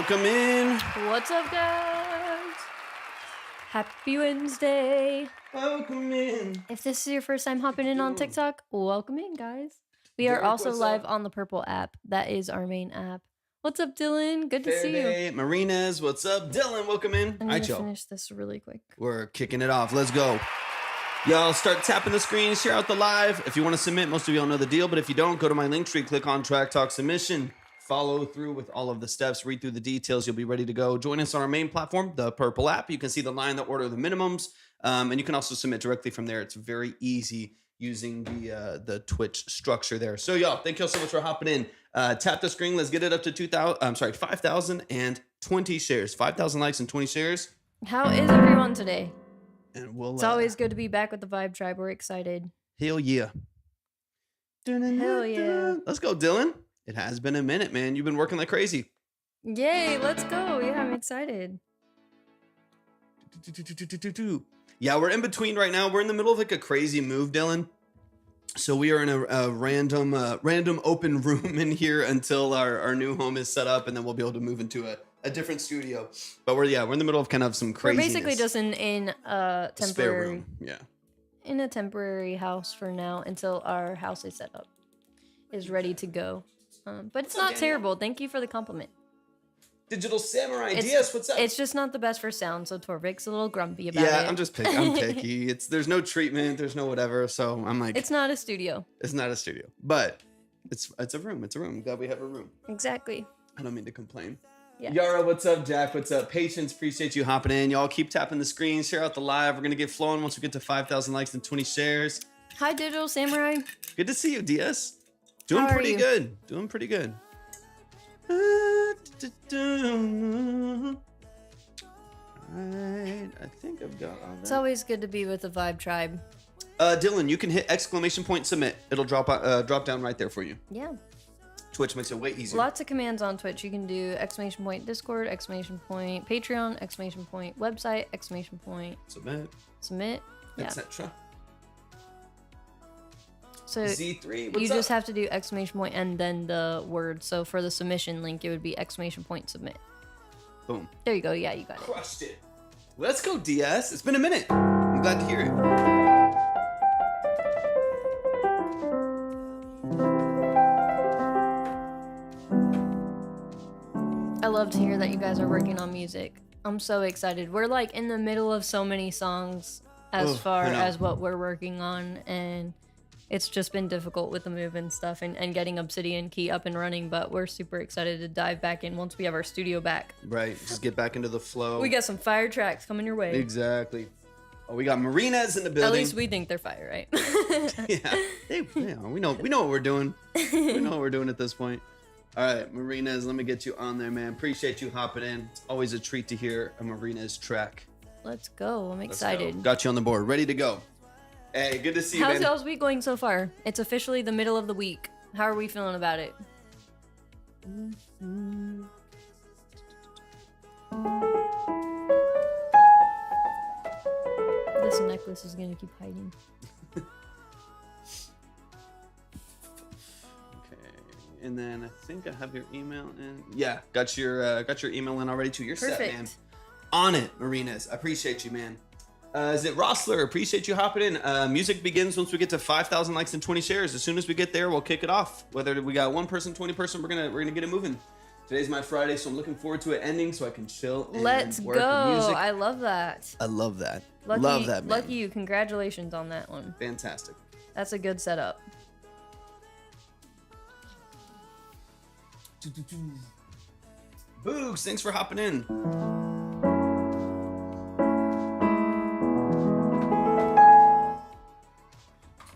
welcome in. What's up, guys? Happy Wednesday. Welcome in. If this is your first time hopping in on TikTok, welcome in, guys. We are also live on the Purple app. That is our main app. What's up, Dylan? Good to see you. Marina's, what's up? Dylan, welcome in. I'm going to finish this really quick. We're kicking it off. Let's go. Y'all start tapping the screen, share out the live. If you want to submit, most of y'all know the deal, but if you don't, go to my link tree, click on Track Talk Submission. Follow through with all of the steps, read through the details. You'll be ready to go. Join us on our main platform, the Purple app. You can see the line, the order, the minimums, and you can also submit directly from there. It's very easy using the Twitch structure there. So y'all, thank y'all so much for hopping in. Tap the screen. Let's get it up to 5,020 shares. 5,000 likes and 20 shares. How is everyone today? And we'll. It's always good to be back with the Vibe Tribe. We're excited. Hell yeah. Hell yeah. Let's go, Dylan. It has been a minute, man. You've been working like crazy. Yay, let's go. Yeah, I'm excited. Yeah, we're in between right now. We're in the middle of like a crazy move, Dylan. So we are in a random open room in here until our new home is set up, and then we'll be able to move into a different studio. But we're in the middle of kind of some craziness. We're basically just in a temporary spare room. Yeah. In a temporary house for now until our house is set up, is ready to go. But it's not terrible. Thank you for the compliment. Digital Samurai DS, what's up? It's just not the best for sound, so Torvik's a little grumpy about it. Yeah, I'm picky. There's no treatment, there's no whatever, so I'm like... It's not a studio. It's not a studio, but it's a room. It's a room. Glad we have a room. Exactly. I don't mean to complain. Yeah. Yara, what's up? Jack, what's up? Patience, appreciate you hopping in. Y'all keep tapping the screen, share out the live. We're going to get flowing once we get to 5,000 likes and 20 shares. Hi, Digital Samurai. Good to see you, DS. Doing pretty good. Doing pretty good. Alright, I think I've got all that. It's always good to be with the Vibe Tribe. Dylan, you can hit ! Submit. It'll drop down right there for you. Yeah. Twitch makes it way easier. Lots of commands on Twitch. You can do ! Discord, ! Patreon, ! Website, ! Submit. Yeah. Etc. So Z3, you just have to do ! And then the word. So for the submission link, it would be ! Submit. Boom. There you go. Yeah, you got it. Crushed it. Let's go, DS. It's been a minute. I'm glad to hear it. I love to hear that you guys are working on music. I'm so excited. We're like in the middle of so many songs as far as what we're working on, and it's just been difficult with the move and stuff and getting Obsidian Key up and running, but we're super excited to dive back in once we have our studio back. Right, just get back into the flow. We got some fire tracks coming your way. Exactly. Oh, we got Marina's in the building. At least we think they're fire, right? Yeah, we know what we're doing. We know what we're doing at this point. All right, Marina's, let me get you on there, man. Appreciate you hopping in. It's always a treat to hear a Marina's track. Let's go. I'm excited. Got you on the board, ready to go. Hey, good to see you, man. How's y'all's week going so far? It's officially the middle of the week. How are we feeling about it? This necklace is gonna keep hiding. And then I think I have your email in. Yeah, got your email in already too. You're set, man. On it, Marinas. I appreciate you, man. Is it Rossler? Appreciate you hopping in. Music begins once we get to 5,000 likes and 20 shares. As soon as we get there, we'll kick it off. Whether we got 1 person, 20 person, we're gonna get it moving. Today's my Friday, so I'm looking forward to it ending so I can chill and Let's work go. music. I love that. I love that. Love that, man. Lucky you. Congratulations on that one. Fantastic. That's a good setup. Boogs, thanks for hopping in.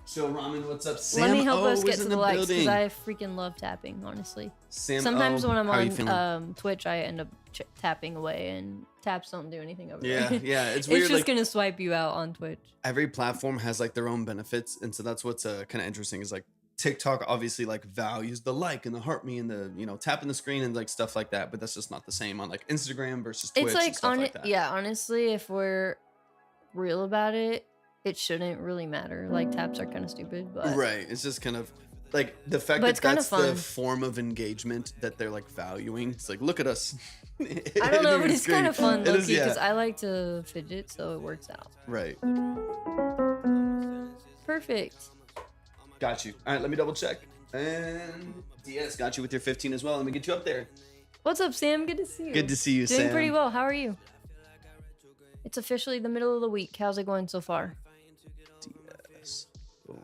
Chill Ramen, what's up? Sam Let me help O us get is to in the likes because building. I freaking love tapping, honestly. Sam Sometimes O, when I'm how are you feeling? on Twitch, I end up tapping away, and taps don't do anything over there. Yeah, it's weird. It's just gonna swipe you out on Twitch. Every platform has like their own benefits, and so that's what's kind of interesting. Is like TikTok obviously like values the like and the heart me and the tapping the screen and like stuff like that, but that's just not the same on like Instagram versus Twitch. It's like and stuff like that. Yeah, honestly, if we're real about it, it shouldn't really matter. Like taps are kind of stupid, but right. It's just kind of like the fact But that it's kinda that's the fun. form of engagement that they're like valuing. It's like, look at us. I don't know, but it's kind of fun, It low is, key, yeah. because I like to fidget, so it works out. Right. Perfect. Got you. All right, let me double check. And DS got you with your 15 as well. Let me get you up there. What's up, Sam? Good to see you. Good to see you, Doing Sam. pretty well. How are you? It's officially the middle of the week. How's it going so far? DS. Boom.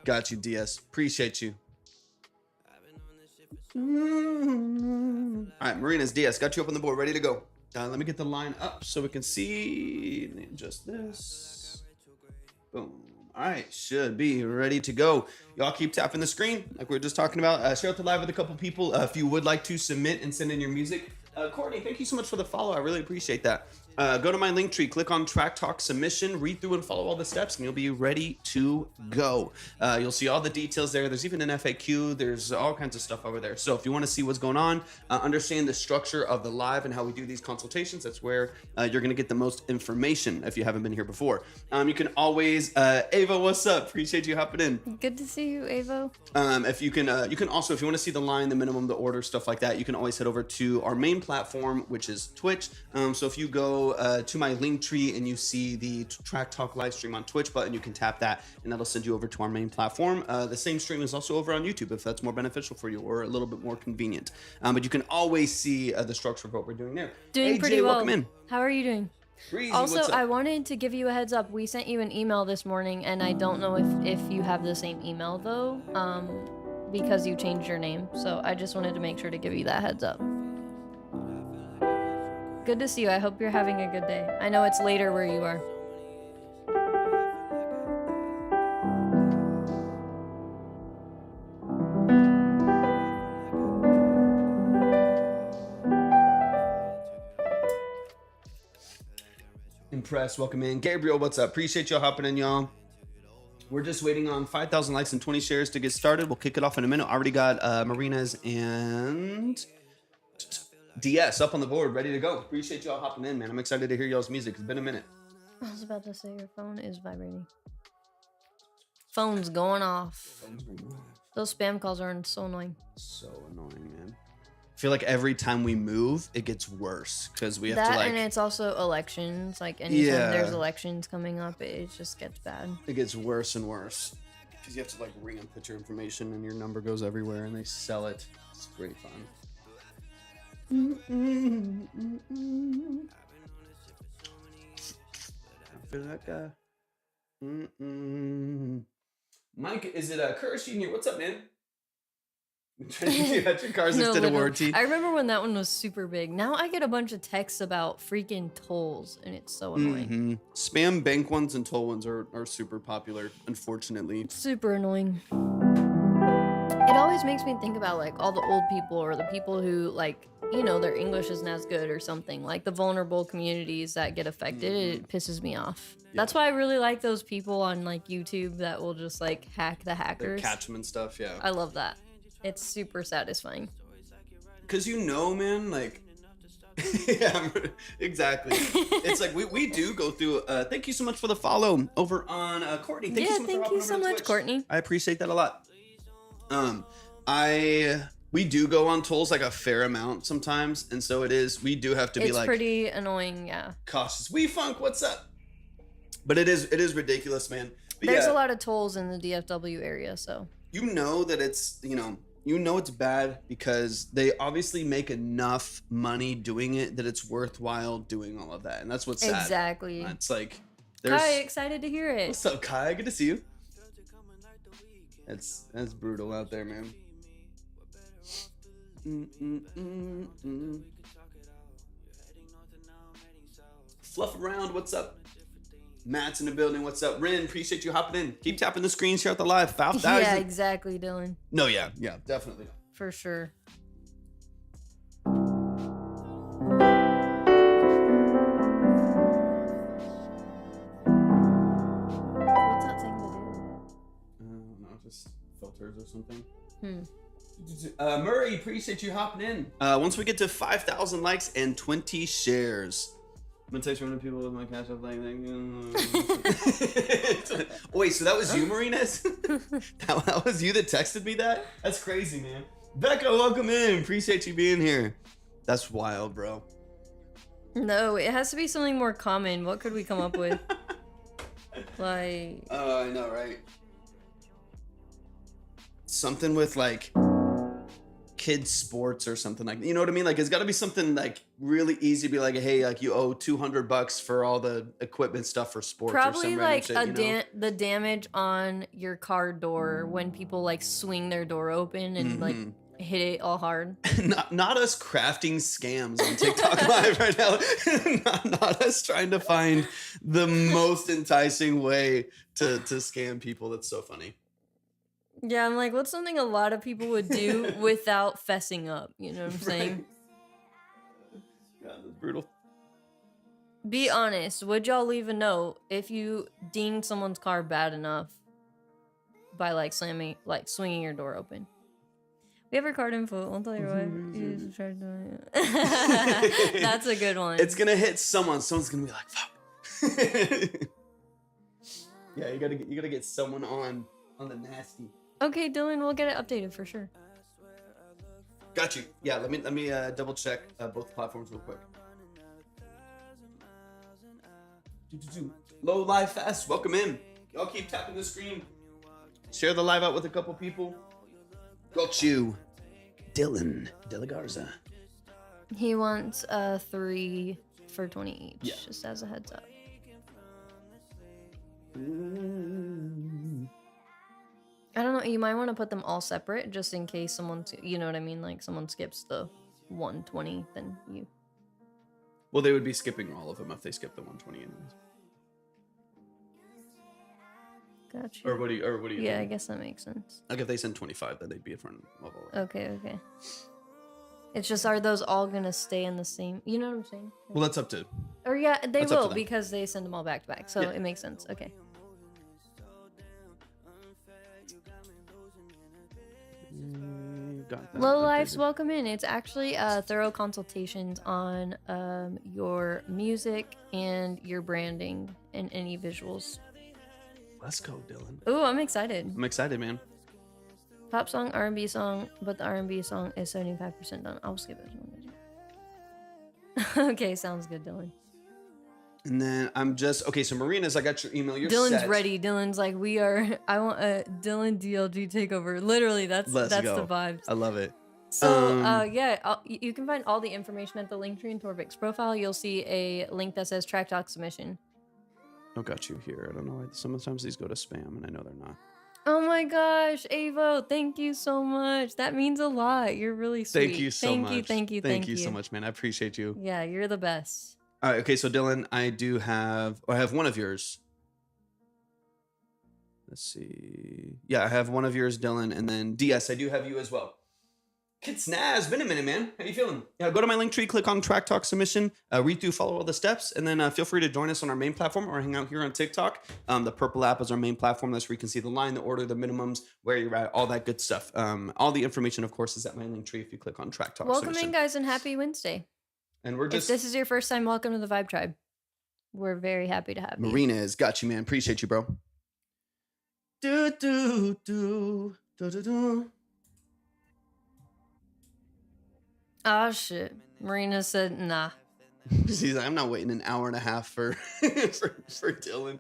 Got you, DS. Appreciate you. All right, Marina's DS. Got you up on the board. Ready to go. Let me get the line up so we can see. Let me adjust this. Boom. All right, should be ready to go. Y'all keep tapping the screen like we were just talking about. Share out the live with a couple people. If you would like to submit and send in your music. Courtney, thank you so much for the follow. I really appreciate that. Go to my link tree, click on Track Talk Submission, read through and follow all the steps, and you'll be ready to go. You'll see all the details there. There's even an FAQ. There's all kinds of stuff over there. So if you want to see what's going on, understand the structure of the live and how we do these consultations, that's where you're going to get the most information if you haven't been here before. You can always, Ava, what's up? Appreciate you hopping in. Good to see you, Avo. If you can also, if you want to see the line, the minimum, the order, stuff like that, you can always head over to our main platform, which is Twitch. So if you go to my link tree and you see the Track Talk live stream on Twitch button, you can tap that and that'll send you over to our main platform. The same stream is also over on YouTube if that's more beneficial for you or a little bit more convenient. But you can always see the structure of what we're doing there. Doing hey, pretty Jay, well. Welcome in. How are you doing? Breezy, Also, what's up? I wanted to give you a heads up. We sent you an email this morning, and I don't know if you have the same email though, because you changed your name. So I just wanted to make sure to give you that heads up. Good to see you. I hope you're having a good day. I know it's later where you are. Impressed. Welcome in. Gabriel, what's up? Appreciate y'all hopping in, y'all. We're just waiting on 5,000 likes and 20 shares to get started. We'll kick it off in a minute. Already got Marina's and DS up on the board, ready to go. Appreciate y'all hopping in, man. I'm excited to hear y'all's music. It's been a minute. I was about to say your phone is vibrating. Phone's going off. Those spam calls are so annoying. So annoying, man. I feel like every time we move, it gets worse because we have that, to like. And it's also elections. Like anytime Yeah. there's elections coming up, it just gets bad. It gets worse and worse because you have to like re-input your information and your number goes everywhere and they sell it. It's great fun. I feel like Mike, is it Curtis Jr.? What's up, man? You got your car's No, extended literally. warranty. I remember when that one was super big. Now I get a bunch of texts about freaking tolls, and it's so annoying. Spam bank ones and toll ones are super popular, unfortunately. Super annoying. It always makes me think about like all the old people or the people who like, you know, their English isn't as good or something. Like the vulnerable communities that get affected, it pisses me off. Yeah. That's why I really like those people on like YouTube that will just like hack the hackers. Catch them and stuff, yeah. I love that. It's super satisfying. Cause you know, man, like, yeah, exactly. It's like we do go through. Thank you so much for the follow over on Courtney. Thank you so much, Courtney. I appreciate that a lot. We do go on tolls like a fair amount sometimes, and so it is. We do have to be like pretty annoying, yeah. Cautious. We funk. What's up? But it is ridiculous, man. But there's a lot of tolls in the DFW area, so you know that it's it's bad because they obviously make enough money doing it that it's worthwhile doing all of that, and that's what's sad. Exactly. It's like Kai, excited to hear it. What's up, Kai? Good to see you. That's brutal out there, man. Fluff around. What's up? Matt's in the building. What's up? Rin, appreciate you hopping in. Keep tapping the screen, share out the live. 5,000. Yeah, exactly, Dylan. No, yeah, definitely. For sure. What's that thing to do? I don't know, just filters or something. Murray, appreciate you hopping in. Once we get to 5,000 likes and 20 shares, gonna text random people with my cash app like Wait, so that was you, Marinas? that was you that texted me that? That's crazy, man. Becca, welcome in. Appreciate you being here. That's wild, bro. No, it has to be something more common. What could we come up with? Like... Oh, I know, right? Something with, like, kids sports or something like that. You know what I mean? Like, it's got to be something, like, really easy to be like, hey, like, you owe $200 for all the equipment stuff for sports. Probably, or some like, shit, the damage on your car door when people, like, swing their door open and, like, hit it all hard. not us crafting scams on TikTok Live right now. not us trying to find the most enticing way to scam people. That's so funny. Yeah, I'm like, what's something a lot of people would do without fessing up? You know what I'm saying? God, that's brutal. Be honest. Would y'all leave a note if you dinged someone's car bad enough by, like, swinging your door open? We have our card info. I'll tell you what. That's a good one. It's gonna hit someone. Someone's gonna be like, "Fuck." Yeah, you gotta get someone on the nasty. Okay, Dylan, we'll get it updated for sure. Got you. Yeah, let me double check both platforms real quick. Low live fast. Welcome in. Y'all keep tapping the screen. Share the live out with a couple people. Got you. Dylan De La Garza. He wants 3 for 20 each, just as a heads up. I don't know, you might want to put them all separate just in case someone, you know what I mean? Like someone skips the 120, then you. Well, they would be skipping all of them if they skipped the 120 anyways. Gotcha. Or what do you Yeah, think? I guess that makes sense. Like if they send 25, then they'd be a front level. Okay. It's just, are those all gonna stay in the same, you know what I'm saying? Well, that's up to. Or yeah, they That's up to will them. because they send them all back to back. So it makes sense. Okay. Got that. Low Life's welcome in. It's actually thorough consultations on your music and your branding and any visuals. Let's go, Dylan. Ooh, I'm excited. I'm excited, man. Pop song, R&B song, but the R&B song is 75% done. I'll skip it. Okay, sounds good, Dylan. And then I'm just okay. So Marina's, I got your email. You're Dylan's set. ready. Dylan's like, I want a Dylan DLG takeover. Literally, that's Let's the go. vibes. I love it. So you can find all the information at the link tree in Torvik's profile. You'll see a link that says Track Talk Submission. I got you here. I don't know why. Sometimes these go to spam, and I know they're not. Oh my gosh, Avo, thank you so much. That means a lot. You're really sweet. Thank you so much. Thank you so much, man. I appreciate you. Yeah, you're the best. All right. Okay. So Dylan, I have one of yours. Let's see. Yeah, I have one of yours, Dylan, and then DS. I do have you as well. Kid Snaz, been a minute, man. How you feeling? Yeah, go to my link tree, click on Track Talk Submission, read through, follow all the steps, and then feel free to join us on our main platform or hang out here on TikTok. The purple app is our main platform. That's where you can see the line, the order, the minimums, where you're at, all that good stuff. All the information, of course, is at my link tree if you click on Track Talk Welcome Submission. in, guys, and happy Wednesday. And we're just. If this is your first time, welcome to the Vibe Tribe. We're very happy to have you. Marina's got you, man. Appreciate you, bro. Do do do do do do. Oh shit. Marina said nah. She's like, I'm not waiting an hour and a half for for Dylan.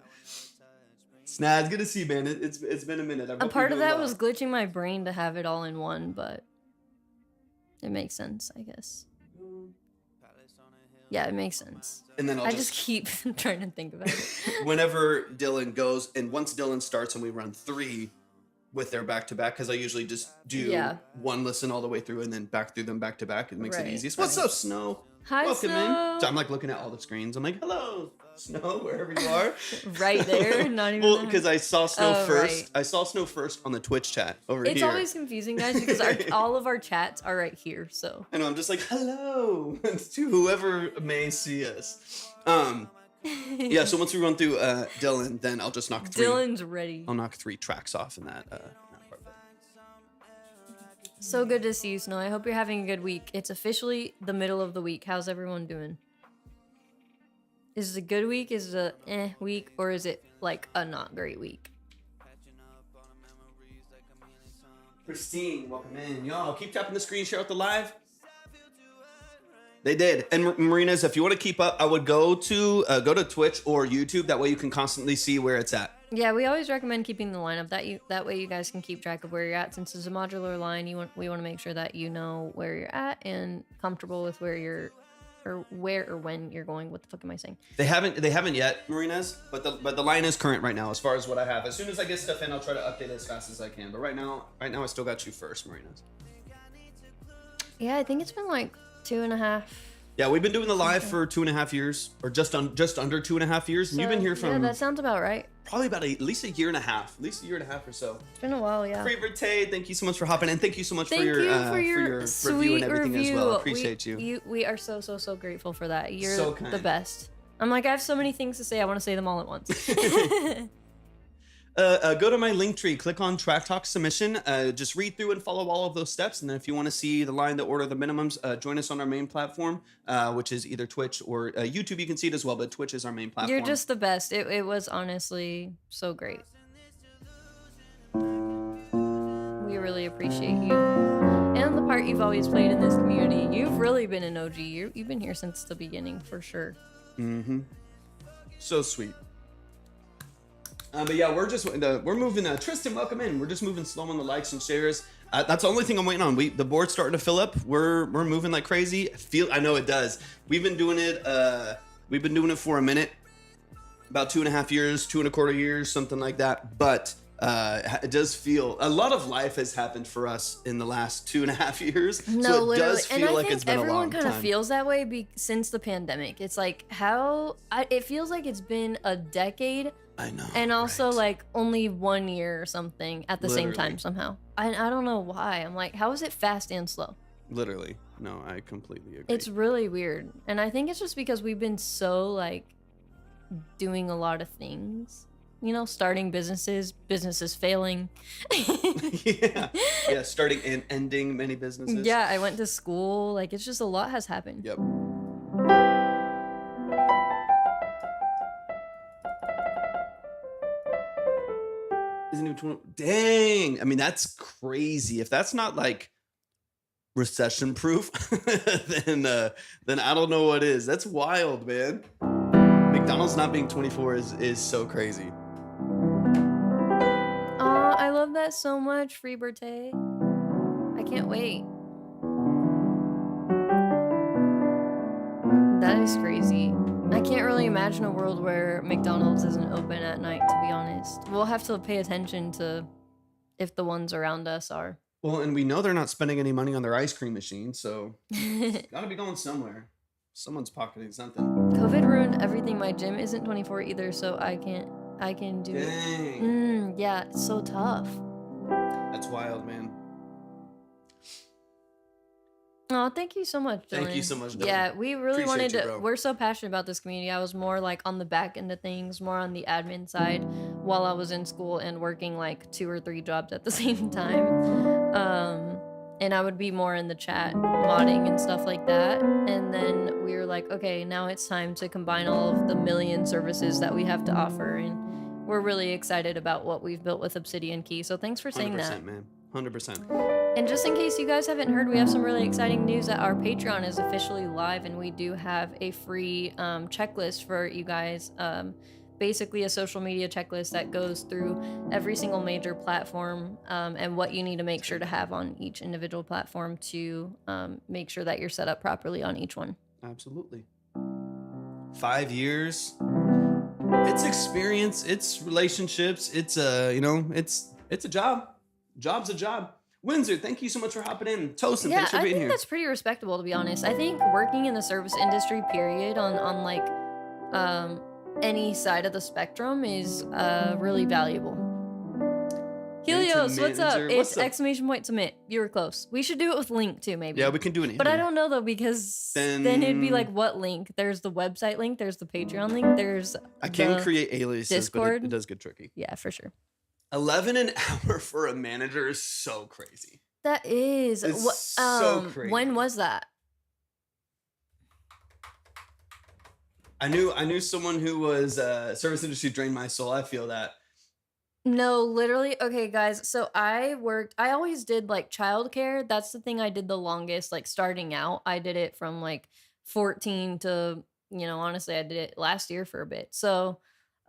Snaz, good to see you, man. It's been a minute. A part of that was glitching my brain to have it all in one, but it makes sense, I guess. Yeah, it makes sense. And then I just keep trying to think about it. Whenever Dylan goes, and once Dylan starts and we run 3 with their back-to-back, because I usually just do one listen all the way through and then back through them back-to-back. It makes it easiest. What's up, Snow? Hi, welcome Snow. in. So I'm like looking at all the screens. I'm like, hello, Snow, wherever you are. Right there, not even. Well, because I saw Snow first. Right. I saw Snow first on the Twitch chat over here. It's always confusing, guys, because all of our chats are right here. So. I know. I'm just like, hello to whoever may see us. Yeah. So once we run through Dylan, then I'll just knock 3. Dylan's ready. I'll knock 3 tracks off in that. Part of it. So good to see you, Snow. I hope you're having a good week. It's officially the middle of the week. How's everyone doing? Is it a good week? Is it a week? Or is it like a not great week? Pristine, welcome in. Y'all, keep tapping the screen, share out the live. They did. And Marinas, if you want to keep up, I would go to Twitch or YouTube. That way you can constantly see where it's at. Yeah, we always recommend keeping the lineup. That way you guys can keep track of where you're at. Since it's a modular line, we want to make sure that you know where you're at and comfortable with where or when you're going. What the fuck am I saying? They haven't yet, Marinas, but the line is current right now as far as what I have. As soon as I get stuff in, I'll try to update it as fast as I can. But right now I still got you first, Marinas. Yeah, I think it's been like 2.5. Yeah, we've been doing the live for 2.5 years, or just under 2.5 years, and you've been here from yeah, that sounds about right. Probably about at least a year and a half or so. It's been a while, yeah. Free Tay, thank you so much for hopping in. Thank you so much for your review and everything as well. I appreciate you. We are so grateful for that. You're so kind. The best. I'm like, I have so many things to say. I want to say them all at once. Go to my link tree, click on Track Talk Submission, just read through and follow all of those steps. And then if you want to see the line, the order, the minimums, join us on our main platform, which is either Twitch or YouTube. You can see it as well, but Twitch is our main platform. You're just the best. It was honestly so great. We really appreciate you. And the part you've always played in this community. You've really been an OG. You've been here since the beginning, for sure. Mm-hmm. So sweet. But yeah, we're moving. Tristan, welcome in. We're just moving slow on the likes and shares. That's the only thing I'm waiting on. The board's starting to fill up. We're moving like crazy. I know it does. We've been doing it. We've been doing it for a minute, about 2.5 years, 2.25 years, something like that. But it does feel a lot of life has happened for us in the last 2.5 years. No, so it literally. does feel like it's been a long time. Everyone kind of feels that way since the pandemic. It's like it feels like it's been a decade. I know. And also right? like only 1 year or something at the same time somehow. I don't know why. I'm like, how is it fast and slow? Literally. No, I completely agree. It's really weird. And I think it's just because we've been so like doing a lot of things. You know, starting businesses failing. yeah, starting and ending many businesses. Yeah, I went to school. Like, it's just a lot has happened. Yep. Isn't even 20. Dang. I mean, that's crazy. If that's not like recession proof, then I don't know what is. That's wild, man. McDonald's not being 24 is so crazy. Oh, I love that so much, Free Birthday. I can't wait. That is crazy. I can't really imagine a world where McDonald's isn't open at night, to be honest. We'll have to pay attention to if the ones around us are. Well, and we know they're not spending any money on their ice cream machine, so it's gotta be going somewhere. Someone's pocketing something. COVID ruined everything. My gym isn't 24 either, so I can do Dang. it. Yeah, it's so tough. That's wild, man. Oh, thank you so much, Dylan. Thank you so much, Dylan. Yeah, we really wanted to. Bro. We're so passionate about this community. I was more like on the back end of things, more on the admin side while I was in school and working like 2 or 3 jobs at the same time. And I would be more in the chat modding and stuff like that. And then we were like, okay, now it's time to combine all of the million services that we have to offer. And we're really excited about what we've built with Obsidian Key. So thanks for saying 100%, that. man. 100%. And just in case you guys haven't heard, we have some really exciting news that our Patreon is officially live, and we do have a free checklist for you guys. Basically a social media checklist that goes through every single major platform and what you need to make sure to have on each individual platform to make sure that you're set up properly on each one. Absolutely. 5 years. It's experience. It's relationships. It's it's a job. Job's a job. Windsor, thank you so much for hopping in. Tosin, thanks for being here. I think that's pretty respectable, to be honest. I think working in the service industry, period, on like any side of the spectrum is really valuable. Helios, what's up? It's exclamation point submit. You were close. We should do it with link too, maybe. Yeah, we can do it. But I don't know though, because then it'd be like, what link? There's the website link. There's the Patreon link. There's I can create aliases, Discord. but it does get tricky. Yeah, for sure. 11 an hour for a manager is so crazy. That is. It's so crazy. When was that? I knew someone who was service industry drained my soul. I feel that. No, literally. Okay, guys. So I always did like childcare. That's the thing I did the longest, like starting out. I did it from like 14 to, honestly, I did it last year for a bit. So,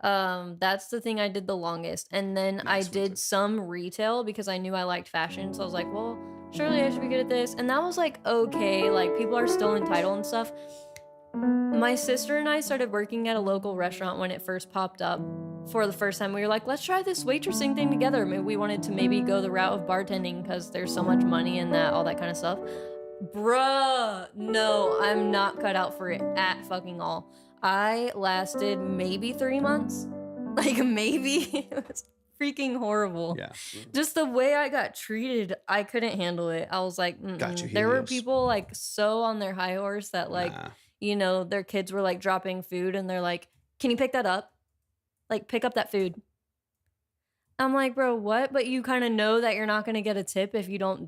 that's the thing I did the longest. And then I Nice, did Windsor. some retail because I knew I liked fashion. So I was like, well, surely I should be good at this. And that was like, okay, like people are still entitled and stuff. My sister and I started working at a local restaurant when it first popped up for the first time. We were like, let's try this waitressing thing together. Maybe we wanted to maybe go the route of bartending because there's so much money in that, all that kind of stuff. Bruh, no, I'm not cut out for it at fucking all. I lasted maybe 3 months. Like, maybe. It was freaking horrible. Yeah. Just the way I got treated, I couldn't handle it. I was like, Got you, there were Helios. people like so on their high horse that like, Nah. their kids were like dropping food and they're like, can you pick that up? Like, pick up that food. I'm like, bro, what? But you kind of know that you're not gonna get a tip if you don't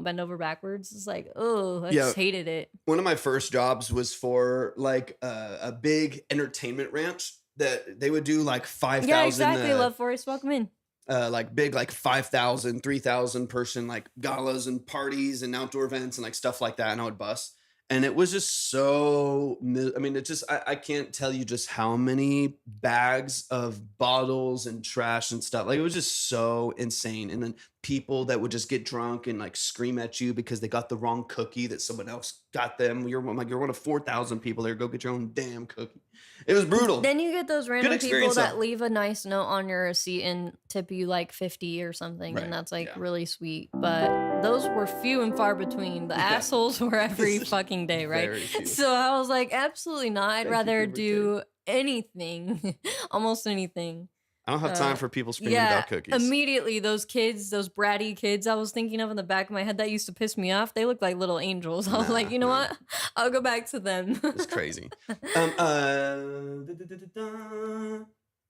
bend over backwards. It's like, oh, I just hated it. One of my first jobs was for like a big entertainment ranch that they would do like 5,000. Yeah, exactly. Love Forest, welcome in. Like big, like 5,000, 3,000 person like galas and parties and outdoor events and like stuff like that. And I would bus. And it was just so, I mean, it just, I can't tell you just how many bags of bottles and trash and stuff. Like, it was just so insane. And then people that would just get drunk and like scream at you because they got the wrong cookie that someone else got them. You're one of 4,000 people there. Go get your own damn cookie. It was brutal. Then you get those random people that leave a nice note on your receipt and tip you like 50 or something. Right. And that's like really sweet. But those were few and far between. The assholes were every fucking day, right? So I was like, absolutely not. I'd rather do anything, almost anything. I don't have time for people screaming about cookies. Immediately, those kids, those bratty kids I was thinking of in the back of my head that used to piss me off, they looked like little angels. I was like, you know what? I'll go back to them. It's crazy.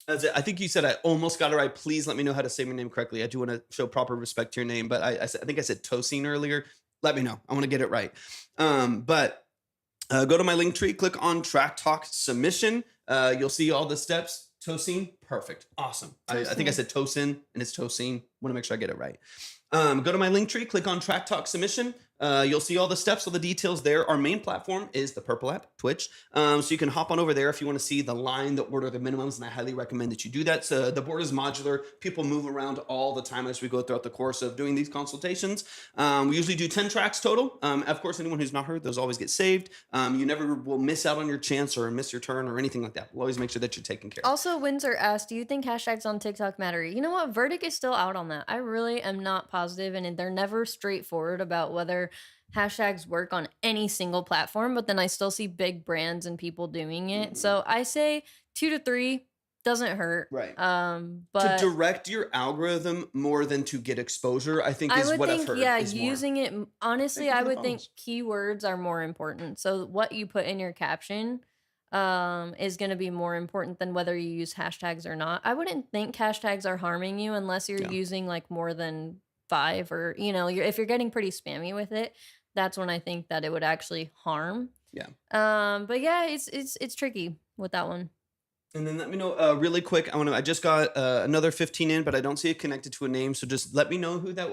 I think you said I almost got it right. Please let me know how to say my name correctly. I do want to show proper respect to your name, but I think I said Tosin earlier. Let me know. I want to get it right. But go to my link tree, click on Track Talk Submission. You'll see all the steps. Tosin, perfect, awesome. I think I said Tosin, and it's Tosin. Want to make sure I get it right. Go to my link tree, click on Track Talk Submission. You'll see all the steps, all the details there. Our main platform is the Purple app, Twitch. So you can hop on over there if you want to see the line, the order, the minimums, and I highly recommend that you do that. So the board is modular. People move around all the time as we go throughout the course of doing these consultations. We usually do 10 tracks total. Of course, anyone who's not heard, those always get saved. You never will miss out on your chance or miss your turn or anything like that. We'll always make sure that you're taken care of. Also, Windsor asked, do you think hashtags on TikTok matter? You know what? Verdict is still out on that. I really am not positive, and they're never straightforward about whether hashtags work on any single platform, but then I still see big brands and people doing it. Mm-hmm. So I say 2 to 3 doesn't hurt. Right. But to direct your algorithm more than to get exposure, I think is what I've heard. Yeah, using it, honestly, I would think keywords are more important. So what you put in your caption is going to be more important than whether you use hashtags or not. I wouldn't think hashtags are harming you unless you're using like more than 5 or, if you're getting pretty spammy with it, that's when I think that it would actually harm. Yeah. But yeah, it's tricky with that one. And then let me know really quick. I just got another 15 in, but I don't see it connected to a name. So just let me know who that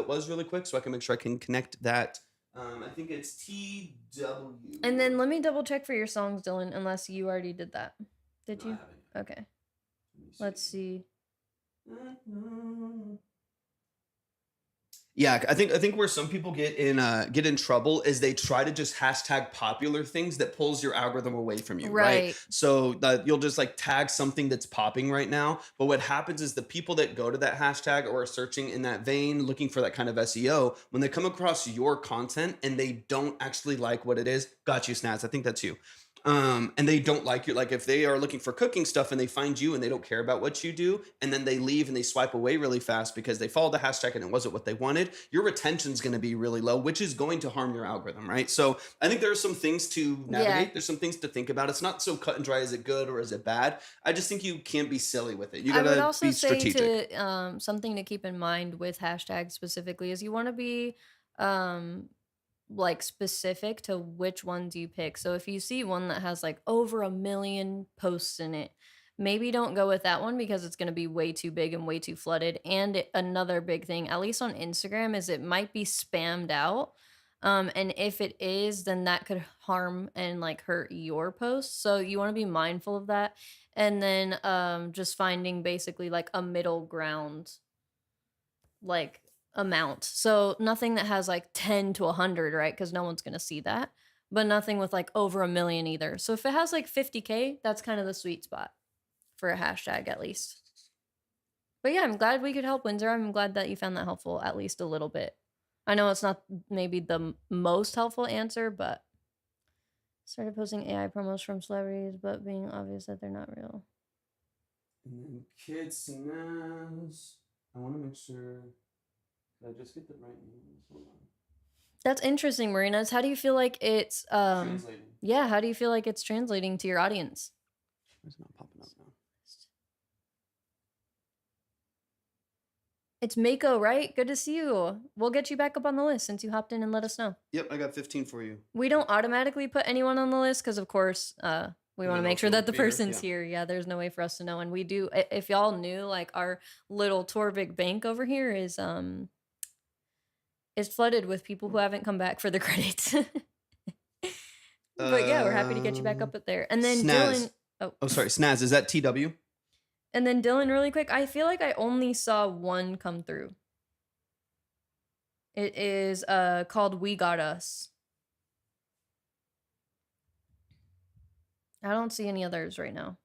was really quick, so I can make sure I can connect that. I think it's TW. And then let me double check for your songs, Dylan, unless you already did that. Did you? Okay. Let's see. Yeah, I think where some people get in trouble is they try to just hashtag popular things that pulls your algorithm away from you, right? So you'll just like tag something that's popping right now, but what happens is the people that go to that hashtag or are searching in that vein, looking for that kind of SEO, when they come across your content and they don't actually like what it is, got you, Snaz. I think that's you. And they don't like you. Like if they are looking for cooking stuff and they find you and they don't care about what you do, and then they leave and they swipe away really fast because they followed the hashtag and it wasn't what they wanted, your retention's going to be really low, which is going to harm your algorithm, right? So I think there are some things to navigate. Yeah. There's some things to think about. It's not so cut and dry. Is it good or is it bad? I just think you can't be silly with it. You got to be strategic. I would also say something to keep in mind with hashtags specifically is you want to be like specific to which ones you pick. So if you see one that has like over 1 million posts in it, maybe don't go with that one because it's going to be way too big and way too flooded. And another big thing, at least on Instagram, is it might be spammed out. And if it is, then that could harm and like hurt your post. So you want to be mindful of that. And then just finding basically like a middle ground, like amount. So nothing that has like 10 to 100, right? Because no one's going to see that. But nothing with like over 1 million either. So if it has like 50K, that's kind of the sweet spot for a hashtag at least. But yeah, I'm glad we could help, Windsor. I'm glad that you found that helpful at least a little bit. I know it's not maybe the most helpful answer, but started posting AI promos from celebrities, but being obvious that they're not real. And then Kids Naz. I want to make sure. Did I just get the right name? Hold on. That's interesting, Marinas. How do you feel like it's Translating. Yeah, how do you feel like it's translating to your audience? It's not popping up now. It's Mako, right? Good to see you. We'll get you back up on the list since you hopped in and let us know. Yep, I got 15 for you. We don't automatically put anyone on the list because, of course, we want to make sure that the person's here. Yeah, there's no way for us to know. And we do, if y'all knew, like our little Torvik bank over here is flooded with people who haven't come back for the credits. But yeah, we're happy to get you back up there. And then Snaz. Dylan. Oh, sorry, Snaz. Is that TW? And then Dylan, really quick, I feel like I only saw one come through. It is called We Got Us. I don't see any others right now.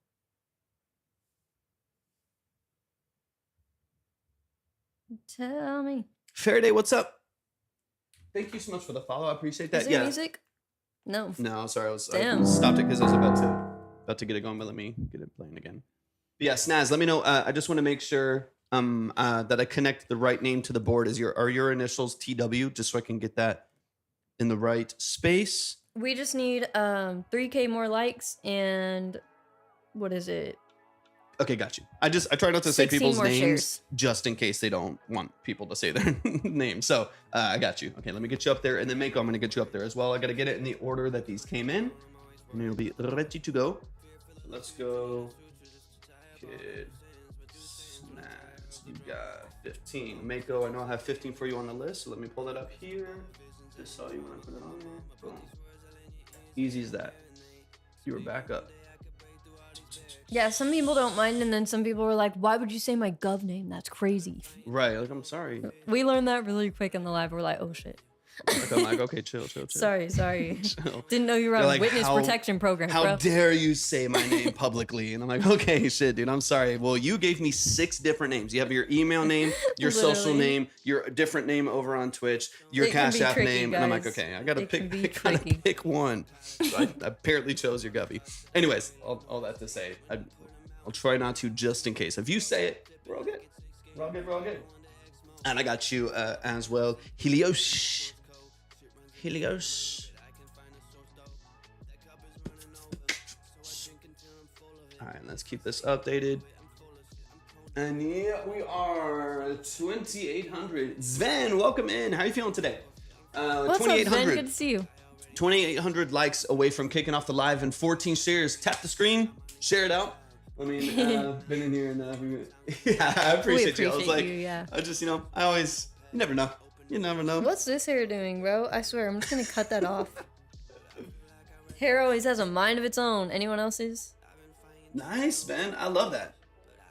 Tell me. Faraday, what's up? Thank you so much for the follow. I appreciate that. Is there music? No. No, sorry. I Damn. stopped it because I was about to get it going, but let me get it playing again. But yeah, Snaz, let me know. I just want to make sure that I connect the right name to the board. Are your initials TW, just so I can get that in the right space? We just need 3K more likes and what is it? Okay, got you. I try not to say people's names shares. just in case they don't want people to say their name. So I got you. Okay, let me get you up there, and then Mako, I'm gonna get you up there as well. I gotta get it in the order that these came in, and it'll be ready to go. So let's go. Kid Snaz, you got 15. Mako, I know I have 15 for you on the list, so let me pull that up here. Just saw you when I put it on there. Boom. Easy as that. You were back up. Yeah, some people don't mind, and then some people were like, why would you say my gov name? That's crazy. Right, like, I'm sorry. We learned that really quick in the live. We're like, oh shit. Like, I'm like, okay, chill. Sorry. Chill. Didn't know you were on like, witness protection program, bro. How dare you say my name publicly? And I'm like, okay, shit, dude, I'm sorry. Well, you gave me 6 different names. You have your email name, your social name, your different name over on Twitch, your Cash App name. Guys. And I'm like, okay, I gotta pick one. So I apparently chose your Guppy. Anyways, all that to say, I'll try not to, just in case. If you say it, we're all good. We're all good. And I got you as well, Helios. All right, let's keep this updated. And yeah, we are 2,800. Sven, welcome in. How are you feeling today? What's up, Sven? Good to see you. 2,800 likes away from kicking off the live and 14 shares. Tap the screen, share it out. I mean, been in here and yeah, I appreciate you. I was like, I just, you never know. You never know. What's this hair doing, bro? I swear, I'm just gonna cut that off. Hair always has a mind of its own. Anyone else's? Nice, man. I love that.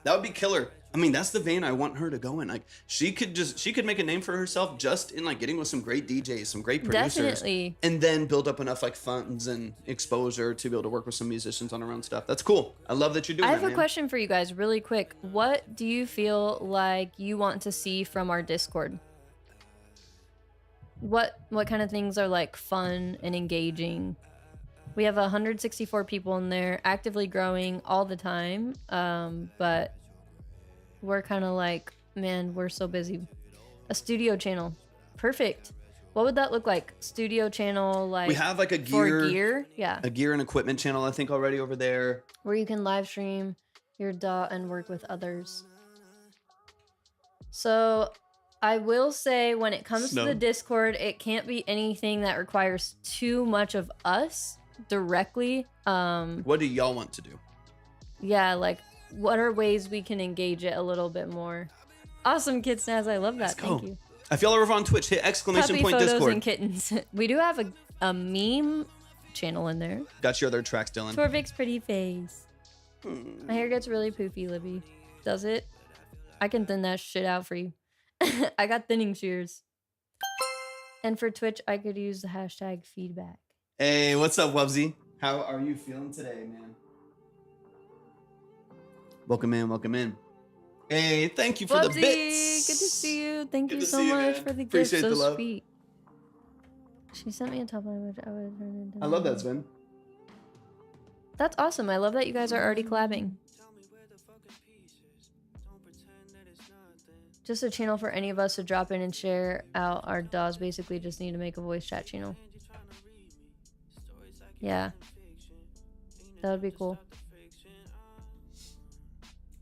That would be killer. I mean, that's the vein I want her to go in. Like, she could make a name for herself just in like getting with some great DJs, some great producers. Definitely. And then build up enough like funds and exposure to be able to work with some musicians on her own stuff. That's cool. I love that you're doing that. I have a question for you guys really quick. What do you feel like you want to see from our Discord? What kind of things are like fun and engaging? We have 164 people in there, actively growing all the time. But we're kind of like, man, we're so busy. A studio channel. Perfect. What would that look like? Studio channel, like we have like a gear, yeah, a gear and equipment channel, I think, already over there, where you can live stream your DAW and work with others. So I will say when it comes Snow. to the Discord, it can't be anything that requires too much of us directly. What do y'all want to do? Yeah, like what are ways we can engage it a little bit more? Awesome, Kid Snaz. I love that. Let's go. Thank you. If y'all are over on Twitch, hit exclamation Puppy point photos Discord. and kittens. We do have a meme channel in there. Got your other tracks, Dylan. Torvik's pretty face. My hair gets really poofy, Libby. Does it? I can thin that shit out for you. I got thinning shears. And for Twitch, I could use the hashtag feedback. Hey, what's up, Wubsy? How are you feeling today, man? Welcome in, welcome in. Hey, thank you for Wubsy, the bits. good to see you. Thank Good you to so see you, much man. for the gift. Appreciate So the love. sweet. She sent me a top line, which I would turn into. I love that, Sven. That's awesome. I love that you guys are already collabing. Just a channel for any of us to drop in and share out. Our DAWs basically just need to make a voice chat channel. Yeah. That would be cool.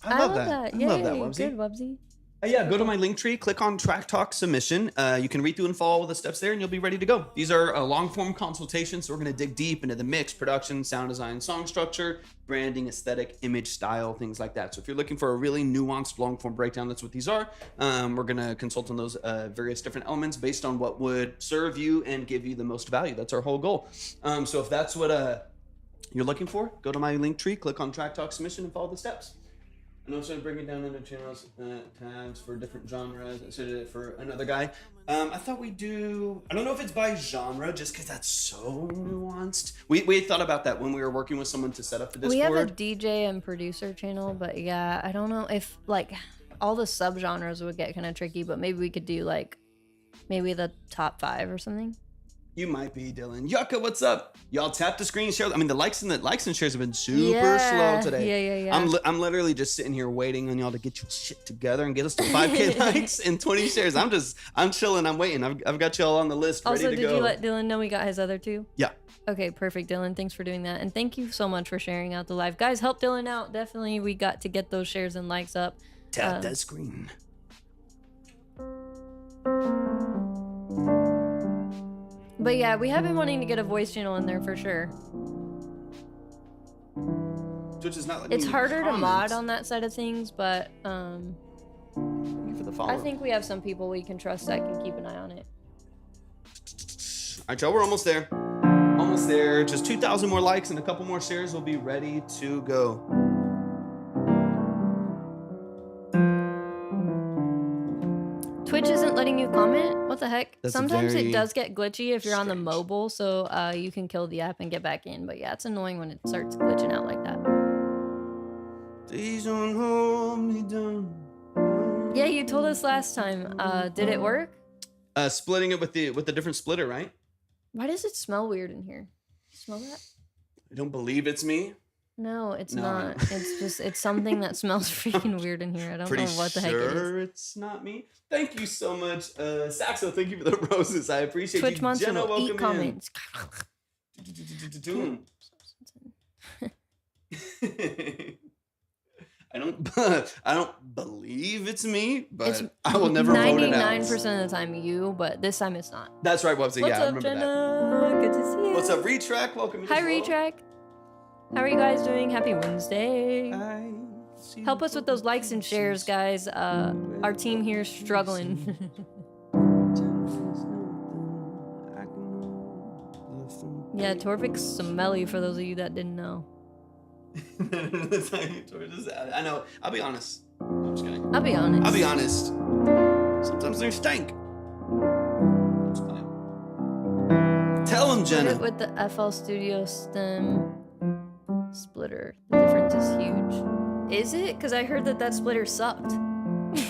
I love that. Yay, I love that, Wubsy. good, Wubsy. Yeah, go to my link tree, click on Track Talk Submission. You can read through and follow all the steps there, and you'll be ready to go. These are long form consultations, so we're going to dig deep into the mix, production, sound design, song structure, branding, aesthetic, image, style, things like that. So if you're looking for a really nuanced long form breakdown, that's what these are. We're going to consult on those various different elements based on what would serve you and give you the most value. That's our whole goal. So if that's what you're looking for, go to my link tree, click on Track Talk Submission, and follow the steps. And I'm going to bring it down into channels, tabs for different genres. I said it for another guy. I thought we'd do, I don't know if it's by genre, just because that's so nuanced. We thought about that when we were working with someone to set up the Discord. We have a DJ and producer channel, but yeah, I don't know if like all the subgenres would get kind of tricky, but maybe we could do like maybe the top 5 or something. You might be, Dylan. Yucca, what's up? Y'all tap the screen, share. I mean, the likes and shares have been super slow today. Yeah. I'm literally just sitting here waiting on y'all to get your shit together and get us to 5K likes and 20 shares. I'm chilling. I'm waiting. I've got y'all on the list ready to go. Also, did you let Dylan know we got his other 2? Yeah. Okay, perfect, Dylan. Thanks for doing that. And thank you so much for sharing out the live. Guys, help Dylan out. Definitely, we got to get those shares and likes up. Tap that screen. But yeah, we have been wanting to get a voice channel in there for sure. Twitch is not it's harder to mod on that side of things, but Thank you for the follow. I think we have some people we can trust that can keep an eye on it. All right, y'all, we're almost there. Almost there. Just 2,000 more likes and a couple more shares. We'll be ready to go. Twitch isn't letting you comment? What the heck? That's Sometimes very it does get glitchy if you're on the strange. mobile, so you can kill the app and get back in. But yeah, it's annoying when it starts glitching out like that. Please don't hold me down. Yeah, you told us last time. Did it work? Splitting it with the different splitter, right? Why does it smell weird in here? You smell that? I don't believe it's me. No, it's No. not. It's something that smells freaking weird in here. I don't Pretty know what the heck it sure is. it's not me. Thank you so much, Saxo. Thank you for the roses. I appreciate Twitch you. Monster Jenna, will eat welcome comments. in. I don't believe it's me, but It's I will never vote it out. 99% of the time you, but this time it's not. That's right, Wubsy. What's Yeah, I up, remember Jenna? Good to see you. that. What's up, Retrack? Welcome. Hi, Retrack. How are you guys doing? Happy Wednesday. Help us with those likes and shares, guys. Our team here is struggling. Yeah, Torvik's smelly for those of you that didn't know. I know. I'll be honest. I'm just kidding. I'll be honest. I'll be honest. Sometimes they stink. It's fine. Tell him, Put Jenna. it with the FL Studio stem splitter. The difference is huge. Is it? Because I heard that splitter sucked.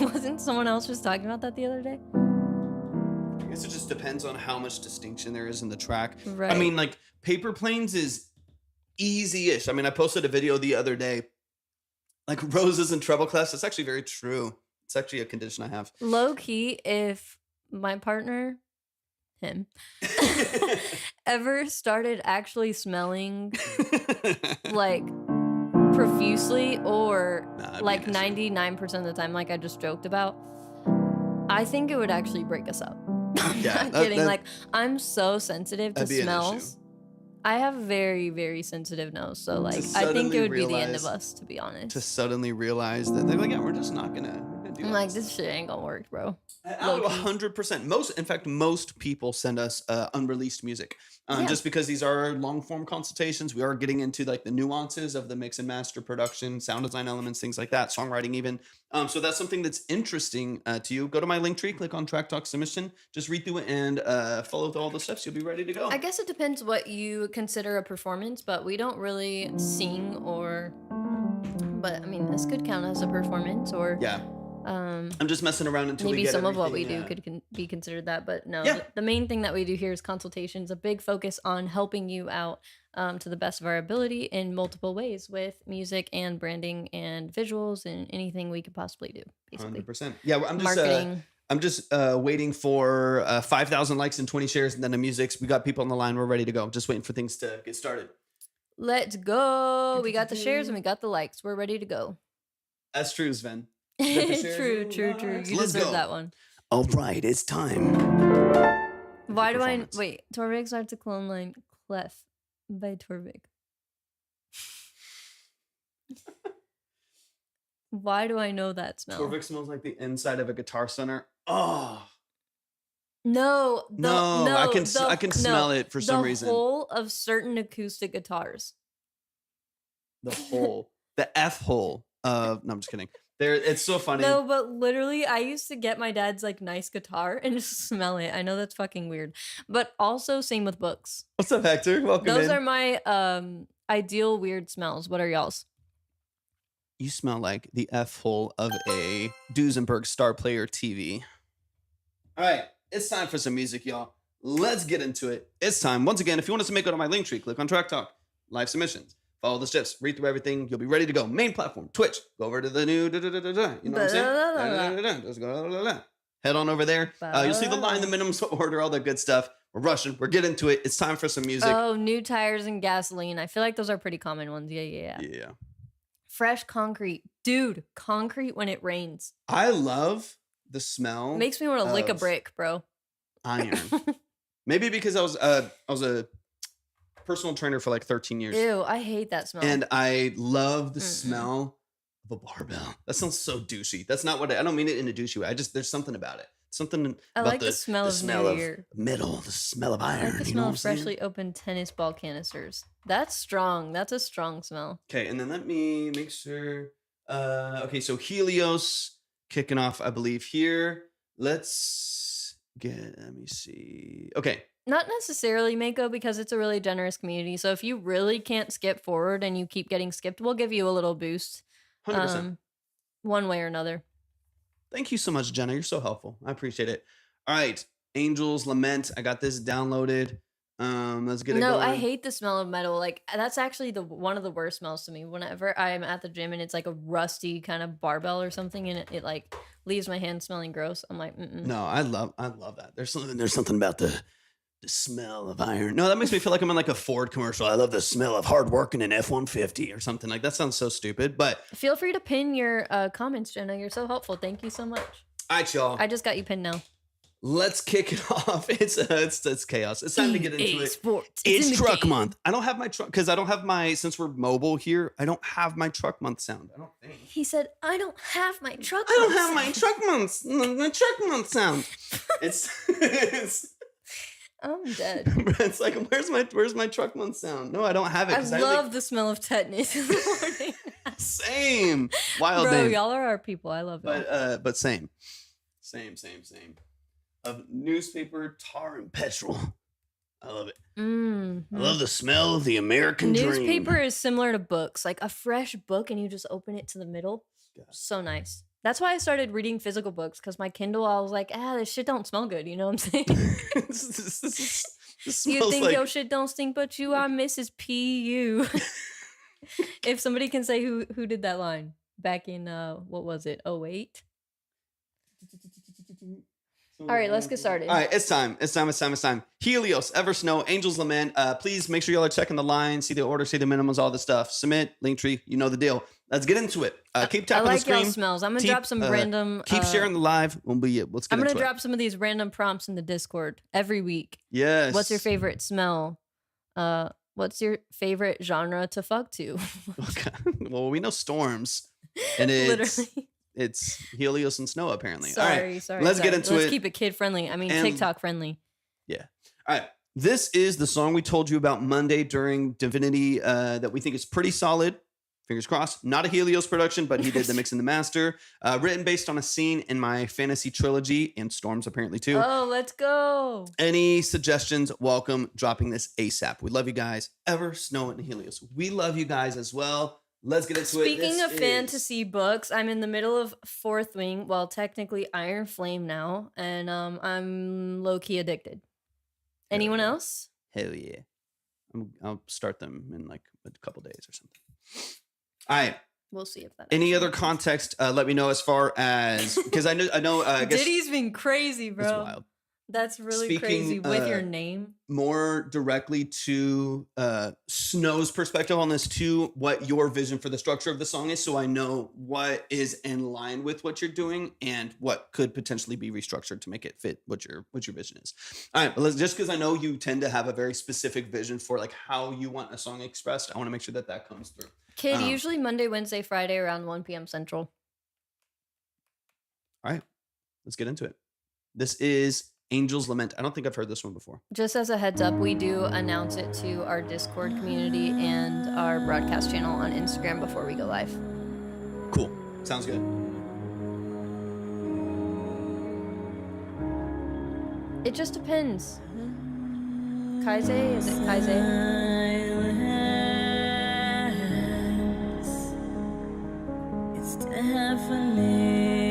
Wasn't someone else just talking about that the other day? I guess it just depends on how much distinction there is in the track. Right. I mean, like, Paper Planes is easy-ish. I mean, I posted a video the other day, like roses and treble clefs. It's actually very true. It's actually a condition I have. Low key, if my partner, him, ever started actually smelling like profusely or Nah, it'd be like an issue. 99% of the time, like I just joked about, I think it would actually break us up. Yeah, Not kidding. Like, I'm so sensitive to that'd be an smells. I have very, very sensitive nose. So, like, I think it would be the end of us, to be honest. To suddenly realize that they're like, yeah, we're just not gonna do I'm like, this shit ain't gonna work, bro. 100%. In fact, most people send us unreleased music. Just because these are long form consultations, we are getting into like the nuances of the mix and master production, sound design elements, things like that, songwriting even. So that's something that's interesting to you. Go to my link tree, click on Track Talk Submission, just read through it and follow all the steps. You'll be ready to go. I guess it depends what you consider a performance, but we don't really sing but I mean, this could count as a performance or I'm just messing around until maybe we get some of what everything, we do could be considered that, but no. Yeah. The main thing that we do here is consultations, a big focus on helping you out to the best of our ability in multiple ways with music and branding and visuals and anything we could possibly do. Basically, 100%. Yeah, well, marketing. I'm just waiting for 5,000 likes and 20 shares, and then the music's. We got people on the line. We're ready to go. Just waiting for things to get started. Let's go. We got the shares and we got the likes. We're ready to go. That's true, Sven. True. You deserve that one. All right, it's time. Why do I wait? Torvik starts a clone line. Clef by Torvik. Why do I know that smell? Torvik smells like the inside of a Guitar Center. Oh. No, I can smell it for some reason. The whole of certain acoustic guitars. The hole, the F hole of. No, I'm just kidding. It's so funny. No, but literally, I used to get my dad's like nice guitar and just smell it. I know that's fucking weird, but also same with books. What's up, Hector? Welcome. Those are my ideal weird smells. What are y'all's? You smell like the F hole of a Duesenberg Star Player TV. All right, it's time for some music, y'all. Let's get into it. It's time. Once again, if you want us to make it on my link tree, click on Track Talk, live submissions. Follow the steps, read through everything. You'll be ready to go. Main platform, Twitch. Go over to the new, you know what I'm saying? Head on over there. You'll see the line, the minimum order, all that good stuff. We're rushing. We're getting to it. It's time for some music. Oh, new tires and gasoline. I feel like those are pretty common ones. Yeah. Fresh concrete. Dude, concrete when it rains. I love the smell. Makes me want to lick a brick, bro. Iron. Maybe because I was a personal trainer for like 13 years. Ew, I hate that smell. And I love the smell of a barbell. That sounds so douchey. That's not what I don't mean it in a douchey way. There's something about it. Something I about like the smell of metal, the smell of iron. I like the smell of freshly opened tennis ball canisters. That's strong. That's a strong smell. Okay, and then let me make sure. Okay, so Helios kicking off, I believe, here. Let me see. Okay. Not necessarily, Mako, because it's a really generous community. So if you really can't skip forward and you keep getting skipped, we'll give you a little boost. 100%. One way or another. Thank you so much, Jenna. You're so helpful. I appreciate it. All right. Angels Lament. I got this downloaded. Let's get it going. I hate the smell of metal. Like, that's actually one of the worst smells to me. Whenever I'm at the gym and it's like a rusty kind of barbell or something and it like leaves my hand smelling gross, I'm like, No, I love that. There's something about the smell of iron. No, that makes me feel like I'm in like a Ford commercial. I love the smell of hard work in an F-150 or something. Like, that sounds so stupid, but feel free to pin your comments, Jenna. You're so helpful. Thank you so much. All right, y'all. I just got you pinned now. Let's kick it off. It's chaos. It's time to get into it. Sports. It's truck month. I don't have my truck because since we're mobile here, I don't have my truck month sound. I don't think. He said, I don't have my truck my truck month sound. It's I'm dead. It's like, where's my truck month sound? No, I don't have it. I love the smell of tetanus in the morning. Same. Wild Bro, name. y'all are our people. I love it. But same. Of newspaper, tar, and petrol. I love it. I love the smell of the American dream. Newspaper is similar to books. Like a fresh book and you just open it to the middle. God. So nice. That's why I started reading physical books, because my Kindle, I was like, this shit don't smell good. You know what I'm saying? You think your shit don't stink, but you are Mrs. P.U. If somebody can say who did that line back in, what was it, 08? All right, let's get started. All right, it's time. Helios, Eversnow, Angels Lament. Please make sure y'all are checking the line, see the order, see the minimums, all the stuff. Submit, link tree, you know the deal. let's get into it. Keep I tapping the like screen. y'all smells. I'm gonna drop some random. Keep sharing the live. Let's get I'm gonna into drop some of these random prompts in the Discord every week. Yes. What's your favorite smell? What's your favorite genre to fuck to? Okay. Well, we know storms, and it's Helios and snow apparently. Sorry. Let's get into it. Let's keep it kid friendly. I mean, TikTok friendly. Yeah. All right. This is the song we told you about Monday during Divinity that we think is pretty solid. Fingers crossed. Not a Helios production, but he did the mix and the master. Written based on a scene in my fantasy trilogy and Storms apparently too. Oh, let's go. Any suggestions? Welcome. Dropping this ASAP. We love you guys. Ever, Snow, and Helios. We love you guys as well. Let's get into it. Speaking of fantasy books, I'm in the middle of Fourth Wing, well, technically Iron Flame now, and I'm low-key addicted. Anyone else? Hell yeah. I'll start them in like a couple days or something. All right. We'll see if that. Any other context? Let me know as far as because I know. I guess Diddy's been crazy, bro. It's wild. That's really crazy with your name. More directly to Snow's perspective on this too, what your vision for the structure of the song is, so I know what is in line with what you're doing and what could potentially be restructured to make it fit what your vision is. All right, but just because I know you tend to have a very specific vision for like how you want a song expressed, I want to make sure that comes through. Kid, usually Monday, Wednesday, Friday around 1 p.m. Central. All right, let's get into it. This is Angel's Lament. I don't think I've heard this one before. Just as a heads up, we do announce it to our Discord community and our broadcast channel on Instagram before we go live. Cool. Sounds good. It just depends. Kaize? Is it Kaize? It's definitely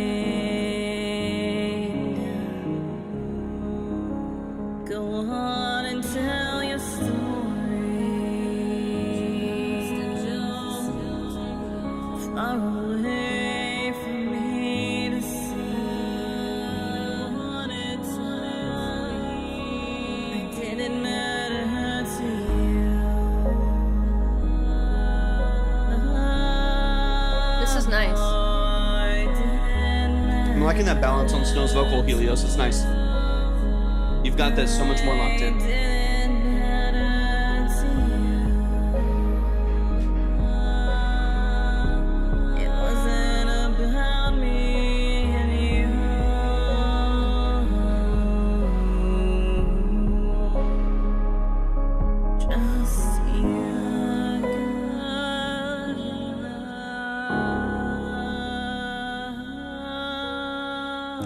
I'm liking that balance on Snow's vocal, Helios. It's nice. You've got this so much more locked in.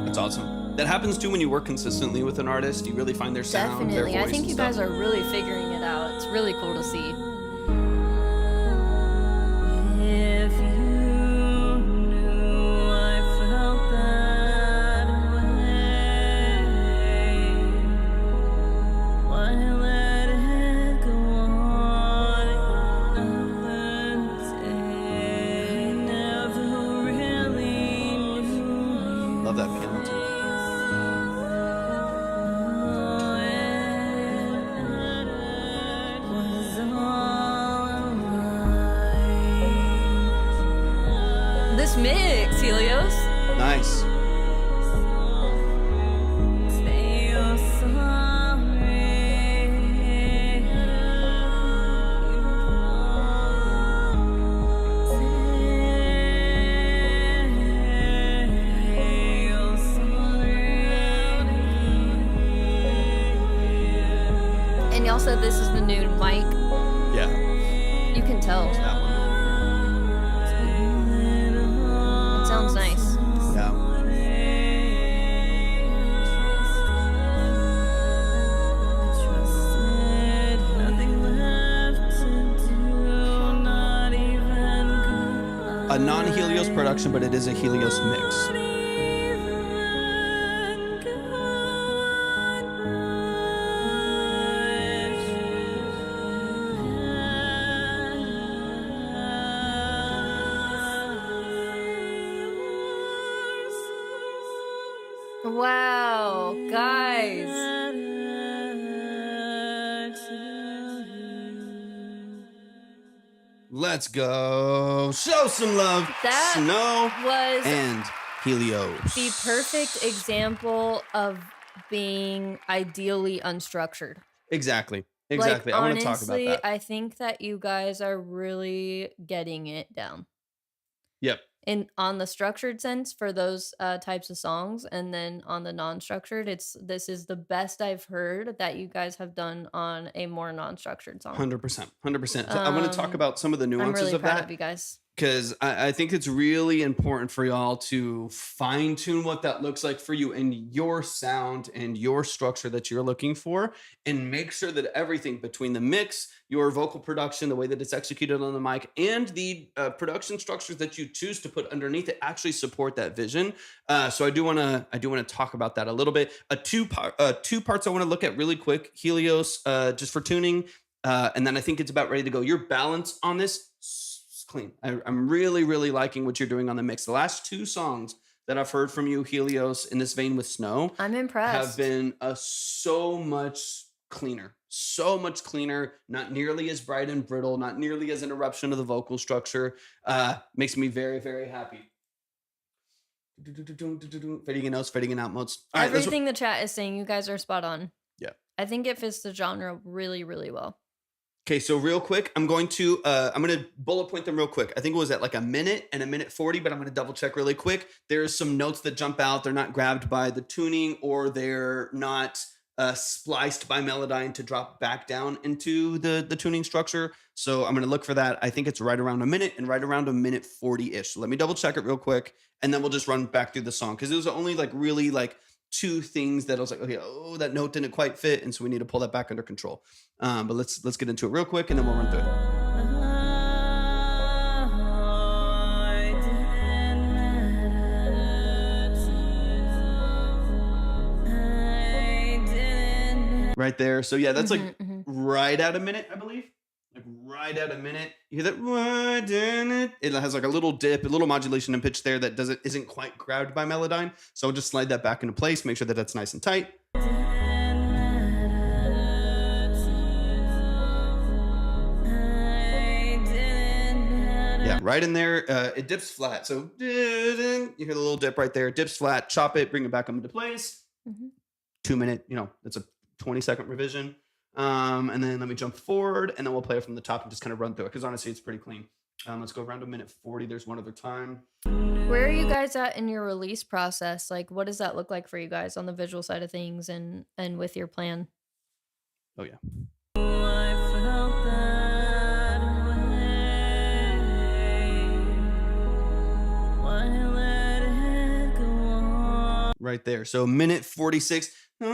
That's awesome. That happens too when you work consistently with an artist. You really find their sound, Definitely. their voice. I think you guys are really figuring it out. It's really cool to see. If you knew I felt that way, why let it go on another day? I never really knew. Love that piano too. This mix, Helios. Nice. And y'all said this is the new mic. Yeah. You can tell. That one. It sounds nice. Yeah. A non-Helios production, but it is a Helios mix. Wow, guys. Let's Let's go. Show some love. That Snow was and Helios. the perfect example of being ideally unstructured. Exactly. Like, I want to talk about honestly, that. I think that you guys are really getting it down. Yep. On the structured sense for those types of songs, and then on the non-structured, this is the best I've heard that you guys have done on a more non-structured song. 100%. 100%. So I want to talk about some of the nuances I'm really of proud that. of you guys. Because I think it's really important for y'all to fine tune what that looks like for you and your sound and your structure that you're looking for, and make sure that everything between the mix, your vocal production, the way that it's executed on the mic, and the production structures that you choose to put underneath it actually support that vision. So I do want to talk about that a little bit. Two parts I want to look at really quick. Helios, just for tuning, and then I think it's about ready to go. Your balance on this. Clean. I'm really, really liking what you're doing on the mix. The last 2 songs that I've heard from you, Helios, in this vein with Snow, I'm impressed. have been so much cleaner. So much cleaner, not nearly as bright and brittle, not nearly as an eruption of the vocal structure. Makes me very, very happy. Fading in notes, fading in out modes. All right, everything the chat is saying, you guys are spot on. Yeah. I think it fits the genre really, really well. Okay, so real quick, I'm going to bullet point them real quick. I think it was at like a minute and a minute 40, but I'm going to double check really quick. There's some notes that jump out. They're not grabbed by the tuning, or they're not spliced by Melodyne to drop back down into the tuning structure. So I'm going to look for that. I think it's right around a minute and right around a minute 40-ish. So let me double check it real quick, and then we'll just run back through the song, because it was only like really like 2 things that I was like, okay, that note didn't quite fit, and so we need to pull that back under control. But let's get into it real quick, and then we'll run through it. Right there. So yeah, that's right at a minute, I believe. Like right at a minute. You hear that? It has like a little dip, a little modulation and pitch there that isn't quite grabbed by Melodyne. So I'll just slide that back into place, make sure that that's nice and tight. Yeah, right in there. It dips flat. So you hear the little dip right there. It dips flat, chop it, bring it back into place. 2 minute, it's a 20-second revision. And then let me jump forward, and then we'll play it from the top and just kind of run through it, because honestly, it's pretty clean. Let's go around a minute 40. There's one other time. Where are you guys at in your release process? Like, what does that look like for you guys on the visual side of things and with your plan? Oh, yeah. Right there. So minute 46. You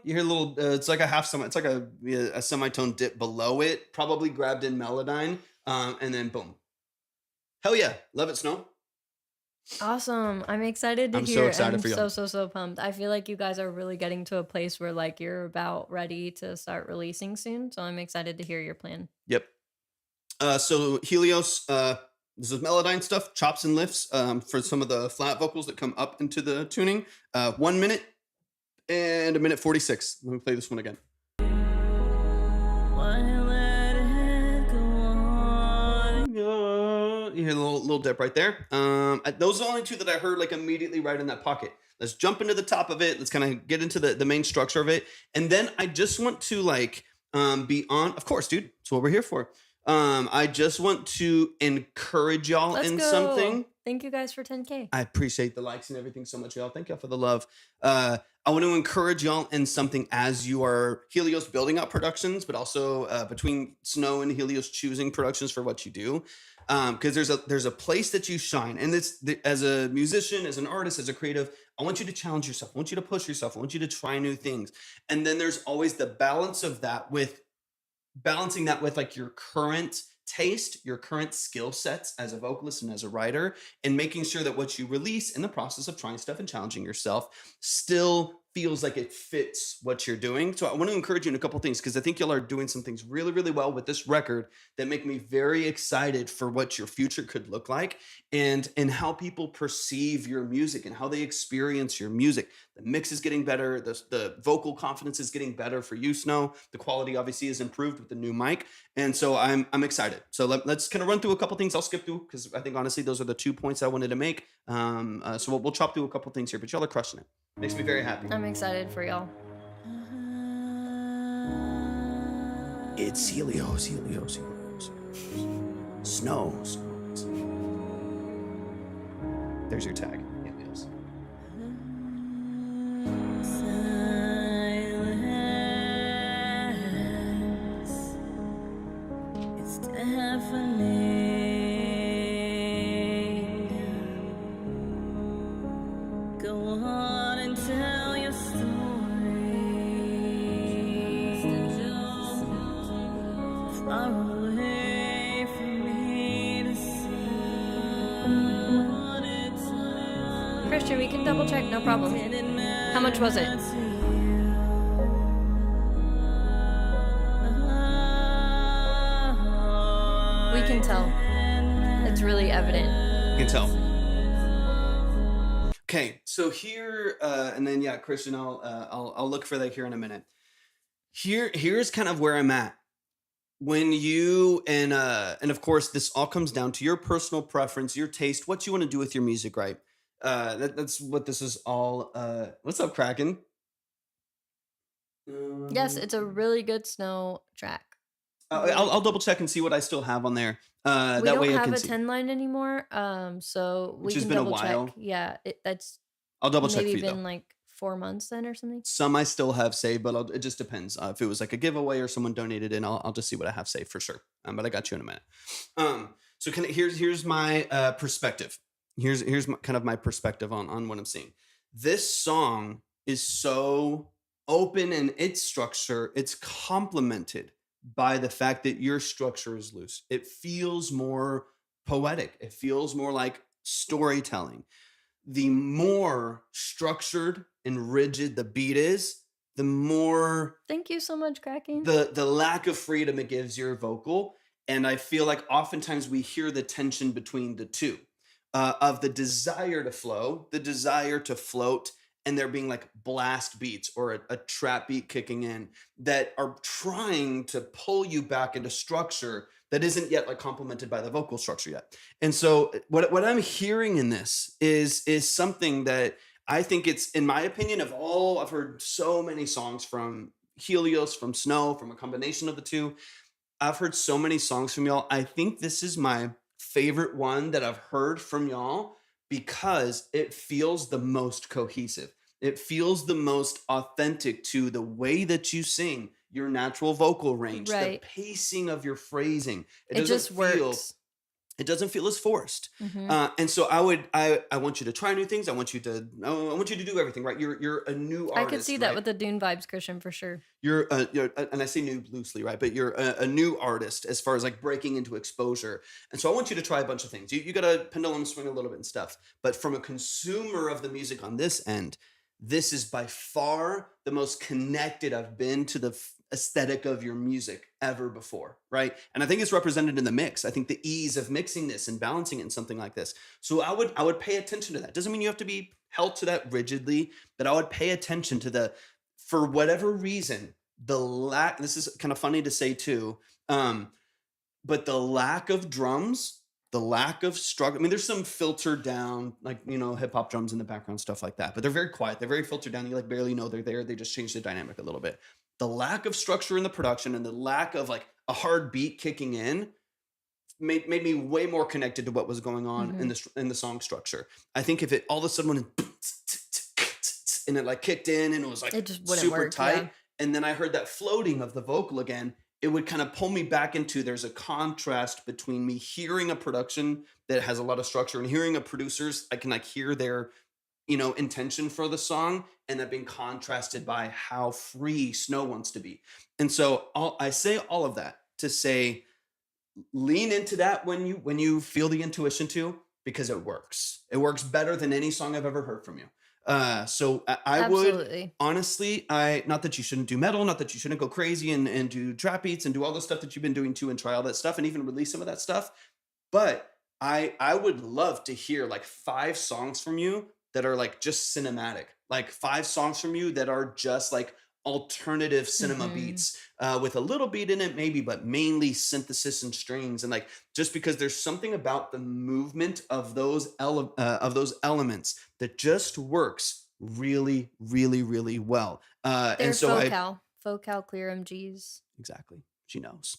hear a little, it's like a half semi, it's like a semitone dip below it, probably grabbed in Melodyne, and then boom. Hell yeah. Love it, Snow. Awesome. I'm excited to hear. I'm so excited for you. So pumped. I feel like you guys are really getting to a place where like you're about ready to start releasing soon. So I'm excited to hear your plan. Yep. So Helios, this is Melodyne stuff, chops and lifts for some of the flat vocals that come up into the tuning. 1 minute and a minute 46. Let me play this one again. You hear the little dip right there. Those are the only 2 that I heard like immediately right in that pocket. Let's jump into the top of it. Let's kind of get into the main structure of it. And then I just want to like be on, of course, dude, that's what we're here for. I just want to encourage y'all something. Thank you guys for 10K. I appreciate the likes and everything so much, y'all. Thank y'all for the love. I want to encourage y'all in something as you are Helios building out productions, but also between Snow and Helios choosing productions for what you do. Because there's a place that you shine. And as a musician, as an artist, as a creative, I want you to challenge yourself. I want you to push yourself. I want you to try new things. And then there's always the balance of that with balancing that with like your current taste, your current skill sets as a vocalist and as a writer, and making sure that what you release in the process of trying stuff and challenging yourself still feels like it fits what you're doing. So I want to encourage you in a couple things because I think y'all are doing some things really, really well with this record that make me very excited for what your future could look like and how people perceive your music and how they experience your music. The mix is getting better. The vocal confidence is getting better for you, Snow. The quality obviously is improved with the new mic. And so I'm excited. So let's kind of run through a couple things. I'll skip through because I think honestly those are the 2 points I wanted to make. So we'll chop through a couple things here, but y'all are crushing it. Makes me very happy. I'm excited for y'all. It's Helios. Snow. There's your tag. Helios. It's definitely go on and tell your story. Far away from me to see. Christian, we can double check, no problem. How much was it? We can tell. It's really evident. You can tell. Okay, so here, and then yeah, Christian, I'll look for that here in a minute. Here's kind of where I'm at. When you and of course this all comes down to your personal preference, your taste, what you want to do with your music, right? That's what this is all. What's up, Kraken? Yes, it's a really good Snow track. I'll double check and see what I still have on there. We that don't way I have can a see. 10 line anymore, so we Which has can been a double while. check. Yeah, that's I'll double check for maybe you been though. like 4 months then or something. Some I still have saved, but it just depends. If it was like a giveaway or someone donated in, I'll just see what I have saved for sure. But I got you in a minute. So here's my perspective. Here's kind of my perspective on what I'm seeing. This song is so open in its structure. It's complemented by the fact that your structure is loose. It feels more poetic. It feels more like storytelling. The more structured and rigid the beat is, the more Thank you so much, Kraken. the lack of freedom it gives your vocal. And I feel like oftentimes we hear the tension between the two of the desire to flow, the desire to float, and there being like blast beats or a trap beat kicking in that are trying to pull you back into structure that isn't yet like complemented by the vocal structure yet. And so what I'm hearing in this is something that I think it's, in my opinion, of all, I've heard so many songs from Helios, from Snow, from a combination of the two. I've heard so many songs from y'all. I think this is my favorite one that I've heard from y'all because it feels the most cohesive. It feels the most authentic to the way that you sing, your natural vocal range, Right. the pacing of your phrasing. It just works. It doesn't feel as forced. Mhm. And so I want you to try new things. I want you to do everything, right? You're a new artist. I could see that right? with the Dune vibes, Christian, for sure. You're and I say new loosely, right? But you're a new artist as far as like breaking into exposure. And so I want you to try a bunch of things. You got to pendulum swing a little bit and stuff. But from a consumer of the music on this end, this is by far the most connected I've been to the aesthetic of your music ever before, right? And I think it's represented in the mix. I think the ease of mixing this and balancing it in something like this. So I would pay attention to that. Doesn't mean you have to be held to that rigidly, but I would pay attention to for whatever reason, this is kind of funny to say too, but the lack of drums, the lack of struggle. I mean, there's some filtered down, like, hip hop drums in the background, stuff like that, but they're very quiet. They're very filtered down. You like barely know they're there. They just change the dynamic a little bit. The lack of structure in the production and the lack of like a hard beat kicking in made me way more connected to what was going on in the song structure. I think if it all of a sudden went and it like kicked in and it was like It just wouldn't super work, tight, yeah. and then I heard that floating of the vocal again, it would kind of pull me back into, there's a contrast between me hearing a production that has a lot of structure and hearing a producer's, I can like hear their intention for the song, and that being contrasted by how free Snow wants to be. And so I say all of that to say, lean into that when you feel the intuition to, because it works. It works better than any song I've ever heard from you. So I would Absolutely. honestly, not that you shouldn't do metal, not that you shouldn't go crazy and do trap beats and do all the stuff that you've been doing too and try all that stuff and even release some of that stuff. But I would love to hear like 5 songs from you that are like just cinematic, like 5 songs from you that are just like alternative cinema Hmm. beats with a little beat in it maybe, but mainly synthesis and strings. And like just because there's something about the movement of of those elements that just works really, really, really well. And They're so I focal clear MGs. Exactly. She knows.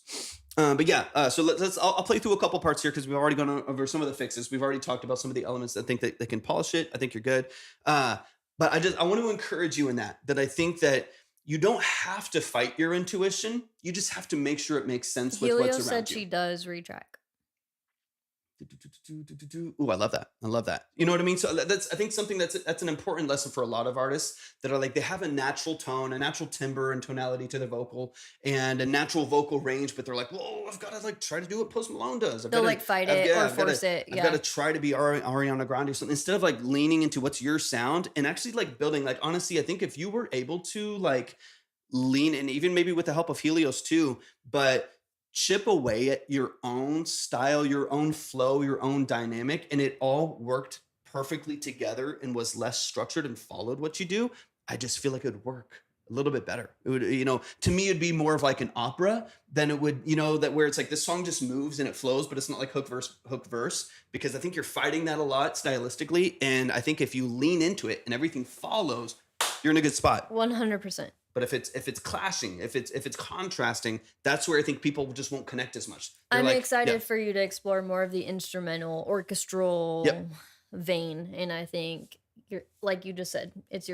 But yeah, so I'll play through a couple parts here because we've already gone over some of the fixes. We've already talked about some of the elements that I think that they can polish it. I think you're good. But I want to encourage you in that I think that you don't have to fight your intuition. You just have to make sure it makes sense with Helio what's said around you. she does retrack. Ooh, I love that. I love that. You know what I mean? So that's I think something that's an important lesson for a lot of artists that are like they have a natural tone, a natural timbre and tonality to their vocal, and a natural vocal range, but they're like, whoa, I've got to like try to do what Post Malone does. They'll like fight it or force it. I've Yeah. got to try to be Ariana Grande or something instead of like leaning into what's your sound and actually like building. Like honestly, I think if you were able to like lean in, even maybe with the help of Helios too, but chip away at your own style, your own flow, your own dynamic, and it all worked perfectly together and was less structured and followed what you do, I just feel like it would work a little bit better. It would, to me, it'd be more of like an opera than it would, that where it's like this song just moves and it flows, but it's not like hook verse, because I think you're fighting that a lot stylistically. And I think if you lean into it and everything follows, you're in a good spot. 100%. But if it's clashing, if it's contrasting, that's where I think people just won't connect as much. They're I'm like, excited yeah, for you to explore more of the instrumental, orchestral Yep. vein, and I think you're like you just said, it's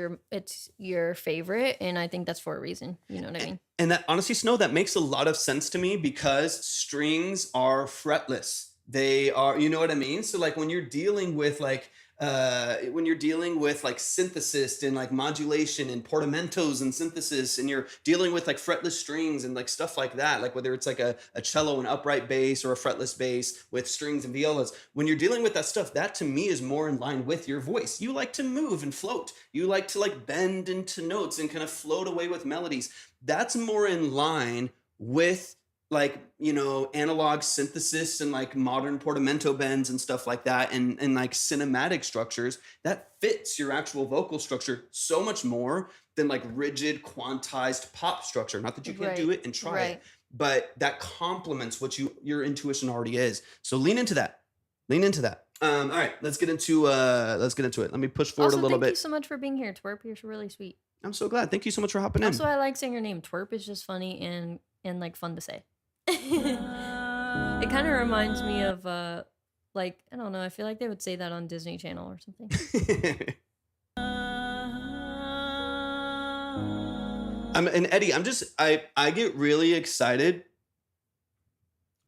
your favorite, and I think that's for a reason. You know what I mean? And that honestly, Snow, that makes a lot of sense to me because strings are fretless. They are, you know what I mean? So like when you're dealing with like synthesis and like modulation and portamentos and synthesis, and you're dealing with like fretless strings and like stuff like that, like whether it's like a cello, an upright bass, or a fretless bass with strings and violas, when you're dealing with that stuff, that to me is more in line with your voice. You like to move and float. You like to like bend into notes and kind of float away with melodies. That's more in line with like analog synthesis and like modern portamento bends and stuff like that, and like cinematic structures that fits your actual vocal structure so much more than like rigid quantized pop structure. Not that you can't do it and try it, but that complements what your intuition already is. So lean into that. All right, let's get into it. Let me push forward Also, a little thank bit. you so much for being here, Twerp. You're really sweet. I'm so glad. Thank you so much for hopping in. Also, I like saying your name. Twerp is just funny and like fun to say. It kind of reminds me of like, I don't know, I feel like they would say that on Disney Channel or something. And Eddie, I get really excited.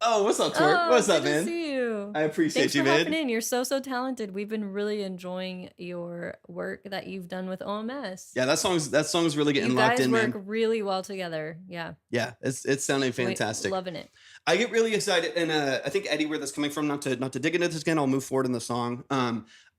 Oh, what's up, Twerp? What's up, man? Good to see you. I appreciate Thanks you, for man. hopping in. You're so talented. We've been really enjoying your work that you've done with OMS. Yeah, that song's really getting you locked in, man. You guys work really well together. Yeah. Yeah, it's sounding fantastic. Loving it. I get really excited, and I think Eddie, where that's coming from, not to dig into this again, I'll move forward in the song.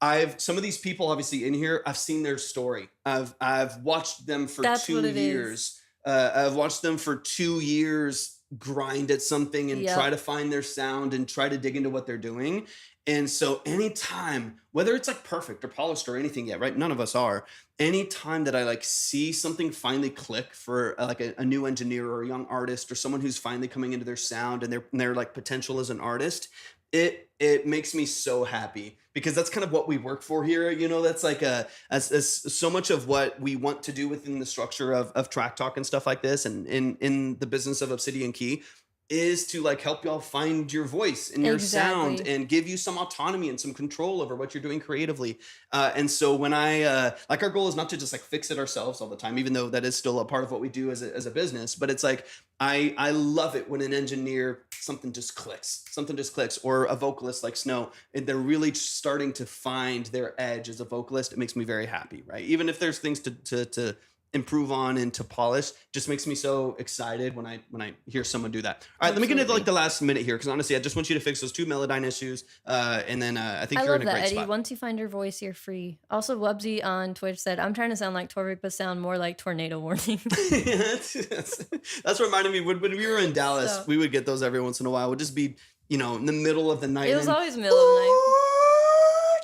I've some of these people obviously in here, I've seen their story. I've watched them for 2 years. I've watched them for 2 years grind at something and try to find their sound and try to dig into what they're doing. And so anytime, whether it's like perfect or polished or anything yet, right? None of us are. Anytime that I like see something finally click for like a new engineer or a young artist or someone who's finally coming into their sound and their like potential as an artist, it makes me so happy because that's kind of what we work for here. That's like as so much of what we want to do within the structure of Track Talk and stuff like this, and in the business of Obsidian Key, is to like help y'all find your voice and your sound and give you some autonomy and some control over what you're doing creatively. And so when I like, our goal is not to just like fix it ourselves all the time, even though that is still a part of what we do as a business. But it's like I love it when an engineer something just clicks, or a vocalist like Snow, and they're really starting to find their edge as a vocalist. It makes me very happy, right? Even if there's things to improve on and to polish just makes me so excited when I hear someone do that. All right, let me get into like the last minute here because honestly, I just want you to fix those 2 Melodyne issues, and then I think you're in a great Eddie. spot. Once you find your voice, you're free. Also, Wubsy on Twitch said, "I'm trying to sound like Torvik, but sound more like Tornado Warning." That's reminding me when we were in Dallas, we would get those every once in a while. It would just be in the middle of the night. It was always middle of the night.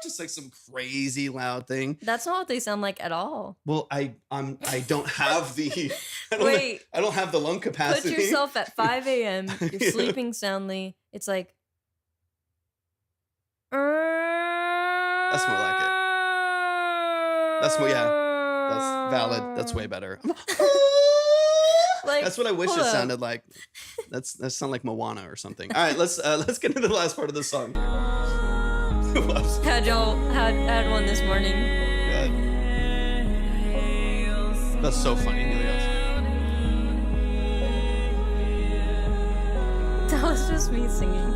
Just like some crazy loud thing. That's not what they sound like at all. Well, I don't have the I don't have the lung capacity. Put yourself at 5 a.m. You're sleeping soundly. It's like that's more like it. That's valid. That's way better. Like, that's what I wish it sounded like. That sound like Moana or something. All right, let's get into the last part of the song. Had one this morning. God. That's so funny, Helios. That was just me singing.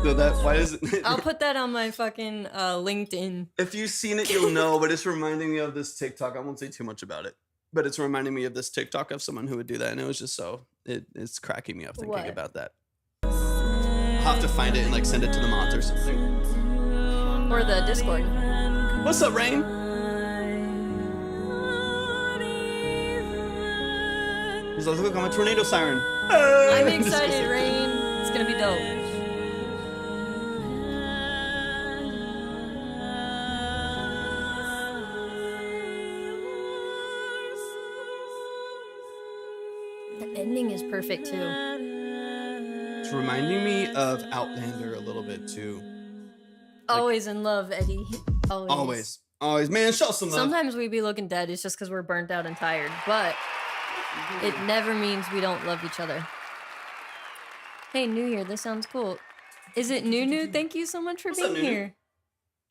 So why is it? I'll put that on my fucking LinkedIn. If you've seen it, you'll know, but it's reminding me of this TikTok. I won't say too much about it, but it's reminding me of this TikTok of someone who would do that, and it was just it's cracking me up thinking about that. I'll have to find it and like send it to the mods or something. Or the Discord. What's up, Rain? He's like, look, I'm a tornado siren. I'm excited, Rain. It's gonna be dope. Ending is perfect too. It's reminding me of Outlander a little bit too. Always in love, Eddie. Always, man. Show some love. Sometimes we be looking dead. It's just because we're burnt out and tired, but it never means we don't love each other. Hey, New Year, this sounds cool. Is it New? Thank you so much for being here.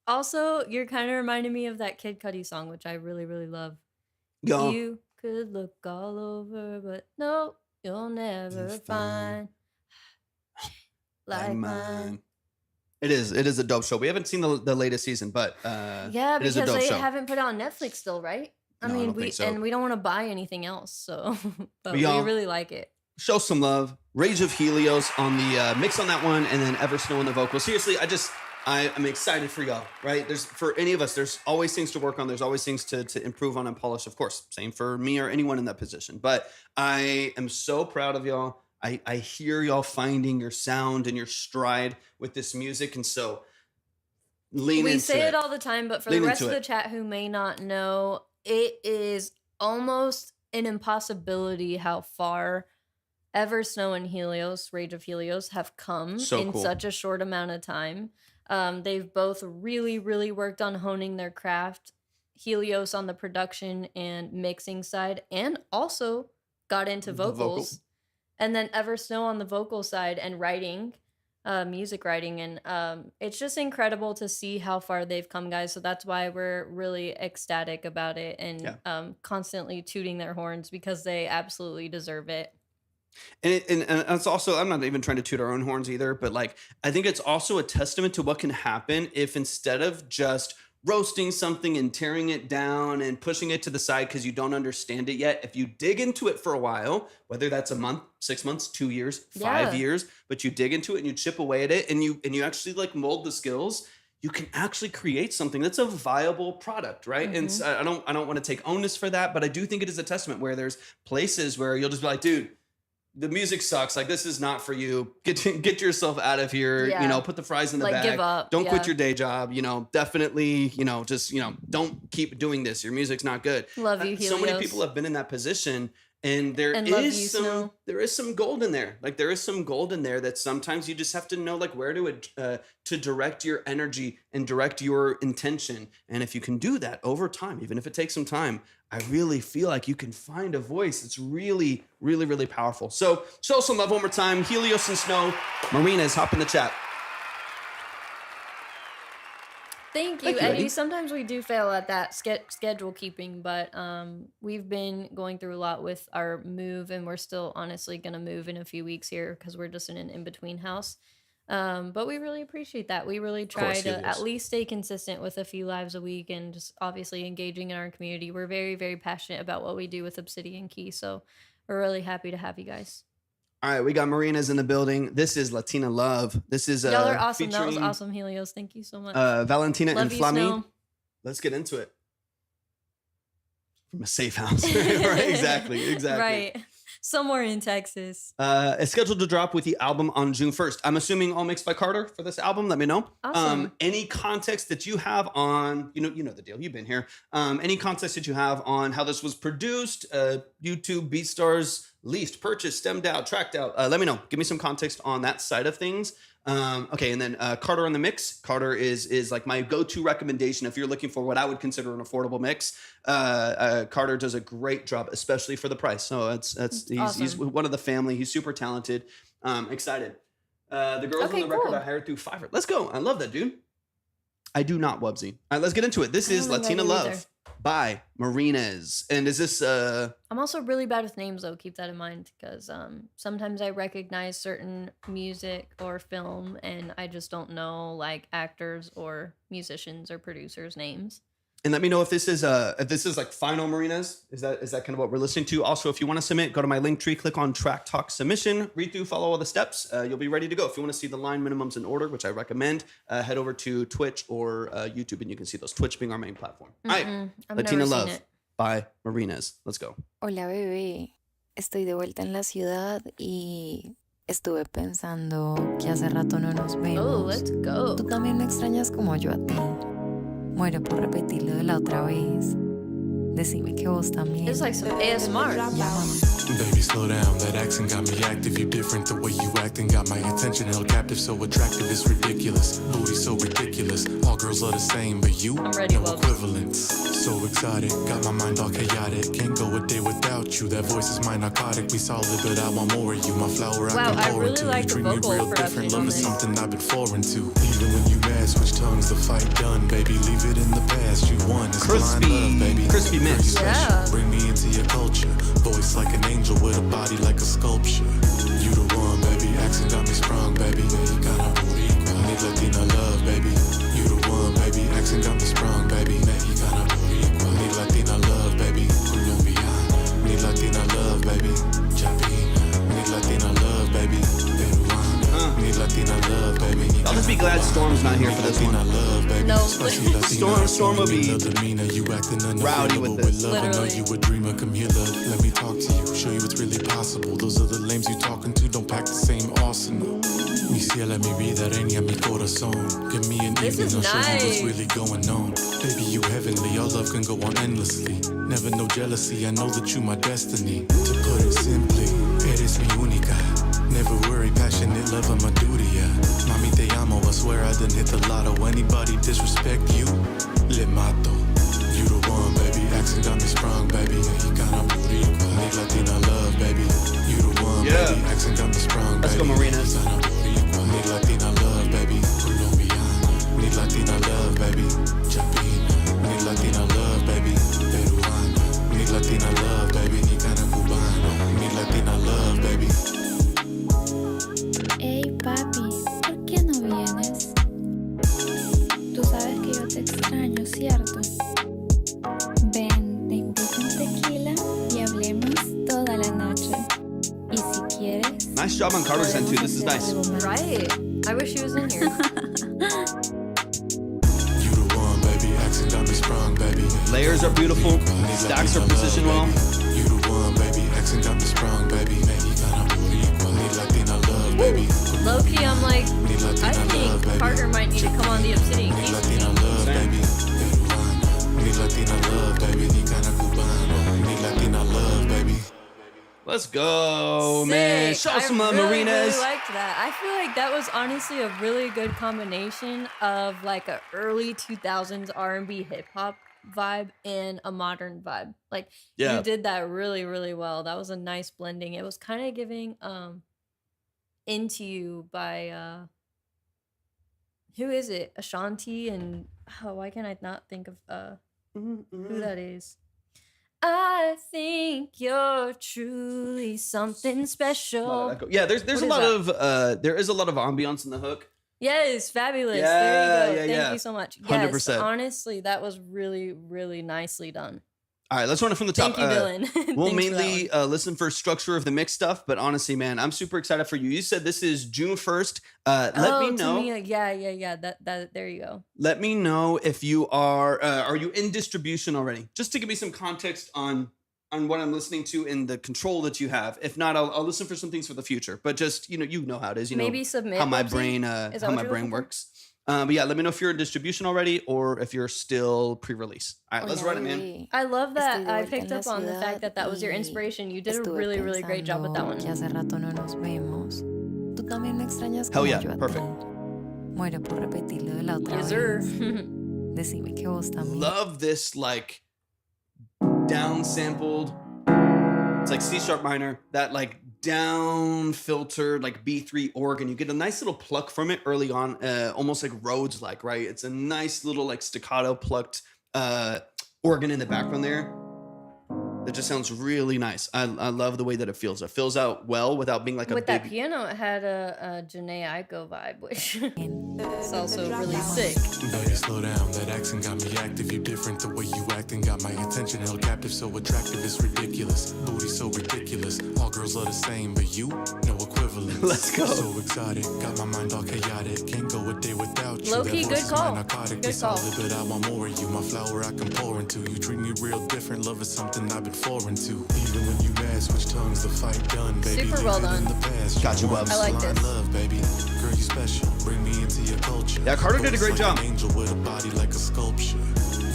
Also, you're kind of reminding me of that Kid Cudi song, which I really, really love. Yo. You could look all over, but no, you'll never find like mine. It is a dope show. We haven't seen the latest season, but yeah, because they haven't put it on Netflix still, right? I mean, we don't want to buy anything else, so but we really like it. Show some love. Rage of Helios on the mix on that one, and then Eversnow on the vocal. Seriously, I'm excited for y'all, right? For any of us, there's always things to work on. There's always things to improve on and polish, of course. Same for me or anyone in that position. But I am so proud of y'all. I hear y'all finding your sound and your stride with this music. And so lean into it. We say it all the time, but for the rest of the chat who may not know, it is almost an impossibility how far Eversnow and Helios, Rage of Helios, have come in such a short amount of time. They've both really, really worked on honing their craft. Helios on the production and mixing side, and also got into vocals. And then Eversnow on the vocal side and writing, music writing. And it's just incredible to see how far they've come, guys. So that's why we're really ecstatic about it and constantly tooting their horns because they absolutely deserve it. And it's also, I'm not even trying to toot our own horns either, but like, I think it's also a testament to what can happen if instead of just roasting something and tearing it down and pushing it to the side because you don't understand it yet, if you dig into it for a while, whether that's a month, 6 months, 2 years, 5 years, but you dig into it and you chip away at it and you actually like mold the skills, you can actually create something that's a viable product, right? Mm-hmm. And so I don't want to take onus for that, but I do think it is a testament where there's places where you'll just be like, dude, the music sucks. Like, this is not for you. Get yourself out of here. Yeah. You know, put the fries in the bag. Give up. Don't quit your day job. You know, definitely, just, don't keep doing this. Your music's not good. Love you, Helios. So many people have been in that position, and there is some gold in there. Like, there is some gold in there that sometimes you just have to know, like, where to direct your energy and direct your intention. And if you can do that over time, even if it takes some time, I really feel like you can find a voice that's really, really, really powerful. So show some love one more time. Helios and Snow. Marina's hop in the chat. Thank you, Eddie. Sometimes we do fail at that schedule keeping, but we've been going through a lot with our move, and we're still honestly going to move in a few weeks here because we're just in an in-between house. But we really appreciate that. We really try to at least stay consistent with a few lives a week and just obviously engaging in our community. We're very, very passionate about what we do with Obsidian Key, so we're really happy to have you guys. All right, we got Marina's in the building. This is Latina Love. This is y'all are awesome. That was awesome, Helios. Thank you so much. Valentina Love and you, Flami. Snow. Let's get into it. From a safe house. Right, exactly. Right. Somewhere in Texas. It's scheduled to drop with the album on June 1st. I'm assuming all mixed by Carter for this album. Let me know. Awesome. Any context that you have on, you know the deal. You've been here. Any context that you have on how this was produced, YouTube, BeatStars, leased, purchased, stemmed out, tracked out. Let me know. Give me some context on that side of things. Okay, and then Carter on the mix. Carter is like my go-to recommendation if you're looking for what I would consider an affordable mix. Carter does a great job, especially for the price. So he's one of the family. He's super talented. Excited. The girls on the record I hired through Fiverr. Let's go. I love that, dude. I do not, Wubsy. All right, let's get into it. This is Latina Love by Marina's. And is this I'm also really bad with names though, keep that in mind, because sometimes I recognize certain music or film and I just don't know like actors or musicians or producers' names. And let me know if this is like final Marina's. Is that kind of what we're listening to? Also, if you want to submit, go to my link tree, click on Track Talk Submission, read through, follow all the steps. You'll be ready to go. If you want to see the line minimums in order, which I recommend, head over to Twitch or YouTube, and you can see those. Twitch being our main platform. All right, Latina Love by Marina's. Let's go. Hola, bebé. Estoy de vuelta en la ciudad y estuve pensando que hace rato no nos vemos. Oh, let's go. Tú también me extrañas como yo a ti. Muero por repetirlo de la otra vez. Decime que vos también. It's like some ASMR. Baby, slow down. That accent got me active. You different. The way you acting got my attention held captive. So attractive, it's ridiculous. Booty so ridiculous. All girls are the same, but you I'm ready, no love. equivalence. So exotic, got my mind all chaotic. Can't go a day without you. That voice is my narcotic. We solid, but I want more of you. My flower Wow, I can I pour really into. like You the treat me vocal real production different. on Love is this. something I've been foreign to. Even when you mad, switch tongues. The fight done, baby. Leave it in the past. You won. It's blind love, baby. Crispy mix. Yeah. Bring me into your culture. Voice like an angel with a body like a sculpture. You the one, baby. Accent got me sprung, baby. Mexicana, Boricua. Need Latina love, baby. You the one, baby. Accent got me sprung, baby. Mexicana, Boricua. Need Latina love, baby. Colombiana. Need Latina love, baby. Chapina. Need Latina love, baby. Peruana. Need Latina love, baby. I'll just be glad Storm's not here for this one. No, Storm will be rowdy with this. I know Literally. you a dreamer, come here, love. Let me talk to you, show you what's really possible. Those are the lames you talking to, don't pack the same arsenal. Mi ciela, mi vida, reina, mi corazón. Give me an This evening, is I'll show you nice. what's really going on. Baby, you heavenly, our love can go on endlessly. Never no jealousy, I know that you my destiny. To put it simply, eres mi única. Never worry, passionate love, I'm a duty, yeah. Mami, te amo, I swear I done hit the lotto. Anybody disrespect you, le mato. You the one, baby. Accent got me sprung, baby. Mexicana, Boricua. Need Latina love, baby. You the one, Yeah. baby. Accent got me sprung, Let's baby. go, Marinas. Mexicana, Boricua. Need Latina love, baby. Colombiana. Need Latina love, baby. Chapina. Need Latina love, baby. Peruana. Need Latina love, baby. Mexicana, Cubana. Need Latina love, baby. Hey papi, ¿por qué no vienes? Tú sabes que yo te extraño, ¿cierto? Ven, te invito un tequila y hablemos toda la noche. Y si quieres, Nice job on Carter's end too. This is nice. Right. I wish he was in here. You the one, baby. Accent got me sprung, baby. Layers are beautiful. Stacks are positioned well. You the one, baby. Accent got me sprung, baby. Mexicana, Boricua. Need Latina love, baby. Low key, I'm like, Need I Latina love, think baby. Carter might need to come on the Obsidian Need Key. Latina love, baby. Peruana. Need Latina love, baby. Mexicana, Cubana. Need Latina love, baby. Let's go, man. Sick. Show some I really, Marinas. really liked that. I feel like that was honestly a really good combination of like a early 2000s R&B hip hop vibe and a modern vibe. Like Yeah. you did that really, really well. That was a nice blending. It was kind of giving Into You by who is it? Ashanti and Oh, why can I not think of who that is? I think you're truly something special. Yeah, there's What a is lot that? of there is a lot of ambiance in the hook. Yes, fabulous. Yeah, There you go. yeah, Thank you so much. 100%. Yes, honestly, that was really, really nicely done. All right, let's run it from the top. Thank you, Dylan. We'll Thanks for that mainly one. listen for structure of the mix stuff, but honestly, man, I'm super excited for you. You said this is June 1st. Let me know. Tamia, yeah. That there you go. Let me know if you are you in distribution already? Just to give me some context on what I'm listening to and the control that you have. If not, I'll listen for some things for the future. But just you know how it is. You Maybe know submit how my Obsi? brain Is that how what my you're brain looking for? works. But yeah, let me know if you're in distribution already or if you're still pre-release. All right, let's run it, man. Hoy I love that estoy de I vuelta picked en up la on the fact ciudad that was your y inspiration. You did a estuve really, really great job with that pensando que one. hace rato no nos vemos. Tú también me extrañas Hell como yeah, yo a ti. perfect. Muero por repetirlo de la otra Yes, sir. vez. Decime que vos también. Love this like down sampled. It's like C sharp minor, that like down filtered like B3 organ. You get a nice little pluck from it early on, almost like Rhodes like, right? It's a nice little like staccato plucked organ in the background there. That just sounds really nice. I love the way that it feels. It fills out well without being like a With big. that piano, it had a Janae Aiko vibe, which is also really sick. Baby, slow down. That accent got me active. You different. The way you acting got my attention held captive. So attractive, it's ridiculous. Booty so ridiculous. All girls are the same, but you, no equivalent. Let's go. So exotic. Got my mind all chaotic. Can't go a day without you. Low-key, That good voice is my call. narcotic. Good It's call. solid, but I want more of you. My flower I can pour into. You treat me real different. Love is something I've been foreign to. Even when you mad, switch tongues, the fight done, baby. Super Leave well it done. in the past. Got you, Bubs. I like Blind this. love, baby. Girl, you special. Bring me into your culture. Yeah, Carter did a great Voice job. like an angel with a body like a sculpture.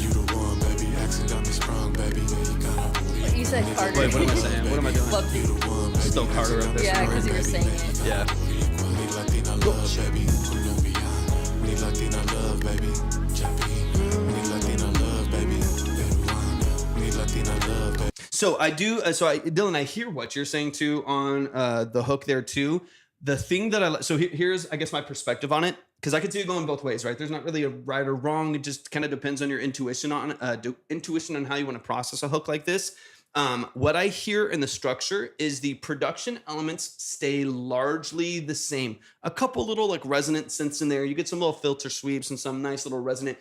You the one, baby. Accent got me sprung, baby. You gotta You said Carter. Wait, what am I saying? What am I doing? Loved You it. the one, baby. Just throw Carter up there. Yeah, because you were saying it. Yeah. Need Latina love, baby. Colombian. Need Latina love, baby. Chapin. Need Latina love, baby. Peruana. Need Latina love, baby. So I do. Dylan, I hear what you're saying too on the hook there too. The thing that here's I guess my perspective on it, because I could see it going both ways, right? There's not really a right or wrong. It just kind of depends on your intuition on how you want to process a hook like this. What I hear in the structure is the production elements stay largely the same. A couple little like resonant synths in there. You get some little filter sweeps and some nice little resonant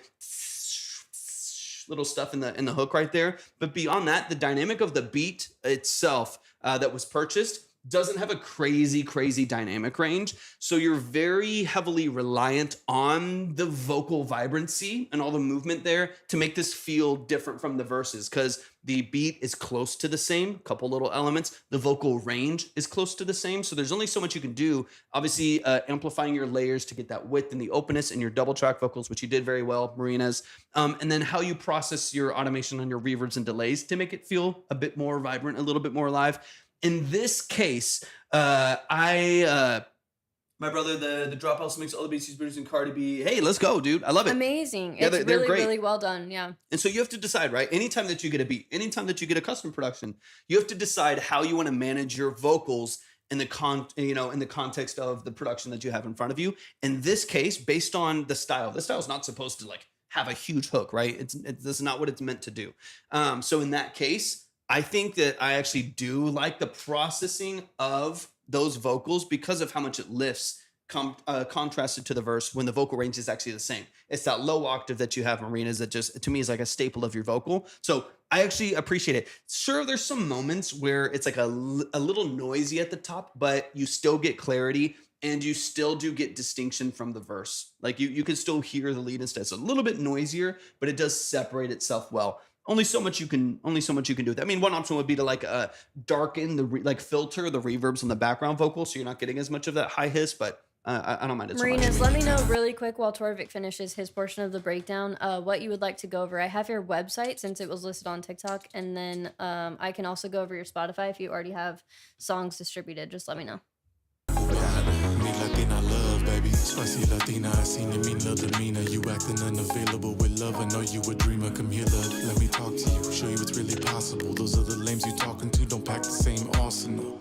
little stuff in the hook right there. But beyond that, the dynamic of the beat itself that was purchased doesn't have a crazy dynamic range. So you're very heavily reliant on the vocal vibrancy and all the movement there to make this feel different from the verses, because the beat is close to the same, couple little elements. The vocal range is close to the same. So there's only so much you can do. Obviously, amplifying your layers to get that width and the openness in your double track vocals, which you did very well, Marina's. And then how you process your automation on your reverbs and delays to make it feel a bit more vibrant, a little bit more alive. In this case, my brother, the Drophouse mix, all the beats he's producing, Cardi B. Hey, let's go, dude. I love it. Amazing. Yeah, It's they're really, great. really well done. Yeah. And so you have to decide, right? Anytime that you get a beat, anytime that you get a custom production, you have to decide how you want to manage your vocals in the context of the production that you have in front of you. In this case, based on the style is not supposed to like have a huge hook, right? That's not what it's meant to do. So in that case, I think that I actually do like the processing of those vocals because of how much it lifts contrasted to the verse when the vocal range is actually the same. It's that low octave that you have, Marina's, that just, to me, is like a staple of your vocal. So I actually appreciate it. Sure, there's some moments where it's like a little noisy at the top, but you still get clarity and you still do get distinction from the verse. Like you can still hear the lead instead. It's a little bit noisier, but it does separate itself well. Only so much you can do with that. I mean, one option would be to like darken filter the reverbs on the background vocal, so you're not getting as much of that high hiss. But I don't mind it so much. Marinas, let me know really quick while Torvik finishes his portion of the breakdown, what you would like to go over. I have your website since it was listed on TikTok, and then I can also go over your Spotify if you already have songs distributed. Just let me know. Need Latina love, baby. Spicy Latina, I seen you mean little demeanor. You acting unavailable with love. I know you a dreamer. Come here, love. Let me talk to you. Show you what's really possible. Those other lames you talking to don't pack the same arsenal.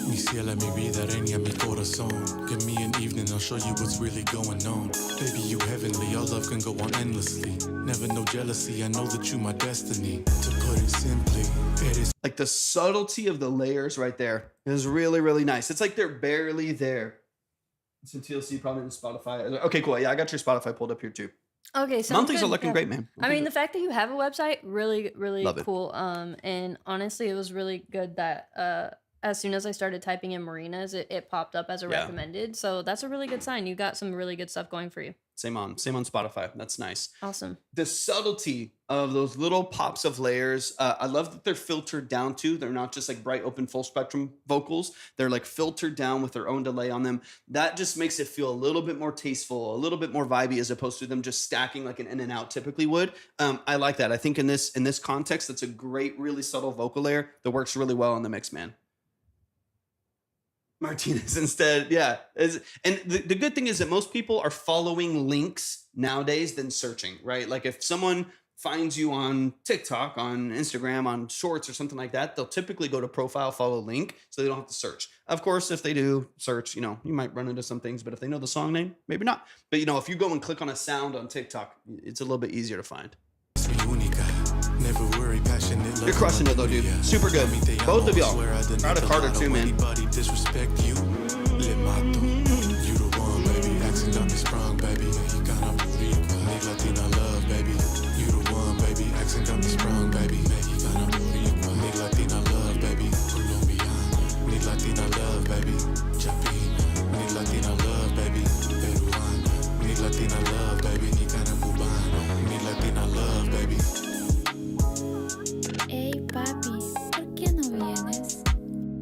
Me see Ciela mi vida, reina mi corazón. Give me an evening, I'll show you what's really going on. Baby, you heavenly, our love can go on endlessly. Never no jealousy, I know that you my destiny. To put it simply, it is Like the subtlety of the layers right there is really, really nice. It's like they're barely there. It's in TLC, probably in Spotify. Okay, cool. Yeah, I got your Spotify pulled up here too. Okay, so Monthlies are looking great, man. I mean, the fact that you have a website, really, really Love it. cool. And honestly, it was really good that as soon as I started typing in marinas, it popped up as a Yeah. recommended. So that's a really good sign. You got some really good stuff going for you. Same on Spotify. That's nice. Awesome. The subtlety of those little pops of layers, I love that they're filtered down too. They're not just like bright, open, full spectrum vocals. They're like filtered down with their own delay on them. That just makes it feel a little bit more tasteful, a little bit more vibey, as opposed to them just stacking like an in and out typically would. I like that. I think in this context, that's a great, really subtle vocal layer that works really well in the mix, man. Martinez instead, yeah. And the good thing is that most people are following links nowadays than searching, right? Like if someone finds you on TikTok, on Instagram, on Shorts or something like that, they'll typically go to profile, follow link, so they don't have to search. Of course, if they do search, you might run into some things, but if they know the song name, maybe not. But if you go and click on a sound on TikTok, it's a little bit easier to find. mi única. Never worry, passionate love. You're crushing it though, dude. Super good. Both of y'all. Proud of Carter too, man. Anybody disrespect you, le mato. You the one, baby. Accent got me sprung, baby. Mexicana, Boricua. Need Latina love, baby. You the one, baby. Accent got me sprung, baby. Mexicana, Boricua. Need Latina love, baby. Colombiana. Need Latina love, baby. Chapina. Need Latina love, baby. Peruana. Need Latina love, baby. Mexicana, Cubana. Need Latina love, baby. Hey papi, ¿por qué no vienes?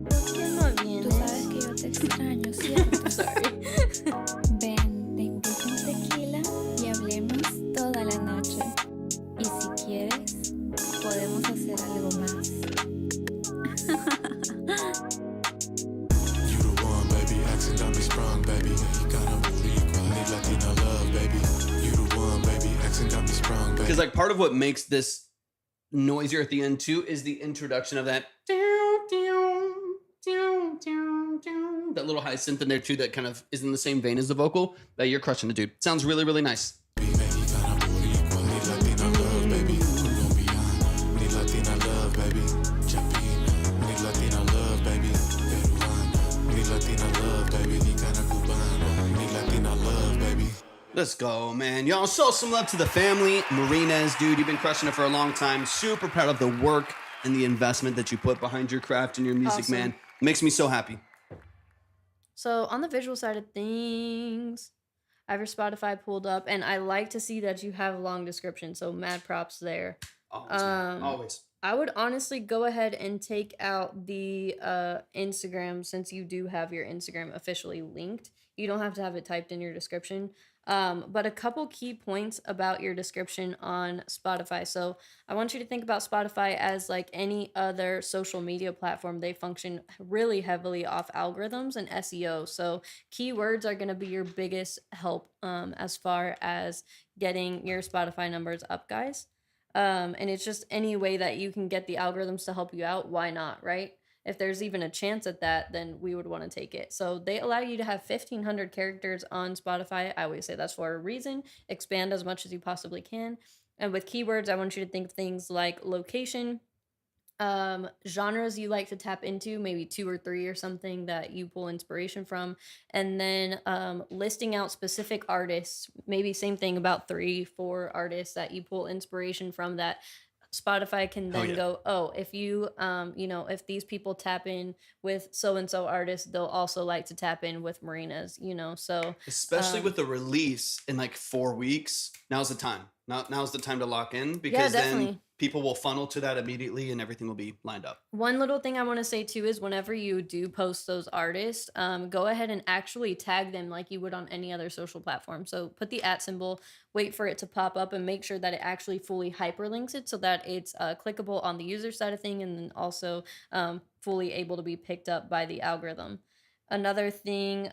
¿Por qué no Tú vienes? sabes que yo te extraño, ¿cierto? Sorry. Ven, te invito un tequila y hablemos toda la noche. Y si quieres, podemos hacer algo más. You the one, baby. Accent got me sprung, baby. Mexicana, Boricua. Need Latina love, baby. You the one, baby. Accent got me sprung, baby. Because like part of what makes this noisier at the end too is the introduction of that that little high synth in there too that kind of is in the same vein as the vocal. That you're crushing it, dude. Sounds really, really nice. Mexicana, Boricua. Need Latina love, baby. Colombiana. Need Latina love, baby. Chapina. Need Latina love, baby. Peruana. Need Latina love, baby. Mexicana, Cubana. Need Latina love, baby. Let's go, man. Y'all show some love to the family. Marina's, dude, you've been crushing it for a long time. Super proud of the work and the investment that you put behind your craft and your music, Awesome. man. Makes me so happy. So on the visual side of things, I have your Spotify pulled up, and I like to see that you have long description. So mad props there. Always, man. Always. I would honestly go ahead and take out the Instagram, since you do have your Instagram officially linked. You don't have to have it typed in your description. But a couple key points about your description on Spotify. So I want you to think about Spotify as like any other social media platform. They function really heavily off algorithms and SEO. So keywords are going to be your biggest help as far as getting your Spotify numbers up, guys. And it's just any way that you can get the algorithms to help you out. Why not, right? If there's even a chance at that, then we would want to take it. So they allow you to have 1,500 characters on Spotify. I always say that's for a reason. Expand as much as you possibly can. And with keywords, I want you to think of things like location, genres you like to tap into, maybe 2 or 3 or something that you pull inspiration from, and then listing out specific artists, maybe same thing about 3, 4 artists that you pull inspiration from that Spotify can then go, if you, if these people tap in with so-and-so artists, they'll also like to tap in with Marina's, so. Especially with the release in like 4 weeks, now's the time. Now's the time to lock in, because then people will funnel to that immediately and everything will be lined up. One little thing I want to say too is whenever you do post those artists, go ahead and actually tag them like you would on any other social platform. So put the @ symbol, wait for it to pop up, and make sure that it actually fully hyperlinks it so that it's clickable on the user side of thing, and then also fully able to be picked up by the algorithm. Another thing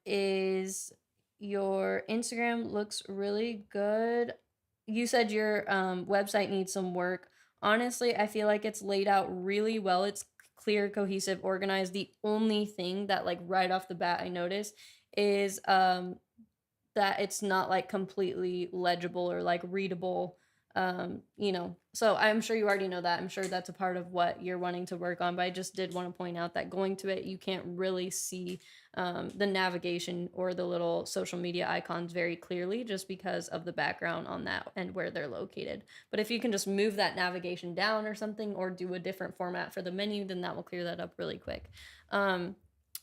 is your Instagram looks really good. You said your website needs some work. Honestly, I feel like it's laid out really well. It's clear, cohesive, organized. The only thing that like right off the bat I noticed is that it's not like completely legible or like readable. You know, so I'm sure you already know that. I'm sure that's a part of what you're wanting to work on, but I just did want to point out that going to it, you can't really see the navigation or the little social media icons very clearly just because of the background on that and where they're located. But if you can just move that navigation down or something, or do a different format for the menu, then that will clear that up really quick.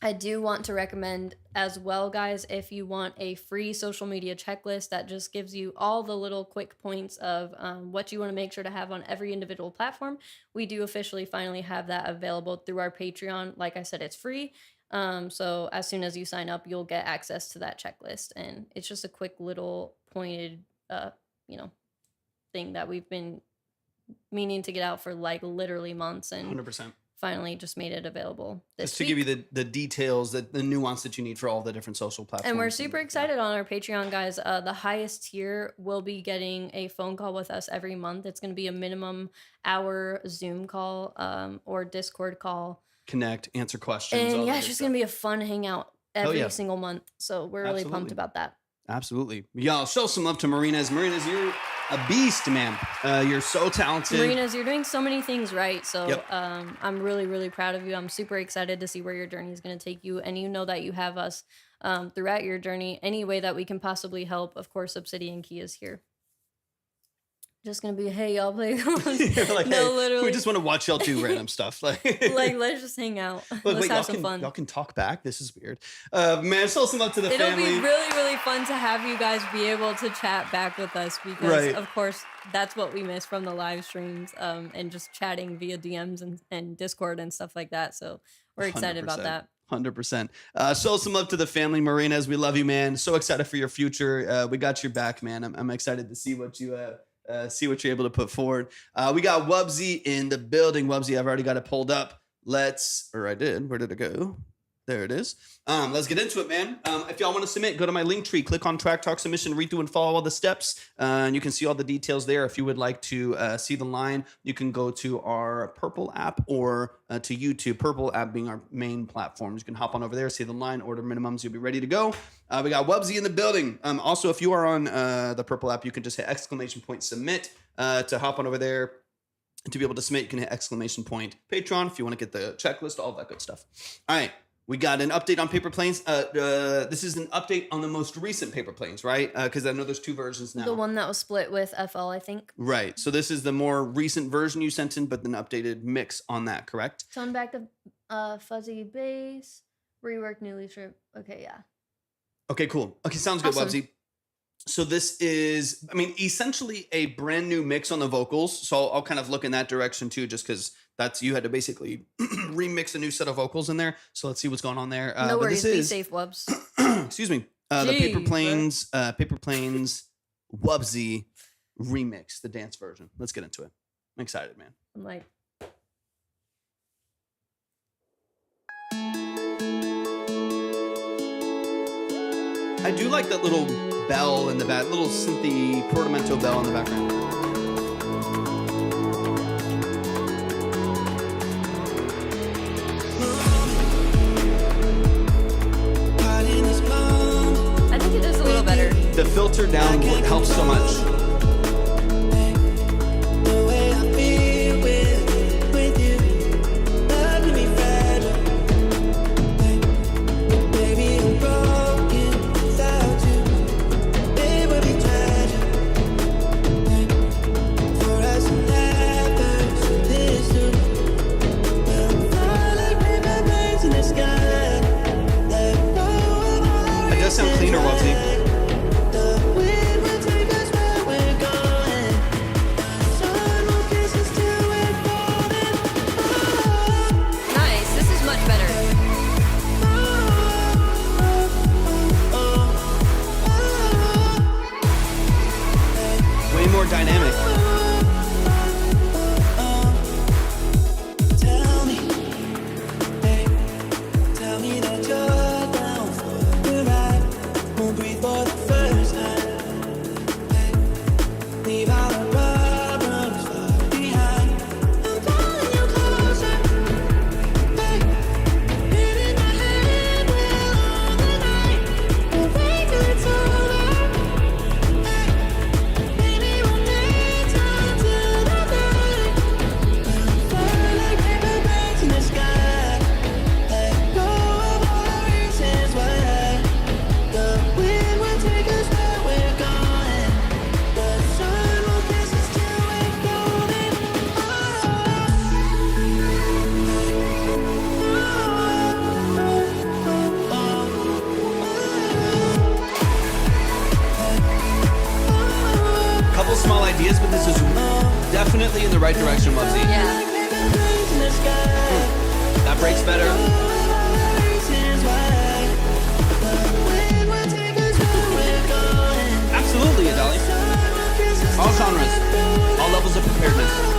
I do want to recommend as well, guys, if you want a free social media checklist that just gives you all the little quick points of what you want to make sure to have on every individual platform, we do officially finally have that available through our Patreon. Like I said, it's free. So as soon as you sign up, you'll get access to that checklist. And it's just a quick little pointed, you know, thing that we've been meaning to get out for like literally months. And 100%. Finally just made it available this Just to week. give you the details, the nuance that you need for all the different social platforms. And we're super excited on our Patreon, guys. The highest tier will be getting a phone call with us every month. It's going to be a minimum hour Zoom call or Discord call. Connect, answer questions. And yeah, it's just going to be a fun hangout every single month. So we're really pumped about that. Absolutely. Y'all, show some love to Marina's. Marina's, you're a beast, man. You're so talented. Marina's, you're doing so many things right. So I'm really, really proud of you. I'm super excited to see where your journey is going to take you. And you know that you have us throughout your journey. Any way that we can possibly help, of course, Obsidian Key is here. Just gonna be, hey, y'all play. Like, no, hey, literally. we just want to watch y'all do random stuff. Like, let's just hang out. Let's have some fun. Y'all can talk back. This is weird. Man, show some love to the family. It'll be really, really fun to have you guys be able to chat back with us because, of course, that's what we miss from the live streams and just chatting via DMs and Discord and stuff like that. So we're excited about that. 100%. Show some love to the family, Marinas. We love you, man. So excited for your future. We got your back, man. I'm excited to see what you you're able to put forward. We got Wubsy in the building. Wubsy, I've already got it pulled up. I did. Where did it go? There it is. Let's get into it, man. If y'all want to submit, go to my link tree, click on Track Talk Submission, read through and follow all the steps. And you can see all the details there. If you would like to see the line, you can go to our Purple app or to YouTube. Purple app being our main platform. You can hop on over there, see the line, order minimums. You'll be ready to go. We got Wubsy in the building. Also, if you are on the Purple app, you can just hit !submit to hop on over there. To be able to submit, you can hit !Patreon if you want to get the checklist, all that good stuff. All right. We got an update on Paper Planes. This is an update on the most recent Paper Planes, right? Because I know there's two versions now. The one that was split with FL, I think. Right. So this is the more recent version you sent in, but an updated mix on that, correct? Tone back the fuzzy bass, rework new leadership. Okay, yeah. Okay, cool. Okay, sounds good, Awesome. Wubsy. So this is, essentially a brand new mix on the vocals. So I'll kind of look in that direction too, just because you had to basically remix a new set of vocals in there. So let's see what's going on there. No worries, be safe, Wubs. Excuse me. The Paper Planes Wubsy remix, the dance version. Let's get into it. I'm excited, man. I'm like, I do like that little bell in the back, little synthy portamento bell in the background. I think it is a little better. The filter down helps so much. It does sound cleaner, Wubsy. definitely in the right direction, Wubsy. Yeah. That breaks better. Absolutely, Adali. All genres, all levels of preparedness.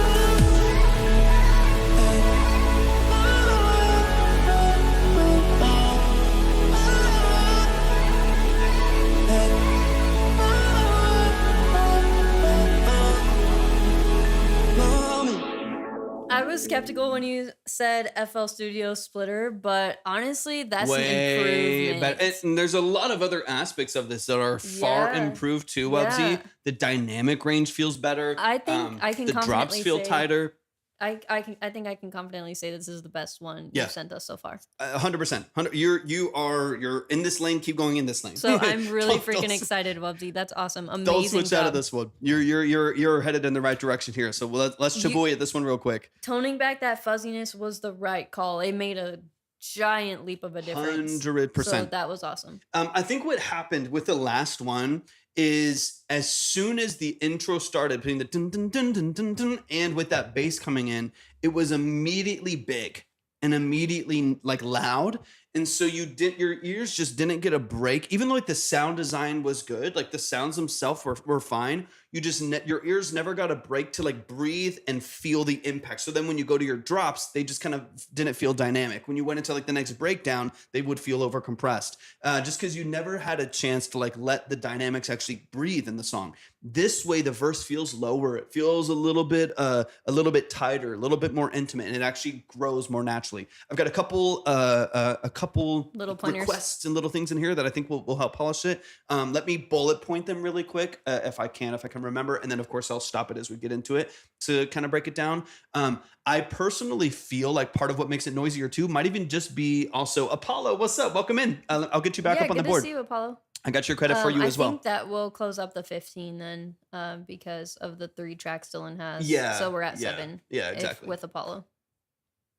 I was skeptical when you said FL Studio splitter, but honestly, that's an improvement. Better. And there's a lot of other aspects of this that are far improved too, Wubsy. Yeah. The dynamic range feels better. I think I can the confidently drops feel say, tighter. I think I can confidently say this is the best one you've sent us so far. 100%. You're in this lane. Keep going in this lane. So I'm really freaking excited, Wubsy. That's awesome. Amazing. Don't switch job. out of this one. You're headed in the right direction here. So let's chiboy at this one real quick. Toning back that fuzziness was the right call. It made a giant leap of a difference. 100%. So that was awesome. I think what happened with the last one is as soon as the intro started putting the dun dun dun dun dun dun, and with that bass coming in, it was immediately big and immediately like loud. And so your ears just didn't get a break, even though like the sound design was good, like the sounds themselves were fine. You just your ears never got a break to like breathe and feel the impact. So then when you go to your drops, they just kind of didn't feel dynamic. When you went into like the next breakdown, they would feel over compressed, just because you never had a chance to like let the dynamics actually breathe in the song. This way, the verse feels lower. It feels a little bit tighter, a little bit more intimate, and it actually grows more naturally. I've got a couple little pointers, requests and little things in here that I think will help polish it. Let me bullet point them really quick if I can remember, and then of course I'll stop it as we get into it to kind of break it down. I personally feel like part of what makes it noisier too might even just be also Apollo. What's up? Welcome in. I'll get you back up on the board. Good to see you, Apollo. I got your credit for you as well. I think that will close up the 15 then, because of the 3 tracks Dylan has. Yeah. So we're at 7. Yeah, exactly. With Apollo.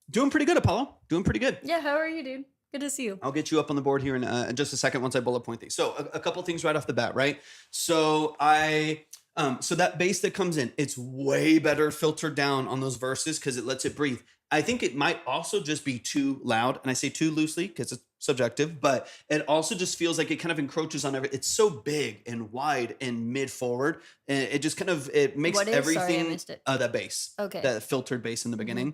Doing pretty good, Apollo. Doing pretty good. Yeah, how are you, dude? Good to see you. I'll get you up on the board here in just a second once I bullet point these. So a couple things right off the bat, right? So so that bass that comes in, it's way better filtered down on those verses because it lets it breathe. I think it might also just be too loud, and I say too loosely because it's subjective, but it also just feels like it kind of encroaches on everything. It's so big and wide and mid forward, and it just kind of makes everything. Sorry, I missed it. That bass, okay, that filtered bass in the beginning.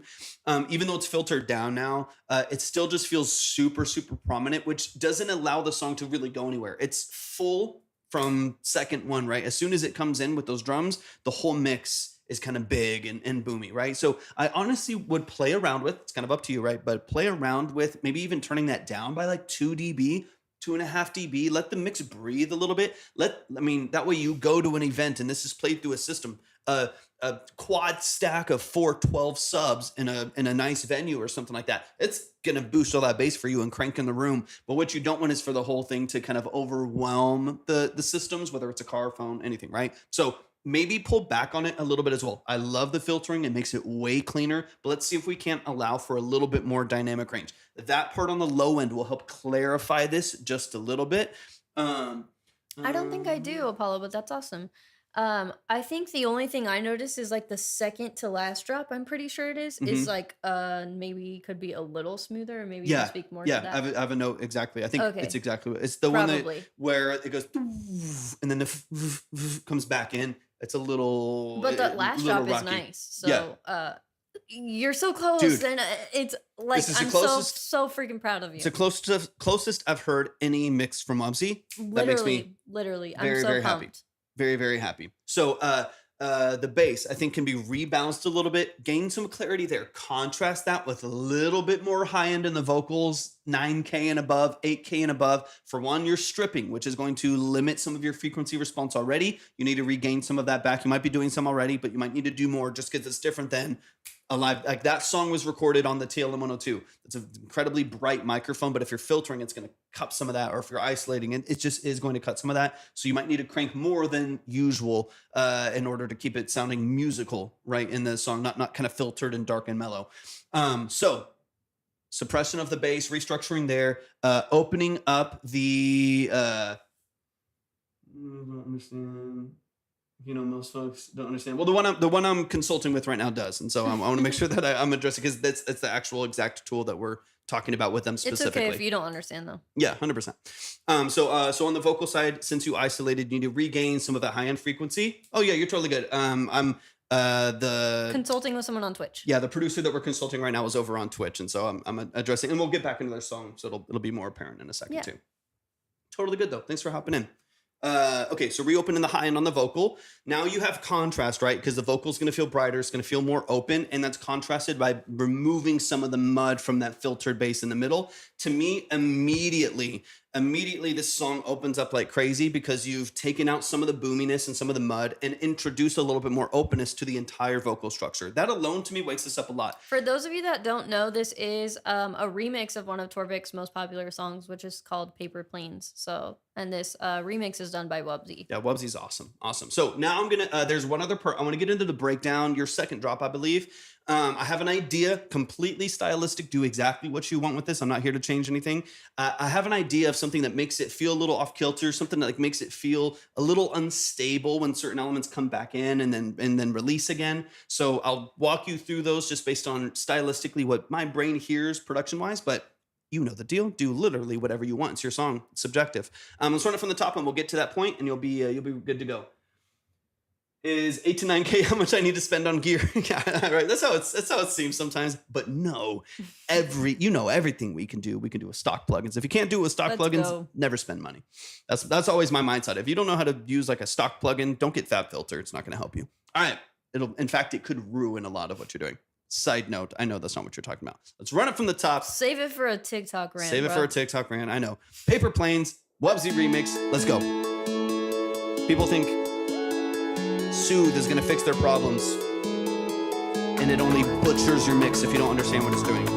Even though it's filtered down now, it still just feels super prominent, which doesn't allow the song to really go anywhere. It's full from second one, right? As soon as it comes in with those drums, the whole mix is kind of big and boomy, right? So I honestly would play around with, it's kind of up to you, right? But play around with maybe even turning that down by like 2 dB, 2.5 dB. Let the mix breathe a little bit. That way you go to an event and this is played through a system, a quad stack of 412 subs in a nice venue or something like that. It's gonna boost all that bass for you and crank in the room. But what you don't want is for the whole thing to kind of overwhelm the systems, whether it's a car, phone, anything, right? So maybe pull back on it a little bit as well. I love the filtering. It makes it way cleaner, but let's see if we can't allow for a little bit more dynamic range. That part on the low end will help clarify this just a little bit. I don't think I do, Apollo, but that's awesome. I think the only thing I noticed is like the second to last drop, I'm pretty sure it is like maybe could be a little smoother, or maybe you can speak more to that. I have a note exactly. I think it's exactly it's the one where it goes and then the comes back in. It's a little, but the last drop is nice. So you're so close, dude, and it's like I'm so freaking proud of you. It's the closest I've heard any mix from Wubsy. That makes me literally very, I'm so very pumped. Happy. Very, very happy. So the bass, I think, can be rebalanced a little bit, gain some clarity there. Contrast that with a little bit more high end in the vocals, 9K and above, 8K and above. For one, you're stripping, which is going to limit some of your frequency response already. You need to regain some of that back. You might be doing some already, but you might need to do more just because it's different than a live. Like that song was recorded on the TLM 102. It's an incredibly bright microphone, but if you're filtering, it's going to cut some of that, or if you're isolating it, it just is going to cut some of that. So you might need to crank more than usual in order to keep it sounding musical, right, in the song, not kind of filtered and dark and mellow. So suppression of the bass, restructuring there, opening up the understand. Most folks don't understand. Well, the one I'm consulting with right now does, and so I want to make sure that I'm addressing, because that's the actual exact tool that we're talking about with them specifically. It's okay if you don't understand though. Yeah, 100%. So on the vocal side, since you isolated, you need to regain some of that high end frequency. Oh yeah, you're totally good. I'm the consulting with someone on Twitch. Yeah, the producer that we're consulting right now is over on Twitch, and so I'm addressing, and we'll get back into their song, so it'll be more apparent in a second too. Totally good though. Thanks for hopping in. Okay, so reopening the high end on the vocal. Now you have contrast, right? Because the vocal is going to feel brighter. It's going to feel more open. And that's contrasted by removing some of the mud from that filtered bass in the middle. To me, immediately this song opens up like crazy, because you've taken out some of the boominess and some of the mud and introduced a little bit more openness to the entire vocal structure. That alone to me wakes this up a lot. For those of you that don't know, this is a remix of one of Torvik's most popular songs, which is called Paper Planes. And this remix is done by Wubsy. Yeah, Wubsy's awesome. So now I'm gonna there's one other part. I want to get into the breakdown, your second drop, I believe. I have an idea, completely stylistic. Do exactly what you want with this. I'm not here to change anything. I have an idea of something that makes it feel a little off kilter, something that like makes it feel a little unstable when certain elements come back in and then release again. So I'll walk you through those just based on stylistically what my brain hears production wise, but you know the deal. Do literally whatever you want. It's your song. It's subjective. Let's run it from the top, and we'll get to that point, and you'll be good to go. Is 8 to 9K how much I need to spend on gear? Yeah, right. That's how it seems sometimes. But no, everything we can do with stock plugins. If you can't do it with stock plugins, never spend money. That's always my mindset. If you don't know how to use like a stock plugin, don't get Fab Filter. It's not going to help you. All right. It could ruin a lot of what you're doing. Side note, I know that's not what you're talking about. Let's run it from the top. Save it for a TikTok rant. I know. Paper Planes, Wubsy remix. Let's go. People think Soothe is going to fix their problems, and it only butchers your mix if you don't understand what it's doing.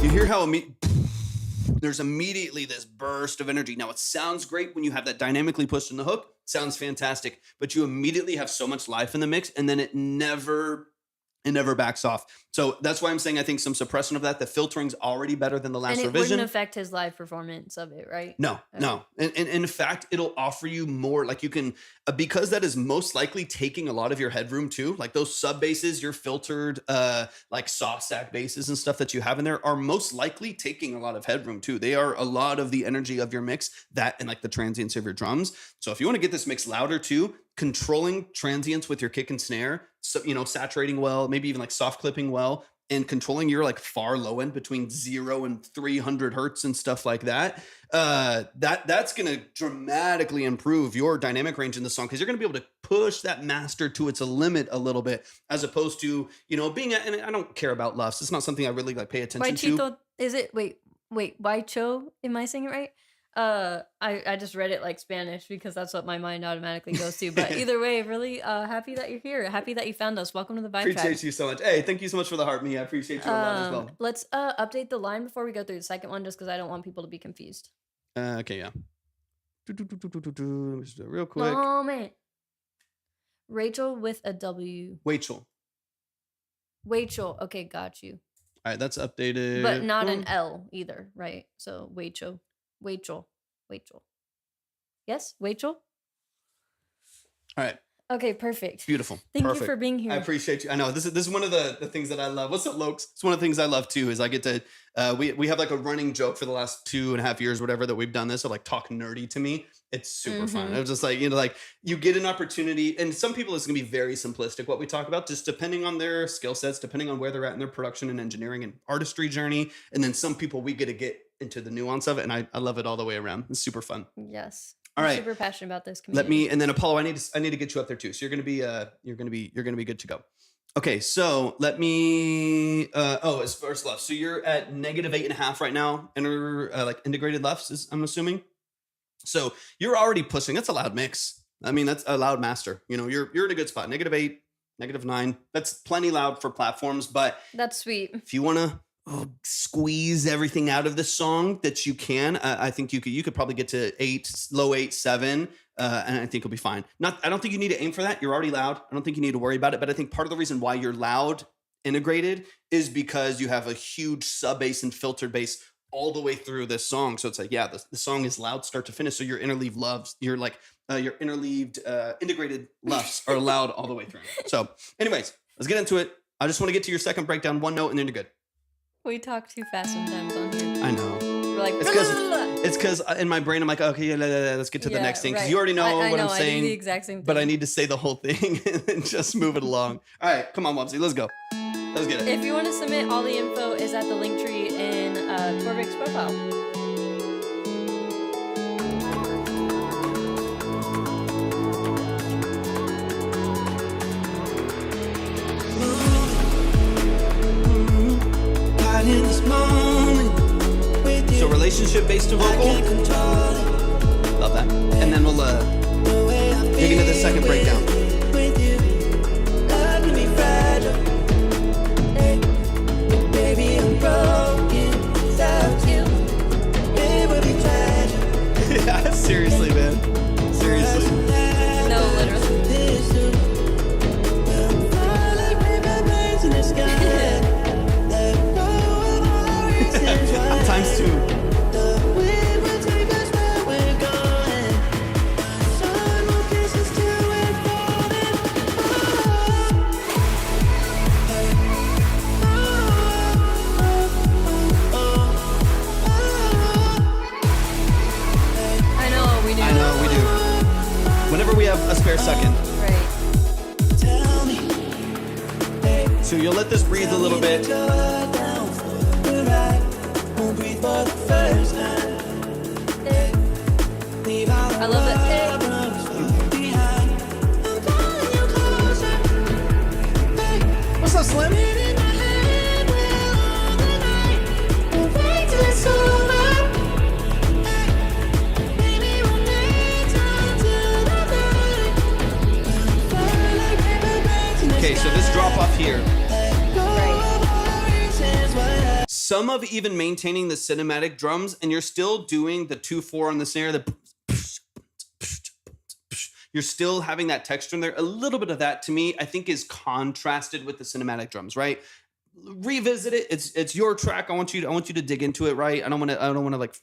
You hear how there's immediately this burst of energy. Now, it sounds great when you have that dynamically pushed in the hook. Sounds fantastic. But you immediately have so much life in the mix, and then it never backs off. So that's why I'm saying I think some suppression of that. The filtering's already better than the last revision. And it wouldn't affect his live performance of it, right? No. And in fact, it'll offer you more. Like you can, because that is most likely taking a lot of your headroom too. Like those sub basses, your filtered, like soft stack basses and stuff that you have in there are most likely taking a lot of headroom too. They are a lot of the energy of your mix, that and like the transients of your drums. So if you want to get this mix louder too, controlling transients with your kick and snare, so saturating well, maybe even like soft clipping well, and controlling your like far low end between 0 and 300 hertz and stuff like that. That's gonna dramatically improve your dynamic range in the song, because you're gonna be able to push that master to its limit a little bit, as opposed to being and I don't care about LUFs. It's not something I really like pay attention to. Is it wait, Waicho? Am I saying it right? I just read it like Spanish because that's what my mind automatically goes to. But either way, really happy that you're here. Happy that you found us. Welcome to the Vibe Tribe. Appreciate you so much. Hey, thank you so much for the heart, me. I appreciate you a lot as well. Let's update the line before we go through the second one, just because I don't want people to be confused. Okay, yeah. Let me just do it real quick. Moment. Rachel with a W. Rachel. Okay, got you. All right, that's updated. But not an L either, right? So Rachel. Yes, Rachel? All right. Okay, perfect. Beautiful. Thank you for being here. I appreciate you. I know this is one of the things that I love. What's up, Lokes? It's one of the things I love too, is I get to we have like a running joke for the last 2.5 years, whatever, that we've done this, of like talk nerdy to me. It's super fun. It was just like, like you get an opportunity, and some people it's gonna be very simplistic what we talk about, just depending on their skill sets, depending on where they're at in their production and engineering and artistry journey. And then some people we get to get into the nuance of it, and I love it all the way around. It's super fun. Yes. All right. Super passionate about this community. And then Apollo, I need to get you up there too. So you're gonna be good to go. Okay, so let me as first left. So you're at -8.5 right now, like integrated lefts, I'm assuming. So you're already pushing. That's a loud mix. I mean, that's a loud master. You're in a good spot. -8, -9. That's plenty loud for platforms, but that's sweet. If you wanna squeeze everything out of the song that you can, I think you could probably get to 8, low 8, 7, and I think you'll be fine. I don't think you need to aim for that. You're already loud. I don't think you need to worry about it. But I think part of the reason why you're loud integrated is because you have a huge sub bass and filtered bass all the way through this song. So it's like, yeah, the song is loud start to finish. So your interleaved loves, your interleaved integrated luffs are loud all the way through. So anyways, let's get into it. I just want to get to your second breakdown, one note, and then you're good. We talk too fast sometimes on here. I know. We're like, It's because in my brain, I'm like, okay, let's get to the next thing. Because you already know what I'm saying. I do the exact same thing. But I need to say the whole thing and then just move it along. All right, come on, Wubsy, let's go. Let's get it. If you want to submit, all the info is at the link tree in Torvik's profile. So relationship-based to vocal. Love that. And then we'll dig into the second breakdown. Yeah, seriously, man. Seriously. No, literally. Times two. I know, we do. Whenever we have a spare second. Right. So you'll let this breathe a little bit. I love it. What's up, Slim? Okay, so this drop off here. Some of even maintaining the cinematic drums, and you're still doing the 2/4 on the snare. You're still having that texture in there. A little bit of that, to me, I think is contrasted with the cinematic drums, right? Revisit it. It's your track. I want you to dig into it, right? I don't want to like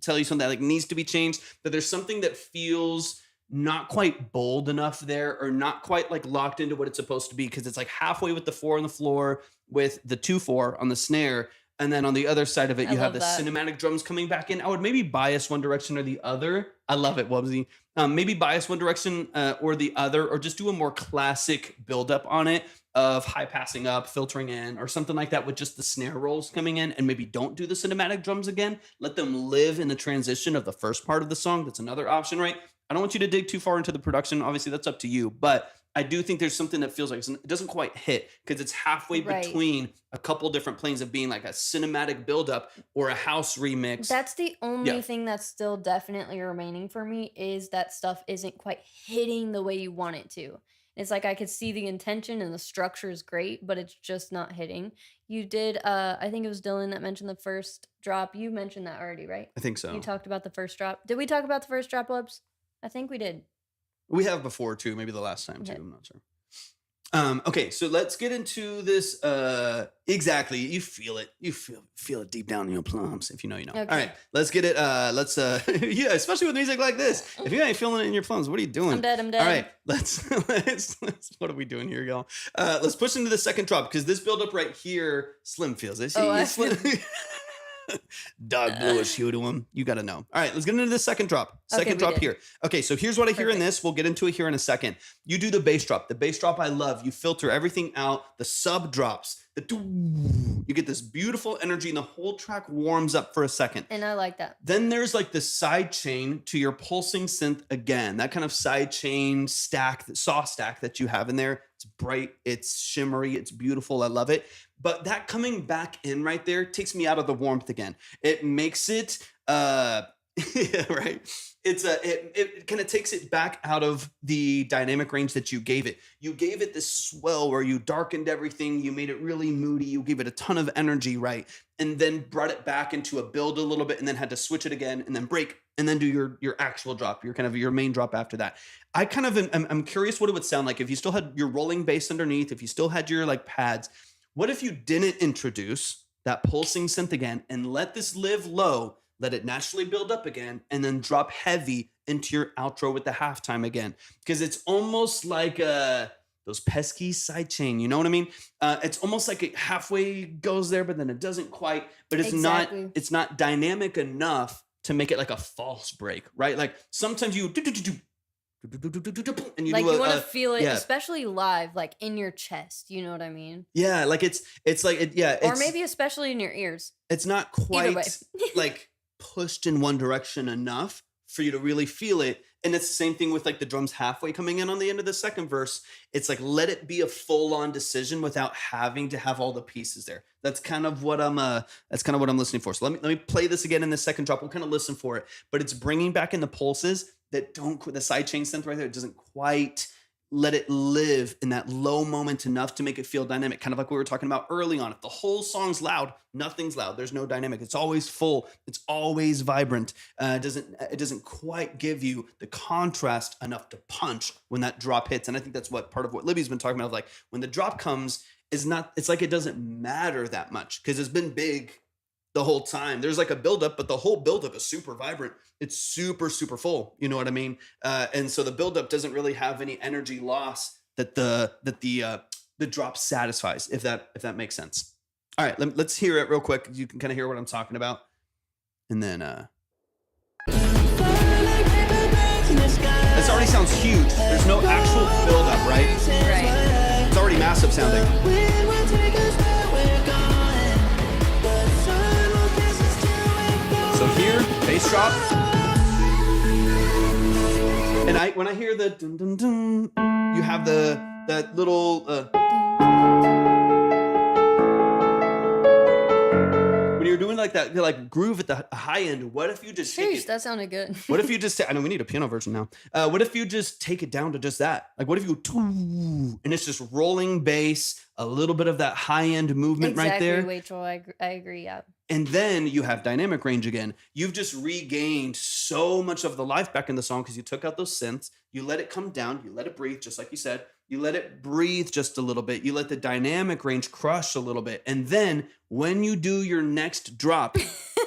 tell you something that like needs to be changed, but there's something that feels not quite bold enough there, or not quite like locked into what it's supposed to be, because it's like halfway with the 4 on the floor, with the 2/4 on the snare, and then on the other side of it, you have the cinematic drums coming back in. I would maybe bias one direction or the other. I love it, Wubsy. Maybe bias one direction or the other, or just do a more classic buildup on it of high passing up, filtering in, or something like that with just the snare rolls coming in, and maybe don't do the cinematic drums again. Let them live in the transition of the first part of the song. That's another option, right? I don't want you to dig too far into the production. Obviously, that's up to you. But I do think there's something that feels like it doesn't quite hit, because it's halfway between a couple different planes of being like a cinematic buildup or a house remix. That's the only thing that's still definitely remaining for me, is that stuff isn't quite hitting the way you want it to. It's like I could see the intention and the structure is great, but it's just not hitting. You did, I think it was Dylan that mentioned the first drop. You mentioned that already, right? I think so. You talked about the first drop. Did we talk about the first drop, Wubs? I think we did. We have before too, maybe the last time too. I'm not sure. Okay, so let's get into this. Exactly, you feel it. You feel it deep down in your plums. If you know, you know. Okay. All right, let's get it. Let's yeah, especially with music like this. If you ain't feeling it in your plums, what are you doing? I'm dead. All right, let's what are we doing here, y'all? Let's push into the second drop, because this build up right here, Slim feels it. See, dog bluish hue to him. You got to know. All right, let's get into the second drop. Second drop here. Okay, so here's what I hear in this. We'll get into it here in a second. You do the bass drop. The bass drop I love. You filter everything out. The sub drops. You get this beautiful energy, and the whole track warms up for a second. And I like that. Then there's like the side chain to your pulsing synth again. That kind of side chain stack, saw stack that you have in there. It's bright. It's shimmery. It's beautiful. I love it. But that coming back in right there takes me out of the warmth again. It makes it, yeah, right. It kind of takes it back out of the dynamic range that you gave it. You gave it this swell where you darkened everything. You made it really moody. You gave it a ton of energy, right? And then brought it back into a build a little bit, and then had to switch it again, and then break, and then do your actual drop, your main drop after that. I kind of I'm curious what it would sound like if you still had your rolling bass underneath, if you still had your like pads. What if you didn't introduce that pulsing synth again, and let this live low. Let it naturally build up again, and then drop heavy into your outro with the halftime again. Because it's almost like those pesky sidechain, you know what I mean? It's almost like it halfway goes there, but then it doesn't quite. But it's not dynamic enough to make it like a false break, right? Like sometimes you and you like do you want to feel it, yeah. especially live, like in your chest. You know what I mean? Yeah, like it's like it, yeah, or maybe especially in your ears. It's not quite like pushed in one direction enough for you to really feel it. And it's the same thing with like the drums halfway coming in on the end of the second verse. It's like, let it be a full-on decision without having to have all the pieces there. That's kind of what I'm listening for. So let me play this again in the second drop. We'll kind of listen for it, but it's bringing back in the pulses that don't, the sidechain synth right there, it doesn't quite let it live in that low moment enough to make it feel dynamic. Kind of like we were talking about early on. If the whole song's loud, nothing's loud. There's no dynamic. It's always full. It's always vibrant. It doesn't quite give you the contrast enough to punch when that drop hits. And I think that's what part of what Libby's been talking about. Like when the drop comes, it's like it doesn't matter that much because it's been big the whole time. There's like a buildup, but the whole buildup is super vibrant. It's super, super full. You know what I mean? And so the buildup doesn't really have any energy loss that the drop satisfies, if that makes sense. All right, let's hear it real quick. You can kind of hear what I'm talking about. And then this already sounds huge. There's no actual buildup, right? Right. It's already massive sounding. So here, bass drop. And when I hear the dun dun dun, you have that little when you're doing like that like groove at the high end. What if you just take it? That sounded good. What if you just I know we need a piano version now. What if you just take it down to just that? Like what if you and it's just rolling bass, a little bit of that high end movement right there. Exactly, Rachel. I agree. Yeah. And then you have dynamic range again. You've just regained so much of the life back in the song because you took out those synths. You let it come down. You let it breathe, just like you said. You let it breathe just a little bit. You let the dynamic range crush a little bit. And then when you do your next drop,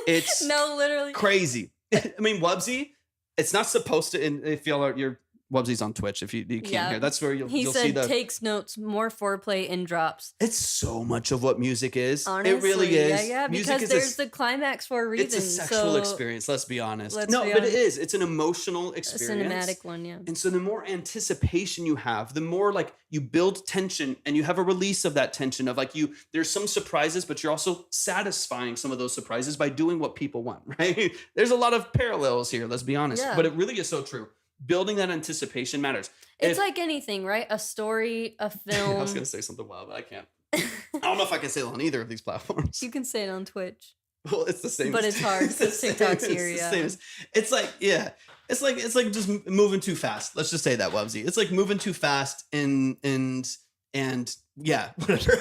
it's literally crazy. I mean, Wubsy, it's not supposed to, and if y'all are, your Wubsy's on Twitch, if you can't hear, that's where you'll see the... takes notes, more foreplay in drops. It's so much of what music is. Honestly, it really is. Yeah, because there's the climax for a reason. It's a sexual experience, let's be honest. But it is. It's an emotional experience. A cinematic one, yeah. And so the more anticipation you have, the more like you build tension and you have a release of that tension of like there's some surprises, but you're also satisfying some of those surprises by doing what people want, right? There's a lot of parallels here, let's be honest. Yeah. But it really is so true. Building that anticipation matters. It's like anything, right? A story, a film. I was going to say something wild, but I can't. I don't know if I can say it on either of these platforms. You can say it on Twitch. Well, it's the same. But it's hard because TikTok's here, yeah. It's like, yeah. It's like just moving too fast. Let's just say that, Wubsy. It's like moving too fast and yeah, whatever.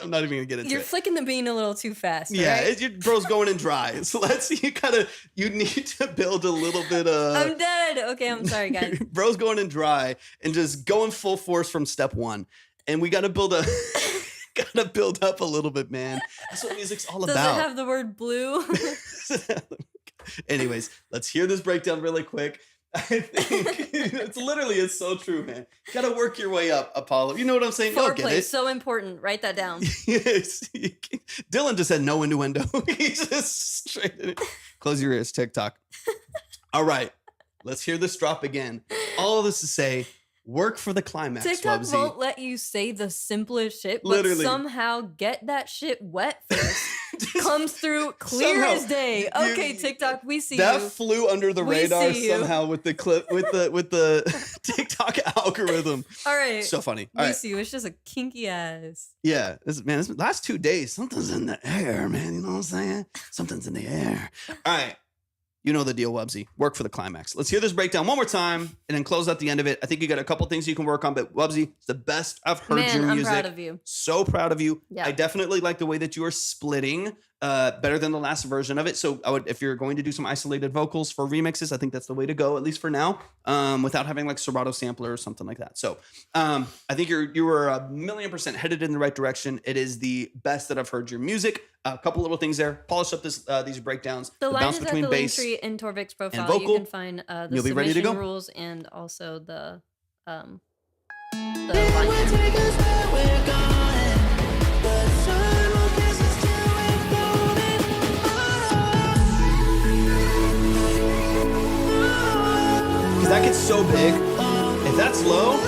I'm not even gonna get into it. You're flicking the bean a little too fast. Yeah, right? your bro's going in dry. So you need to build a little bit of. I'm dead. Okay, I'm sorry, guys. Bro's going in dry and just going full force from step one, and we gotta build up a little bit, man. That's what music's all about. Does it have the word blue? Anyways, let's hear this breakdown really quick. I think it's so true, man. You gotta work your way up, Apollo. You know what I'm saying? You'll get it. So important. Write that down. Yes. Dylan just said no innuendo. He's just straight in it. Close your ears, TikTok. All right. Let's hear this drop again. All of this to say, work for the climax, TikTok Wubsy. won't let you say the simplest shit, but Literally. somehow get that shit wet first. Comes through clear as day. Okay, TikTok, we see that you. Flew under the radar somehow with the clip with the TikTok algorithm. All right, so funny. We see you. It's just a kinky ass. Yeah, this last 2 days, something's in the air, man. You know what I'm saying? Something's in the air. All right. You know the deal, Wubsy. Work for the climax. Let's hear this breakdown one more time and then close out the end of it. I think you got a couple things you can work on, but Wubsy, it's the best I've heard your music. I'm proud of you. So proud of you. Yeah. I definitely like the way that you are splitting better than the last version of it. So I would, if you're going to do some isolated vocals for remixes, I think that's the way to go, at least for now, without having like Serato sampler or something like that. So I think you were 1,000,000% headed in the right direction. It is the best that I've heard your music. A couple little things there. Polish up these breakdowns. The line bounce is at between the link bass tree in Torvik's profile. vocal. You can find the You'll be ready to submission go. rules and also the line there. Because that gets so big. If that's low,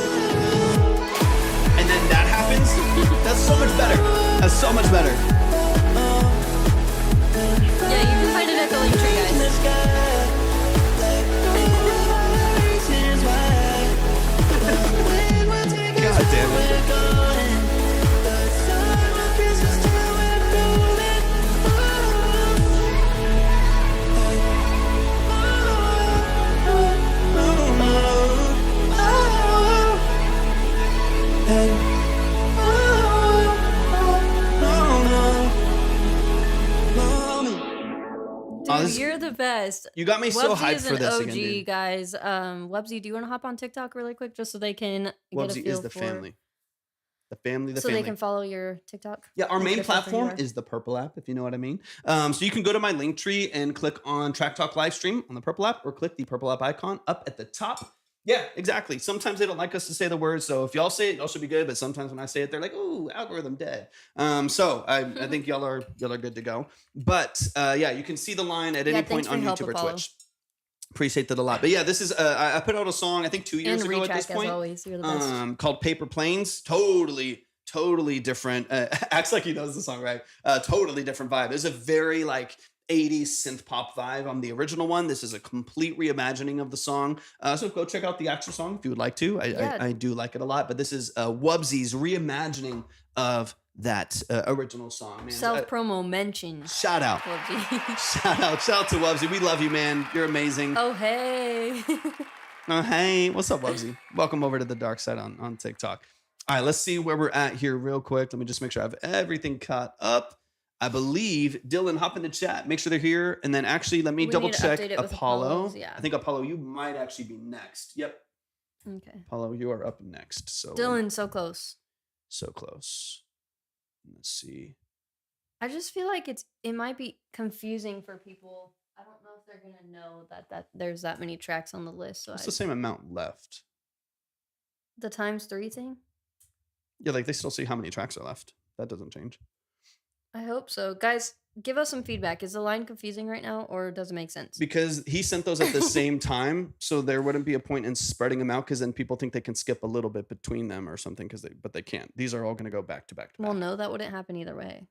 and then that happens, that's so much better. That's so much better. Yeah, you can find it at the link tree, guys. God damn it. Dude, you're the best. You got me so Wubsy hyped is for an this OG, again, dude. guys. Wubsy, do you want to hop on TikTok really quick just so they can get a Wubsy feel is the for family. The family, the so family. they can follow your TikTok? Yeah, our and main get a feel for who you platform are? is the Purple app, if you know what I mean. So you can go to my link tree and click on Track Talk live stream on the Purple app, or click the Purple app icon up at the top. Yeah, exactly. Sometimes they don't like us to say the words, so if y'all say it, y'all should be good. But sometimes when I say it, they're like, "Ooh, algorithm dead." So I think y'all are good to go. But yeah, you can see the line at any point thanks for on your help, YouTube or Apollo. Twitch. Appreciate that a lot. But yeah, this is I put out a song I think 2 years And ago at this retrack, point. as always. You're the best. Called Paper Planes. Totally different. Acts like he knows the song, right? Totally different vibe. There's a very like 80s synth pop vibe on the original one. This is a complete reimagining of the song. So go check out the actual song if you would like to. I do like it a lot. But this is Wubsy's reimagining of that original song. Man, Self promo mention. shout out. Wubsy. Shout out to Wubsy. We love you, man. You're amazing. Oh, hey. Oh, hey, what's up, Wubsy? Welcome over to the dark side on TikTok. All right, let's see where we're at here real quick. Let me just make sure I have everything caught up. I believe Dylan, hop in the chat. Make sure they're here. And then actually, let me We double need to check update it with Apollo. Apollo's, yeah. I think Apollo, you might actually be next. Yep. Okay. Apollo, you are up next. So Dylan, so close. So close. Let's see. I just feel like it might be confusing for people. I don't know if they're gonna know that there's that many tracks on the list. So It's the same amount left. the ×3 thing. Yeah, like they still see how many tracks are left. That doesn't change. I hope so, guys. Give us some feedback. Is the line confusing right now, or does it make sense? Because he sent those at the same time, so there wouldn't be a point in spreading them out, because then people think they can skip a little bit between them or something, but they can't. These are all going to go back to back to back. Well, no, that wouldn't happen either way,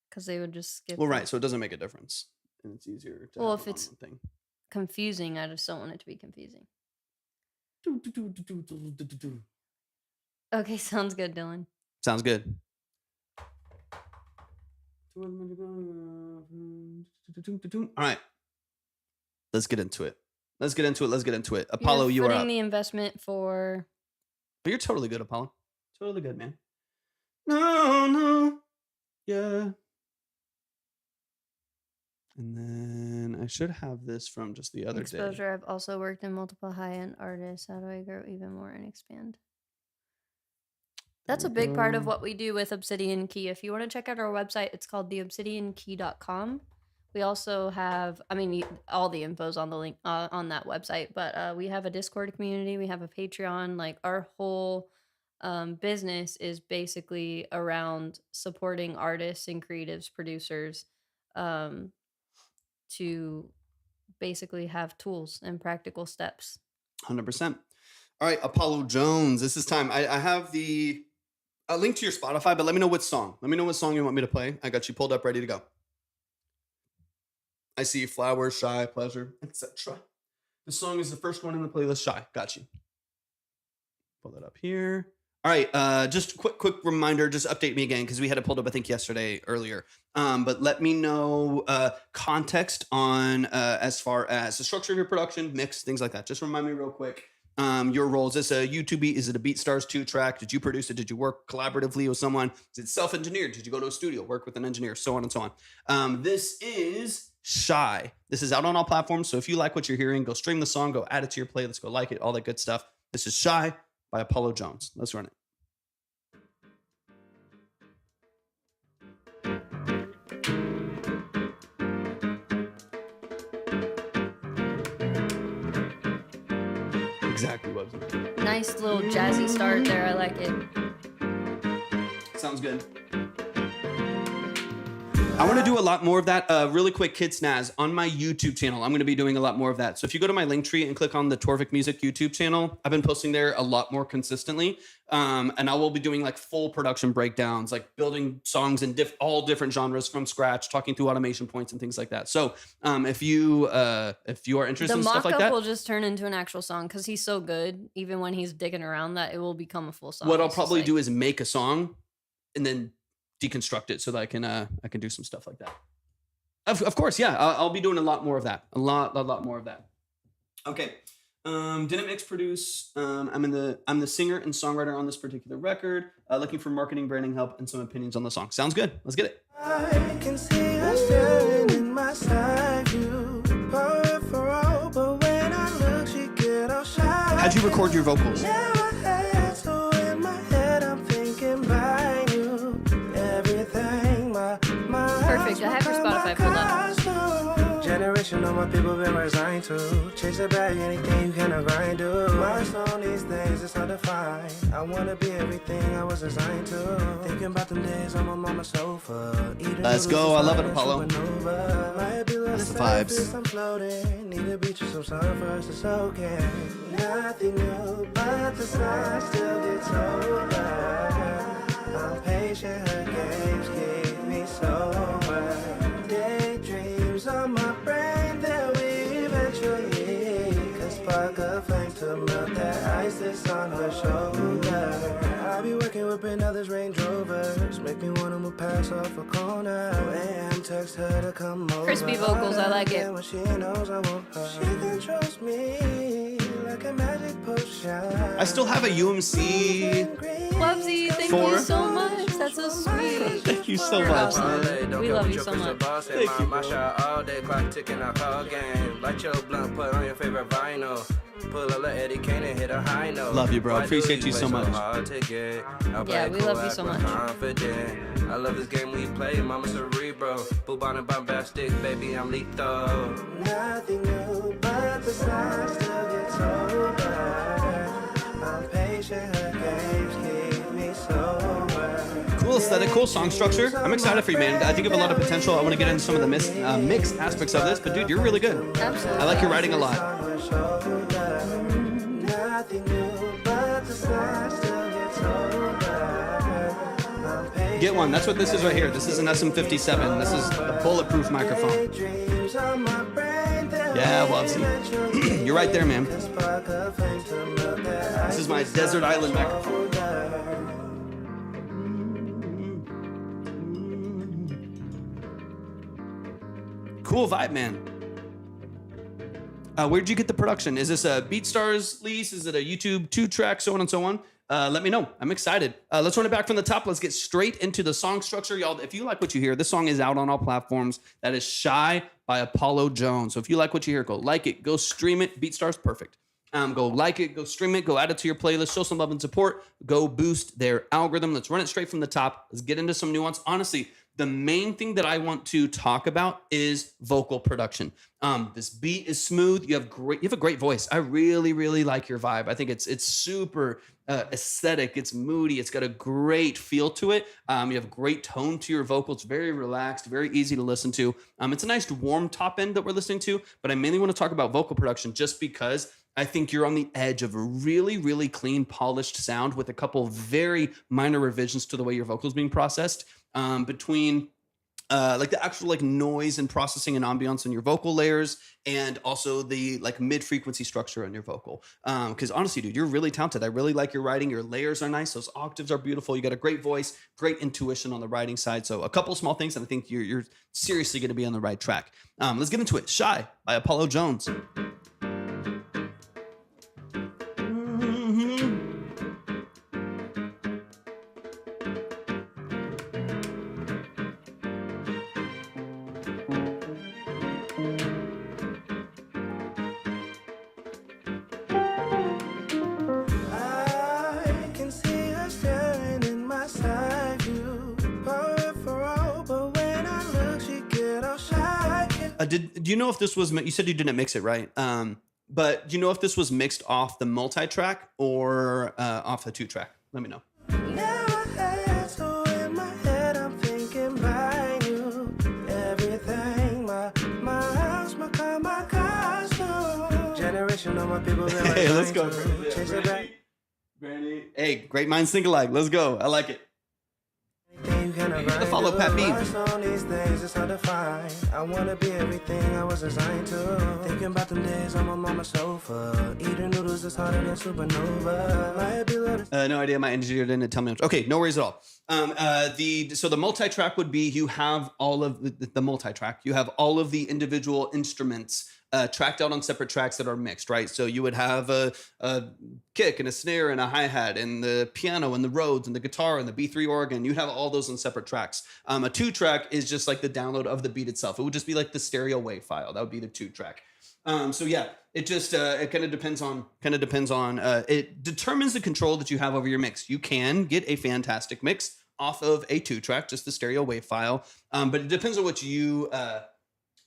because they would just skip. Well, them. right, so it doesn't make a difference, and it's easier to. Well, have if it on it's- one thing. Confusing. I just don't want it to be confusing. Okay, sounds good, Dylan. Sounds good. All right, let's get into it. Apollo, you are putting up. the investment for. But you're totally good, Apollo. Totally good, man. No, yeah. And then I should have this from just the other day. Exposure. I've also worked in multiple high-end artists. How do I grow even more and expand? That's a big part of what we do with Obsidian Key. If you want to check out our website, it's called theobsidiankey.com. We also have, all the info's on the link on that website, but we have a Discord community. We have a Patreon. Like our whole business is basically around supporting artists and creatives, producers, to basically have tools and practical steps. 100%. All right, Apollo Jones, this is time. I have the link to your Spotify, but let me know what song. Let me know what song you want me to play. I got you pulled up, ready to go. I see Flower, Shy, Pleasure, etc. This song is the first one in the playlist, Shy. Got you. Pull that up here. All right, just quick reminder, just update me again, because we had it pulled up, I think, earlier. But let me know context on as far as the structure of your production, mix, things like that. Just remind me real quick. Your role, is this a YouTube beat? Is it a BeatStars 2 track? Did you produce it? Did you work collaboratively with someone? Is it self-engineered? Did you go to a studio, work with an engineer, so on and so on? This is Shy. This is out on all platforms. So if you like what you're hearing, go stream the song, go add it to your playlist, go like it, all that good stuff. This is Shy by Apollo Jones. Let's run it. Exactly what it was. Nice little jazzy start there. I like it. Sounds good. I want to do a lot more of that. Really quick, Kid Snaz, on my YouTube channel, I'm going to be doing a lot more of that. So if you go to my link tree and click on the Torvik Music YouTube channel, I've been posting there a lot more consistently. And I will be doing like full production breakdowns, like building songs in all different genres from scratch, talking through automation points and things like that. So if you are interested The in stuff like mock-up that, will just turn into an actual song because he's so good. Even when he's digging around, that it will become a full song. what I'll It's just probably like- do is make a song and then deconstruct it so that I can do some stuff like that. Of course, yeah. I'll be doing a lot more of that. A lot more of that. Okay. Didn't mix produce. I'm the singer and songwriter on this particular record. Looking for marketing, branding help, and some opinions on the song. Sounds good. Let's get it. I can see her staring in my side view. Peripheral, but when I look, she get all shy. How'd you record your vocals? Never had, so in my head I'm thinking by you. Everything, my Perfect. I have your Spotify pulled up. Generation of my people been resigned to chase a bag, anything you can grind to. My soul needs things it's hard to find. I wanna be everything I was designed to. Thinking about them days on my mama's sofa. Let's go. I love it, Apollo. That's the vibes. I'm floating. Need a beach or some sun for us to soak in. Nothing new, but the sun still gets older. I'm patient, her games keep me sober. Daydreams on my brain that we eventually can spark a flame to melt that ice that's on her shoulder. I be working with others Range Rovers, make me wanna move past off a corner. And text her to come over. Crispy vocals, I like it. When she knows I want her, she controls me like a magic potion. I still have a UMC. Wubsy, thank Four. you so much. That's so sweet. Thank you so much, man. We love you so much. Thank you, My bro. shot all day, clock ticking, I call game. Light your blunt, put on your favorite vinyl. Pull up like Eddie Kane and hit a high note. Love you, bro. Why do Appreciate you so play much. hard to get? I Yeah, play we cool, love you act so real much. confident. I love this game we play, mama cerebral. Bubonic and bombastic, baby, I'm lethal. Nothing new, but the sun still gets older. I'm patient, her games keep me sober. Cool aesthetic, cool song structure. I'm excited for you, man. I think you have a lot of potential. I want to get into some of the mixed aspects of this, but dude, you're really good. Absolutely. I like your writing a lot. Nothing new, but the sun still gets older. Get one. That's what this is right here. This is an SM57. This is a bulletproof microphone. Yeah, Wubsy. You're right there, man. This is my desert island microphone. Cool vibe, man. Where'd you get the production? Is this a BeatStars lease? Is it a YouTube 2-track, so on and so on? Let me know. I'm excited. Let's run it back from the top. Let's get straight into the song structure. Y'all, if you like what you hear, this song is out on all platforms. That is Shy by Apollo Jones. So if you like what you hear, go like it, go stream it. BeatStars, perfect. Go like it, go stream it, go add it to your playlist, show some love and support, go boost their algorithm. Let's run it straight from the top. Let's get into some nuance. Honestly, the main thing that I want to talk about is vocal production. This beat is smooth. You have a great voice. I really, really like your vibe. I think it's super aesthetic. It's moody. It's got a great feel to it. You have great tone to your vocal. It's very relaxed, very easy to listen to. It's a nice warm top end that we're listening to, but I mainly want to talk about vocal production just because I think you're on the edge of a really, really clean, polished sound with a couple very minor revisions to the way your vocals being processed. Between like the actual like noise and processing and ambiance in your vocal layers, and also the like mid-frequency structure in your vocal. Because honestly, dude, you're really talented. I really like your writing. Your layers are nice. Those octaves are beautiful. You got a great voice, great intuition on the writing side. So a couple small things, and I think you're seriously going to be on the right track. Let's get into it. Shy by Apollo Jones. I can see her staring in my side view, peripheral, but when I look, she get all shy. Do you know if this was, you said you didn't mix it, right? But do you know if this was mixed off the multi-track or off the 2-track? Let me know. Never had, so in my head I'm thinking by you. Everything, my house, my car, my costume. Generation of my people that Hey, let's go. Chase it back. Hey, great minds think alike. Let's go. I like it. The follow Pat B. On these things, it's hard to find. I wanna be everything I was designed to. Thinking about them days on my mama's sofa. Eating noodles is harder than supernova. Might be little. No idea. My engineer didn't tell me. Okay, no worries at all. So the multi-track would be you have all of the multi-track. You have all of the individual instruments tracked out on separate tracks that are mixed, right? So you would have a kick and a snare and a hi-hat and the piano and the Rhodes and the guitar and the B3 organ. You'd have all those on separate tracks. A 2-track is just like the download of the beat itself. It would just be like the stereo wave file. That would be the 2-track. So yeah, it just it kind of depends on it determines the control that you have over your mix. You can get a fantastic mix off of a 2-track, just the stereo wave file. But it depends on what you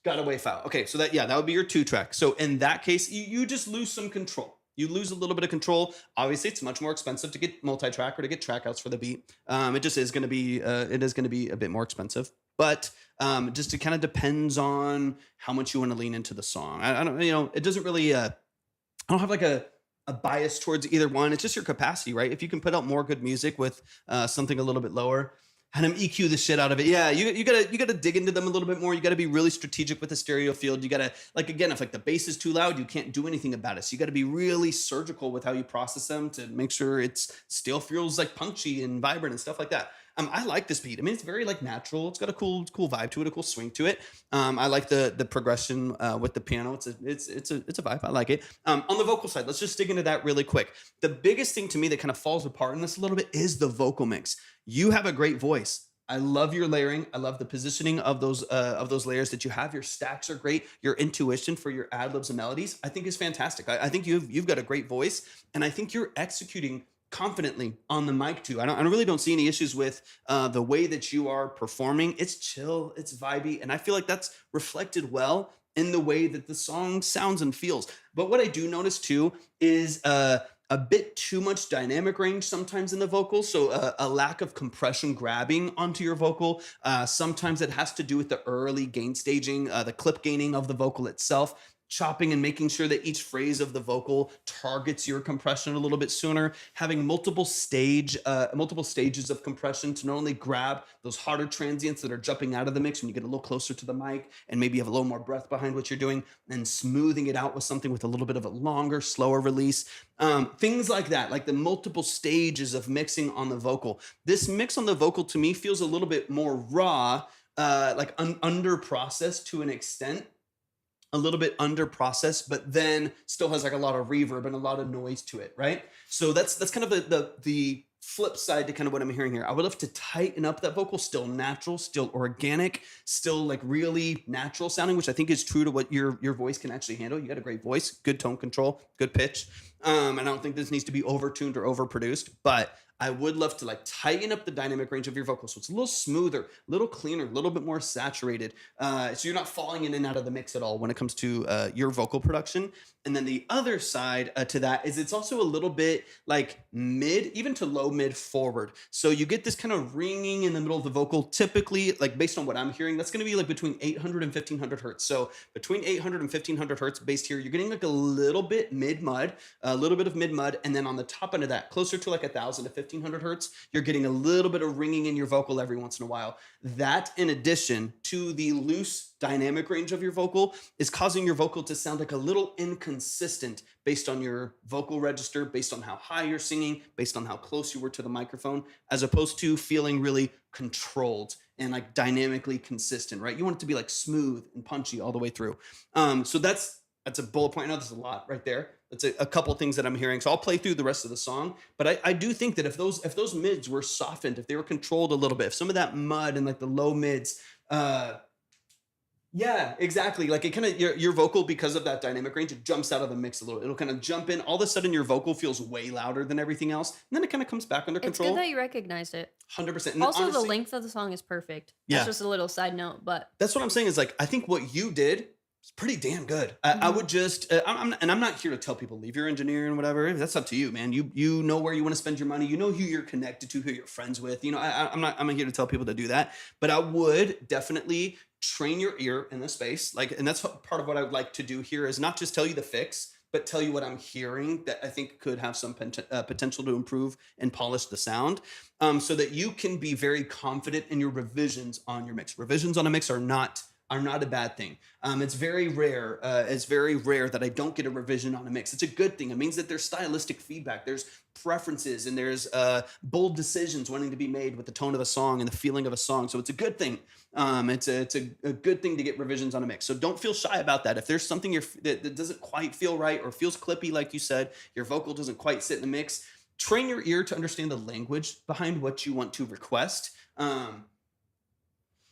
got a wave file. Okay, so that would be your 2-track. So in that case, you just lose some control. You lose a little bit of control. Obviously, it's much more expensive to get multi-track or to get track outs for the beat. It just is going to be a bit more expensive. But just it kind of depends on how much you want to lean into the song. I don't, it doesn't really. I don't have like a bias towards either one. It's just your capacity, right? If you can put out more good music with something a little bit lower, and them EQ the shit out of it. Yeah, you gotta dig into them a little bit more. You gotta be really strategic with the stereo field. You gotta, like, again, if like the bass is too loud, you can't do anything about it. So you gotta be really surgical with how you process them to make sure it's still feels like punchy and vibrant and stuff like that. I like this beat. I mean, it's very like natural. It's got a cool vibe to it, a cool swing to it. I like the progression with the piano. It's a vibe. I like it. On the vocal side, let's just dig into that really quick. The biggest thing to me that kind of falls apart in this a little bit is the vocal mix. You have a great voice. I love your layering. I love the positioning of those layers that you have. Your stacks are great. Your intuition for your ad libs and melodies, I think, is fantastic. I think you've got a great voice, and I think you're executing confidently on the mic too. I really don't see any issues with the way that you are performing. It's chill, it's vibey, and I feel like that's reflected well in the way that the song sounds and feels. But what I do notice too is a bit too much dynamic range sometimes in the vocals. So a lack of compression grabbing onto your vocal. Sometimes it has to do with the early gain staging, the clip gaining of the vocal itself, chopping and making sure that each phrase of the vocal targets your compression a little bit sooner, having multiple stages of compression to not only grab those harder transients that are jumping out of the mix when you get a little closer to the mic and maybe you have a little more breath behind what you're doing, and smoothing it out with something with a little bit of a longer, slower release. Things like that, like the multiple stages of mixing on the vocal. This mix on the vocal to me feels a little bit more raw, like under processed to an extent. A little bit under processed, but then still has like a lot of reverb and a lot of noise to it, right? So that's kind of the flip side to kind of what I'm hearing here. I would love to tighten up that vocal, still natural, still organic, still like really natural sounding, which I think is true to what your voice can actually handle. You got a great voice, good tone control, good pitch. And I don't think this needs to be overtuned or overproduced, but I would love to like tighten up the dynamic range of your vocal so it's a little smoother, a little cleaner, a little bit more saturated. So you're not falling in and out of the mix at all when it comes to your vocal production. And then the other side to that is it's also a little bit like mid, even to low mid forward. So you get this kind of ringing in the middle of the vocal, typically, like based on what I'm hearing, that's going to be like between 800 and 1500 hertz. So between 800 and 1500 hertz based here, you're getting like a little bit mid-mud, a little bit of mid-mud. And then on the top end of that, closer to like 1000 to 1500 hertz, you're getting a little bit of ringing in your vocal every once in a while. That, in addition to the loose dynamic range of your vocal, is causing your vocal to sound like a little inconsistent based on your vocal register, based on how high you're singing, based on how close you were to the microphone, as opposed to feeling really controlled and like dynamically consistent, right? You want it to be like smooth and punchy all the way through. So that's, That's a bullet point. I know there's a lot right there. That's a couple things that I'm hearing. So I'll play through the rest of the song. But I do think that if those mids were softened, if they were controlled a little bit, if some of that mud and like the low mids, yeah, exactly. Like it kind of your vocal, because of that dynamic range, it jumps out of the mix a little. It'll kind of jump in. All of a sudden, your vocal feels way louder than everything else, and then it kind of comes back under control. It's good that you recognized it. 100%. And Also, honestly, the length of the song is perfect. Yeah. That's just a little side note, but that's what I'm saying. Is like I think what you did is pretty damn good. I would just, I'm not here to tell people leave your engineer and whatever. That's up to you, man. You know where you want to spend your money. You know who you're connected to, who you're friends with. You know, I'm not here to tell people to do that, but I would definitely train your ear in the space. Like, and that's part of what I would like to do here is not just tell you the fix, but tell you what I'm hearing that I think could have some potential to improve and polish the sound, so that you can be very confident in your revisions on your mix. Revisions on a mix are not a bad thing. It's very rare. It's very rare that I don't get a revision on a mix. It's a good thing. It means that there's stylistic feedback, there's preferences, and there's bold decisions wanting to be made with the tone of a song and the feeling of a song. So it's a good thing. It's a good thing to get revisions on a mix. So don't feel shy about that. If there's something that doesn't quite feel right or feels clippy, like you said, your vocal doesn't quite sit in the mix, train your ear to understand the language behind what you want to request.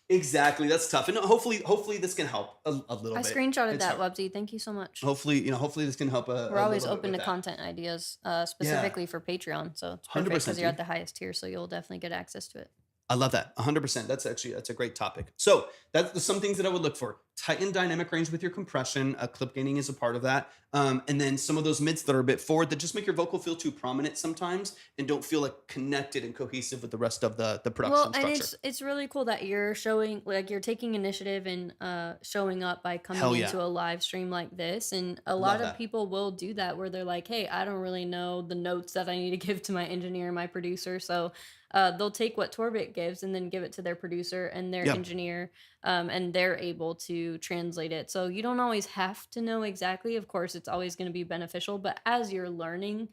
Exactly. That's tough. And hopefully this can help a little I bit. screenshotted that, Wubsy. Thank you so much. Hopefully this can help. We're always open to content ideas, specifically for Patreon. So it's perfect because you're at the highest tier, so you'll definitely get access to it. I love that. 100%. That's a great topic. So that's some things that I would look for. Tighten dynamic range with your compression. Clip gaining is a part of that. And then some of those mids that are a bit forward that just make your vocal feel too prominent sometimes and don't feel like connected and cohesive with the rest of the production structure. And it's really cool that you're showing, like, you're taking initiative and showing up by coming into a live stream like this. And a lot of people will do that where they're like, hey, I don't really know the notes that I need to give to my engineer and my producer. So they'll take what Torbit gives and then give it to their producer and their engineer, and they're able to translate it. So you don't always have to know exactly. Of course, it's always going to be beneficial, but as you're learning,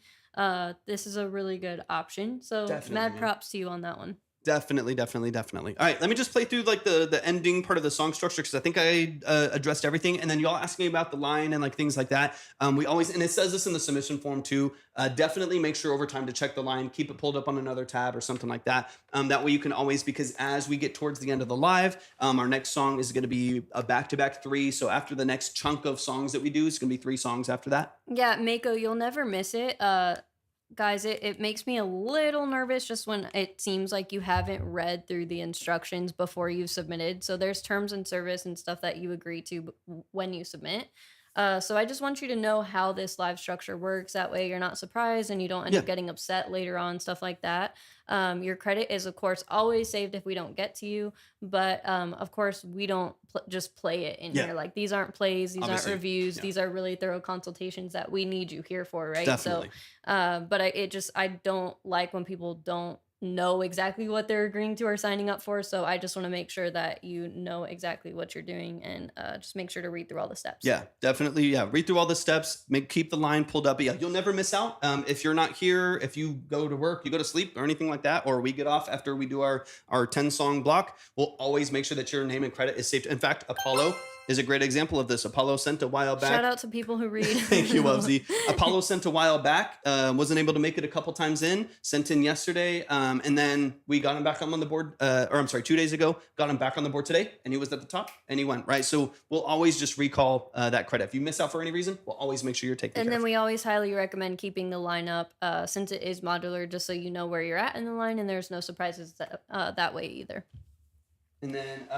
this is a really good option. So mad props to you on that one. Definitely. All right, let me just play through like the ending part of the song structure because I think I addressed everything. And then y'all asked me about the line and like things like that. We always, and it says this in the submission form too, definitely make sure over time to check the line, keep it pulled up on another tab or something like that. That way you can always, because as we get towards the end of the live, our next song is going to be a back-to-back 3. So after the next chunk of songs that we do, it's going to be 3 songs after that. Yeah, Mako, you'll never miss it. Guys, it makes me a little nervous just when it seems like you haven't read through the instructions before you've submitted. So there's terms and service and stuff that you agree to when you submit. So I just want you to know how this live structure works. That way you're not surprised and you don't end up getting upset later on, stuff like that. Your credit is, of course, always saved if we don't get to you. But, of course, we don't just play it in here. Like, these aren't plays. These aren't reviews. These are really thorough consultations that we need you here for, right? Definitely. So, but I don't like when people don't know exactly what they're agreeing to or signing up for. So I just want to make sure that you know exactly what you're doing and just make sure to read through all the steps. Yeah, definitely. Yeah, read through all the steps. Keep the line pulled up. But yeah, you'll never miss out. If you're not here, if you go to work, you go to sleep or anything like that, or we get off after we do our 10-song block, we'll always make sure that your name and credit is saved. In fact, Apollo is a great example of this. Apollo sent a while back. Shout out to people who read. Thank you, Wubsy. Apollo sent a while back. Wasn't able to make it a couple times in. Sent in yesterday. And then we got him back on the board. 2 days ago. Got him back on the board today. And he was at the top. And he went, right? So we'll always just recall that credit. If you miss out for any reason, we'll always make sure you're taking care of. And then we always highly recommend keeping the line up since it is modular, just so you know where you're at in the line. And there's no surprises that way either. And then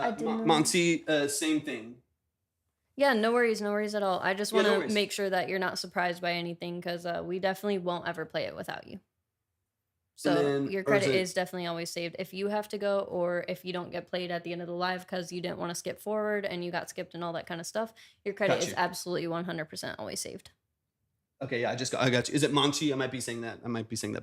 Monty, same thing. Yeah, no worries at all. I just want to make sure that you're not surprised by anything because we definitely won't ever play it without you. So your credit is definitely always saved. If you have to go or if you don't get played at the end of the live because you didn't want to skip forward and you got skipped and all that kind of stuff, your credit is absolutely 100% always saved. Okay, yeah, I got you. Is it Monchi? I might be saying that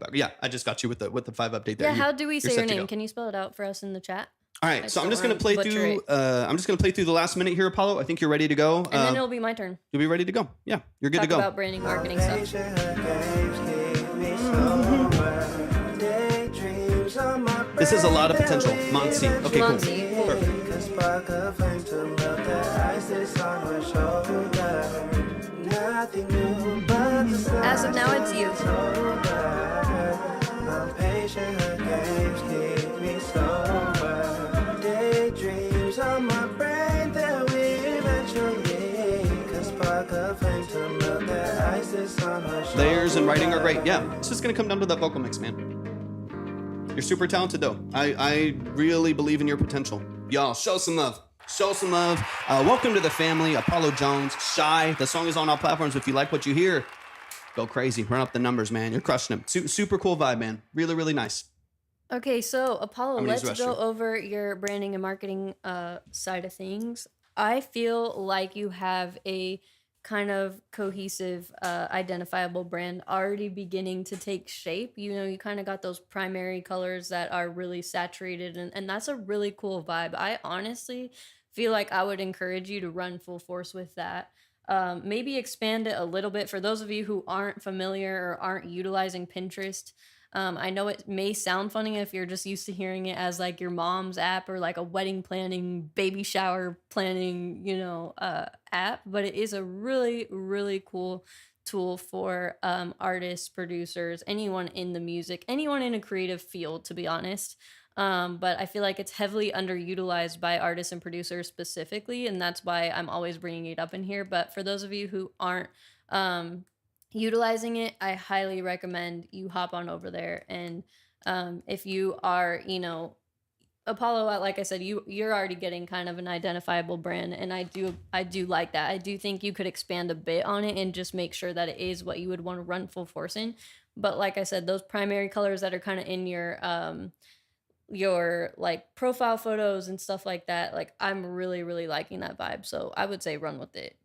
back. Yeah, I just got you with the 5 update there. Yeah, how do we say your name? Can you spell it out for us in the chat? All right, so I'm just gonna play through. I'm just gonna play through the last minute here, Apollo. I think you're ready to go. And then it'll be my turn. You'll be ready to go. Yeah, you're good to go. Talk about branding, marketing stuff. This has a lot of potential. Monsi. Okay, cool. Perfect. nothing new but the signs. As of now, it's you. I'm patient, her games keep me sober. Daydreams on my brain that we eventually can spark a flame to melt the ice that's on her shoulder. Layers and writing are great. Yeah, it's just gonna come down to that vocal mix, man. You're super talented, though. I really believe in your potential. Y'all, show some love. Show some love. Welcome to the family. Apollo Jones, Shy. The song is on all platforms. If you like what you hear, go crazy. Run up the numbers, man. You're crushing them. Super cool vibe, man. Really, really nice. Okay, so Apollo, I'm gonna use let's the go restroom. over your branding and marketing side of things. I feel like you have a kind of cohesive, identifiable brand already beginning to take shape. You know, you kind of got those primary colors that are really saturated, and that's a really cool vibe. I honestly feel like I would encourage you to run full force with that. Maybe expand it a little bit for those of you who aren't familiar or aren't utilizing Pinterest. I know it may sound funny if you're just used to hearing it as like your mom's app or like a wedding planning, baby shower planning, app, but it is a really, really cool tool for artists, producers, anyone in the music, anyone in a creative field, to be honest. But I feel like it's heavily underutilized by artists and producers specifically, and that's why I'm always bringing it up in here. But for those of you who aren't utilizing it, I highly recommend you hop on over there. And if you are, Apollo, like I said, you're already getting kind of an identifiable brand, and I do like that. I do think you could expand a bit on it and just make sure that it is what you would want to run full force in. But like I said, those primary colors that are kind of in your like profile photos and stuff like that, like I'm really, really liking that vibe. So I would say run with it.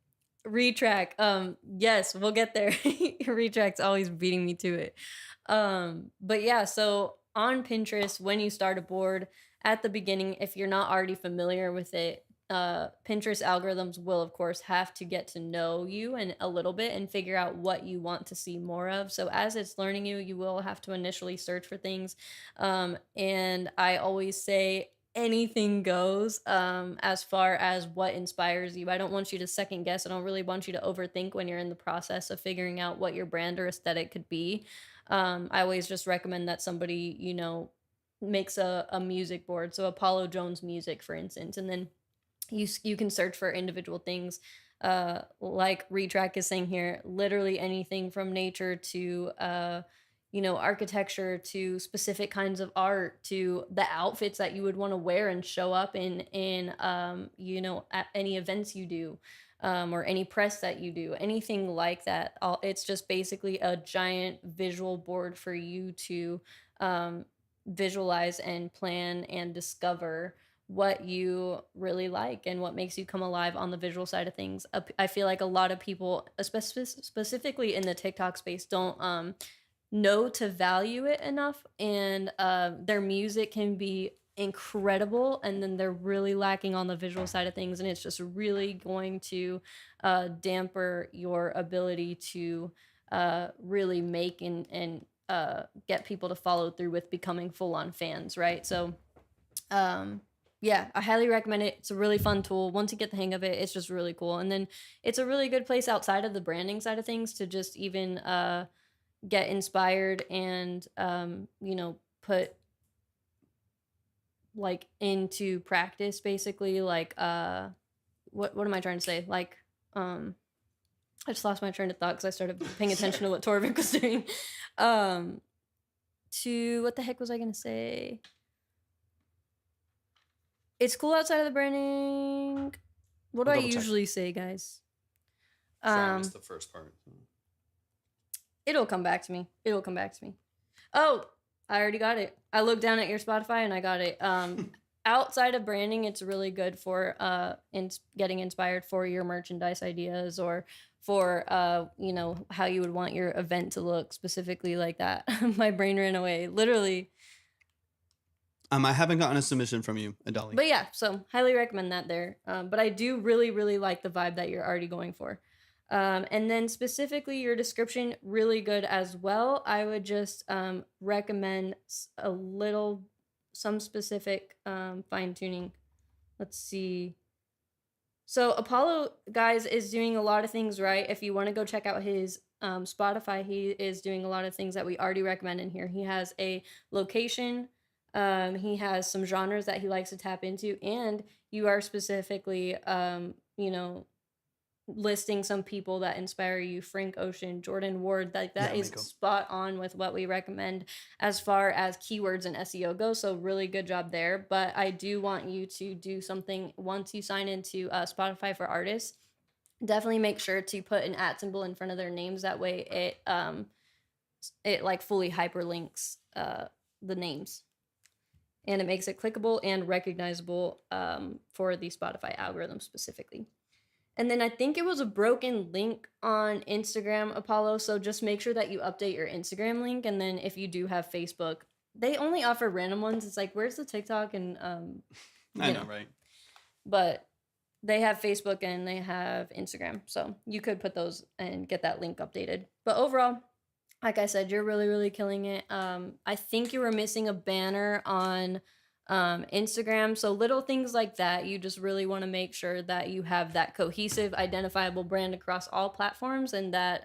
Retrack, yes, we'll get there. Retrack's always beating me to it. But yeah, so on Pinterest, when you start a board at the beginning, if you're not already familiar with it, Pinterest algorithms will of course have to get to know you and a little bit and figure out what you want to see more of. So as it's learning you, you will have to initially search for things. And I always say anything goes, as far as what inspires you. I don't want you to second guess. I don't really want you to overthink when you're in the process of figuring out what your brand or aesthetic could be. I always just recommend that somebody, makes a music board. So Apollo Jones music, for instance, and then you can search for individual things, like Retrack is saying here, literally anything from nature to architecture to specific kinds of art to the outfits that you would want to wear and show up in at any events you do, or any press that you do, anything like that. It's just basically a giant visual board for you to visualize and plan and discover what you really like and what makes you come alive on the visual side of things. I feel like a lot of people, specifically in the TikTok space, don't know to value it enough, and their music can be incredible, and then they're really lacking on the visual side of things, and it's just really going to damper your ability to really make and get people to follow through with becoming full-on fans, right? So yeah, I highly recommend it. It's a really fun tool. Once you get the hang of it, it's just really cool. And then it's a really good place outside of the branding side of things to just even get inspired and put like into practice, basically. Like what am I trying to say? Like I just lost my train of thought because I started paying attention to what Torvik was doing. To what the heck was I gonna say? It's cool outside of the branding. What do I usually say, guys? Sorry, I missed the first part. It'll come back to me. Oh, I already got it. I looked down at your Spotify and I got it. Outside of branding, it's really good for getting inspired for your merchandise ideas, or for how you would want your event to look, specifically like that. My brain ran away, literally. I haven't gotten a submission from you, Adali. But yeah, so highly recommend that there. But I do really, really like the vibe that you're already going for. And then specifically your description, really good as well. I would just recommend some specific fine tuning. Let's see. So Apollo, guys, is doing a lot of things right. If you want to go check out his Spotify, he is doing a lot of things that we already recommend in here. He has a location. He has some genres that he likes to tap into, and you are specifically, listing some people that inspire you. Frank Ocean, Jordan Ward, like that is spot on with what we recommend as far as keywords and SEO go. So really good job there. But I do want you to do something once you sign into Spotify for Artists. Definitely make sure to put an @ symbol in front of their names. That way it like fully hyperlinks the names, and it makes it clickable and recognizable for the Spotify algorithm specifically. And then I think it was a broken link on Instagram, Apollo. So just make sure that you update your Instagram link. And then if you do have Facebook, they only offer random ones. It's like, where's the TikTok? And I know, right? But they have Facebook and they have Instagram. So you could put those and get that link updated. But overall, like I said, you're really, really killing it. I think you were missing a banner on Instagram. So little things like that, you just really want to make sure that you have that cohesive, identifiable brand across all platforms, and that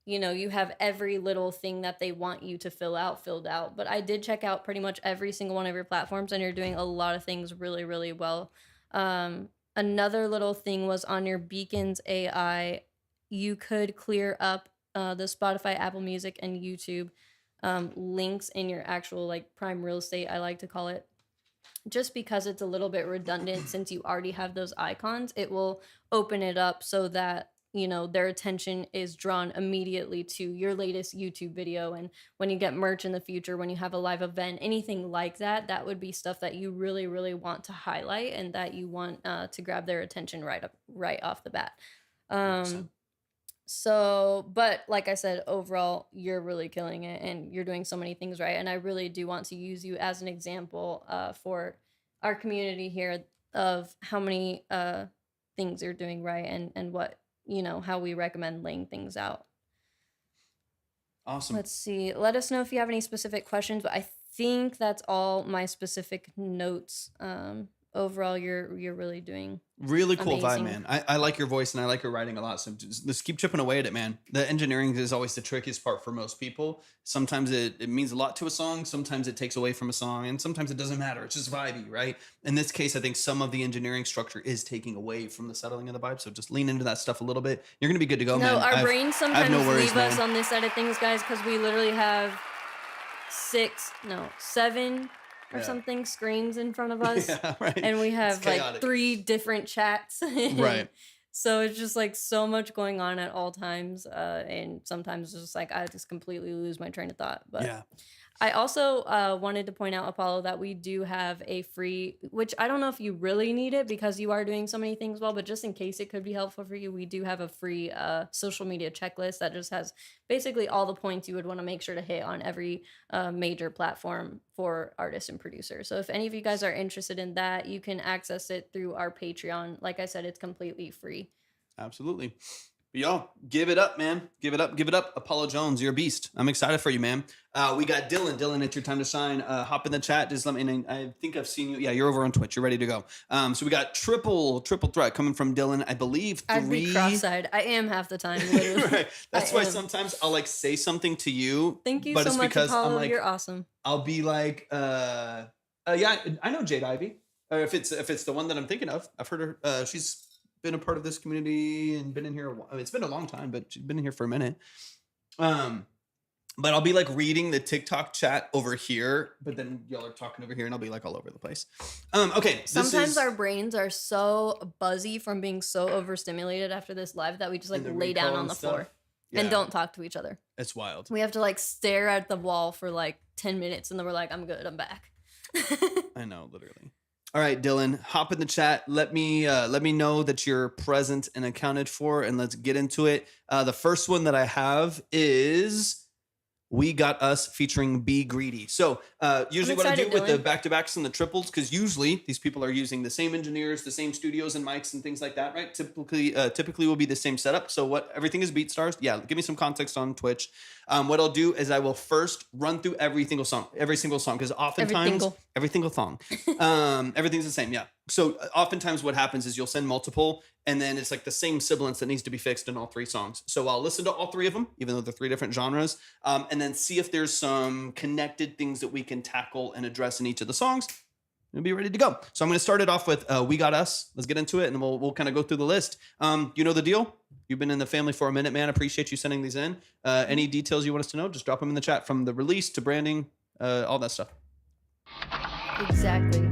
you have every little thing that they want you to filled out. But I did check out pretty much every single one of your platforms, and you're doing a lot of things really, really well. Another little thing was on your Beacons AI, you could clear up the Spotify, Apple Music, and YouTube links in your actual like prime real estate, I like to call it, just because it's a little bit redundant. Since you already have those icons, it will open it up so that their attention is drawn immediately to your latest YouTube video. And when you get merch in the future, when you have a live event, anything like that, that would be stuff that you really, really want to highlight and that you want to grab their attention right off the bat. So, but like I said, overall, you're really killing it and you're doing so many things right. And I really do want to use you as an example for our community here of how many things you're doing right, and what, how we recommend laying things out. Awesome. Let's see. Let us know if you have any specific questions, but I think that's all my specific notes. Overall, you're really doing really cool amazing. Vibe, man. I like your voice and I like your writing a lot. So just keep chipping away at it, man. The engineering is always the trickiest part for most people. Sometimes it means a lot to a song. Sometimes it takes away from a song, and sometimes it doesn't matter. It's just vibey, right? In this case, I think some of the engineering structure is taking away from the settling of the vibe. So just lean into that stuff a little bit. You're going to be good to go, man. No, our brains sometimes worries, leave us on this side of things, guys, because we literally have 7 or something screens in front of us. Yeah, right. And we have like 3 different chats. Right. So it's just like so much going on at all times. And sometimes it's just like I just completely lose my train of thought. But yeah. I also wanted to point out, Apollo, that we do have a free, which I don't know if you really need it because you are doing so many things well, but just in case it could be helpful for you, we do have a free social media checklist that just has basically all the points you would want to make sure to hit on every major platform for artists and producers. So if any of you guys are interested in that, you can access it through our Patreon. Like I said, it's completely free. Absolutely. But y'all, give it up, man. Give it up. Give it up. Apollo Jones, you're a beast. I'm excited for you, man. We got Dylan. Dylan, it's your time to shine. Hop in the chat. Just let me know. I think I've seen you. Yeah, you're over on Twitch. You're ready to go. So we got triple threat coming from Dylan. I believe 3. I'd be cross-eyed. I am half the time, literally. Right. That's why sometimes I'll like say something to you. Thank you so much, Apollo. You're awesome. I'll be like, yeah, I know Jade Ivy. If it's the one that I'm thinking of, I've heard her. She's been a part of this community and been in here a while. I mean, it's been a long time, but she's been in here for a minute. But I'll be like reading the TikTok chat over here, but then y'all are talking over here and I'll be like all over the place. Okay. Sometimes our brains are so buzzy from being so overstimulated after this live that we just like lay down on the floor and don't talk to each other. It's wild. We have to like stare at the wall for like 10 minutes and then we're like, I'm good, I'm back. I know, literally. All right, Dylan, hop in the chat. Let me know that you're present and accounted for, and let's get into it. The first one that I have is We Got Us featuring Be Greedy. So usually what I do with the back-to-backs and the triples, because usually these people are using the same engineers, the same studios and mics and things like that, right? Typically will be the same setup. So everything is BeatStars. Yeah, give me some context on Twitch. What I'll do is I will first run through every single song, because oftentimes everything's the same. Yeah. So oftentimes what happens is you'll send multiple, and then it's like the same sibilance that needs to be fixed in all 3 songs. So I'll listen to all 3 of them, even though they're 3 different genres, and then see if there's some connected things that we can tackle and address in each of the songs. We'll be ready to go. So I'm going to start it off with We Got Us. Let's get into it, and we'll kind of go through the list. You know the deal. You've been in the family for a minute, man. Appreciate you sending these in. Any details you want us to know, just drop them in the chat, from the release to branding, all that stuff. Exactly.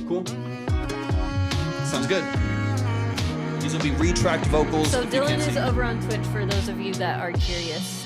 Cool. Sounds good. These will be retracked vocals. So Dylan is over on Twitch for those of you that are curious.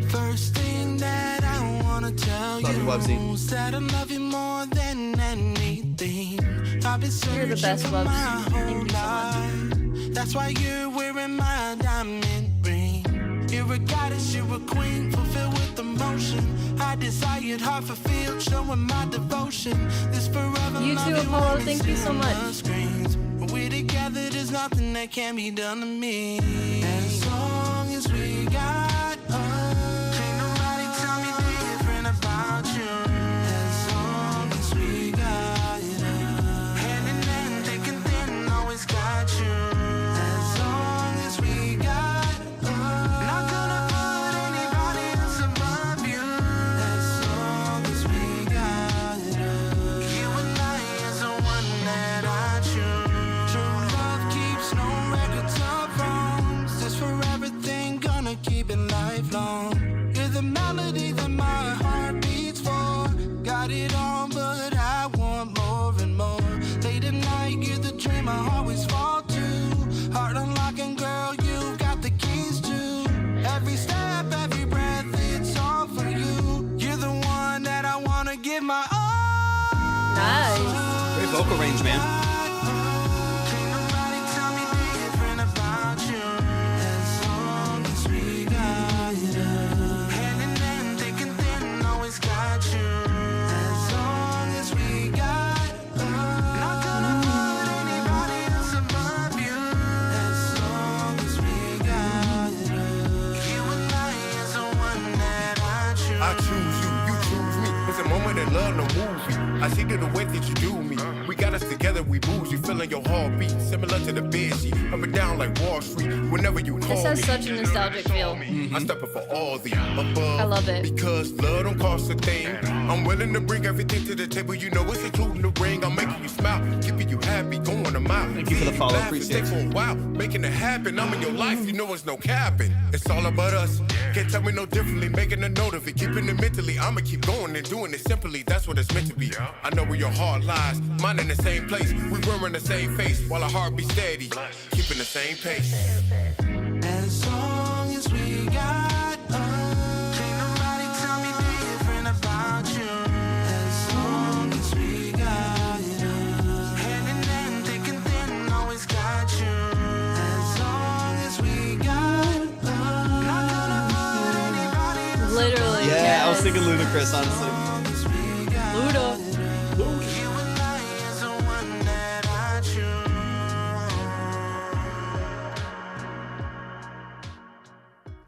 First thing that I wanna tell Love you, Wubsy. is that I love you more than anything. I've been You're the best, searching for Wubs. my Thank whole you so much. life. That's why you're wearing my diamond ring. You're a goddess, you're a queen, fulfilled with emotion. I desired, heart fulfilled, showing my devotion. This forever You love too, Apollo. won't be Thank you so seen on much. the screens. When we're together, there's nothing that can be done to me. As long as we got us, ain't nobody tell me different about you. As long as we got us, hand in hand, thick and thin, always got you. As long as we got us, not gonna put anybody else above you. As long as we got us, you and I is the one that I choose. True love keeps no records of wrongs. This for everything, gonna keep it lifelong. You're the melody that my heart beats for. Got it all, but I want more and more. Late at night, you're the dream I always fall to. Heart unlocking, girl, you got the keys to every step, every breath. It's all for you. You're the one that I wanna give my all. Nice. Great vocal range, man. Can't nobody tell me different about you. As long as we got it, hand in hand, thick and thin, always got you. As long as we got it, not gonna put anybody else above you. As long as we got it, you and I is the one that I choose. I choose you, you choose me. It's a moment in love, no movie. I see the way that you do me. We got us together, we boozy, feeling your heartbeat, similar to the bed sheet, up and down like Wall Street. Whenever you call This has me, such a nostalgic feel. I'm stepping for all the above. I love it. Because love don't cost a thing. I'm willing to bring everything to the table. You know it's including the ring. I'm making you smile, keeping you happy, going a mile. Thank you for the follow, Laugh and appreciate stay it. for a while, making it happen. I'm in your life, you know it's no capping. It's all about us. Can't tell me no differently, making a note of it, keeping it mentally. I'ma keep going and doing it simply. That's what it's meant to be. I know where your heart lies, mine in the same place. We wearing the same face while our heart be steady, keeping the same pace. As long as we got us, ain't nobody tell me different about you. As long as we got us, hand in hand, thick and thin, always got you. As long as we got us, not gonna put anybody else. Literally. Yeah, I was yes. thinking Ludacris, honestly. Luda. You and I is the one that I choose.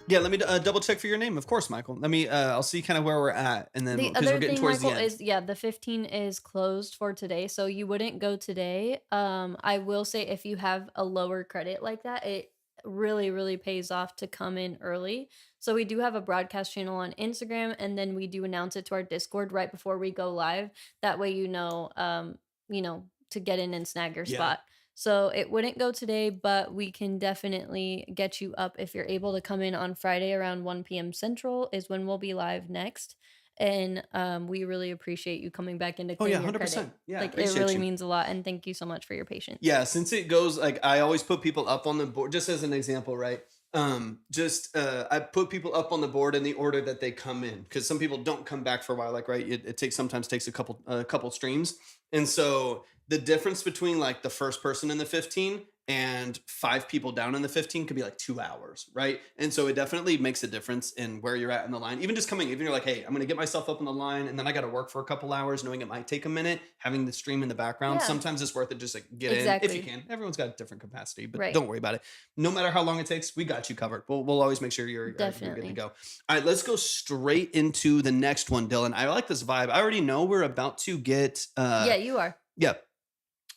Yeah, let me double check for your name, of course, Michael. Let me. I'll see kind of where we're at, and then The because other we're getting thing, towards Michael, the end. is the 15 is closed for today, so you wouldn't go today. I will say if you have a lower credit like that, it really, really pays off to come in early. So we do have a broadcast channel on Instagram, and then we do announce it to our Discord right before we go live. That way, you know, to get in and snag your Yeah. spot. So it wouldn't go today, but we can definitely get you up if you're able to come in on Friday around 1 p.m. Central is when we'll be live next. And we really appreciate you coming back into Oh claim yeah, your 100%. credit. Yeah, Like it appreciate really you. means a lot, and thank you so much for your patience. Yeah, since it goes like I always put people up on the board, just as an example, right? I put people up on the board in the order that they come in, because some people don't come back for a while. Like, right, it sometimes takes a couple streams, and so the difference between like the first person in the 15 and 5 people down in the 15 could be like 2 hours, right? And so it definitely makes a difference in where you're at in the line. Even just coming, even you're like, hey, I'm going to get myself up in the line and then I got to work for a couple hours, knowing it might take a minute, having the stream in the background. Sometimes it's worth it just like get in if you can. Everyone's got a different capacity, but don't worry about it. No matter how long it takes, we got you covered. We'll always make sure you're good to go. All right, let's go straight into the next one, Dylan. I like this vibe. I already know we're about to get... yeah, you are. Yeah.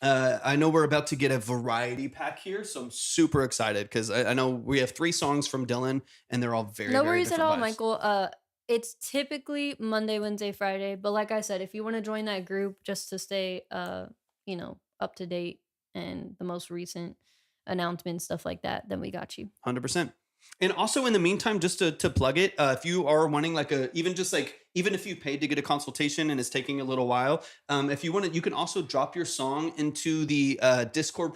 I know we're about to get a variety pack here, so I'm super excited because I know we have 3 songs from Dylan, and they're all very, no very worries at all, vibes. Michael. It's typically Monday, Wednesday, Friday, but like I said, if you want to join that group just to stay, up to date and the most recent announcements, stuff like that, then we got you. 100%. And also in the meantime, just to plug it, if you are wanting even if you paid to get a consultation and it's taking a little while, if you want to, you can also drop your song into the Discord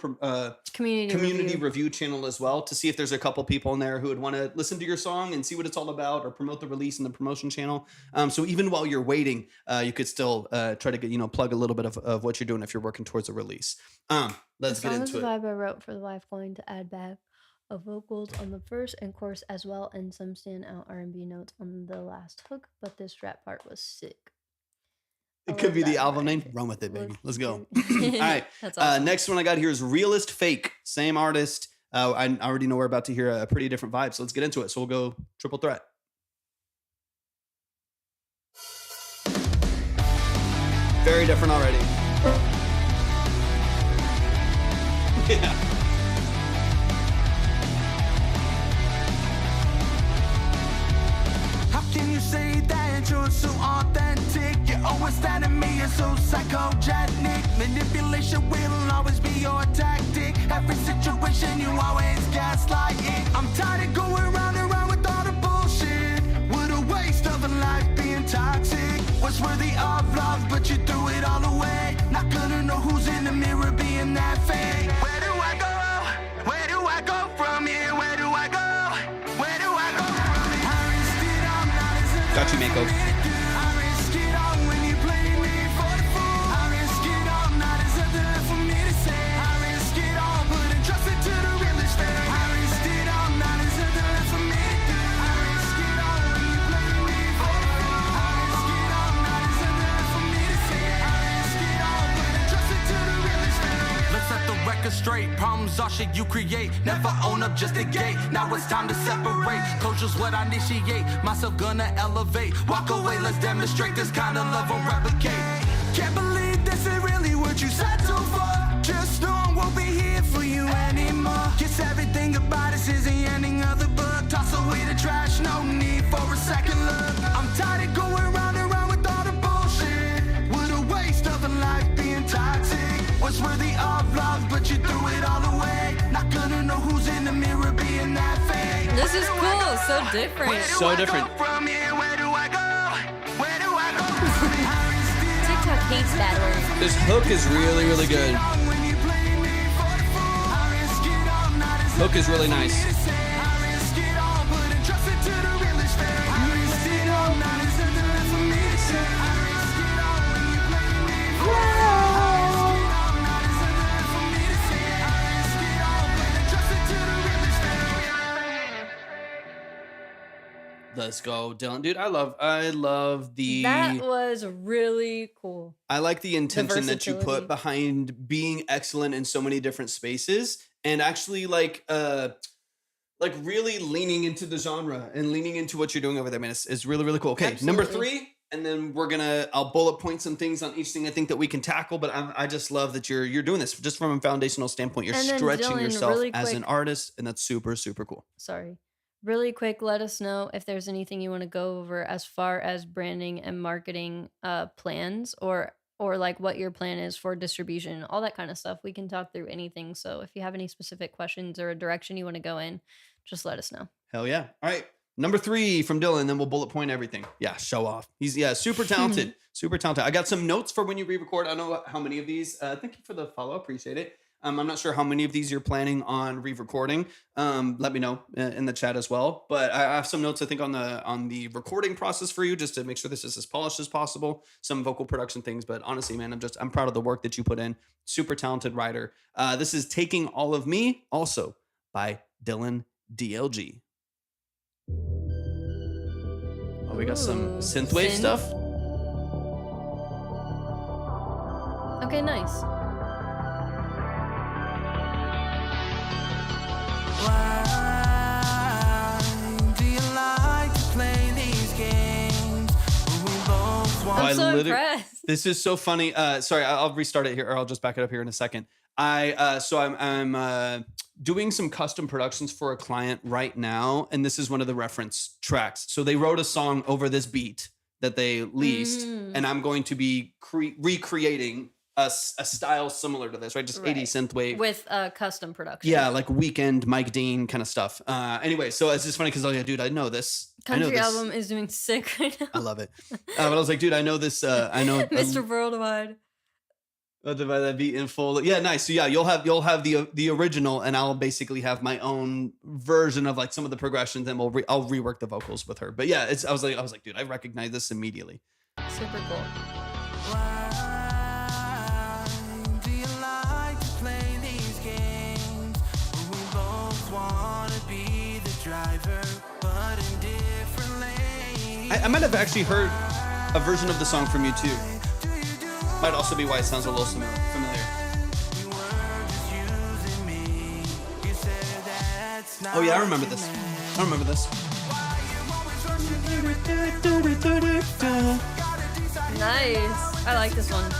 community review channel as well to see if there's a couple people in there who would want to listen to your song and see what it's all about or promote the release in the promotion channel. So even while you're waiting, you could still try to get, plug a little bit of what you're doing if you're working towards a release. Let's get into it. The song is the vibe I wrote for the live coin to add back of vocals on the verse and chorus as well, and some standout R&B notes on the last hook, but this rap part was sick. It could be the album name. Run with it, baby. Let's go. All right. That's awesome. Next one I got here is Realist Fake. Same artist. I already know we're about to hear a pretty different vibe, so let's get into it. So we'll go triple threat. Very different already. Yeah. Can you say that you're so authentic? You're always standing me and so psychogenic. Manipulation will always be your tactic. Every situation you always gaslighting. I'm tired of going round and round with all the bullshit. What a waste of a life being toxic. What's worthy of love, but you threw it all away. Not gonna know who's in the mirror being that fake. Where do I go? Where do I go from here? Where do I go? Where do I go from here? Got you, Mako. Straight problems all shit you create. Never own up, just a gate. Now it's time to separate. Closure's what I initiate. Myself gonna elevate. Walk away, let's demonstrate this kind of love won't replicate. Can't believe this is really what you settled for. Just know I won't be here for you anymore. Guess everything about us is the ending of the book. Toss away the trash, no need for a second look. I'm tired of going round and round with all the bullshit. What a waste of a life being toxic. What's worthy of love, but you threw it all away. Not gonna know who's in the mirror being that fake. This is cool, so different. So different. From here, where do I go? Where do I go from here? TikTok hates that word. This hook is really, really good. Hook is really nice. Let's go, Dylan. Dude, I love the... That was really cool. I like the intention that you put behind being excellent in so many different spaces and actually like really leaning into the genre and leaning into what you're doing over there, man. It's really, really cool. Okay, absolutely. Number 3, and then I'll bullet point some things on each thing I think that we can tackle, but I just love that you're doing this just from a foundational standpoint. You're stretching Dylan, yourself really as an artist, and that's super, super cool. Sorry. Really quick, let us know if there's anything you want to go over as far as branding and marketing plans or like what your plan is for distribution, all that kind of stuff. We can talk through anything. So if you have any specific questions or a direction you want to go in, just let us know. Hell yeah. All right. Number 3 from Dylan, then we'll bullet point everything. Yeah, show off. He's super talented. Super talented. I got some notes for when you re-record. I don't know how many of these. Thank you for the follow. Appreciate it. I'm not sure how many of these you're planning on re-recording. Let me know in the chat as well. But I have some notes, I think, on the recording process for you, just to make sure this is as polished as possible. Some vocal production things, but honestly, man, I'm proud of the work that you put in. Super talented writer. This is Taking All of Me, also by Dylan DLG. Oh, we got some synthwave stuff. Okay, nice. Why do you like to play these games? We both want I'm so impressed. This is so funny. Sorry, I'll restart it here, or I'll just back it up here in a second. I'm doing some custom productions for a client right now, and this is one of the reference tracks. So they wrote a song over this beat that they leased, and I'm going to be recreating a style similar to this, right? Just 80s synthwave with custom production. Yeah, like Weekend, Mike Dean kind of stuff. Anyway, so it's just funny because dude, I know this. Country album is doing sick right now. I love it. But I was like, dude, I know this. I know Mr. Worldwide. I'll divide that beat in full. Yeah, nice. So yeah, you'll have the original, and I'll basically have my own version of like some of the progressions, and I'll rework the vocals with her. But yeah, I was like, dude, I recognize this immediately. Super cool. I might have actually heard a version of the song from you too. Might also be why it sounds a little familiar. Oh yeah, I remember this. Nice. I like this one.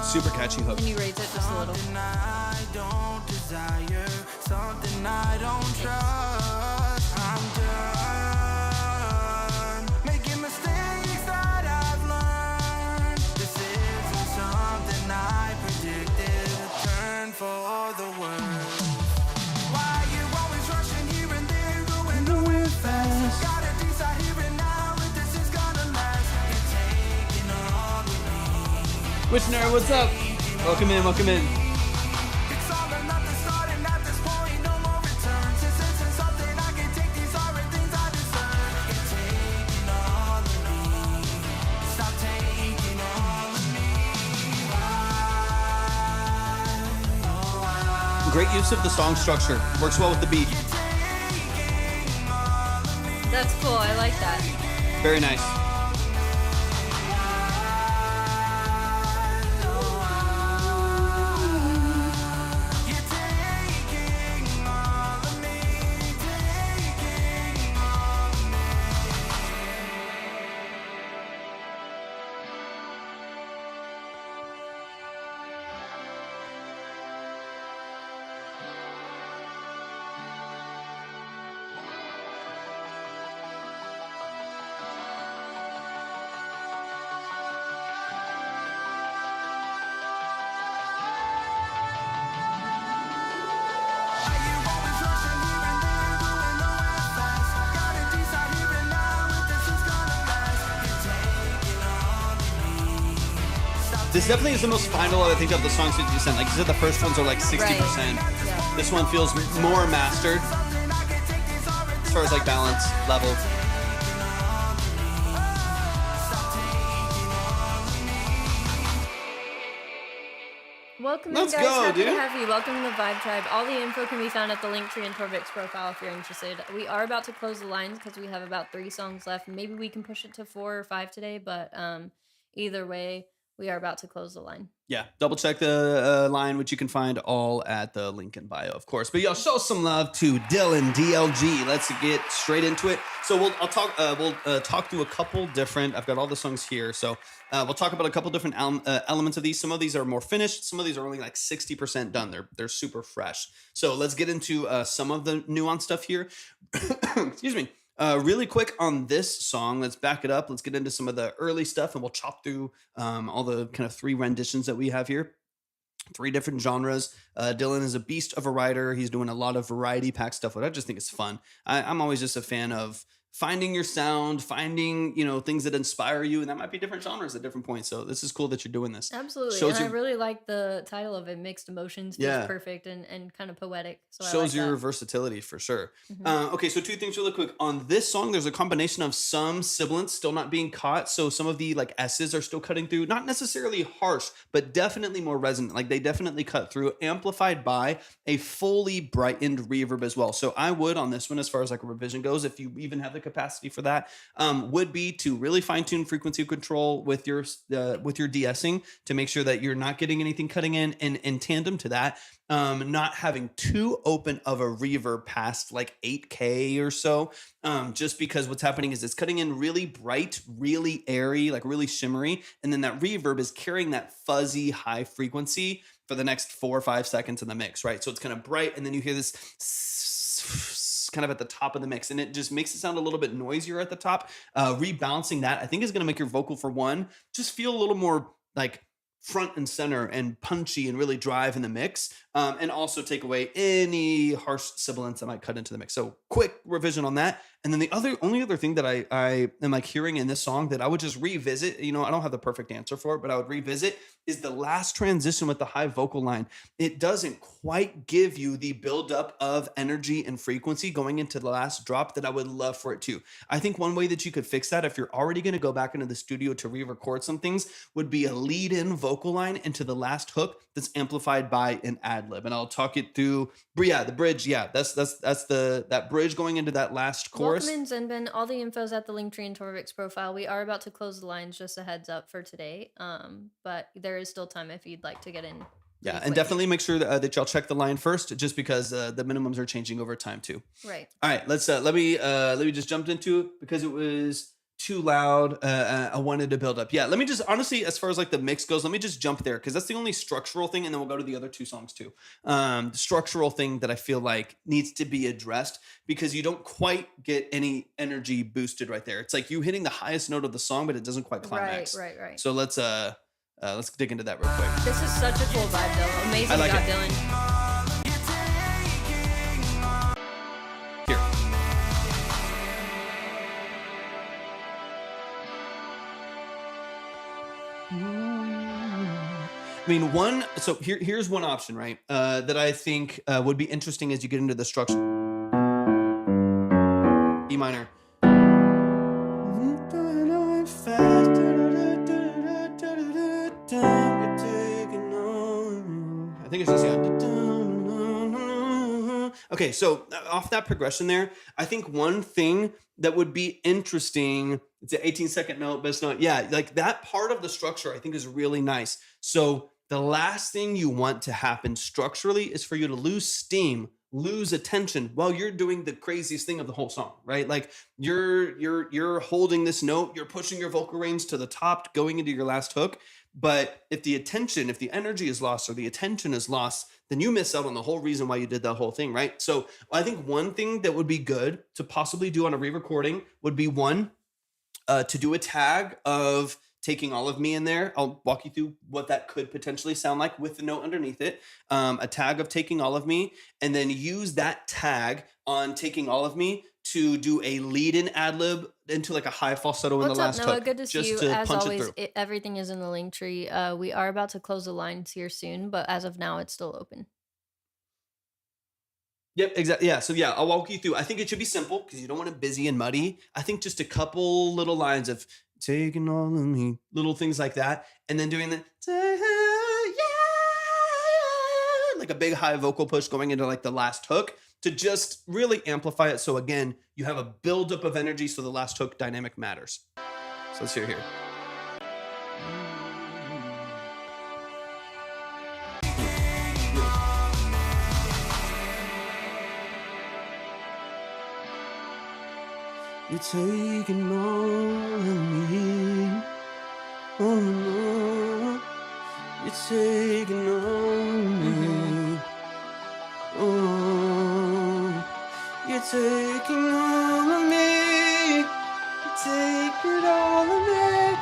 Super catchy hook. Can you raise it just a little? I don't desire, something I don't trust. I'm done making mistakes that I've learned. This isn't something I predicted. Turn for the worst. Why you always rushing here and there, going nowhere fast? Gotta decide here and now if this is gonna last. You're taking all of me. Wishner, what's up? Welcome in. It's all or nothing, starting at this point, no more return. Since this is something I can take, these are the things I deserve. You're taking all of me. Stop taking all of me. Great use of the song structure. Works well with the beat. That's cool. I like that. Very nice. This definitely is the most final, I think, of the songs that you sent. Like you said, the first ones are like 60%. Right. Yeah. This one feels more mastered as far as like balance level. Welcome Let's in, guys. go, Happy dude. to have you. Welcome to the Vibe Tribe. All the info can be found at the Linktree and Torvik's profile if you're interested. We are about to close the lines because we have about 3 songs left. Maybe we can push it to 4 or 5 today, but either way, we are about to close the line. Yeah, double check the line, which you can find all at the link in bio, of course. But y'all show some love to Dylan DLG. Let's get straight into it. So we'll talk through a couple different. I've got all the songs here, so we'll talk about a couple different elements of these. Some of these are more finished. Some of these are only like 60% done. They're super fresh. So let's get into some of the nuanced stuff here. Excuse me. Really quick on this song, let's back it up. Let's get into some of the early stuff and we'll chop through all the kind of 3 renditions that we have here. 3 different genres. Dylan is a beast of a writer. He's doing a lot of variety pack stuff, which I just think is fun. I'm always just a fan of finding your sound, finding, things that inspire you. And that might be different genres at different points. So this is cool that you're doing this. Absolutely. Shows and I really like the title of it, Mixed Emotions. Feels perfect and kind of poetic. So shows I like your that. versatility for sure. Okay, so 2 things really quick. On this song, there's a combination of some sibilants still not being caught. So some of the like S's are still cutting through. Not necessarily harsh, but definitely more resonant. Like they definitely cut through, amplified by a fully brightened reverb as well. So I would on this one, as far as like a revision goes, if you even have the capacity for that, would be to really fine-tune frequency control with your de-essing to make sure that you're not getting anything cutting in, and in tandem to that, not having too open of a reverb past like 8K or so, just because what's happening is it's cutting in really bright, really airy, like really shimmery, and then that reverb is carrying that fuzzy high frequency for the next 4 or 5 seconds in the mix, right? So it's kind of bright, and then you hear this kind of at the top of the mix, and it just makes it sound a little bit noisier at the top. Rebalancing that, I think, is going to make your vocal, for one, just feel a little more like front and center and punchy and really drive in the mix, and also take away any harsh sibilants that might cut into the mix. So quick revision on that. And then the only other thing that I am like hearing in this song that I would just revisit, I don't have the perfect answer for it, but I would revisit, is the last transition with the high vocal line. It doesn't quite give you the buildup of energy and frequency going into the last drop that I would love for it to. I think one way that you could fix that, if you're already going to go back into the studio to re-record some things, would be a lead-in vocal line into the last hook that's amplified by an ad-lib. And I'll talk it through. The bridge. Yeah, that's that bridge going into that last chorus. Welcome in, Zenbin. All the info's at the Linktree and Torvik's profile. We are about to close the lines, just a heads up for today. But there is still time if you'd like to get in. Yeah, and definitely make sure that y'all check the line first, just because the minimums are changing over time too. Right. All right, let's let me just jump into it because it was too loud. I wanted to build up. Yeah, let me just, honestly, as far as like the mix goes, let me just jump there because that's the only structural thing, and then we'll go to the other 2 songs too. The structural thing that I feel like needs to be addressed, because you don't quite get any energy boosted right there. It's like you hitting the highest note of the song, but it doesn't quite climax. Right. So let's dig into that real quick. This is such a cool vibe, though. Amazing I like job, it. Dylan. Here. I mean, here's one option, right? That I think would be interesting as you get into the structure. E minor. I think it's just, yeah. Okay, so off that progression there, I think one thing that would be interesting, it's an 18-second note, best note. Yeah, like that part of the structure I think is really nice. So the last thing you want to happen structurally is for you to lose steam, lose attention while you're doing the craziest thing of the whole song, right? Like you're holding this note, you're pushing your vocal range to the top, going into your last hook. But if the energy is lost, or the attention is lost, then you miss out on the whole reason why you did that whole thing, right? So I think one thing that would be good to possibly do on a re-recording would be to do a tag of taking all of me in there. I'll walk you through what that could potentially sound like with the note underneath it. A tag of taking all of me, and then use that tag on taking all of me to do a lead-in ad-lib into like a high falsetto in the last Noah? hook. Good to see you. To As punch always, it through. everything is in the link tree. We are about to close the lines here soon, but as of now, it's still open. Yep, exactly. Yeah, so yeah, I'll walk you through. I think it should be simple because you don't want it busy and muddy. I think just a couple little lines of taking all of me, little things like that, and then doing the like a big high vocal push going into like the last hook to just really amplify it. So again, you have a buildup of energy, so the last hook dynamic matters. So let's hear here. You're taking all of me. Oh no. You're taking all of me. Oh. You're taking all of me. take it all of me.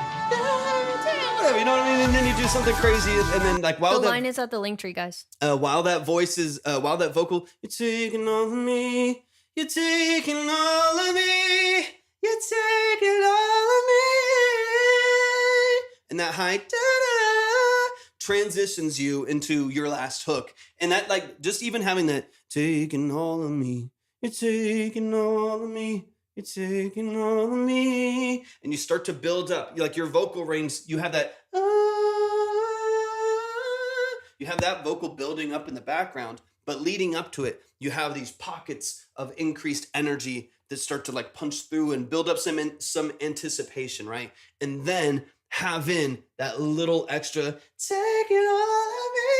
Whatever, you know what I mean? And then you do something crazy, and then like The line is at the link tree, guys. while that voice is, while that vocal, you're taking all of me, you're taking all of me, you're taking all of me, and that high da-da transitions you into your last hook, and that like just even having that taking all of me, you're taking all of me. You're taking all of me, and you start to build up. Like your vocal range, you have that. You have that vocal building up in the background, but leading up to it, you have these pockets of increased energy that start to like punch through and build up some anticipation, right? And then have in that little extra taking all of me,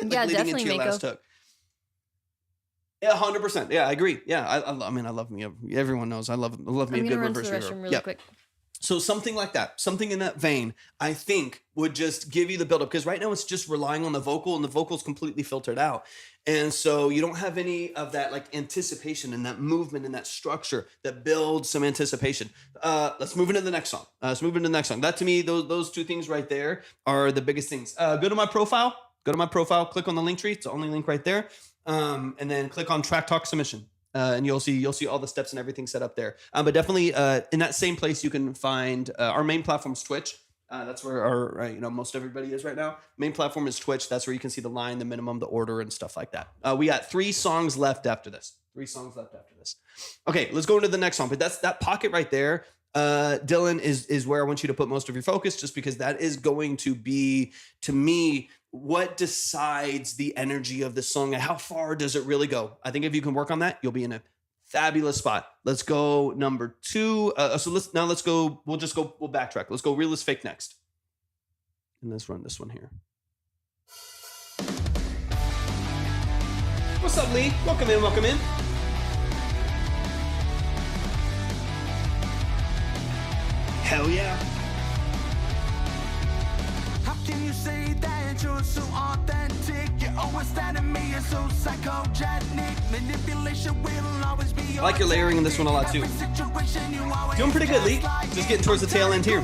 like Yeah, leading definitely, into your last Mako. hook. Yeah, 100%. Yeah, I agree. Yeah, I mean, I love me. Everyone knows I love me I'm a gonna good run to reverse the reverb. restroom really Yeah. quick. So something like that, something in that vein, I think would just give you the buildup, because right now it's just relying on the vocal, and the vocal's completely filtered out. And so you don't have any of that like anticipation and that movement and that structure that builds some anticipation. Let's move into the next song. That to me, those two things right there are the biggest things. Go to my profile, click on the link tree. It's the only link right there. And then click on Track Talk Submission. And you'll see all the steps and everything set up there. But definitely in that same place, you can find our main platform is Twitch. That's where our most everybody is right now. Main platform is Twitch. That's where you can see the line, the minimum, the order, and stuff like that. We got 3 songs left after this. Okay, let's go into the next song. But that's that pocket right there. Dylan is where I want you to put most of your focus, just because that is going to be, to me, what decides the energy of the song and how far does it really go. I think if you can work on that, you'll be in a fabulous spot. Let's go number 2. Let's go. We'll backtrack. Let's go real is fake next. And let's run this one here. What's up, Lee? Welcome in. Hell yeah. How can you say that you're so authentic? You're always standing me, you're so psychogenic. Manipulation will always be. I like your layering in this one a lot too. Doing pretty good, Lee. Just getting towards the tail end here.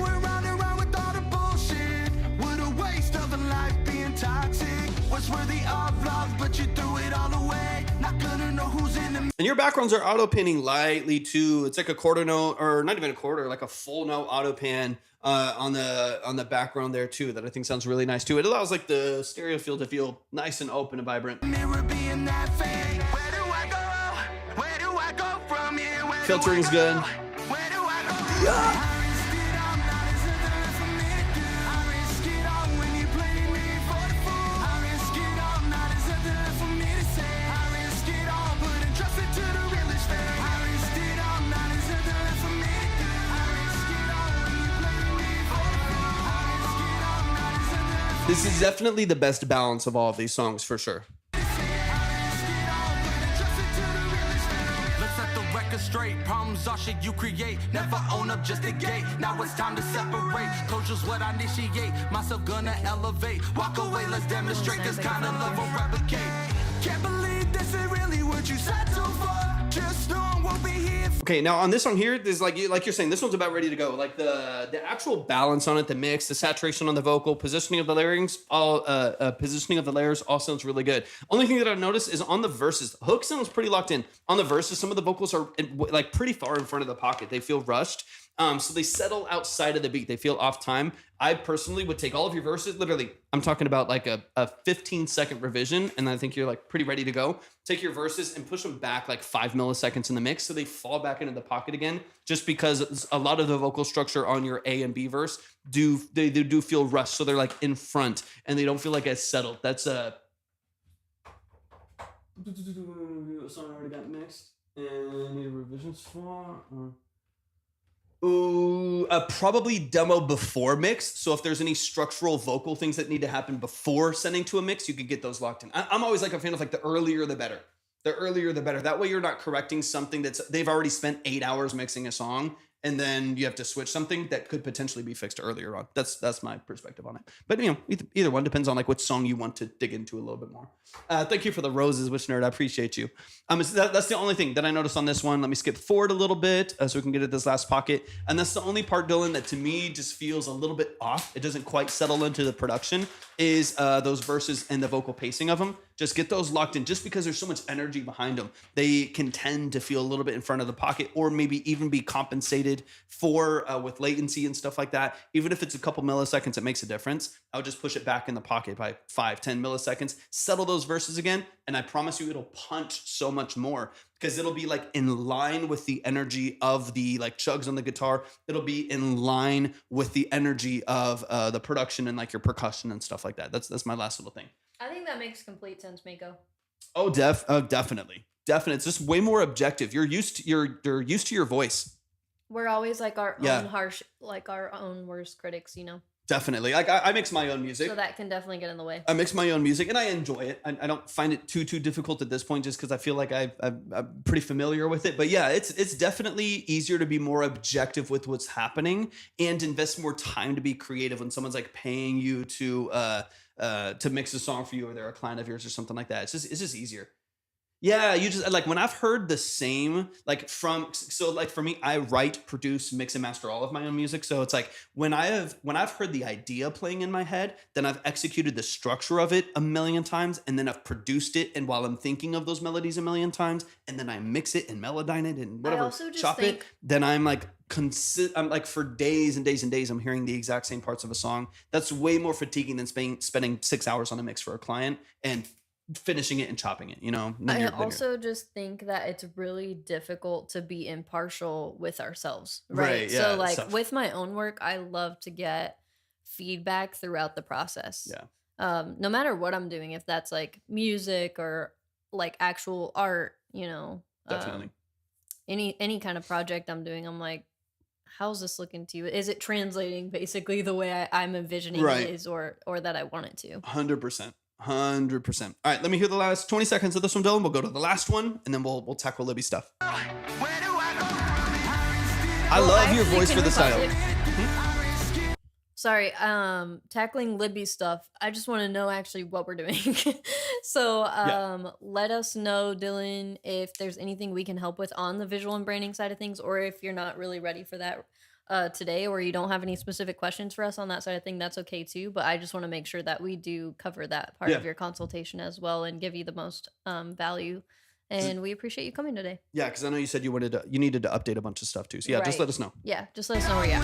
And your backgrounds are auto panning lightly too. It's like a quarter note, or not even a quarter, like a full note auto pan on the background there too. That I think sounds really nice too. It allows like the stereo field to feel nice and open and vibrant. Filtering's good. Yeah. This is definitely the best balance of all of these songs for sure. Straight problems are shit you create. Never own up, just a gate. Now it's time to separate. Closure's what I initiate. Myself gonna elevate. Walk away, let's demonstrate. This kind of love will replicate. Can't believe this is really what you settled for. Just know I won't be here. Okay, now on this song here, there's like you're saying, this one's about ready to go. Like the actual balance on it, the mix, the saturation on the vocal, positioning of the layers, all sounds really good. Only thing that I've noticed is on the verses, the hook sounds pretty locked in. On the verses, some of the vocals are like pretty far in front of the pocket. They feel rushed. So they settle outside of the beat. They feel off time. I personally would take all of your verses, literally, I'm talking about like a 15-second revision, and I think you're like pretty ready to go. Take your verses and push them back like 5 milliseconds in the mix so they fall back into the pocket again, just because a lot of the vocal structure on your A and B verse do feel rushed. So they're like in front and they don't feel like as settled. That's a song already got mixed. And need revisions for... probably demo before mix. So if there's any structural vocal things that need to happen before sending to a mix, you can get those locked in. I'm always like a fan of like the earlier the better. The earlier the better. That way you're not correcting something they've already spent 8 hours mixing a song, and then you have to switch something that could potentially be fixed earlier on. That's my perspective on it. But either one depends on like which song you want to dig into a little bit more. Thank you for the roses, Witch Nerd. I appreciate you. That's the only thing that I noticed on this one. Let me skip forward a little bit so we can get at this last pocket. And that's the only part, Dylan, that to me just feels a little bit off. It doesn't quite settle into the production. Is those verses and the vocal pacing of them. Just get those locked in. Just because there's so much energy behind them, they can tend to feel a little bit in front of the pocket, or maybe even be compensated for with latency and stuff like that. Even if it's a couple milliseconds, it makes a difference. I would just push it back in the pocket by 5-10 milliseconds, settle those verses again, and I promise you it'll punch so much more, because it'll be like in line with the energy of the like chugs on the guitar. It'll be in line with the energy of the production and like your percussion and stuff like that. That's my last little thing. I think that makes complete sense, Mako. Oh, definitely. It's just way more objective. You're used to your voice. We're always like our own harsh, like our own worst critics, you know? Definitely. Like I mix my own music. So that can definitely get in the way. I mix my own music and I enjoy it. I don't find it too difficult at this point, just because I feel like I'm pretty familiar with it. But yeah, it's definitely easier to be more objective with what's happening and invest more time to be creative when someone's like paying you to mix a song for you, or they're a client of yours or something like that. It's just easier. Yeah, you just like when I've heard the same, like for me, I write, produce, mix and master all of my own music. So it's like when I've heard the idea playing in my head, then I've executed the structure of it a million times, and then I've produced it, and while I'm thinking of those melodies a million times, and then I mix it and melodyne it and whatever, chop it, then I'm like for days and days and days, I'm hearing the exact same parts of a song. That's way more fatiguing than spending 6 hours on a mix for a client and finishing it and chopping it, you know. I also just think that it's really difficult to be impartial with ourselves, right? Yeah, so like with my own work, I love to get feedback throughout the process. Yeah. No matter what I'm doing, if that's like music or like actual art, you know. Definitely. Any kind of project I'm doing, I'm like, how's this looking to you? Is it translating basically the way I'm envisioning it is, or that I want it to? 100%. 100%. All right, let me hear the last 20 seconds of this one, Dylan. We'll go to the last one, and then we'll tackle Libby stuff. I love your voice for the style. Sorry, tackling Libby stuff. I just want to know actually what we're doing. So let us know, Dylan, if there's anything we can help with on the visual and branding side of things, or if you're not really ready for that today, or you don't have any specific questions for us on that side of thing, that's okay too. But I just want to make sure that we do cover that part of your consultation as well, and give you the most value. And we appreciate you coming today. Yeah, because I know you said you needed to update a bunch of stuff too. So yeah, just let us know. Yeah, just let us know where you're at.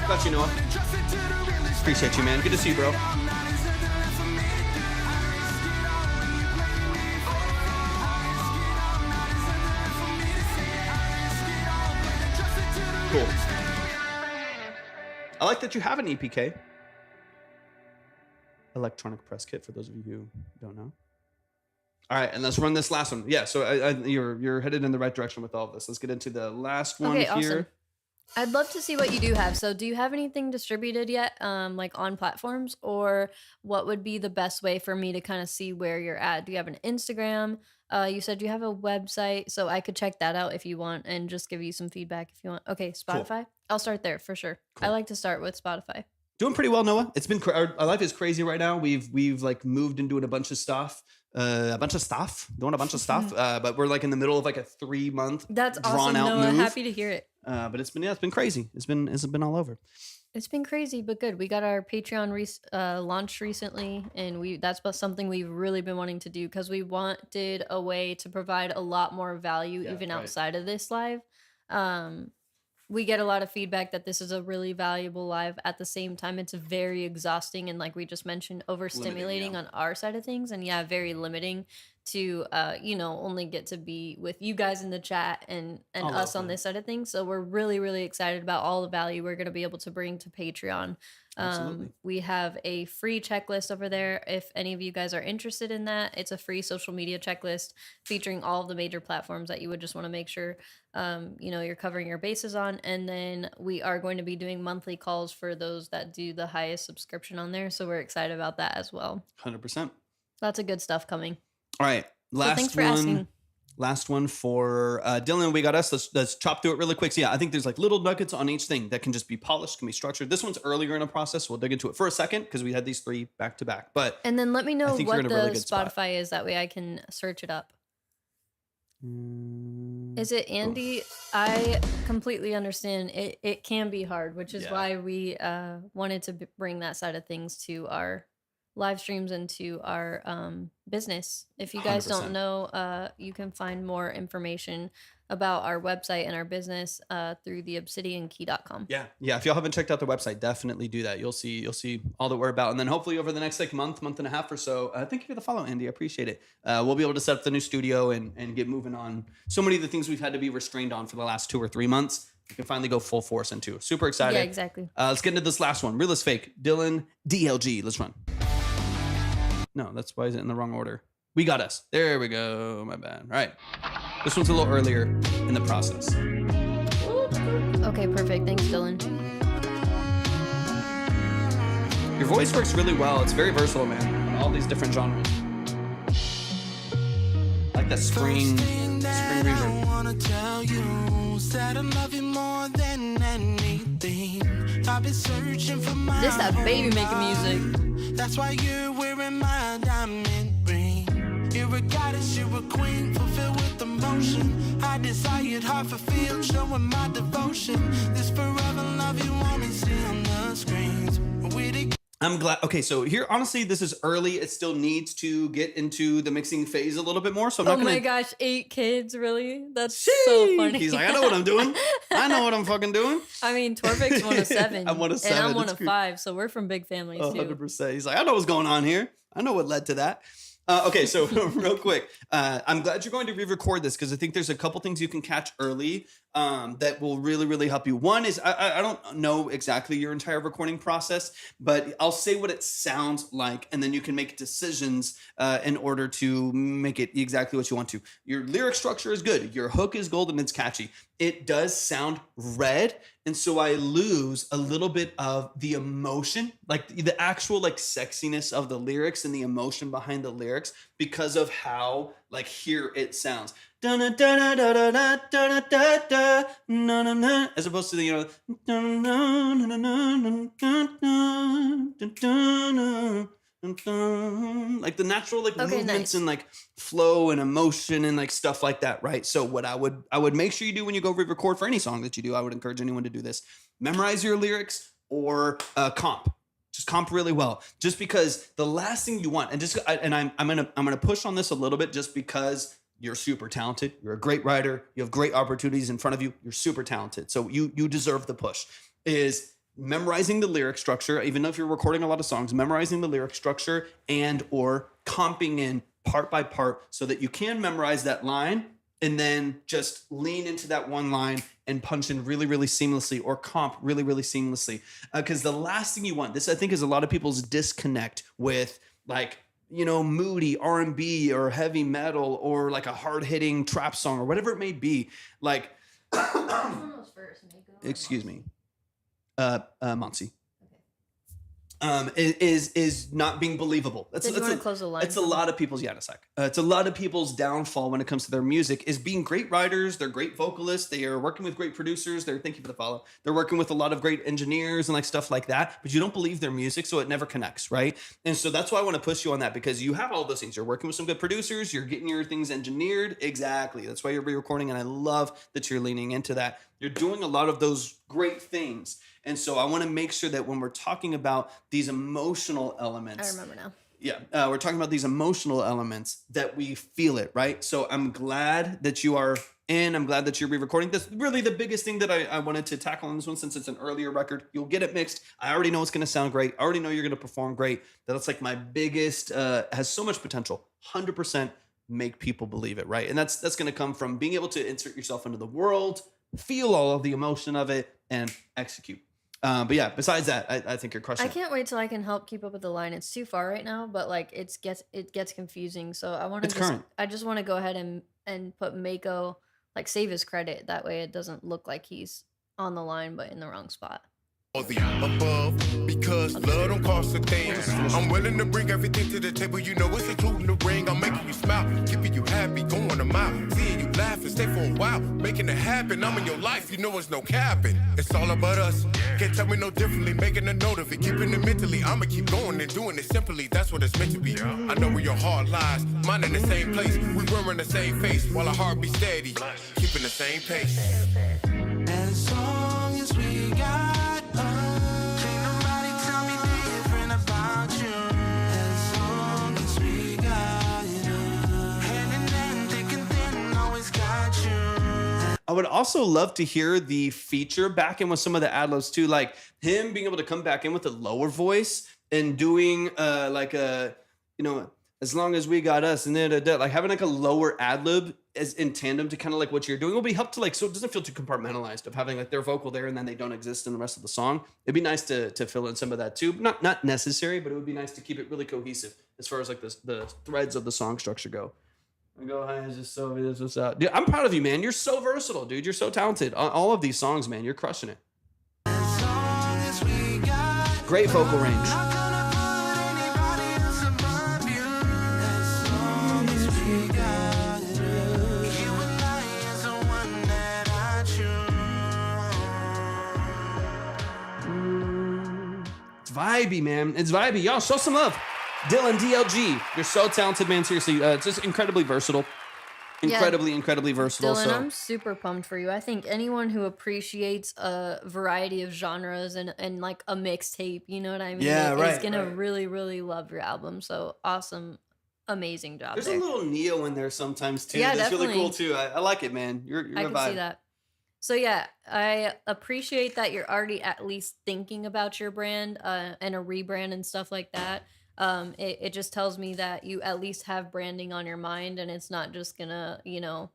Got you, Noah. Appreciate you, man. Good to see you, bro. Cool. I like that you have an EPK. Electronic press kit, for those of you who don't know. All right, and let's run this last one. Yeah, so you're headed in the right direction with all of this. Let's get into the last one here. Awesome. I'd love to see what you do have. So do you have anything distributed yet, like on platforms, or what would be the best way for me to kind of see where you're at? Do you have an Instagram? You said you have a website, so I could check that out if you want and just give you some feedback if you want. Okay, Spotify? Cool. I'll start there for sure. Cool. I like to start with Spotify. Doing pretty well, Noah. It's been our life is crazy right now. We've like moved and doing a bunch of stuff. But we're like in the middle of like a 3-month That's drawn awesome, out Noah. move. Happy to hear it. But it's been crazy. It's been all over. It's been crazy, but good. We got our Patreon launched recently, and that's something we've really been wanting to do, because we wanted a way to provide a lot more value outside of this live. We get a lot of feedback that this is a really valuable live. At the same time, it's very exhausting and, like we just mentioned, overstimulating on our side of things, and very limiting to only get to be with you guys in the chat and us on this side of things. So we're really, really excited about all the value we're going to be able to bring to Patreon. We have a free checklist over there if any of you guys are interested in that. It's a free social media checklist featuring all of the major platforms that you would just want to make sure you're covering your bases on. And then we are going to be doing monthly calls for those that do the highest subscription on there, so we're excited about that as well. 100%. Lots of good stuff coming. All right, last so thanks for one. asking. Last one for Dylan. We got us. Let's chop through it really quick. So yeah, I think there's like little nuggets on each thing that can just be polished, can be structured. This one's earlier in a process. We'll dig into it for a second because we had these 3 back to back. But and then let me know what the really Spotify is. That way I can search it up. Is it Andy? I completely understand. It can be hard, which is why we wanted to bring that side of things to our live streams and to our business. If you guys 100%. don't know, you can find more information about our website and our business through the obsidiankey.com. Yeah. If y'all haven't checked out the website, definitely do that. You'll see all that we're about. And then hopefully over the next like month and a half or so, thank you for the follow, Andy. I appreciate it. We'll be able to set up the new studio and get moving on so many of the things we've had to be restrained on for the last 2 or 3 months. We can finally go full force into. Super excited. Yeah, exactly. Let's get into this last one. Real is fake. Dylan DLG. Let's run. No, that's why is it in the wrong order. We got us. There we go. My bad. All right. This one's a little earlier in the process. Okay, perfect. Thanks, Dylan. Your voice works really well. It's very versatile, man. All these different genres. Like that spring reverb. I wanna tell you, said I love you more than anything. I've been searching for my This that baby making music. That's why you're wearing my diamond ring. You're a goddess, you're a queen, fulfilled with emotion. I desired, heart fulfilled, showing my devotion. This forever love you only see on the screens. I'm glad. Okay, so here, honestly, this is early. It still needs to get into the mixing phase a little bit more. So I'm not gonna. Oh my gosh, 8 kids, really? That's so funny. He's like, I know what I'm doing. I know what I'm fucking doing. I mean, Torvik's 1 of 7. I'm 1 of 7. And I'm 1 of 5, so we're from big families too. 100%. He's like, I know what's going on here. I know what led to that. Okay, so real quick, I'm glad you're going to re-record this because I think there's a couple things you can catch early that will really, really help you. One is I don't know exactly your entire recording process, but I'll say what it sounds like, and then you can make decisions in order to make it exactly what you want to. Your lyric structure is good. Your hook is golden. It's catchy. It does sound red, and so I lose a little bit of the emotion, like the actual like sexiness of the lyrics and the emotion behind the lyrics because of how like here it sounds. As opposed to the, you know, like the natural like movements and like flow and emotion and like stuff like that, right? So what I would make sure you do when you go re-record for any song that you do, I would encourage anyone to do this. Memorize your lyrics or comp. Just comp really well. Just because the last thing you want, and I'm gonna push on this a little bit just because you're super talented. You're a great writer. You have great opportunities in front of you. You're super talented. So you deserve the push. Is memorizing the lyric structure, even though if you're recording a lot of songs, memorizing the lyric structure and or comping in part by part so that you can memorize that line and then just lean into that one line and punch in really, really seamlessly or comp really, really seamlessly. Because the last thing you want, this I think is a lot of people's disconnect with like, you know, moody R&B or heavy metal or like a hard-hitting trap song or whatever it may be. Like, excuse me. Monsi. Is not being believable. That's close the line. It's a lot of people's it's a lot of people's downfall when it comes to their music is being great writers. They're great vocalists. They are working with great producers. Thank you for the follow. They're working with a lot of great engineers and like stuff like that. But you don't believe their music, so it never connects, right? And so that's why I want to push you on that because you have all those things. You're working with some good producers. You're getting your things engineered. Exactly. That's why you're re-recording, and I love that you're leaning into that. You're doing a lot of those great things. And so I want to make sure that when we're talking about these emotional elements. I remember now. Yeah, we're talking about these emotional elements that we feel it, right? So I'm glad that you are in. I'm glad that you're re-recording this. Really the biggest thing that I wanted to tackle on this one, since it's an earlier record, you'll get it mixed. I already know it's going to sound great. I already know you're going to perform great. That's like my biggest, has so much potential. 100% make people believe it, right? And that's going to come from being able to insert yourself into the world, feel all of the emotion of it, and execute. But yeah, besides that, I think you're crushing it. I can't wait till I can help keep up with the line. It's too far right now, but like it gets confusing. So I just want to go ahead and put Mako, like save his credit. That way it doesn't look like he's on the line, but in the wrong spot. The above, because love don't cost list of things. I'm willing to bring everything to the table, you know it's including the ring. I'm making you smile, keeping you happy, going a mile, seeing you laugh and stay for a while, making it happen. I'm in your life, you know it's no capping. It's all about us, can't tell me no differently, making a note of it, keeping it mentally. I'ma keep going and doing it simply, that's what it's meant to be. I know where your heart lies, mine in the same place. We wearing the same face, while our heart be steady, keeping the same pace. As long as we got us, ain't nobody tell me different about you. As long as we got us, hand in hand, thick and thin, always got you. I would also love to hear the feature back in with some of the ad-libs too, like him being able to come back in with a lower voice and doing like a, you know, as long as we got us, and then like having like a lower ad-lib as in tandem to kind of like what you're doing will be help to like, so it doesn't feel too compartmentalized of having like their vocal there and then they don't exist in the rest of the song. It'd be nice to fill in some of that too. Not necessary, but it would be nice to keep it really cohesive as far as like the threads of the song structure go. Go high is just so this was out. Dude, I'm proud of you, man. You're so versatile, dude. You're so talented. All of these songs, man. You're crushing it. As long as we got Great vocal range. not gonna put anybody else above you. As long as we got you and I is the one that I choose. It's vibey, man. It's vibey. Y'all show some love. Dylan DLG, you're so talented, man. Seriously, it's just incredibly versatile. Incredibly versatile. Dylan, So I'm super pumped for you. I think anyone who appreciates a variety of genres and like a mixtape, you know what I mean? Yeah, right, is gonna right. really love your album. So awesome, amazing job there's there. a little Neo in there sometimes too. Yeah, That's really cool definitely. too. I like it, man. You're I a can vibe. see that. So yeah, I appreciate that you're already at least thinking about your brand and a rebrand and stuff like that. It just tells me that you at least have branding on your mind and it's not just gonna, you know,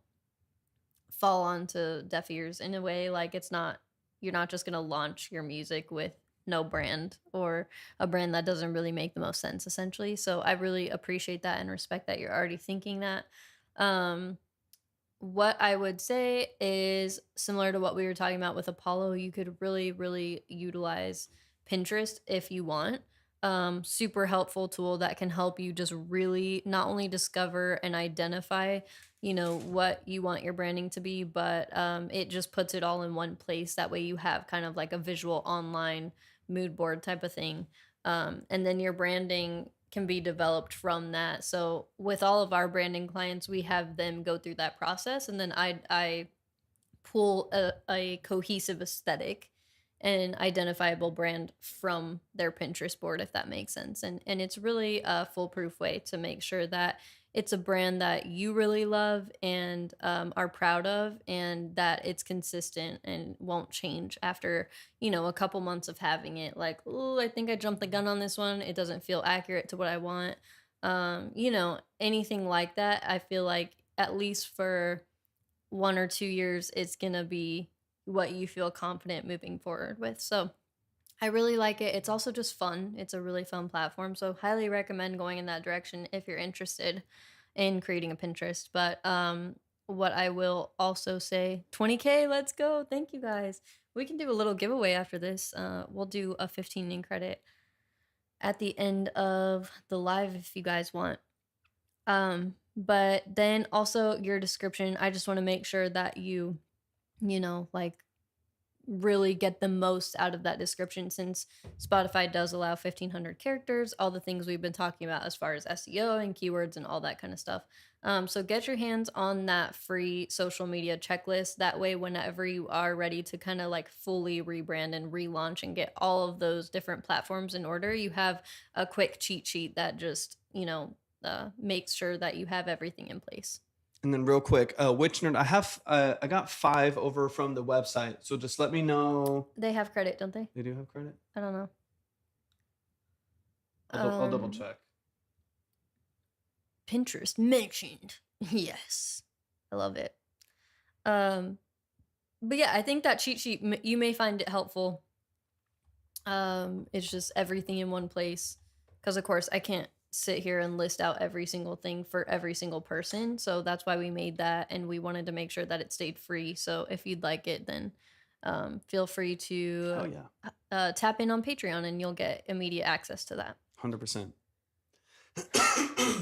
fall onto deaf ears in a way. Like you're not just gonna launch your music with no brand or a brand that doesn't really make the most sense essentially. So I really appreciate that and respect that you're already thinking that. What I would say is similar to what we were talking about with Apollo, you could really utilize Pinterest if you want. Super helpful tool that can help you just really not only discover and identify, you know, what you want your branding to be, but it just puts it all in one place. That way you have kind of like a visual online mood board type of thing. And then your branding can be developed from that. So with all of our branding clients, we have them go through that process, and then I pull a cohesive aesthetic and identifiable brand from their Pinterest board, if that makes sense. And it's really a foolproof way to make sure that it's a brand that you really love and are proud of, and that it's consistent and won't change after, you know, a couple months of having it. Like, oh, I think I jumped the gun on this one. It doesn't feel accurate to what I want. You know, anything like that. I feel like at least for 1 or 2 years, it's going to be what you feel confident moving forward with. So I really like it. It's also just fun. It's a really fun platform. So highly recommend going in that direction if you're interested in creating a Pinterest. But what I will also say, 20K, let's go. Thank you guys. We can do a little giveaway after this. We'll do a 15 in credit at the end of the live if you guys want. But then also your description, I just want to make sure that you know, like really get the most out of that description, since Spotify does allow 1,500 characters, all the things we've been talking about as far as SEO and keywords and all that kind of stuff. So get your hands on that free social media checklist. That way, whenever you are ready to kind of like fully rebrand and relaunch and get all of those different platforms in order, you have a quick cheat sheet that just, you know, makes sure that you have everything in place. And then real quick, which nerd? I got 5 over from the website. So just let me know. They have credit, don't they? They do have credit? I don't know. I'll double check. Pinterest mentioned. Yes. I love it. But yeah, I think that cheat sheet, you may find it helpful. It's just everything in one place. Because of course I can't sit here and list out every single thing for every single person. So that's why we made that, and we wanted to make sure that it stayed free. So if you'd like it, then feel free to tap in on Patreon and you'll get immediate access to that. 100%.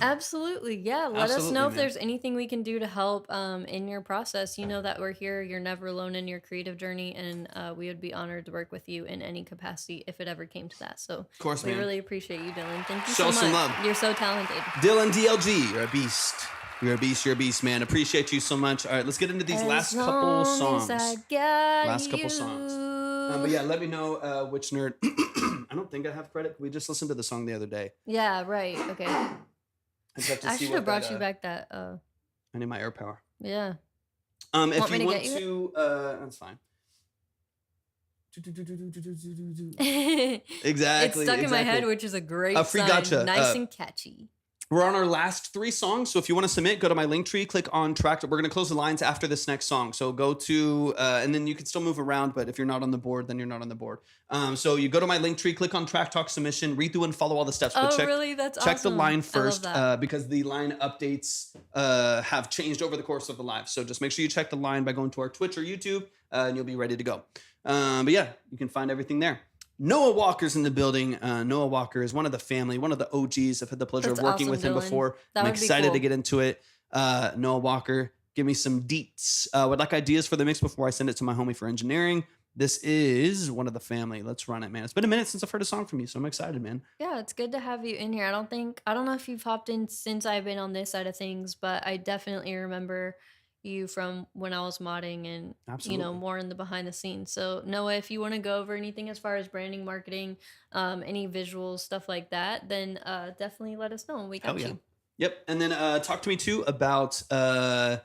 Absolutely. Yeah. Let us know if there's anything we can do to help in your process. You know that we're here. You're never alone in your creative journey. And we would be honored to work with you in any capacity if it ever came to that. So of course, we really appreciate you, Dylan. Thank you Show so much. some love. You're so talented. Dylan DLG, you're a beast. You're a beast. You're a beast, man. Appreciate you so much. All right, let's get into these last couple songs. Last couple songs. But yeah, let me know which nerd. I don't think I have credit. We just listened to the song the other day. Yeah, right. Okay. I should have brought you back that. I need my air power. Yeah. If you want to, that's fine. Exactly. It's stuck in my head, which is a great sign. Gotcha. Nice and catchy. We're on our last 3 songs, so if you want to submit, go to my link tree, click on track. We're going to close the lines after this next song. So go to, and then you can still move around, but if you're not on the board, then you're not on the board. So you go to my link tree, click on track talk submission, read through and follow all the steps. But really? That's check awesome. the line first because the line updates have changed over the course of the live. So just make sure you check the line by going to our Twitch or YouTube, and you'll be ready to go. But yeah, you can find everything there. Noah Walker's in the building. Noah Walker is one of the family, one of the OGs. I've had the pleasure of working with him before. I'm excited to get into it. Noah Walker, give me some deets. Would like ideas for the mix before I send it to my homie for engineering. This is one of the family. Let's run it, man. It's been a minute since I've heard a song from you, so I'm excited, man. Yeah, it's good to have you in here. I don't know if you've hopped in since I've been on this side of things, but I definitely remember you from when I was modding and more in the behind the scenes. So Noah, if you want to go over anything as far as branding, marketing, any visuals, stuff like that, then definitely let us know and we got you. Yep. And then talk to me too about a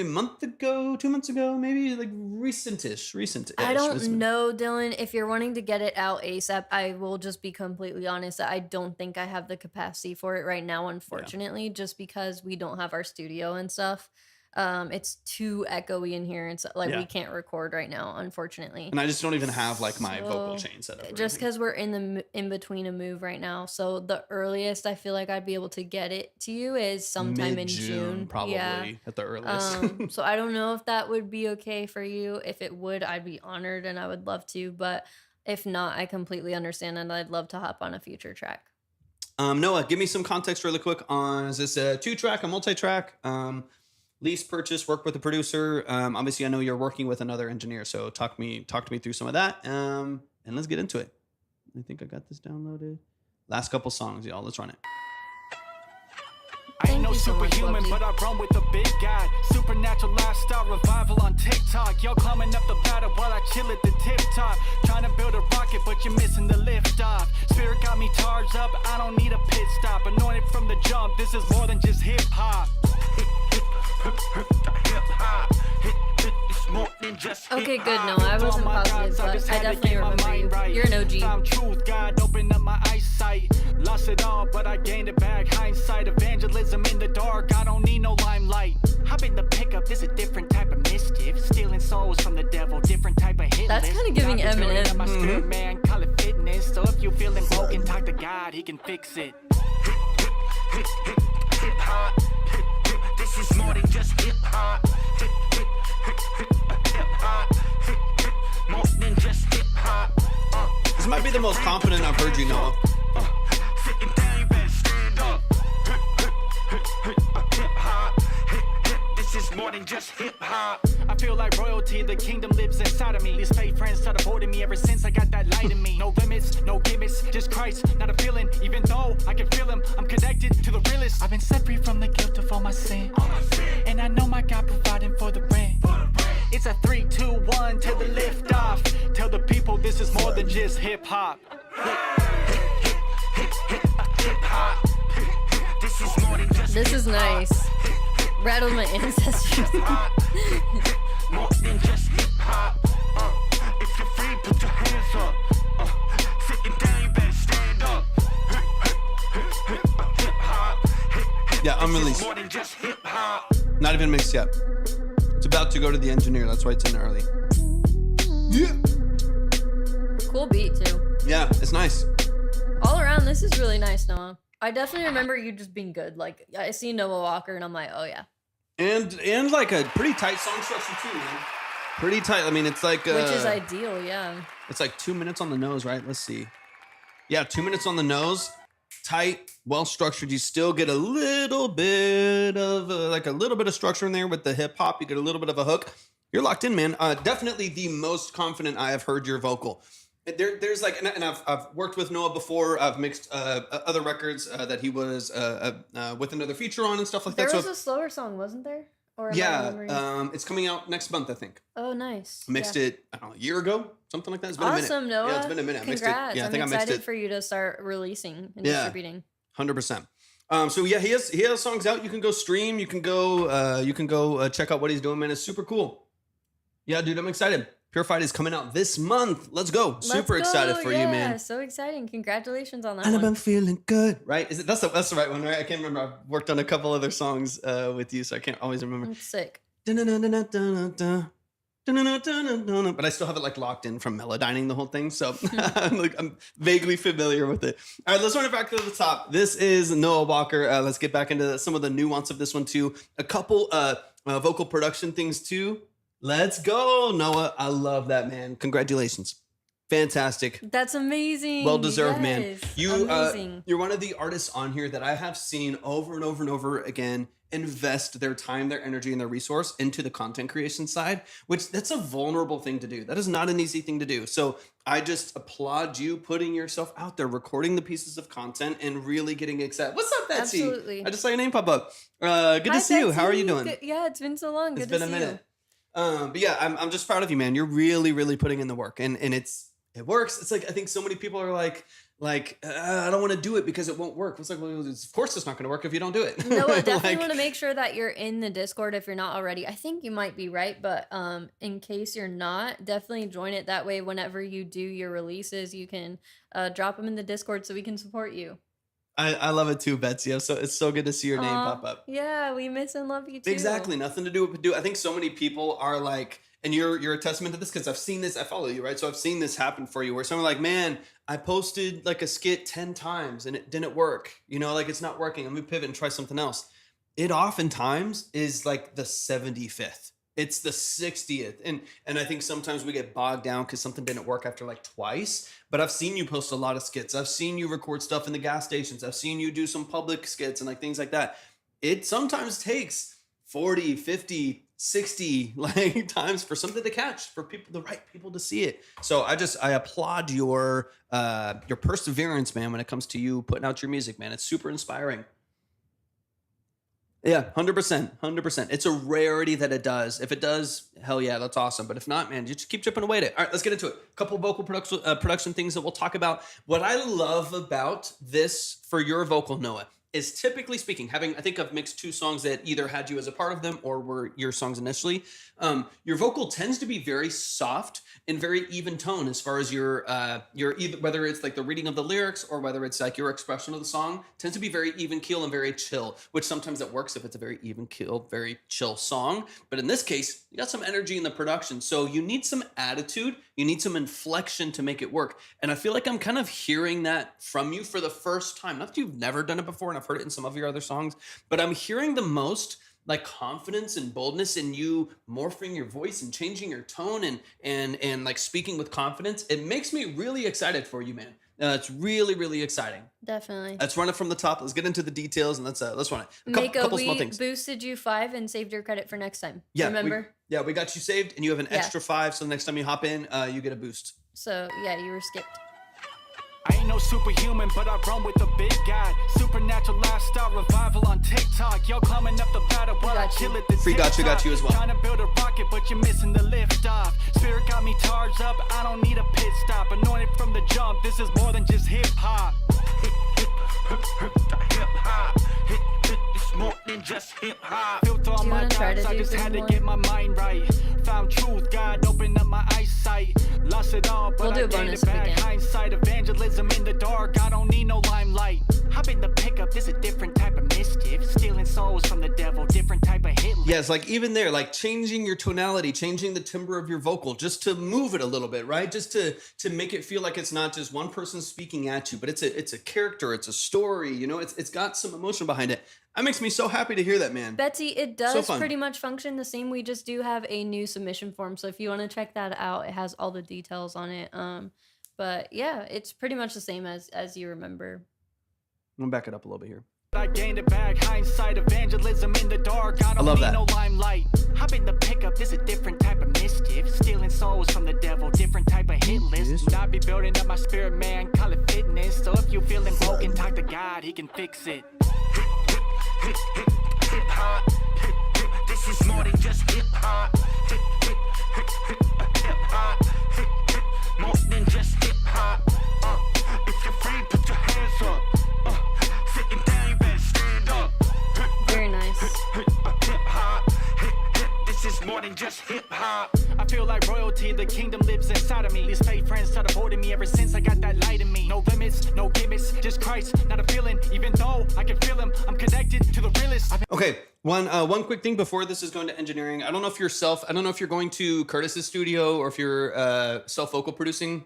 month ago, 2 months ago, maybe like recent-ish. I don't know, Dylan. If you're wanting to get it out ASAP, I will just be completely honest. I don't think I have the capacity for it right now, unfortunately, just because we don't have our studio and stuff. It's too echoey in here, and so we can't record right now, unfortunately. And I just don't even have like my vocal chain set up. Just because we're in between a move right now, so the earliest I feel like I'd be able to get it to you is sometime in June, probably at the earliest. So I don't know if that would be okay for you. If it would, I'd be honored and I would love to. But if not, I completely understand, and I'd love to hop on a future track. Noah, give me some context really quick on: is this a 2-track, a multi-track? Lease, purchase, work with a producer. Obviously, I know you're working with another engineer, so talk to me through some of that. And let's get into it. I think I got this downloaded. Last couple songs, y'all. Let's run it. I ain't no superhuman, but I run with the big guy. Supernatural lifestyle revival on TikTok. Y'all climbing up the ladder while I chill at the tip top. Trying to build a rocket, but you're missing the lift off. Spirit got me charged up, I don't need a pit stop. Anointed from the jump, this is more than just hip hop. Okay, good. No, I wasn't positive, but I definitely remember you. You're an OG. Found truth, God opened up my eyesight. Lost it all, but I gained it back. Hindsight, evangelism in the dark. I don't need no limelight. Hop in the pickup, is a different type of mischief. Stealing souls from the devil, different type of hit. That's kind of giving Eminem. My spirit, man, call it fitness. So if you feeling broken, talk to God, he can fix it. Hip hop. This is more than just hip hop. More than just hip hop. This might be the most confident I've heard you, Noah. Sitting down, you better stand up. Hip hop. This is more than just hip hop. I feel like royalty, the kingdom lives inside of me. These fake friends started avoiding me ever since I got that light in me. No limits, no gimmicks, just Christ, not a feeling. Even though I can feel him, I'm connected to the realest. I've been set free from the guilt of all my sin. And I know my God providing for the rent. It's a 3, 2, 1 till the lift off. Tell the people this is more than just hip hop. This is nice. Rattled my ancestors. More than just hip hop. If you're free, put your hands up. Sitting down, you better stand up. Hip hop. Yeah, unreleased. More than just hip hop. Not even mixed yet. It's about to go to the engineer. That's why it's in early. Yeah. Cool beat too. Yeah, it's nice. All around, this is really nice, Noah. I definitely remember you just being good. Like, I see Noah Walker and I'm like, oh yeah. And like a pretty tight song structure too, man. Pretty tight. I mean, it's like which is ideal, yeah. It's like 2 minutes on the nose, right? Let's see. Yeah, 2 minutes on the nose. Tight, well structured. You still get a little bit of structure in there with the hip hop. You get a little bit of a hook. You're locked in, man. Definitely the most confident I have heard your vocal. There's like, and I've worked with Noah before. I've mixed other records that he was with another feature on and stuff like that. There was a slower song, wasn't there? Or It's coming out next month, I think. Oh, nice. I mixed it, I don't know, a year ago, something like that. It's been a minute. Awesome, Noah. Yeah, it's been a minute. Congrats. I mixed it. Yeah, I think I mixed excited it. for you to start releasing and distributing. 100%. So yeah, he has songs out. You can go stream. You can go check out what he's doing, man. It's super cool. Yeah, dude, I'm excited. Purified is coming out this month. Let's go. Super excited for you, man. Yeah, so exciting. Congratulations on that and one. I'm feeling good. Right? Is it that's the right one, right? I can't remember. I've worked on a couple other songs with you, so I can't always remember. It's sick. But I still have it like locked in from melodyning the whole thing, so I'm vaguely familiar with it. All right, let's run it back to the top. This is Noah Walker. Let's get back into some of the nuance of this one too. A couple vocal production things too. Let's go, Noah. I love that, man. Congratulations. Fantastic. That's amazing. Well deserved, man. Amazing. You're one of the artists on here that I have seen over and over and over again invest their time, their energy, and their resource into the content creation side, which that's a vulnerable thing to do. That is not an easy thing to do. So I just applaud you putting yourself out there, recording the pieces of content and really getting excited. What's up, Betsy? Absolutely. I just saw your name pop up. Good to see you. How are you doing? Yeah, it's been so long. It's been a minute. But yeah, I'm just proud of you, man. You're really, really putting in the work, and it works. It's like I think so many people are like I don't want to do it because it won't work. It's like, well, of course it's not going to work if you don't do it. No, I definitely want to make sure that you're in the Discord if you're not already. I think you might be right, but in case you're not, definitely join it. That way, whenever you do your releases, you can drop them in the Discord so we can support you. I love it too, Betsy. So it's so good to see your name pop up. Yeah, we miss and love you too. Exactly. Nothing to do with do. I think so many people are like, and you're a testament to this because I've seen this. I follow you, right? So I've seen this happen for you where someone like, man, I posted like a skit 10 times and it didn't work. You know, like it's not working. I'm gonna pivot and try something else. It oftentimes is like the 75th. It's the 60th. And I think sometimes we get bogged down because something didn't work after like twice. But I've seen you post a lot of skits. I've seen you record stuff in the gas stations. I've seen you do some public skits and like things like that. It sometimes takes 40, 50, 60 like times for something to catch, for people, the right people to see it. So I applaud your perseverance, man, when it comes to you putting out your music, man. It's super inspiring. Yeah, 100%. It's a rarity that it does. If it does, hell yeah, that's awesome. But if not, man, you just keep chipping away at it. All right, let's get into it. A couple vocal production things that we'll talk about. What I love about this for your vocal, Noah, is typically speaking, I think I've mixed two songs that either had you as a part of them or were your songs initially. Your vocal tends to be very soft and very even tone as far as your either, whether it's like the reading of the lyrics or whether it's like your expression of the song, tends to be very even keel and very chill, which sometimes it works if it's a very even keel, very chill song. But in this case, you got some energy in the production. So you need some attitude, you need some inflection to make it work. And I feel like I'm kind of hearing that from you for the first time. Not that you've never done it before, and I've heard it in some of your other songs, but I'm hearing the most like confidence and boldness in you morphing your voice and changing your tone and like speaking with confidence. It makes me really excited for you, man. It's really, really exciting. Definitely. Let's run it from the top. Let's get into the details and let's run it. Couple small things. Boosted you 5 and saved your credit for next time. Yeah, remember? We got you saved and you have an extra 5. So the next time you hop in, you get a boost. So yeah, you were skipped. I ain't no superhuman, but I run with the big guy. Supernatural lifestyle revival on TikTok. Yo, climbing up the ladder while I chill at the Free got you as well. Trying to build a rocket, but you're missing the lift off. Spirit got me charged up, I don't need a pit stop. Anointed from the jump, this is more than just hip hop. Hip hop. It's more than just hip hop. Filter on my doubts, I just had to get my mind right. Found truth, God opened up my eyesight. Lost it all, but I gained it back. Hindsight, evangelism in the dark, I don't need no limelight. Hop in the pickup, this a different type of mischief. Stealing souls from the devil, different type of hit Yes, like even there, like changing your tonality, changing the timbre of your vocal, just to move it a little bit, right? Just to make it feel like it's not just one person speaking at you, but it's a character, it's a story, you know, it's got some emotion behind it. That makes me so happy to hear that, man. Betsy, it does fun. pretty much function the same. We just do have a new submission form, so if you want to check that out, it has all the details on it. But yeah, it's pretty much the same as you remember. I'm gonna back it up a little bit here. I gained it back, hindsight, evagelism in the dark. I don't love need that. no limelight. Hop in the pickup, is a different type of mischief. Stealing souls from the devil, different type of hit list. And I be building up my spirit, man, call it fitness. So if you feeling broken, talk to God, he can fix it. Hip hop, this is more than just hip hop. Hip hop, more than just hip hop. If you're free, put your hands up. Sitting down, you better stand up. Very nice. This is more than just hip hop. I feel like royalty, the kingdom lives inside of me. These fake friends started avoiding me ever since I got that light in me. No limits, no gimmicks, just Christ, not a feeling. Even though I can feel him, I'm connected to the realest. Okay, one quick thing before this is going to engineering. I don't know if you're going to Curtis's studio or if you're self-vocal producing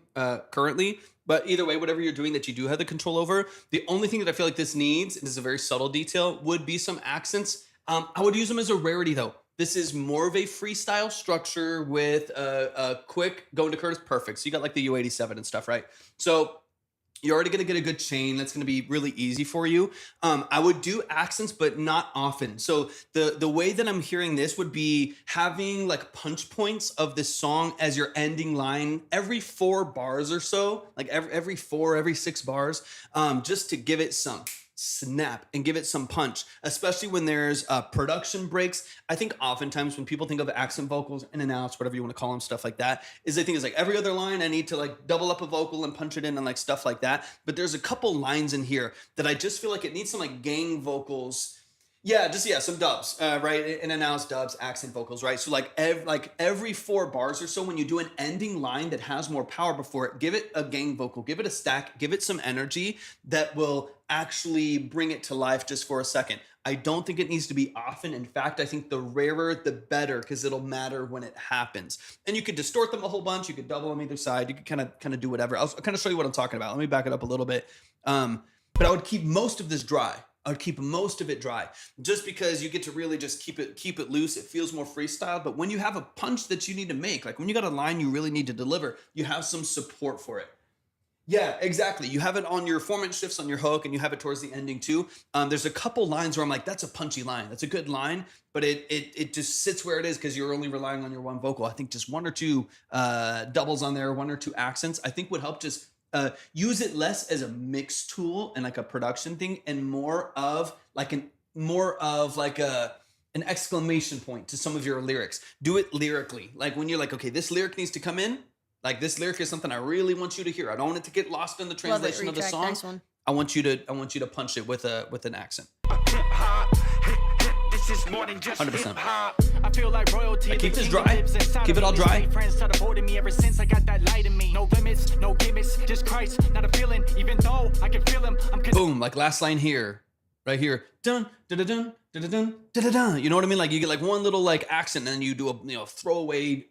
currently, but either way, whatever you're doing that you do have the control over, the only thing that I feel like this needs, and this is a very subtle detail, would be some accents. I would use them as a rarity though. This is more of a freestyle structure with a quick going to Curtis. Perfect. So you got like the U87 and stuff, right? So you're already going to get a good chain. That's going to be really easy for you. I would do accents, but not often. So the way that I'm hearing this would be having like punch points of this song as your ending line every 4 bars or so, like every 6 bars, just to give it some snap and give it some punch, especially when there's production breaks. I think oftentimes when people think of accent vocals, in and outs, whatever you want to call them, stuff like that, is they think it's like every other line I need to like double up a vocal and punch it in and like stuff like that. But there's a couple lines in here that I just feel like it needs some like gang vocals. Yeah, some dubs, right? In and outs, dubs, accent vocals, right? So like every 4 bars or so, when you do an ending line that has more power before it, give it a gang vocal, give it a stack, give it some energy that will actually bring it to life just for a second. I don't think it needs to be often. In fact, I think the rarer, the better, because it'll matter when it happens. And you could distort them a whole bunch. You could double on either side. You could kind of do whatever. I'll kind of show you what I'm talking about. Let me back it up a little bit. But I would keep most of this dry. I would keep most of it dry, just because you get to really just keep it loose. It feels more freestyle. But when you have a punch that you need to make, like when you got a line you really need to deliver, you have some support for it. Yeah, exactly. You have it on your 4-minute shifts on your hook, and you have it towards the ending too. There's a couple lines where I'm like, that's a punchy line. That's a good line, but it just sits where it is because you're only relying on your one vocal. I think just 1 or 2 doubles on there, 1 or 2 accents, I think would help just use it less as a mix tool and like a production thing, and more of an exclamation point to some of your lyrics. Do it lyrically. Like when you're like, okay, this lyric needs to come in. Like this lyric is something I really want you to hear. I don't want it to get lost in the translation of the song. Nice one. I want you to punch it with an accent. This is more than just 100%. hip-hop. I feel like royalty. I keep this dry. Keep it all dry. Friends started avoiding me ever since I got that light in me. No limits, no gimmicks, just Christ, not a feeling. Even though I can feel him, I'm boom, like last line here, right here. Dun dun dun dun dun dun dun dun. You know what I mean? Like you get like one little like accent, and then you do a throwaway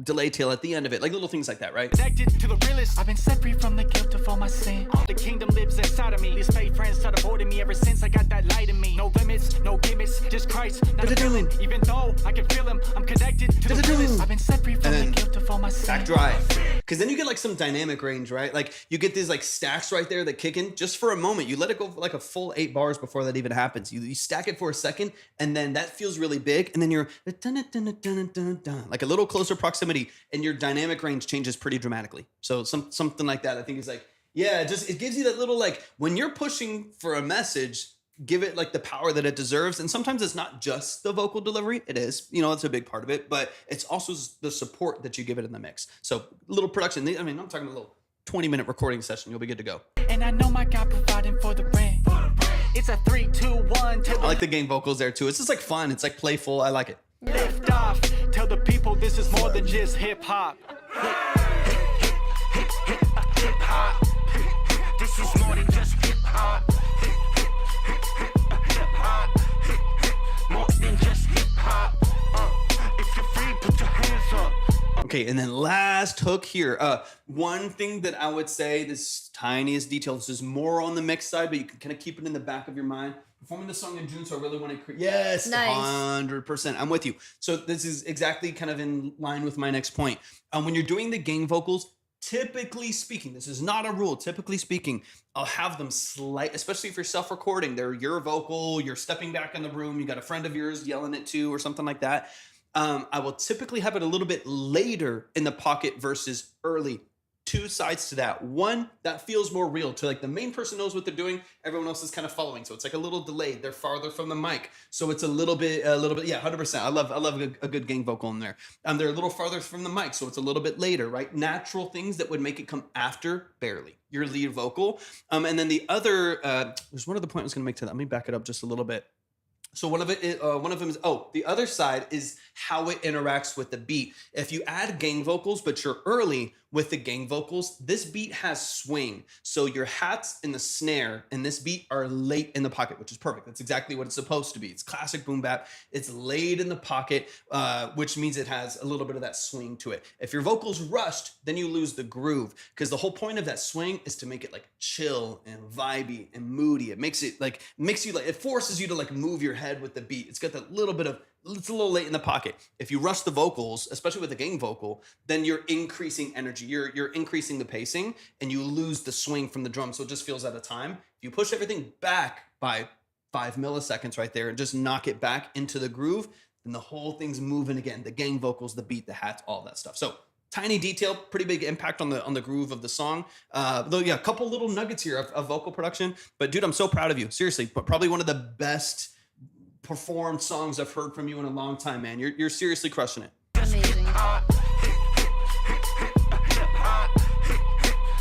delay tail at the end of it, like little things like that, right? Connected to the realest. I've been set free from the guilt of all my sin. The kingdom lives inside of me. These fake friends started avoiding me ever since I got that light in me. No limits, no gimmicks, just Christ, not a feeling. Even though I can feel him, I'm connected to the realest. I've been set free from the guilt of all my sin. Back dry. Because then you get like some dynamic range, right? Like you get these like stacks right there that kick in just for a moment. You let it go for like a full 8 bars before that even happens. You stack it for a second, and then that feels really big, and then you're like a little closer proximity, and your dynamic range changes pretty dramatically. So something like that, I think is like, yeah, it gives you that little like when you're pushing for a message, give it like the power that it deserves. And sometimes it's not just the vocal delivery. It is, it's a big part of it, but it's also the support that you give it in the mix. So little production. I mean, I'm talking a little 20-minute recording session. You'll be good to go. And I know my God providing for the brand. It's a 3, 2, 1. I like the gang vocals there too. It's just like fun. It's like playful. I like it. Lift off. Tell the people this is more than just hip hop. Hip hop. This is more than just hip hop. Hip hop. More than just hip hop. and then last hook here. One thing that I would say, this tiniest detail, this is more on the mix side, but you can kind of keep it in the back of your mind. Performing the song in June, so I really want to yes, Nice. 100%. I'm with you. So this is exactly kind of in line with my next point. When you're doing the gang vocals, typically speaking, this is not a rule. Typically speaking, I'll have them slight, especially if you're self-recording. They're your vocal, you're stepping back in the room, you got a friend of yours yelling it too, or something like that. I will typically have it a little bit later in the pocket versus early. Two sides to that. One, that feels more real to like the main person knows what they're doing. Everyone else is kind of following. So it's like a little delayed. They're farther from the mic. So it's a little bit, yeah, 100%. I love a good gang vocal in there. They're a little farther from the mic. So it's a little bit later, right? Natural things that would make it come after barely your lead vocal. And then the other, there's one other point I was going to make to that. Let me back it up just a little bit. So one of them is, the other side is how it interacts with the beat. If you add gang vocals, but you're early with the gang vocals, this beat has swing. So your hats and the snare and this beat are late in the pocket, which is perfect. That's exactly what it's supposed to be. It's classic boom bap. It's laid in the pocket, which means it has a little bit of that swing to it. If your vocals rushed, then you lose the groove, because the whole point of that swing is to make it like chill and vibey and moody. It makes you like, it forces you to like move your head with the beat. It's got that little bit of, it's a little late in the pocket. If you rush the vocals, especially with a gang vocal, then you're increasing energy. You're increasing the pacing and you lose the swing from the drum. So it just feels out of time. If you push everything back by 5 milliseconds right there and just knock it back into the groove, then the whole thing's moving again. The gang vocals, the beat, the hats, all that stuff. So tiny detail, pretty big impact on the groove of the song. Though, yeah, a couple little nuggets here of vocal production. But dude, I'm so proud of you. Seriously, probably one of the best performed songs I've heard from you in a long time, man. You're seriously crushing it. Amazing.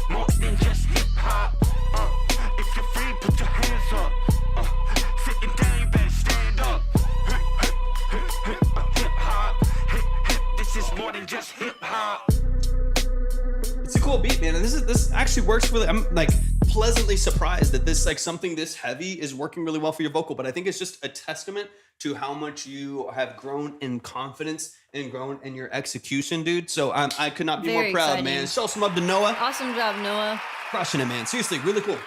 More than just hip hop. If you're free, put your hands up. Sitting down, you better stand up. Hip hop. This is more than just hip hop. It's a cool beat, man. And this actually works really. I'm like pleasantly surprised that this, like, something this heavy is working really well for your vocal. But I think it's just a testament to how much you have grown in confidence and grown in your execution, dude. So I could not be Very more proud, exciting. man. Show some love to Noah. Awesome job, Noah. Crushing it, man. Seriously, really cool.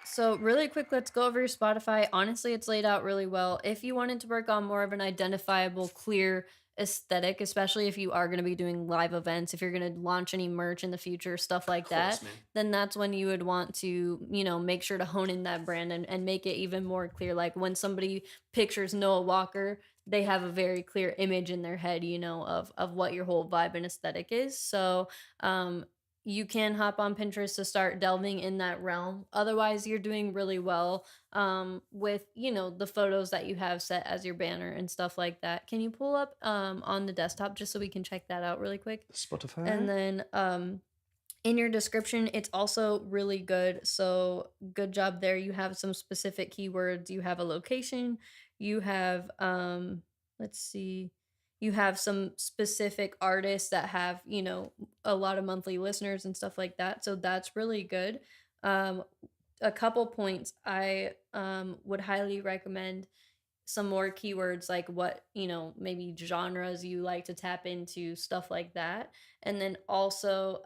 So really quick, let's go over your Spotify. Honestly, it's laid out really well. If you wanted to work on more of an identifiable, clear aesthetic, especially if you are going to be doing live events, if you're going to launch any merch in the future, stuff like that, man. then that's when you would want to, make sure to hone in that brand and make it even more clear. Like when somebody pictures Noah Walker, they have a very clear image in their head, of what your whole vibe and aesthetic is. So, you can hop on Pinterest to start delving in that realm. Otherwise, you're doing really well with, the photos that you have set as your banner and stuff like that. Can you pull up on the desktop just so we can check that out really quick? Spotify. And then in your description, it's also really good. So good job there. You have some specific keywords. You have a location. You have, let's see. You have some specific artists that have, a lot of monthly listeners and stuff like that. So that's really good. A couple points I would highly recommend some more keywords, like what, maybe genres you like to tap into, stuff like that. And then also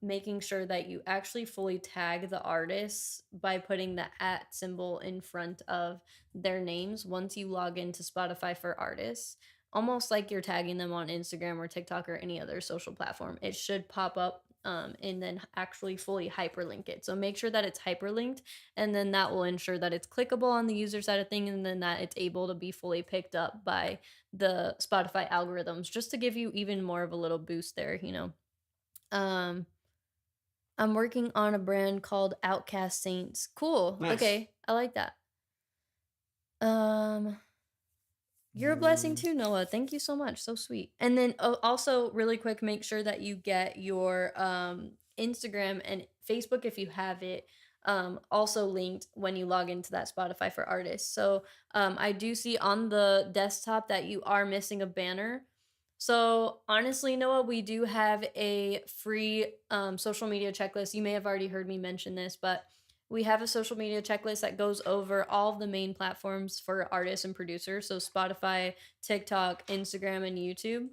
making sure that you actually fully tag the artists by putting the @ symbol in front of their names once you log into Spotify for artists. Almost like you're tagging them on Instagram or TikTok or any other social platform. It should pop up and then actually fully hyperlink it. So make sure that it's hyperlinked, and then that will ensure that it's clickable on the user side of things, and then that it's able to be fully picked up by the Spotify algorithms, just to give you even more of a little boost there, I'm working on a brand called Outcast Saints. Cool. Nice. Okay. I like that. You're a blessing too, Noah. Thank you so much. So sweet. And then also really quick, make sure that you get your Instagram and Facebook, if you have it, also linked when you log into that Spotify for artists. So I do see on the desktop that you are missing a banner. So honestly, Noah, we do have a free social media checklist. You may have already heard me mention this, but we have a social media checklist that goes over all of the main platforms for artists and producers. So Spotify, TikTok, Instagram, and YouTube.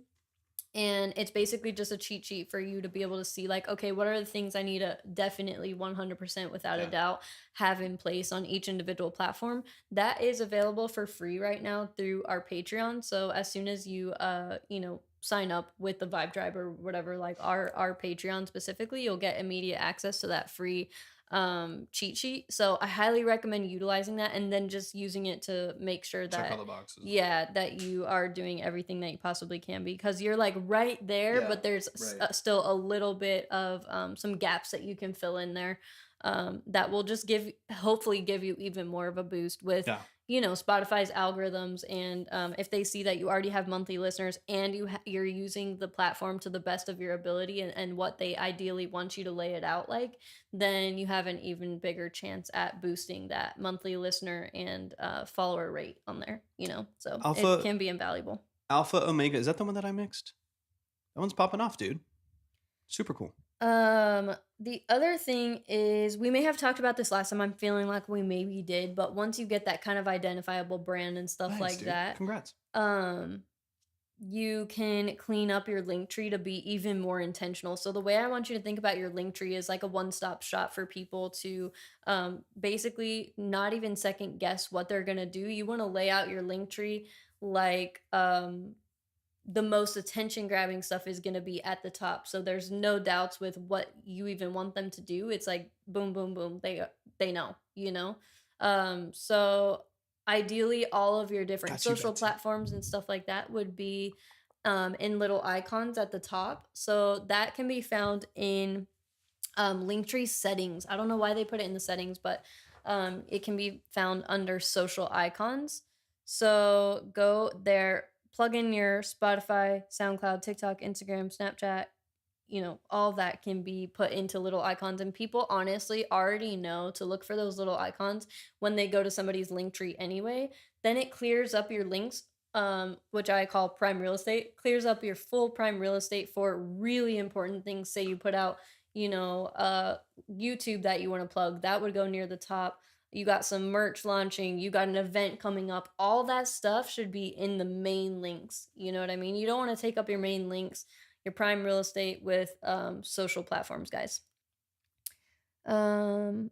And it's basically just a cheat sheet for you to be able to see, like, okay, what are the things I need to definitely 100% without a doubt have in place on each individual platform. That is available for free right now through our Patreon. So as soon as you sign up with the Vibe Tribe or whatever, like our Patreon specifically, you'll get immediate access to that free cheat sheet. So I highly recommend utilizing that and then just using it to make sure that check all the boxes. Yeah, that you are doing everything that you possibly can, because you're like right there, but there's still a little bit of some gaps that you can fill in there. That will just hopefully give you even more of a boost with Spotify's algorithms, and if they see that you already have monthly listeners and you're using the platform to the best of your ability and what they ideally want you to lay it out like, then you have an even bigger chance at boosting that monthly listener and follower rate on there. So it can be invaluable. Alpha Omega, is that the one that I mixed? That one's popping off, dude. Super cool. The other thing is, we may have talked about this last time. I'm feeling like we maybe did, but once you get that kind of identifiable brand and stuff that, congrats. You can clean up your link tree to be even more intentional. So the way I want you to think about your link tree is like a one-stop shop for people to basically not even second guess what they're gonna do. You want to lay out your link tree like the most attention grabbing stuff is going to be at the top. So there's no doubts with what you even want them to do. It's like boom, boom, boom. They know, so ideally all of your different social platforms and stuff like that would be in little icons at the top. So that can be found in Linktree settings. I don't know why they put it in the settings, but it can be found under social icons. So go there, plug in your Spotify, SoundCloud, TikTok, Instagram, Snapchat, all that can be put into little icons. And people honestly already know to look for those little icons when they go to somebody's link tree anyway. Then it clears up your links, which I call prime real estate, clears up your full prime real estate for really important things. Say you put out, YouTube that you want to plug, that would go near the top. You got some merch launching, you got an event coming up, all that stuff should be in the main links. You know what I mean? You don't want to take up your main links, your prime real estate with social platforms, guys. Were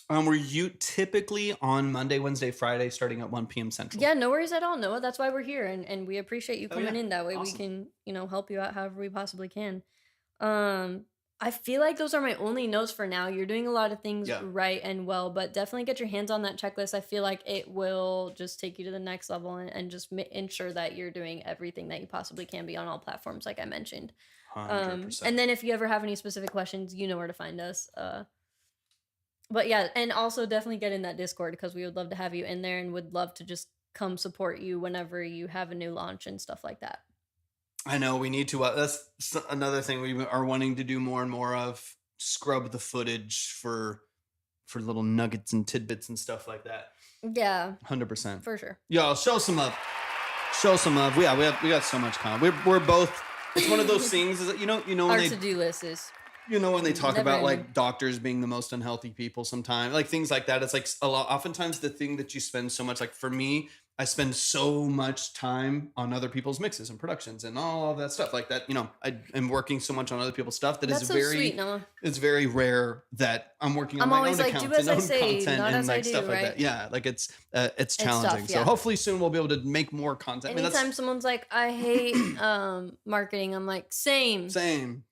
you typically on Monday, Wednesday, Friday, starting at 1 p.m. Central? Yeah, no worries at all, Noah. That's why we're here, and we appreciate you coming in. That way we can, help you out however we possibly can. I feel like those are my only notes for now. You're doing a lot of things right and well, but definitely get your hands on that checklist. I feel like it will just take you to the next level and just ensure that you're doing everything that you possibly can be on all platforms, like I mentioned. 100%. And then if you ever have any specific questions, you know where to find us. But yeah, and also definitely get in that Discord, because we would love to have you in there and would love to just come support you whenever you have a new launch and stuff like that. I know we need to. That's another thing we are wanting to do more and more of. Scrub the footage for little nuggets and tidbits and stuff like that. Yeah, 100% for sure. Yo, show some love. Show some love. We got so much content. We're both. It's one of those things. Is that, you know our when to-do list is. When they talk about like doctors being the most unhealthy people, sometimes like things like that. It's like a lot. Oftentimes, the thing that you spend so much, like for me, I spend so much time on other people's mixes and productions and all of that stuff like that. I am working so much on other people's stuff That's so sweet, Noah. It's very rare that I'm working on my own account and own content and like stuff like that. Yeah, like it's challenging. Tough, So hopefully soon we'll be able to make more content. Anytime someone's like, I hate marketing, I'm like, same.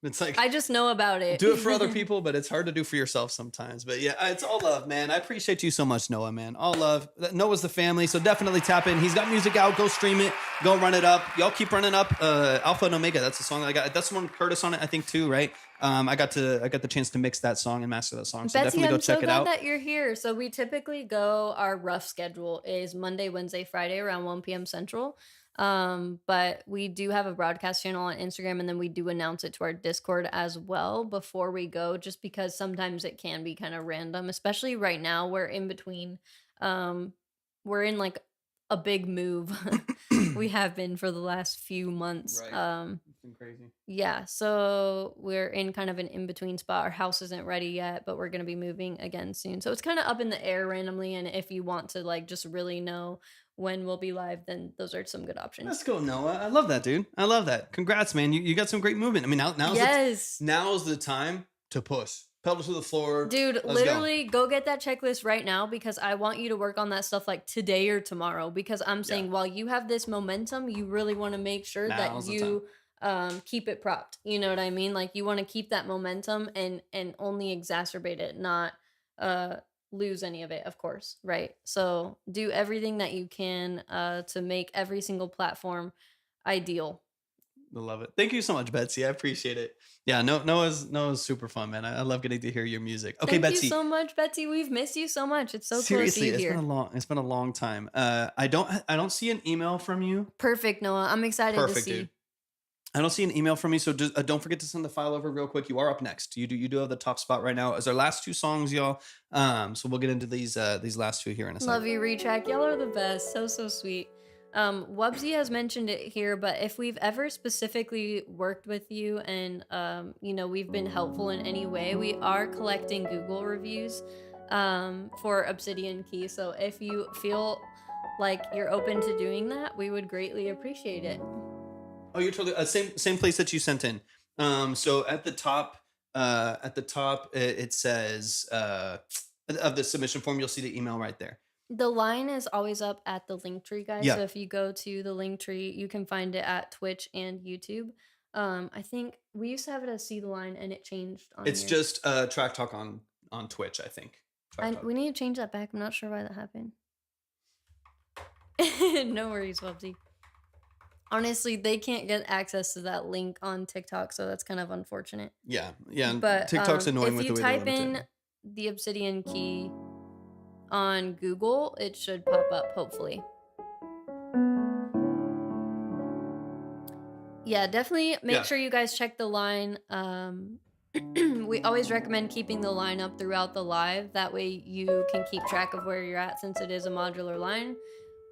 It's like I just know about it. Do it for other people, but it's hard to do for yourself sometimes. But yeah, it's all love, man. I appreciate you so much, Noah, man. All love. Noah's the family, so definitely tap in. He's got music out. Go stream it. Go run it up. Y'all keep running up. Alpha and Omega. That's the song that I got. That's the one with Curtis on it, I think, too, right? I got the chance to mix that song and master that song. So Betsy, definitely go I'm check so it out. glad that you're here. So we typically go. Our rough schedule is Monday, Wednesday, Friday around 1 p.m. Central. But we do have a broadcast channel on Instagram, and then we do announce it to our Discord as well before we go, just because sometimes it can be kind of random, especially right now. We're in between. We're in like a big move. We have been for the last few months. Right. It's been crazy. Yeah, so we're in kind of an in-between spot. Our house isn't ready yet, but we're going to be moving again soon. So it's kind of up in the air randomly, and if you want to like just really know when we'll be live, then those are some good options. Let's go, Noah. I love that, dude. I love that. Congrats, man. You got some great movement. I mean, now's the time to push. Pedal to the floor. Dude, literally go get that checklist right now because I want you to work on that stuff like today or tomorrow because I'm saying while you have this momentum, you really want to make sure that you keep it propped. You know what I mean? Like you want to keep that momentum and only exacerbate it, not lose any of it, of course, right? So do everything that you can to make every single platform ideal. I love it. Thank you so much, Betsy. I appreciate it. Yeah, Noah's super fun, man. I love getting to hear your music. Okay, Thank Betsy. you so much, Betsy. We've missed you so much. It's so Seriously, cool to see you here. it's been a long time. I don't see an email from you. Perfect, Noah. I'm excited to see. Dude. I don't see an email from you, so just, don't forget to send the file over real quick. You are up next. You do have the top spot right now. As our last two songs, y'all. So we'll get into these last two here in a second. Love you, Retrack. Y'all are the best. So sweet. Wubsy has mentioned it here, but if we've ever specifically worked with you and we've been helpful in any way, we are collecting Google reviews for Obsidian Key. So if you feel like you're open to doing that, we would greatly appreciate it. Oh, you're totally same place that you sent in. So at the top, it says of the submission form, you'll see the email right there. The line is always up at the link tree, guys. Yeah. So if you go to the link tree, you can find it at Twitch and YouTube. I think we used to have it as See the Line, and it changed. It's just Track Talk on Twitch, I think. We need to change that back. I'm not sure why that happened. No worries, Wubsy. Honestly, they can't get access to that link on TikTok, so that's kind of unfortunate. Yeah. But TikTok's annoying with the way they if you type in the Obsidian Key on Google, it should pop up, hopefully. Yeah, definitely make sure you guys check the line. We always recommend keeping the line up throughout the live. That way you can keep track of where you're at since it is a modular line.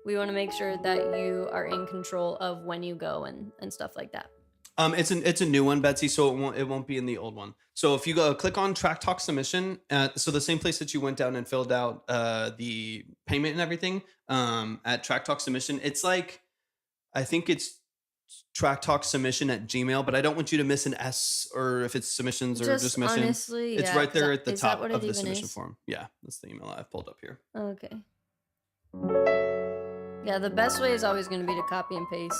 We want to make sure that you are in control of when you go and stuff like that. It's a new one, Betsy, so it won't be in the old one. So if you go click on Track Talk Submission, so the same place that you went down and filled out the payment and everything at Track Talk Submission, it's like, I think it's Track Talk Submission at Gmail, but I don't want you to miss an S or if it's submissions or just mission. Honestly, it's right there at the top of the submission is? form. Yeah, that's the email I've pulled up here. Okay. Yeah, the best way is always going to be to copy and paste.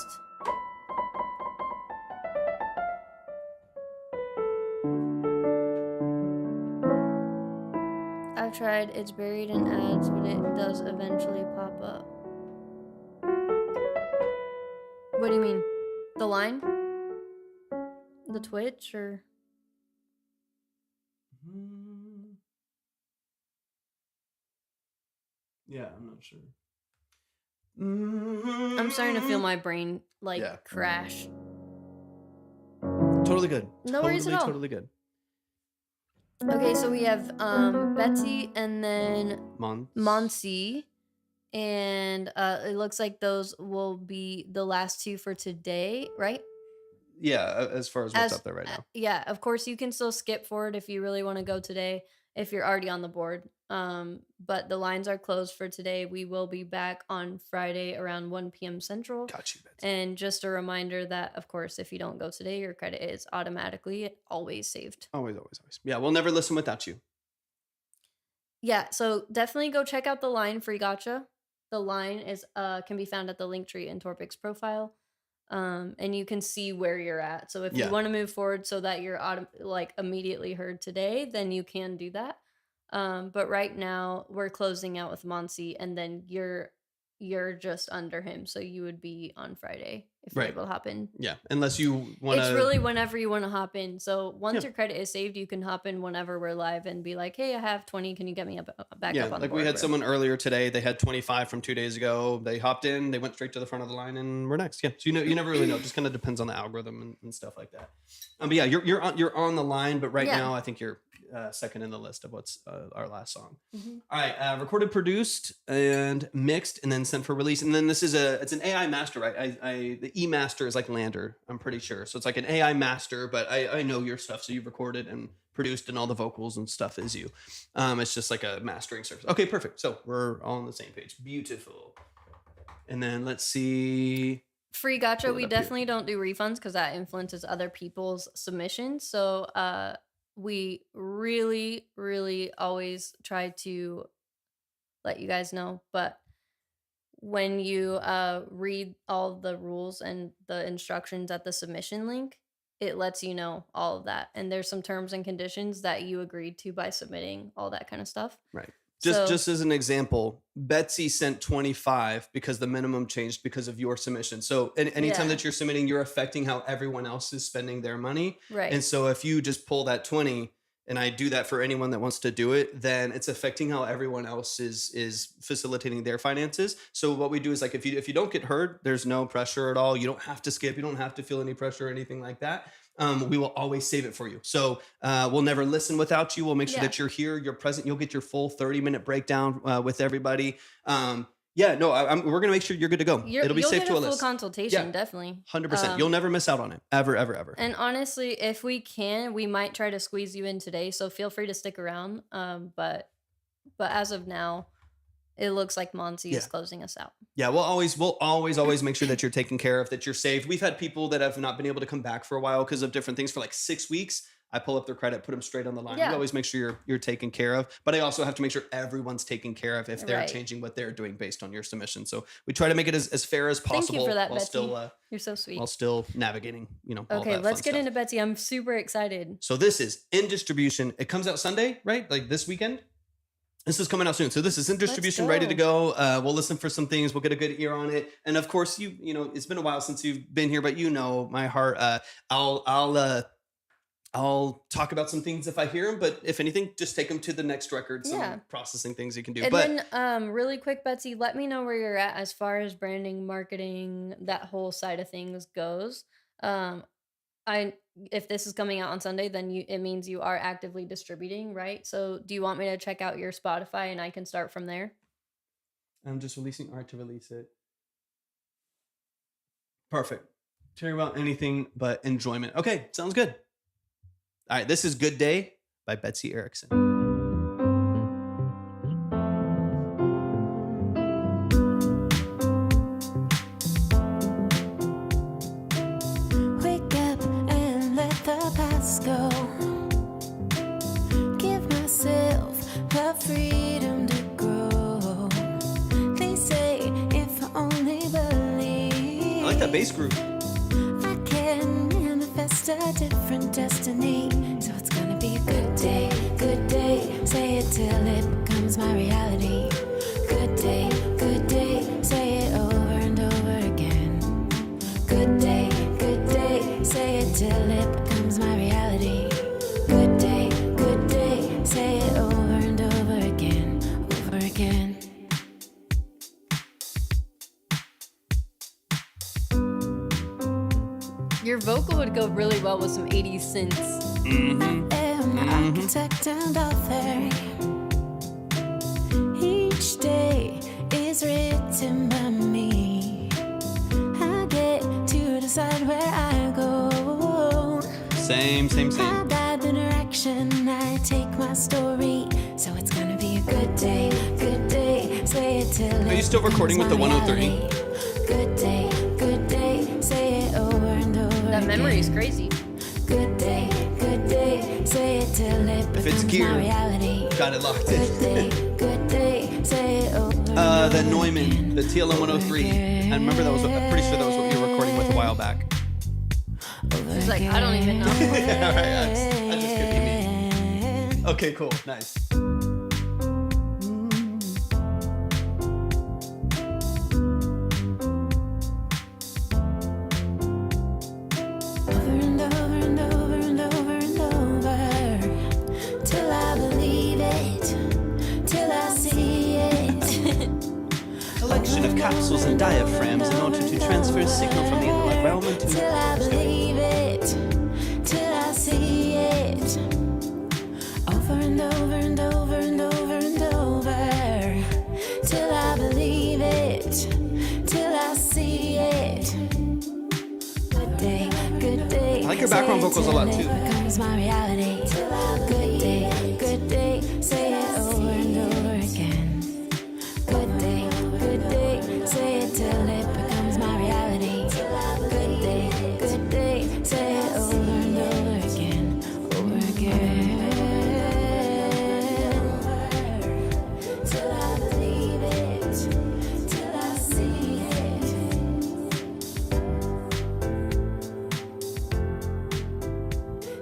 I've tried. It's buried in ads, but it does eventually pop up. What do you mean? The line? The Twitch or? Yeah, I'm not sure. I'm starting to feel my brain crash. Totally good. No worries at all. Totally good. Okay, so we have Betsy and then Monsi. And it looks like those will be the last two for today, right? Yeah, as far as what's up there right now. Yeah, of course you can still skip forward if you really want to go today if you're already on the board. But the lines are closed for today. We will be back on Friday around 1 p.m. Central. Got you, Betsy. And just a reminder that, of course, if you don't go today, your credit is automatically always saved. Always. Yeah, we'll never listen without you. Yeah, so definitely go check out the line free gacha. The line is can be found at the link tree in Torpic's profile. And you can see where you're at. So if you want to move forward so that you're immediately heard today, then you can do that. But right now we're closing out with Monsi, and then you're just under him, so you would be on Friday if you're able to hop in. Yeah, unless you want to. It's really whenever you want to hop in. So once your credit is saved, you can hop in whenever we're live and be like, "Hey, I have 20. Can you get me back up on the board?" Like we had someone earlier today. They had 25 from 2 days ago. They hopped in. They went straight to the front of the line, and we're next. Yeah, so you never really know. It just kind of depends on the algorithm and stuff like that. But yeah, you're on the line. But right now, I think second in the list of what's our last song. All right, recorded, produced, and mixed, and then sent for release. And then it's an AI master, right? The E master is like Lander, I'm pretty sure. So it's like an AI master, but I know your stuff, so you've recorded and produced, and all the vocals and stuff is you. It's just like a mastering service. Okay, perfect. So we're all on the same page. Beautiful. And then let's see. Free gotcha. We definitely don't do refunds because that influences other people's submissions. So we really, really always try to let you guys know. But when you read all the rules and the instructions at the submission link, it lets you know all of that. And there's some terms and conditions that you agreed to by submitting all that kind of stuff. Right. Just as an example, Betsy sent 25 because the minimum changed because of your submission. So anytime that you're submitting, you're affecting how everyone else is spending their money. Right. And so if you just pull that 20, and I do that for anyone that wants to do it, then it's affecting how everyone else is facilitating their finances. So what we do is, like, if you don't get heard, there's no pressure at all. You don't have to skip. You don't have to feel any pressure or anything like that. We will always save it for you. So we'll never listen without you. We'll make sure that you're here, you're present. You'll get your full 30-minute breakdown with everybody. We're going to make sure you're good to go. It'll be saved to a list. You'll get a full consultation, definitely. 100%. You'll never miss out on it. Ever, ever, ever. And honestly, if we can, we might try to squeeze you in today. So feel free to stick around. But as of now, it looks like Monty is closing us out. Yeah, we'll always make sure that you're taken care of, that you're saved. We've had people that have not been able to come back for a while because of different things for like 6 weeks. I pull up their credit, put them straight on the line. Yeah. We always make sure you're taken care of. But I also have to make sure everyone's taken care of if they're changing what they're doing based on your submission. So we try to make it as fair as possible. Thank you for that, while Betsy. Still, you're so sweet. While still navigating, all Okay, that let's fun get stuff. into Betsy. I'm super excited. So this is in distribution. It comes out Sunday, right? Like this weekend? This is coming out soon. So this is in distribution, ready to go. We'll listen for some things. We'll get a good ear on it. And of course, it's been a while since you've been here, but my heart. I'll talk about some things if I hear them, but if anything, just take them to the next record. Some processing things you can do. And then really quick, Betsy, let me know where you're at as far as branding, marketing, that whole side of things goes. If this is coming out on Sunday, then it means you are actively distributing, right? So do you want me to check out your Spotify and I can start from there? I'm just releasing art to release it. Perfect. Care about anything but enjoyment. Okay, sounds good. All right, this is Good Day by Betsy Erickson. Wake up and let the past go. Give myself the freedom to grow. They say if I only believe. I like that bass groove. I can manifest a different destiny. So it's gonna be a good day, good day. Say it till it becomes my reality. Good day, say it over and over again. Good day, say it till it becomes my reality. Good day, say it over and over again, over again. Your vocal would go really well with some 80s synths. Architect and author. Each day is written by me. I get to decide where I go. Same. I guide the direction, I take my story. So it's gonna be a good day, say it till Are you still recording with the 103? Good day, say it over and over. That memory is crazy. Good day, say it till it If it's becomes gear, my reality. got it locked in. Good day, say it over. The Neumann, the TLM 103. I remember I'm pretty sure that was what you were recording with a while back. She's like, I don't even know. All right, that just could be me. Okay, cool, nice. Over and over and over and over and over. Till I believe it, till I see it. Collection of capsules and diaphragms in order to transfer a signal from the inner realm into the Till I believe it, till I see it. Over background vocals a lot too. Becomes my reality. Good day, say it over and over again. Good day, say it till it becomes my reality. Good day, say it over and over again, over again. Till I believe it, till I see it.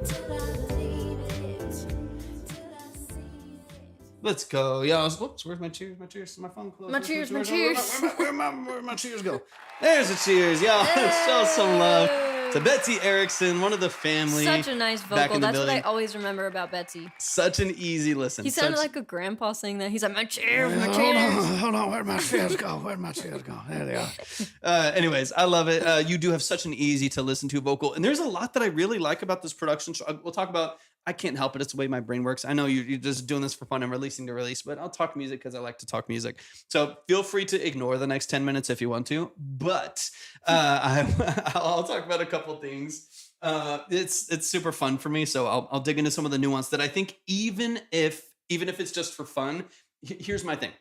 Till I believe it, till I see it. Let's go. Yeah, whoops, where's my cheers? My cheers. My phone closed. My cheers, my cheers. Where my cheers go? There's the cheers, y'all. Show some love to Betsy Erickson, one of the family. Such a nice back vocal. in the That's what I building. always remember about Betsy. Such an easy listen. He sounded Such- like a grandpa saying that. He's like, my cheers, my cheers. Hold on, where'd my cheers go? Where'd my cheers go? There they are. Anyways, I love it. You do have such an easy to listen to vocal, and there's a lot that I really like about this production. We'll talk about. I can't help it. It's the way my brain works. I know you're just doing this for fun and releasing to release, but I'll talk music because I like to talk music. So feel free to ignore the next 10 minutes if you want to, but I'll talk about a couple things. It's super fun for me, so I'll dig into some of the nuance that I think even if it's just for fun. Here's my thing.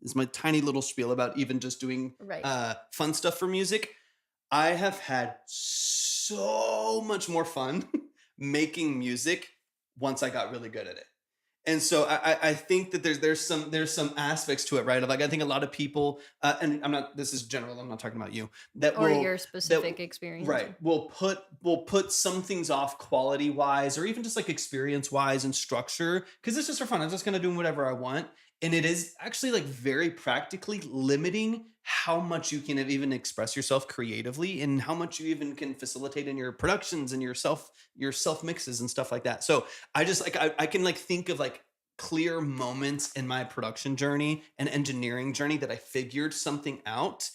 This is my tiny little spiel about even just doing fun stuff for music. I have had so much more fun making music once I got really good at it. And so I think that there's some aspects to it, right? Like I think a lot of people, and this is general, I'm not talking about you, Your specific experience. Right. We'll put some things off quality wise or even just like experience wise and structure because it's just for fun. I'm just gonna do whatever I want. And it is actually like very practically limiting how much you can even express yourself creatively and how much you even can facilitate in your productions and your self mixes and stuff like that. So I just like, I can like think of like clear moments in my production journey and engineering journey that I figured something out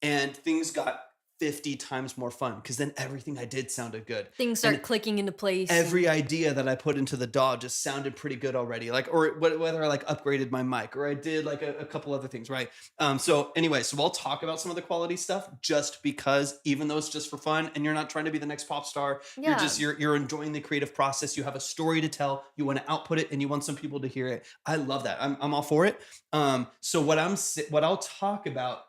and things got 50 times more fun because then everything I did sounded good. Things start clicking into place. Every idea that I put into the DAW just sounded pretty good already. Like, or whether I like upgraded my mic or I did like a couple other things, right? So anyway, so I'll talk about some of the quality stuff just because even though it's just for fun and you're not trying to be the next pop star, you're enjoying the creative process. You have a story to tell. You want to output it and you want some people to hear it. I love that. I'm all for it. So what I'll talk about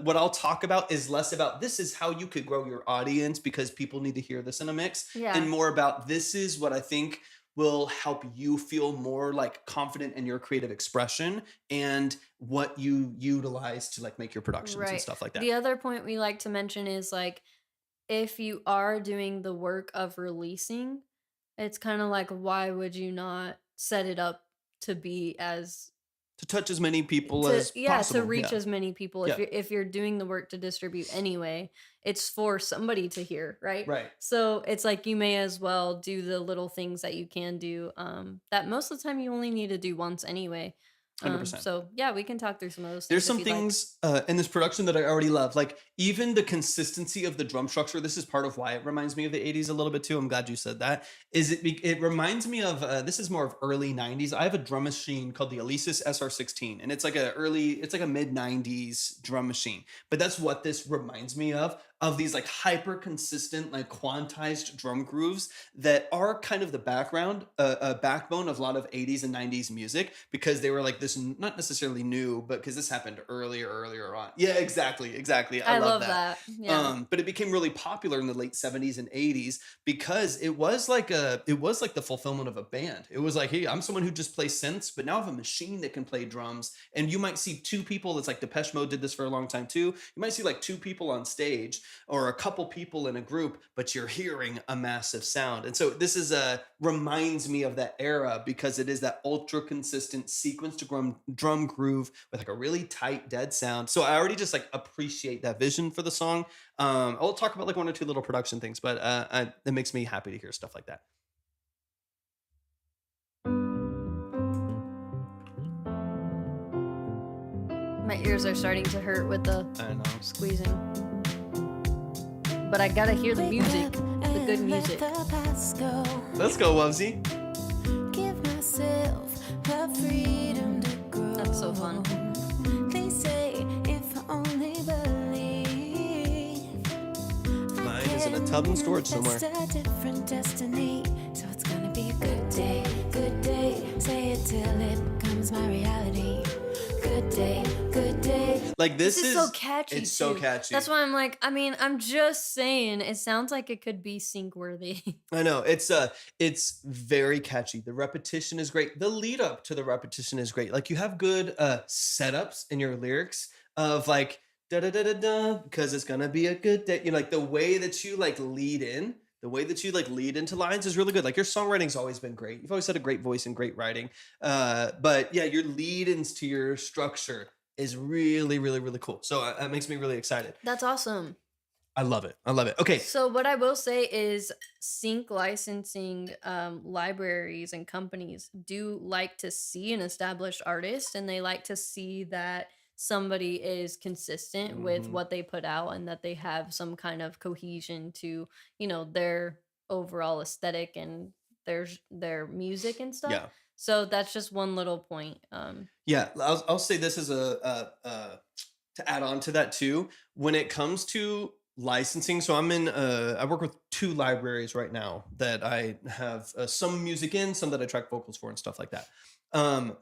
what I'll talk about is less about this is how you could grow your audience because people need to hear this in a mix and more about this is what I think will help you feel more like confident in your creative expression and what you utilize to like make your productions and stuff like that. The other point we like to mention is like if you are doing the work of releasing, it's kind of like why would you not set it up to be as to touch as many people as possible. To reach as many people. If you're doing the work to distribute anyway, it's for somebody to hear, right? Right. So it's like you may as well do the little things that you can do that most of the time you only need to do once anyway. 100%. So yeah, we can talk through some of those things. There's some things in this production that I already love. Like even the consistency of the drum structure. This is part of why it reminds me of the 80s a little bit too. I'm glad you said that. It reminds me of this is more of early 90s. I have a drum machine called the Alesis SR16 and it's like a mid 90s drum machine. But that's what this reminds me of these like hyper consistent like quantized drum grooves that are kind of the background backbone of a lot of 80s and 90s music because they were like this not necessarily new but because this happened earlier on. Yeah, exactly. I love that. Yeah. But it became really popular in the late 70s and 80s because it was like the fulfillment of a band. It was like, hey, I'm someone who just plays synths but now I have a machine that can play drums and you might see two people. It's like Depeche Mode did this for a long time too. You might see like two people on stage or a couple people in a group, but you're hearing a massive sound. And so this is reminds me of that era because it is that ultra consistent sequence to drum groove with like a really tight dead sound. So I already just like appreciate that vision for the song. I'll talk about like one or two little production things, but it makes me happy to hear stuff like that. My ears are starting to hurt with the squeezing. But I gotta hear the music, the good music. Let's go, Wubsy. Give myself the freedom to grow. That's so fun. They say if I only believe, I held in storage somewhere. A different destiny, so it's gonna be a good day, good day. Say it till it becomes my reality. Good day, good day. Like this is so catchy. It's so too. catchy. That's why I'm like, I mean, I'm just saying, it sounds like it could be sync worthy. I know it's very catchy. The repetition is great. The lead up to the repetition is great. Like you have good setups in your lyrics of like da da da da da because it's gonna be a good day. You know, like the way that you like lead in. The way that you like lead into lines is really good. Like your songwriting's always been great. You've always had a great voice and great writing. But yeah, your lead-ins to your structure is really, really, really cool. So that makes me really excited. That's awesome. I love it. I love it. Okay. So what I will say is sync licensing libraries and companies do like to see an established artist, and they like to see that somebody is consistent with what they put out and that they have some kind of cohesion to, you know, their overall aesthetic and their music and stuff. Yeah. So that's just one little point. Yeah, I'll say this as to add on to that too. When it comes to licensing, so I work with 2 libraries right now that I have some music in, some that I track vocals for and stuff like that.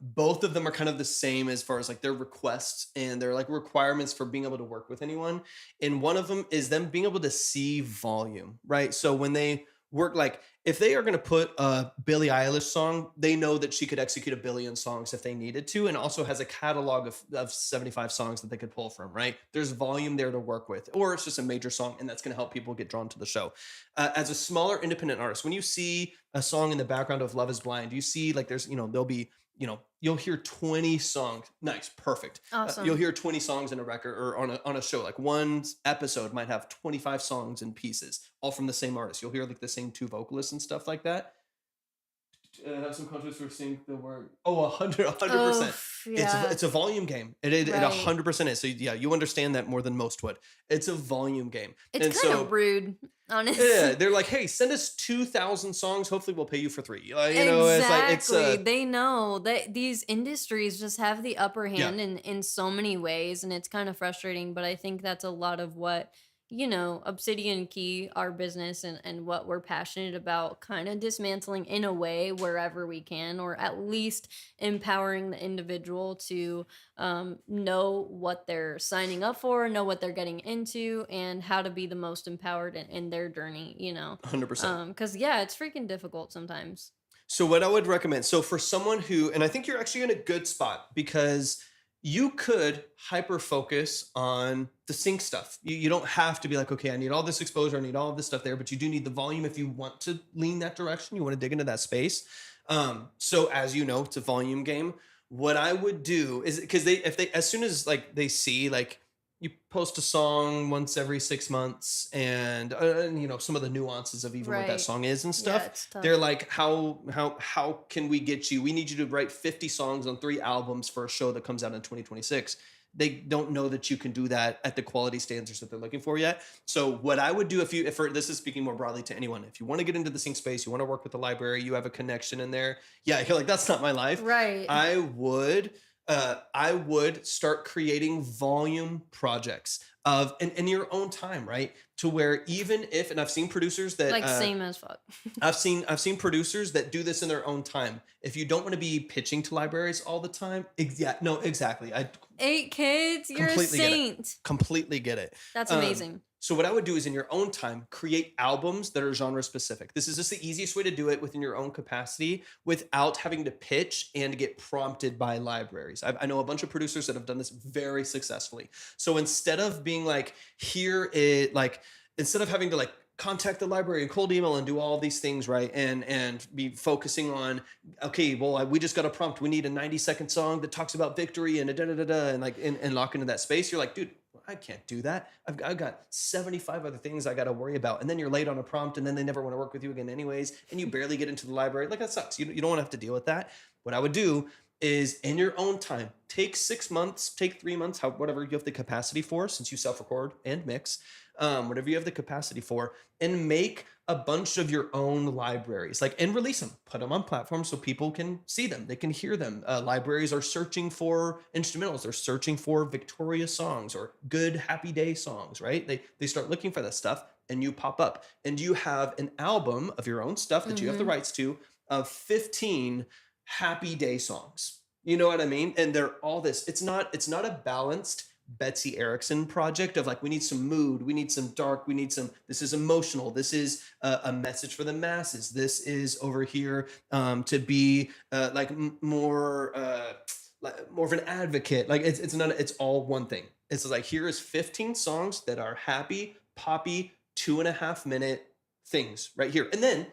Both of them are kind of the same as far as like their requests and their like requirements for being able to work with anyone. And one of them is them being able to see volume, right? So when they work, like if they are going to put a Billie Eilish song, they know that she could execute 1 billion songs if they needed to, and also has a catalog of 75 songs that they could pull from, right? There's volume there to work with, or it's just a major song, and that's going to help people get drawn to the show. As a smaller independent artist, when you see a song in the background of Love is Blind, you see like there's, you know, there'll be, you know, you'll hear 20 songs. Nice. Perfect. Awesome. You'll hear 20 songs in a record or on a show. Like one episode might have 25 songs and pieces, all from the same artist. You'll hear like the same 2 vocalists and stuff like that. Have some countries who sing the word. 100%. Yeah. It's a volume game. It 100% is. So yeah, you understand that more than most would. It's a volume game. It's kind of rude, honestly. Yeah, they're like, hey, send us 2,000 songs. Hopefully, we'll pay you for 3. You know, exactly. it's like they know that these industries just have the upper hand in so many ways, and it's kind of frustrating. But I think that's a lot of what, you know, Obsidian Key, our business, and what we're passionate about, kind of dismantling in a way wherever we can, or at least empowering the individual to know what they're signing up for, know what they're getting into, and how to be the most empowered in their journey, you know. 100%. Because, yeah, it's freaking difficult sometimes. So what I would recommend, so for someone who, and I think you're actually in a good spot because you could hyper focus on the sync stuff. You don't have to be like, okay, I need all this exposure, I need all of this stuff there, but you do need the volume if you want to lean that direction. You want to dig into that space. So as you know, it's a volume game. What I would do is, because as soon as like they see like you post a song once every 6 months and you know, some of the nuances of even what that song is and stuff, they're like, how can we get you? We need you to write 50 songs on 3 albums for a show that comes out in 2026. They don't know that you can do that at the quality standards that they're looking for yet. So what I would do if this is speaking more broadly to anyone, if you want to get into the sync space, you want to work with the library, you have a connection in there. Yeah, you're like, that's not my life. Right. I would start creating volume projects of in your own time, right? To where even if, and I've seen producers that like same as fuck. I've seen producers that do this in their own time. If you don't want to be pitching to libraries all the time, exactly. 8 kids, you're a saint. Completely get it. That's amazing. So what I would do is in your own time, create albums that are genre specific. This is just the easiest way to do it within your own capacity without having to pitch and get prompted by libraries. I know a bunch of producers that have done this very successfully. So instead of being like, instead of having to like contact the library and cold email and do all these things, right? And be focusing on, okay, well, we just got a prompt. We need a 90-second song that talks about victory and and lock into that space. You're like, dude, I can't do that. I've got 75 other things I got to worry about. And then you're late on a prompt and then they never want to work with you again anyways. And you barely get into the library. Like, that sucks. You don't want to have to deal with that. What I would do is in your own time, take 6 months, take 3 months, whatever you have the capacity for, since you self-record and mix, whatever you have the capacity for, and make a bunch of your own libraries, and release them, put them on platforms so people can see them, they can hear them. Libraries are searching for instrumentals, they're searching for Victoria songs or good happy day songs, right? They start looking for that stuff. and you pop up and you have an album of your own stuff that you have the rights to of 15 happy day songs. You know what I mean? And they're all this. It's not a balanced Betsy Erickson project of like, we need some mood, we need some dark, we need some, this is emotional, this is a message for the masses, this is over here to be more of an advocate. Like it's all one thing. It's like, here is 15 songs that are happy, poppy, 2.5 minute things right here. And then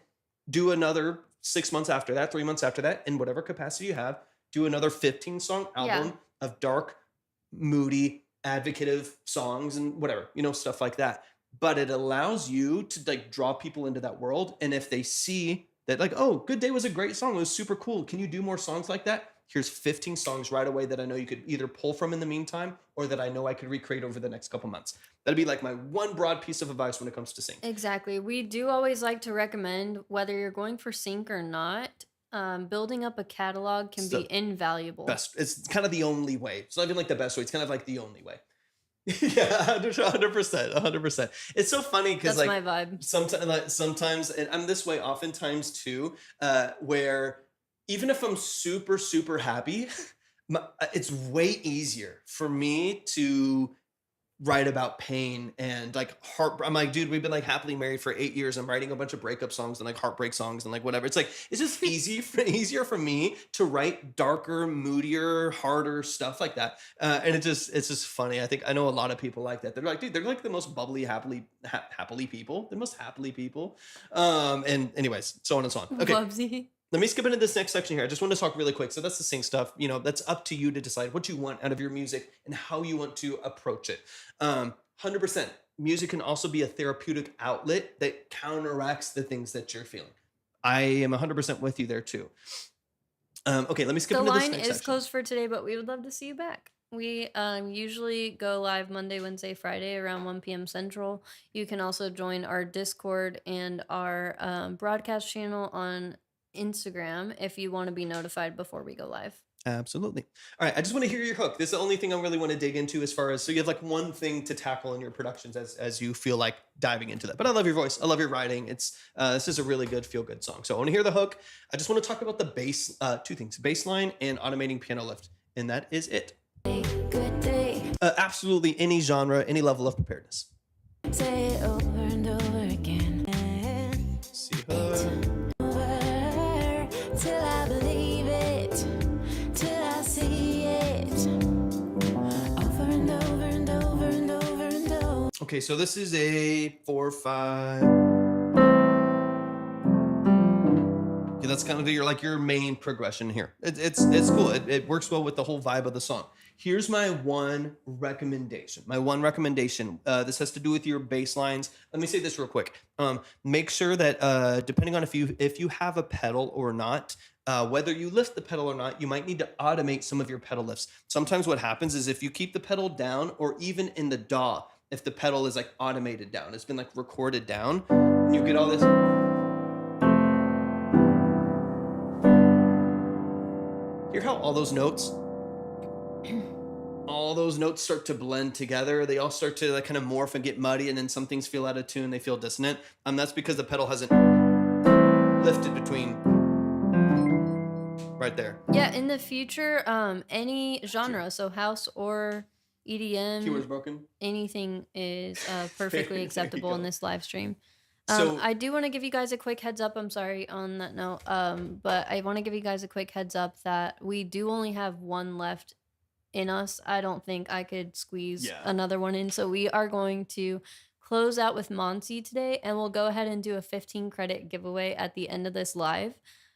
do another 6 months after that, 3 months after that, in whatever capacity you have, do another 15 song album of dark, moody, advocative songs and whatever, stuff like that. But it allows you to like draw people into that world. And if they see that like, oh, Good Day was a great song, it was super cool, can you do more songs like that? Here's 15 songs right away that I know you could either pull from in the meantime or that I know I could recreate over the next couple months. That'd be like my one broad piece of advice when it comes to sync. Exactly. We do always like to recommend, whether you're going for sync or not, building up a catalog can be invaluable. Best. It's kind of the only way. It's not even like the best way. It's kind of like the only way. Yeah, 100%. It's so funny because that's like my vibe. Sometimes, and I'm this way oftentimes too, where even if I'm super, super happy, it's way easier for me to write about pain and like heart. I'm like, dude, we've been like happily married for 8 years. I'm writing a bunch of breakup songs and like heartbreak songs and like whatever. It's like, it's just easier for me to write darker, moodier, harder stuff like that. And it's just funny. I know a lot of people like that. They're like, dude, they're like the most bubbly, happily people. The most happily people. And anyways, so on and so on. Okay. Bubsy. Let me skip into this next section here. I just want to talk really quick. So that's the sync stuff. That's up to you to decide what you want out of your music and how you want to approach it. 100%. Music can also be a therapeutic outlet that counteracts the things that you're feeling. I am 100% with you there too. Okay, let me skip into this next section. The line is closed for today, but we would love to see you back. We usually go live Monday, Wednesday, Friday around 1 p.m. Central. You can also join our Discord and our broadcast channel on Instagram if you want to be notified before we go live. Absolutely. All right. I just want to hear your hook. This is the only thing I really want to dig into as far as, so you have like one thing to tackle in your productions as you feel like diving into that. But I love your voice. I love your writing. It's this is a really good feel good song. So I want to hear the hook. I just want to talk about the bass, two things, bass line and automating piano lift. And that is it. Good day. Absolutely any genre, any level of preparedness. Say it over and over again. See her. Till I believe it, till I see it, over and over and over and over and over. Okay, so this is a 4/5. Okay, that's kind of your main progression here. It's cool. It works well with the whole vibe of the song. Here's my one recommendation. This has to do with your bass lines. Let me say this real quick. Make sure that depending on if you have a pedal or not, whether you lift the pedal or not, you might need to automate some of your pedal lifts. Sometimes what happens is if you keep the pedal down, or even in the DAW, if the pedal is like automated down, it's been like recorded down, and you get all this. Hear how all those notes start to blend together. They all start to like kind of morph and get muddy, and then some things feel out of tune. They feel dissonant. That's because the pedal hasn't lifted between right there. Yeah, in the future, any genre, so house or EDM, Keywords broken. anything is perfectly acceptable in this live stream. So I do want to give you guys a quick heads up. I'm sorry on that note, but I want to give you guys a quick heads up that we do only have one left in us. I don't think I could squeeze another one in. So we are going to close out with Monty today, and we'll go ahead and do a 15 credit giveaway at the end of this live.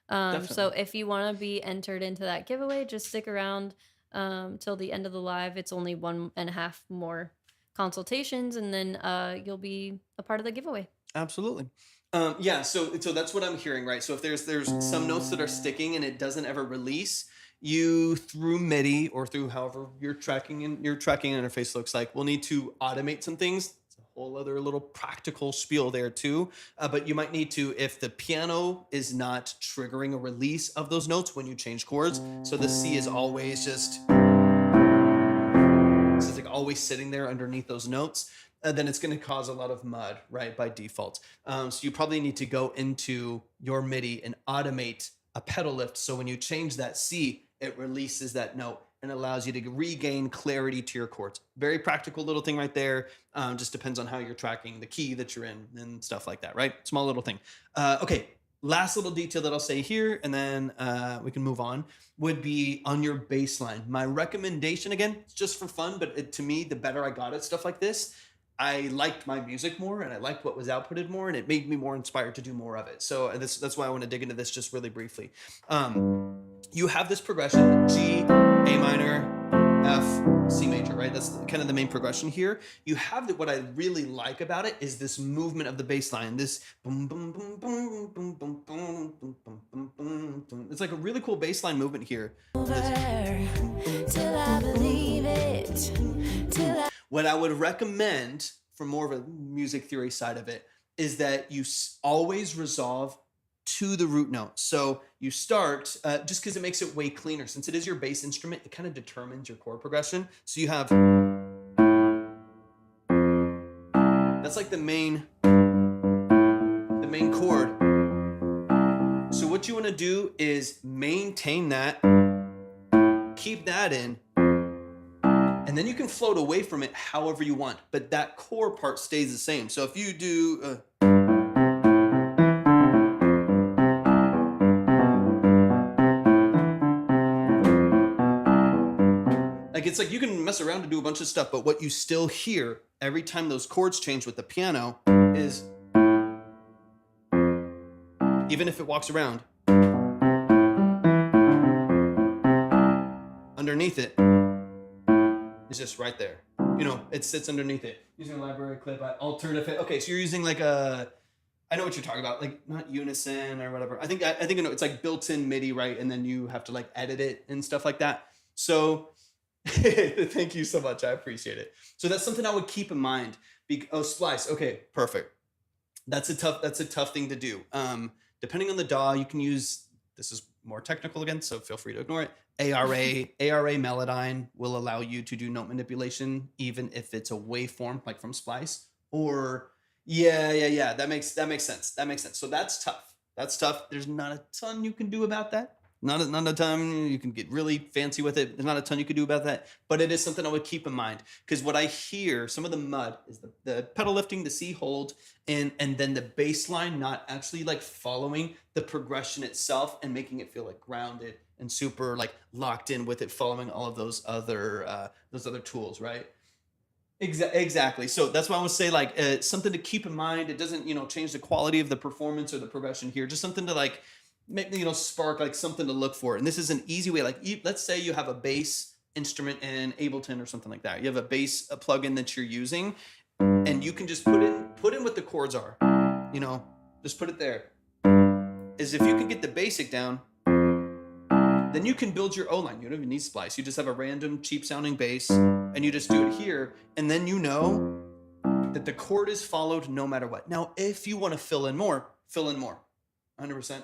So if you want to be entered into that giveaway, just stick around till the end of the live. It's only 1.5 more consultations, and then you'll be a part of the giveaway. Absolutely. So that's what I'm hearing, right? So if there's some notes that are sticking and it doesn't ever release, you through MIDI or through however your tracking interface looks like, we'll need to automate some things. It's a whole other little practical spiel there too. But you might need to, if the piano is not triggering a release of those notes when you change chords. So the C is always just, it's like always sitting there underneath those notes. then it's going to cause a lot of mud, right, by default. So you probably need to go into your MIDI and automate a pedal lift. So when you change that C, it releases that note and allows you to regain clarity to your chords. Very practical little thing right there. Just depends on how you're tracking the key that you're in and stuff like that, right? Small little thing. Okay, last little detail that I'll say here, and then we can move on, would be on your bass line. My recommendation, again, it's just for fun, but to me, the better I got at stuff like this, I liked my music more and I liked what was outputted more, and it made me more inspired to do more of it. So that's why I want to dig into this just really briefly. You have this progression, G, A minor, F, C major, right? That's kind of the main progression here. You have what I really like about it is this movement of the bass line, this boom, boom, boom, boom, boom, boom, boom, boom, boom, boom, boom. It's like a really cool bass line movement here. Till I believe it. What I would recommend for more of a music theory side of it is that you always resolve to the root note. So you start, just because it makes it way cleaner. Since it is your bass instrument, it kind of determines your chord progression. So you have, that's like the main chord. So what you want to do is maintain that, keep that in, and then you can float away from it however you want, but that core part stays the same. So if you do, it's like you can mess around to do a bunch of stuff, but what you still hear every time those chords change with the piano is, even if it walks around, underneath it is just right there. You know, it sits underneath it. Using a library clip, alternative. Okay, so you're using like I know what you're talking about, like not unison or whatever. I think I know it's like built-in MIDI, right? And then you have to like edit it and stuff like that. So thank you so much. I appreciate it. So that's something I would keep in mind. Splice. Okay, perfect. That's a tough thing to do. Depending on the DAW, you can use, this is more technical again, so feel free to ignore it. ARA Melodyne will allow you to do note manipulation, even if it's a waveform, like from Splice. Or yeah. That makes sense. So that's tough. There's not a ton you can do about that. Not a ton. You can get really fancy with it. There's not a ton you can do about that, but it is something I would keep in mind, because what I hear, some of the mud is the pedal lifting, the C hold, and then the bass line not actually like following the progression itself and making it feel like grounded and super like locked in with it, following all of those other tools, right? Exactly. So that's why I would say like something to keep in mind. It doesn't change the quality of the performance or the progression here. Just something to like maybe spark like something to look for. And this is an easy way. Like let's say you have a bass instrument in Ableton or something like that. You have a bass plugin that you're using, and you can just put in what the chords are. Just put it there. Is if you can get the basic down, then you can build your O line. You don't even need Splice. You just have a random cheap sounding bass, and you just do it here, and then you know that the chord is followed no matter what. Now, if you want to fill in more, 100%.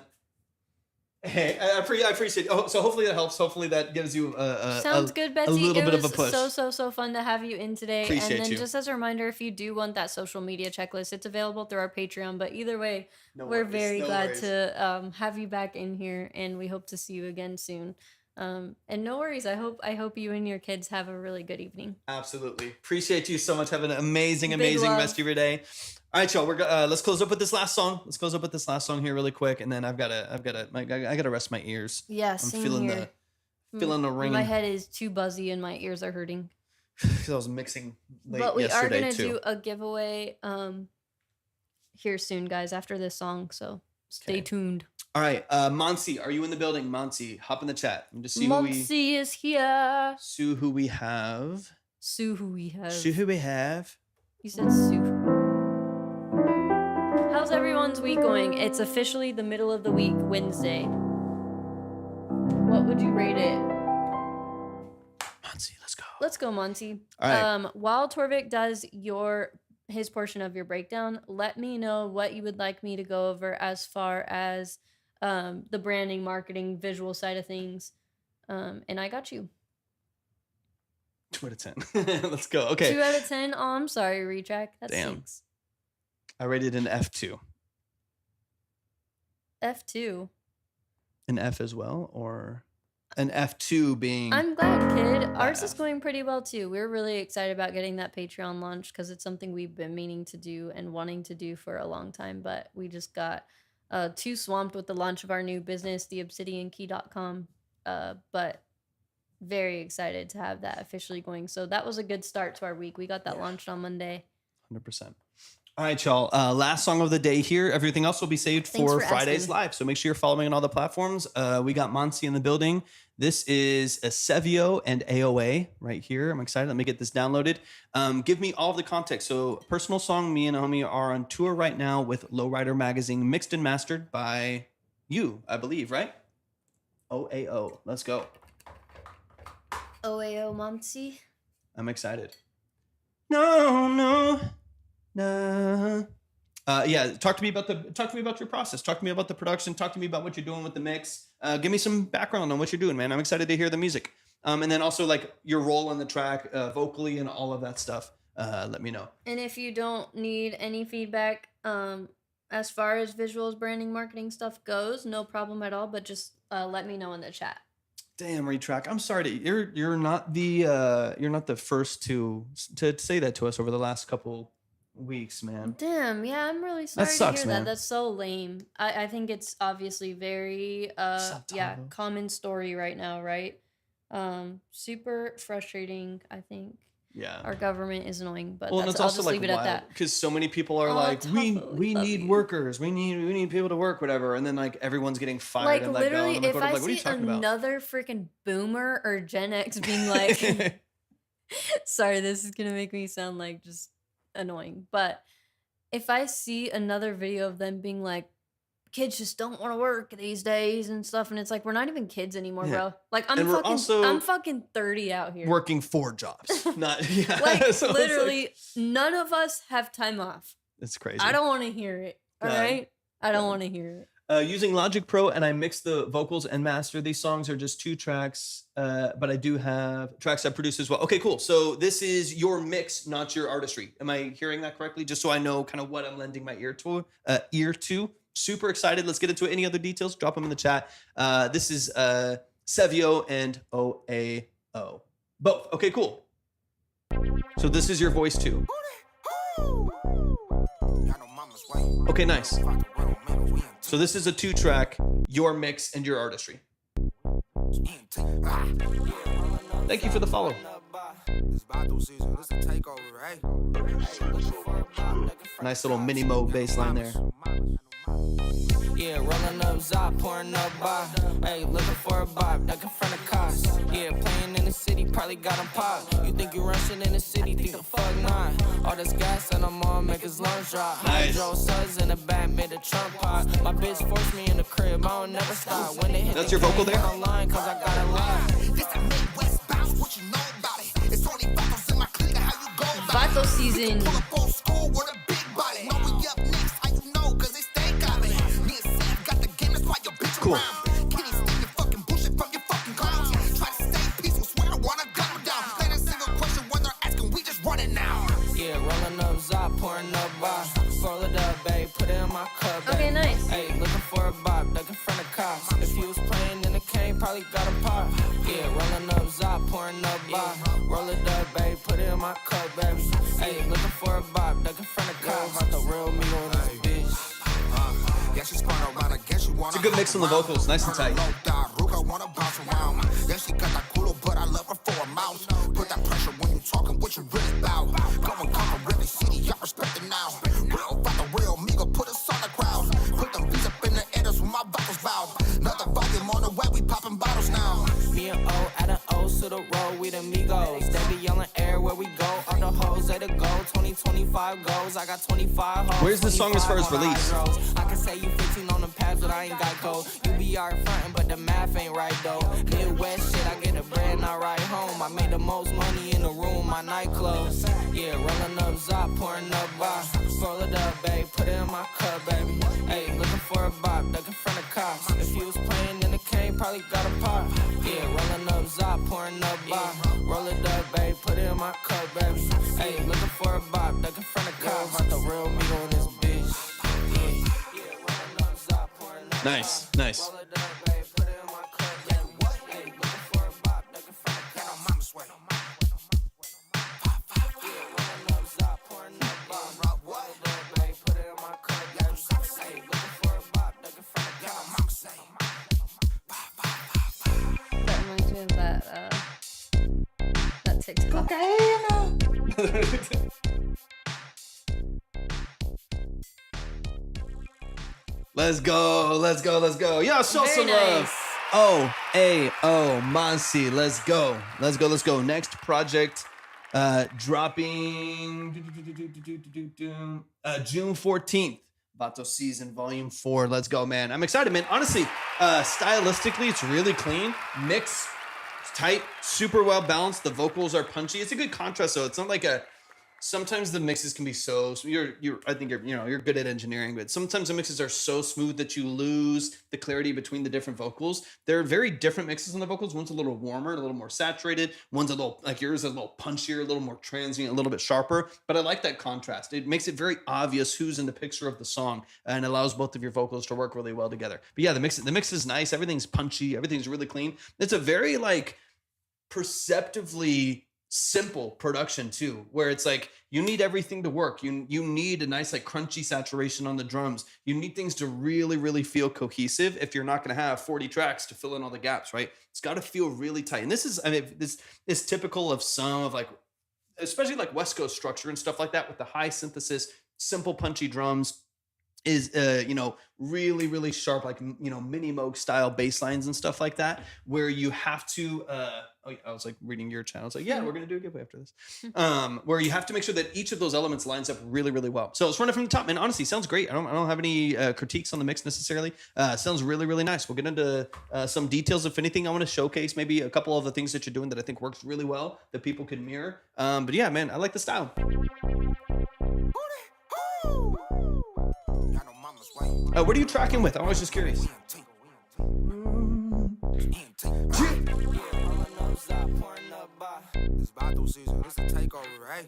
Hey, I appreciate it. Oh, so hopefully that helps. Hopefully that gives you sounds good, Betsy. A little bit of a push. So fun to have you in today. Appreciate and then you. Just as a reminder, if you do want that social media checklist, it's available through our Patreon. But either way, we're very glad to have you back in here, and we hope to see you again soon. And no worries. I hope you and your kids have a really good evening. Absolutely. Appreciate you so much. Have an amazing rest of your day. All right, y'all. Let's close up with this last song. Let's close up with this last song here really quick, and then I gotta rest my ears. Yeah, I'm feeling the ringing. My head is too buzzy and my ears are hurting. Because I was mixing late but we are gonna too. do a giveaway here soon, guys, after this song. So stay tuned. All right, Monsi, are you in the building? Monsi, hop in the chat. Just see Monsi is here. Sue, who we have. Sue, who we have. You said Sue. How's everyone's week going? It's officially the middle of the week, Wednesday. What would you rate it? Monsi, let's go. Let's go, Monsi. All right. While Torvik does his portion of your breakdown, let me know what you would like me to go over as far as the branding, marketing, visual side of things. And I got you. 2 out of 10. Let's go. Okay. 2 out of 10. Oh, I'm sorry, retrack. That's Damn. 6. I rated an F2. F2. An F as well, or an F2 being... I'm glad, kid. Ours is going pretty well, too. We're really excited about getting that Patreon launched because it's something we've been meaning to do and wanting to do for a long time, but we just got too swamped with the launch of our new business, the obsidiankey.com, but very excited to have that officially going. So that was a good start to our week. We got that launched on Monday. 100%. All right, y'all. Last song of the day here. Everything else will be saved for Friday's live. So make sure you're following on all the platforms. We got Monsi in the building. This is a Sevio and AOA right here. I'm excited. Let me get this downloaded. Give me all of the context. So personal song, me and Homie are on tour right now with Lowrider Magazine, mixed and mastered by you, I believe, right? OAO. Let's go. OAO Monsi. I'm excited. No. Yeah, talk to me about your process. Talk to me about the production. Talk to me about what you're doing with the mix. Give me some background on what you're doing, man. I'm excited to hear the music. And then also like your role on the track, vocally and all of that stuff. Let me know. And if you don't need any feedback, as far as visuals, branding, marketing stuff goes, no problem at all. But just let me know in the chat. Damn, retrack. I'm sorry. You're not the first to say that to us over the last couple weeks, man. Damn, yeah, I'm really sorry That sucks, to hear man. that. That's so lame. I think it's obviously very common story right now, right? Super frustrating, I think. Yeah. Our government is annoying, but Well, and it's also I'll just like leave it at that. because so many people are like, we need workers, we need people to work, whatever, and then like everyone's getting fired. Like and literally, let go. if I what are you see talking about? another freaking boomer or Gen X being like, sorry, this is gonna make me sound like just annoying, but if I see another video of them being like, kids just don't want to work these days and stuff, and it's like, we're not even kids anymore, bro. Like I'm fucking 30 out here working 4 jobs, not like so literally none of us have time off. It's crazy. I don't want to hear it. All right, I don't want to hear it. Using Logic Pro, and I mix the vocals and master. These songs are just 2 tracks, but I do have tracks I produce as well. Okay, cool. So this is your mix, not your artistry. Am I hearing that correctly? Just so I know kind of what I'm lending my ear to. Super excited. Let's get into it. Any other details? Drop them in the chat. This is Sevio and OAO. Both. Okay, cool. So this is your voice too. Okay, nice. So this is a 2-track, your mix and your artistry. Thank you for the follow. Nice little mini mo bass line there. Yeah, rolling up Zop, pouring up bar. Hey, looking for a bob, duck in front of cars. Yeah, playing in the city, probably got him pop. You think you rushing in the city, think the fuck not. All this gas and I'm on, make his lungs drop. Nice. Hydro suds in the back, made a Trump pop. My bitch forced me in the crib, I don't never stop. When they hit That's the your vocal game, there? online, cause I got a lie. This a Midwest bounce, what you know about it? It's only battles in my clique, how you go about Vato season. Pull up old school with a big body. Know we up next, how you know? Cause they stay got me. Me and Sam got the game, that's why your bitch Cool. around. Can't stand your fucking bullshit from your fucking clowns. Try to stay peaceful, swear I wanna gun them down. Plain a single question when they're asking, we just running now. Yeah, rolling up Zop, pouring up bar. Roll it up, babe, put it in my cup, babe. Okay, nice. Hey, looking for a bob, duck in front of cops. If you was playing in the cane, probably got a pop. Yeah, rolling up Zop, pouring up bar. Roll it up, babe, put it in my cup, baby. Hey, looking for a bob, duck in front of cops. About the real me on this bitch. Yeah, she spun around, I guess you wanna. It's a good mix on the vocals, nice and tight. Ruka wanna bounce around. Yeah, she got that culo, but I love her for a mouse. Put that pressure when you talking, what you really about. Go and come really city, I respect it now. Real about the real, me go put us on the crowd. Put them beats up in the air, that's when my vocals bow. Another volume on the way, we popping bottles now. Me and O at an O's to the road, we the Migos. They be yelling air where we go. All the hoes they the go. 2025 goes. I got 25 hoes. Where's the song as far as release? I can say you 15 on the pads, but I ain't got code. You be out frontin', but the math ain't right though. Midwest shit, I get the bread and I ride home. I made the most money in the room, my nightclubs. Yeah, rolling up Zop, pouring up bar. Roll it up, babe, put it in my cup, baby. Hey, looking for a bob, duck in front of cops. If you was playing in the cane, probably got a pop. Yeah, rolling up Zop, pouring up bar. Roll it up, babe, put my cup, baby. Hey, looking for a bop, ducking front of cops. About the real me on this bitch. Nice, nice. That reminds me of that TikTok. Let's go, let's go, let's go. Y'all show Very some love. O-A-O, Monsi, let's go. Let's go, let's go. Next project dropping June 14th. Vato Season Volume 4. Let's go, man. I'm excited, man. Honestly, stylistically, it's really clean. Mix, it's tight, super well balanced. The vocals are punchy. It's a good contrast, though. It's not like a... Sometimes the mixes can be so I think you're good at engineering, but sometimes the mixes are so smooth that you lose the clarity between the different vocals. They're very different mixes on the vocals. One's a little warmer, a little more saturated. One's a little, like yours, a little punchier, a little more transient, a little bit sharper. But I like that contrast. It makes it very obvious who's in the picture of the song and allows both of your vocals to work really well together. But yeah, the mix is nice. Everything's punchy. Everything's really clean. It's a very like perceptively simple production too, where it's like you need everything to work. You need a nice like crunchy saturation on the drums. You need things to really feel cohesive if you're not going to have 40 tracks to fill in all the gaps, right? It's got to feel really tight. And this is typical of some of like, especially like West Coast structure and stuff like that with the high synthesis, simple punchy drums. Is really sharp, like mini Moog style bass lines and stuff like that, where you have to I was like reading your channel. It's like, yeah, we're gonna do a giveaway after this. Where you have to make sure that each of those elements lines up really well. So let's run it from the top. And honestly, sounds great. I don't have any critiques on the mix necessarily. Sounds really nice. We'll get into some details. If anything, I want to showcase maybe a couple of the things that you're doing that I think works really well that people can mirror. But yeah, man, I like the style. What are you tracking with? I was just curious. It's Vato season. It's a takeover, right?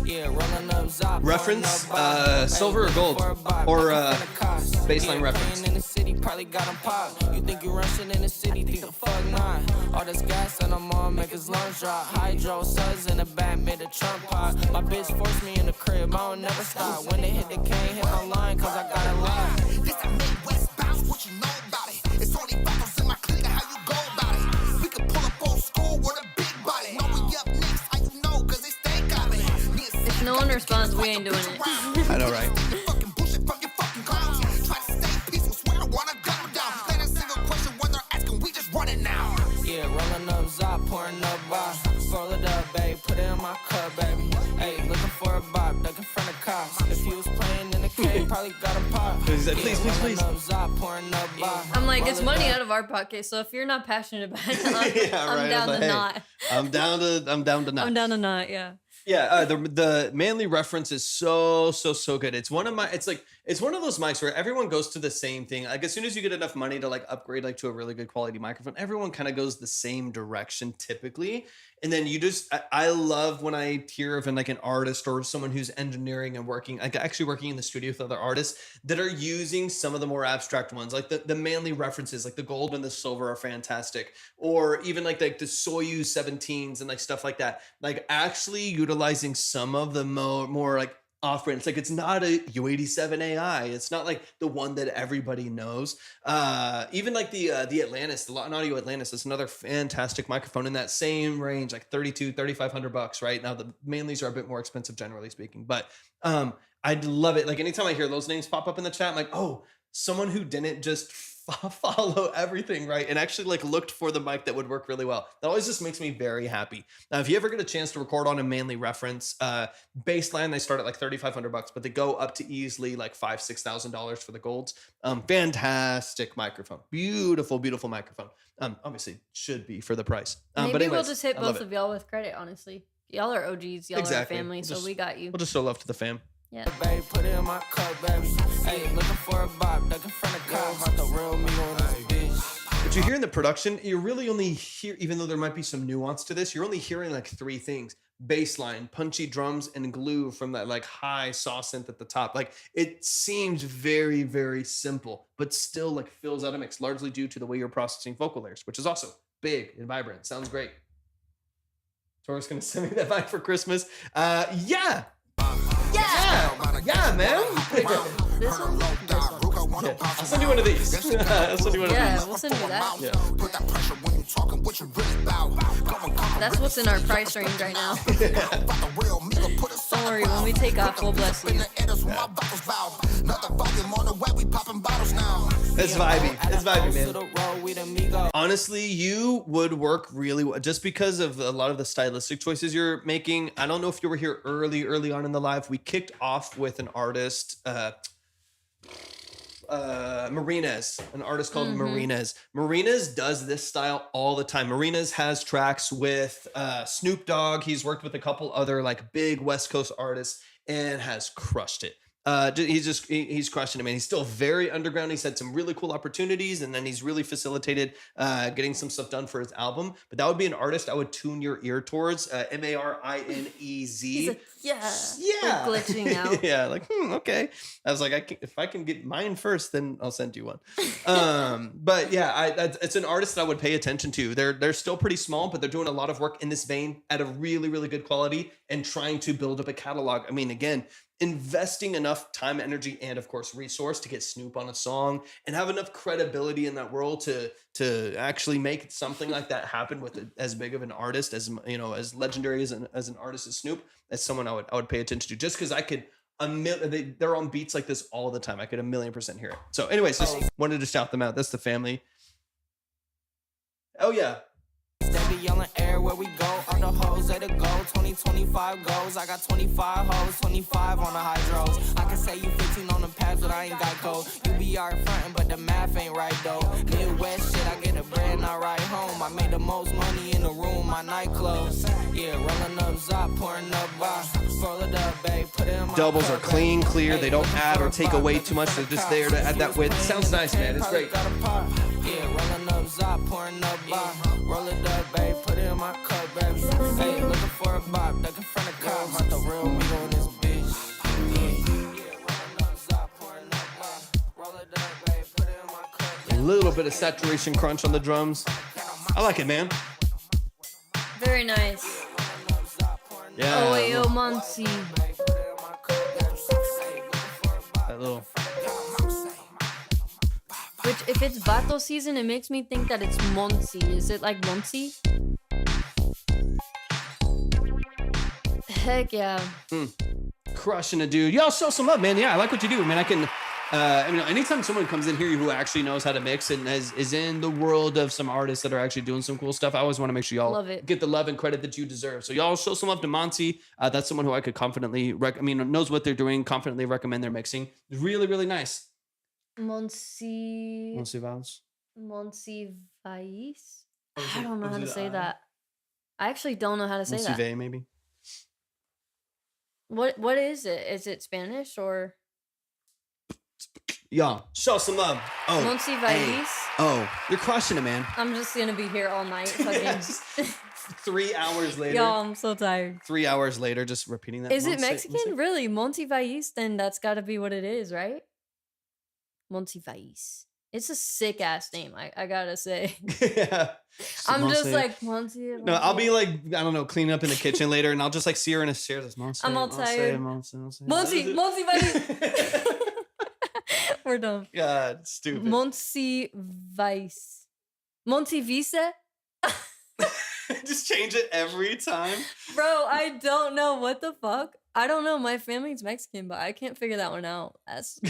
Yeah, rolling up Zop. Reference, silver or gold? Or baseline reference? In the city, probably got him pop. You think you rushing in the city, think the fuck not. All this gas and I'm on, make his lungs drop. Hydro suds in the back, made a Trump pot. My bitch forced me in the crib, I don't never stop. When they hit the cane, hit my line, cause I got a line. This a Midwest bounce, what you know about it? It's only Vatos in my clique, how you go about it? We can pull up old school with a big body. Know we up next, how you know, cause they stay got it. If no one responds, we ain't doing it. I know, right? Yeah, rolling up Zop, pouring up bar. Roll it up, babe, put it in my cup, baby. Hey, looking for a bop, ducking front of cops. If he was playing in the cave, probably got him pop. Please. I'm like, it's money out of our pocket, so if you're not passionate about it, I'm down to not. I'm down to not. I'm down to not, yeah. Yeah, the Manly reference is so good. It's one of those mics where everyone goes to the same thing. Like as soon as you get enough money to like upgrade like to a really good quality microphone, everyone kind of goes the same direction typically. And then I love when I hear of an artist or someone who's engineering and working in the studio with other artists that are using some of the more abstract ones. Like the Manly references, like the gold and the silver are fantastic. Or even like the Soyuz 17s and like stuff like that. Like actually utilizing some of the more like off-brand. It's like it's not a U87 AI. It's not like the one that everybody knows. Even like the Atlantis, the Audio Atlantis, is another fantastic microphone in that same range, like $3,500, right? Now the Manlys are a bit more expensive, generally speaking, but I'd love it. Like anytime I hear those names pop up in the chat, I'm like, oh, someone who didn't just follow everything, right? And actually like looked for the mic that would work really well. That always just makes me very happy. Now, if you ever get a chance to record on a Manly reference, baseline, they start at like $3,500, but they go up to easily like $5,000-$6,000 for the golds. Fantastic microphone. Beautiful microphone. Obviously should be for the price. Maybe but anyways, we'll just hit both of y'all with credit, honestly. Y'all are OGs, y'all are family, so we got you. We'll just show love to the fam. Yeah. Babe, put it in my cup, baby. Hey, looking for a bop, ducking front of cops. About the real me on this bitch. But you hear in the production, you're really only hear, even though there might be some nuance to this, you're only hearing like three things: bass line, punchy drums, and glue from that like high saw synth at the top. Like it seems very, very simple, but still like fills out a mix, largely due to the way you're processing vocal layers, which is also big and vibrant. Sounds great. Tori's gonna send me that back for Christmas. Yeah, man. This one? Yeah. I'll send you one of these. I'll send you one of these. Yeah, we'll send you that. Yeah. That's what's in our price range right now. Don't worry, when we take off, we'll bless you. It's vibey. It's vibey, man. Honestly, you would work really well just because of a lot of the stylistic choices you're making. I don't know if you were here early on in the live. We kicked off with an artist, Marina's, an artist called Marina's. Marina's does this style all the time. Marina's has tracks with Snoop Dogg. He's worked with a couple other like big West Coast artists and has crushed it. He's crushing it, man. He's still very underground. He's had some really cool opportunities, and then he's really facilitated getting some stuff done for his album. But that would be an artist I would tune your ear towards. Marinez. Like, yeah. Like glitching out. Yeah, like okay. I was like, if I can get mine first, then I'll send you one. But yeah, it's an artist that I would pay attention to. They're still pretty small, but they're doing a lot of work in this vein at a really, really good quality and trying to build up a catalog. I mean, again, investing enough time, energy, and of course resource to get Snoop on a song and have enough credibility in that world to actually make something like that happen with as big of an artist as, you know, as legendary as an artist as Snoop. As someone I would pay attention to, just because I could they're on beats like this all the time. I could 1,000,000% hear it. So anyways, just wanted to shout them out. That's the family. Oh yeah. Steady yelling air where we go. All the hoes let it go. 2025 goes. I got 25 hoes, 25 on the hydros. I can say you 15 on the pads, but I ain't got code. You be out frontin', but the math ain't right though. Midwest shit, I get the bread and I ride home. I made the most money in the room, my nightclothes. Yeah, rolling up Zop, pouring up bar. Roll it up, babe, put it in my doubles are clean, clear. They don't add or take away too much. They're just there to add that width. Sounds nice, man. It's great. Yeah, rolling up Zop, pouring up bar. Roll it up, babe, put it in my cup, baby. Hey, looking for a bop, duck in front of cops. I'm the real me on this bitch. Yeah, rolling up Zop, pouring up bar. Roll it up, babe, put it in my cup. A little bit of saturation crunch on the drums. I like it, man. Very nice. Yeah. Oh, yo, Monty. That little. Which, if it's Vato season, it makes me think that it's Monty. Is it like Monty? Heck yeah. Crushing it, dude. Y'all show some love, man. Yeah, I like what you do, man. I can. I mean, anytime someone comes in here who actually knows how to mix and is in the world of some artists that are actually doing some cool stuff, I always want to make sure y'all get the love and credit that you deserve. So y'all show some love to Monty. That's someone who I could confidently, knows what they're doing, confidently recommend their mixing. Really, really nice. Monty Vais? I don't know how to say that. I actually don't know how to say that. Monsive, maybe. What is it? Is it Spanish or? Yeah, show some love. Oh, Monty Vais? Oh, you're crushing it, man. I'm just gonna be here all night. Yes. 3 hours later. Yo, I'm so tired. 3 hours later, just repeating that. Is it Mexican? Really? Monty Vais? Then that's got to be what it is, right? Monty Vais. It's a sick ass name, I gotta say. Yeah. I'm just like Monty. No, I'll be like, I don't know, cleaning up in the kitchen later, and I'll just like see her in a chair. That's Monty. I'm all tired. Monty Vais. We're done. God, stupid. Monty Vais. Monty Vise? Just change it every time. Bro, I don't know what the fuck. I don't know. My family's Mexican, but I can't figure that one out. That's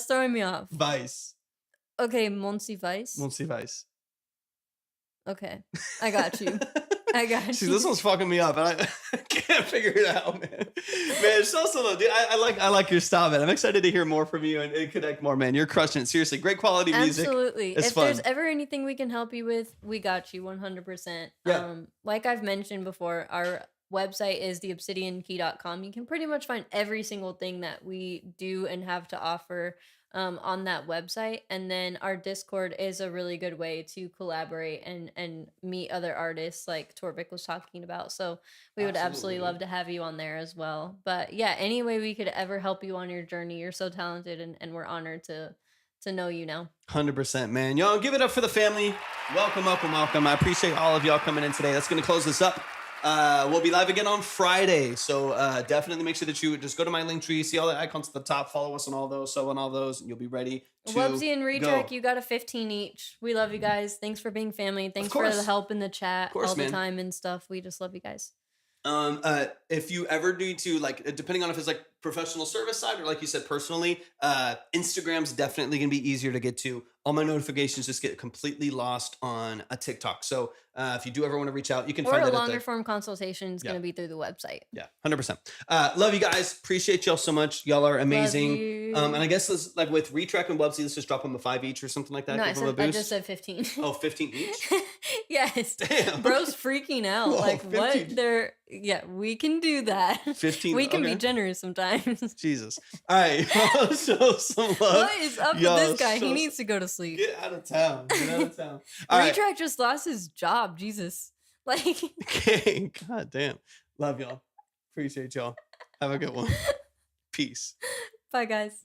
throwing me off. Vice. Okay, Monty Vais. Monty Vais. Okay, I got you. I got you. See, this one's fucking me up, and I can't figure it out, man. Man, so dude. I like your style, man. I'm excited to hear more from you and connect more, man. You're crushing it. Seriously, great quality music. Absolutely. It's if fun. there's ever anything we can help you with, we got you 100%. Yeah. Like I've mentioned before, our website is theobsidiankey.com. You can pretty much find every single thing that we do and have to offer. on that website. And then our Discord is a really good way to collaborate and meet other artists like Torvik was talking about. So we would absolutely love to have you on there as well. But yeah, any way we could ever help you on your journey, you're so talented, and we're honored to know you now. 100%, man. Y'all give it up for the family. Welcome, welcome, welcome. I appreciate all of y'all coming in today. That's going to close this up. We'll be live again on Friday. So definitely make sure that you just go to my link tree, see all the icons at the top, follow us on all those, so on all those, and you'll be ready to Wubsy and Retrack, go. you got a 15 each. We love you guys. Thanks for being family. Thanks for the help in the chat all the time and stuff. We just love you guys. If you ever need to, like, depending on if it's like professional service side or like you said personally, Instagram's definitely gonna be easier to get to. All my notifications just get completely lost on a TikTok. So if you do ever want to reach out, you can find that. Or a longer form consultation is gonna be through the website. Yeah, 100%. Love you guys. Appreciate y'all so much. Y'all are amazing. And I guess this, like with Retrack and Wubsy, let's just drop them a 5 each or something like that. No, I just said 15. Oh, 15 each? Yes. Damn. Bro's freaking out. Whoa, like 15. what? Yeah, we can do that. 15. We can be generous sometimes. Jesus. All right. Show some love. What is up with this guy? He needs to go to sleep. Get out of town. Get out of town. All Retrack right. just lost his job. Jesus. Like. Okay. God damn. Love y'all. Appreciate y'all. Have a good one. Peace. Bye, guys.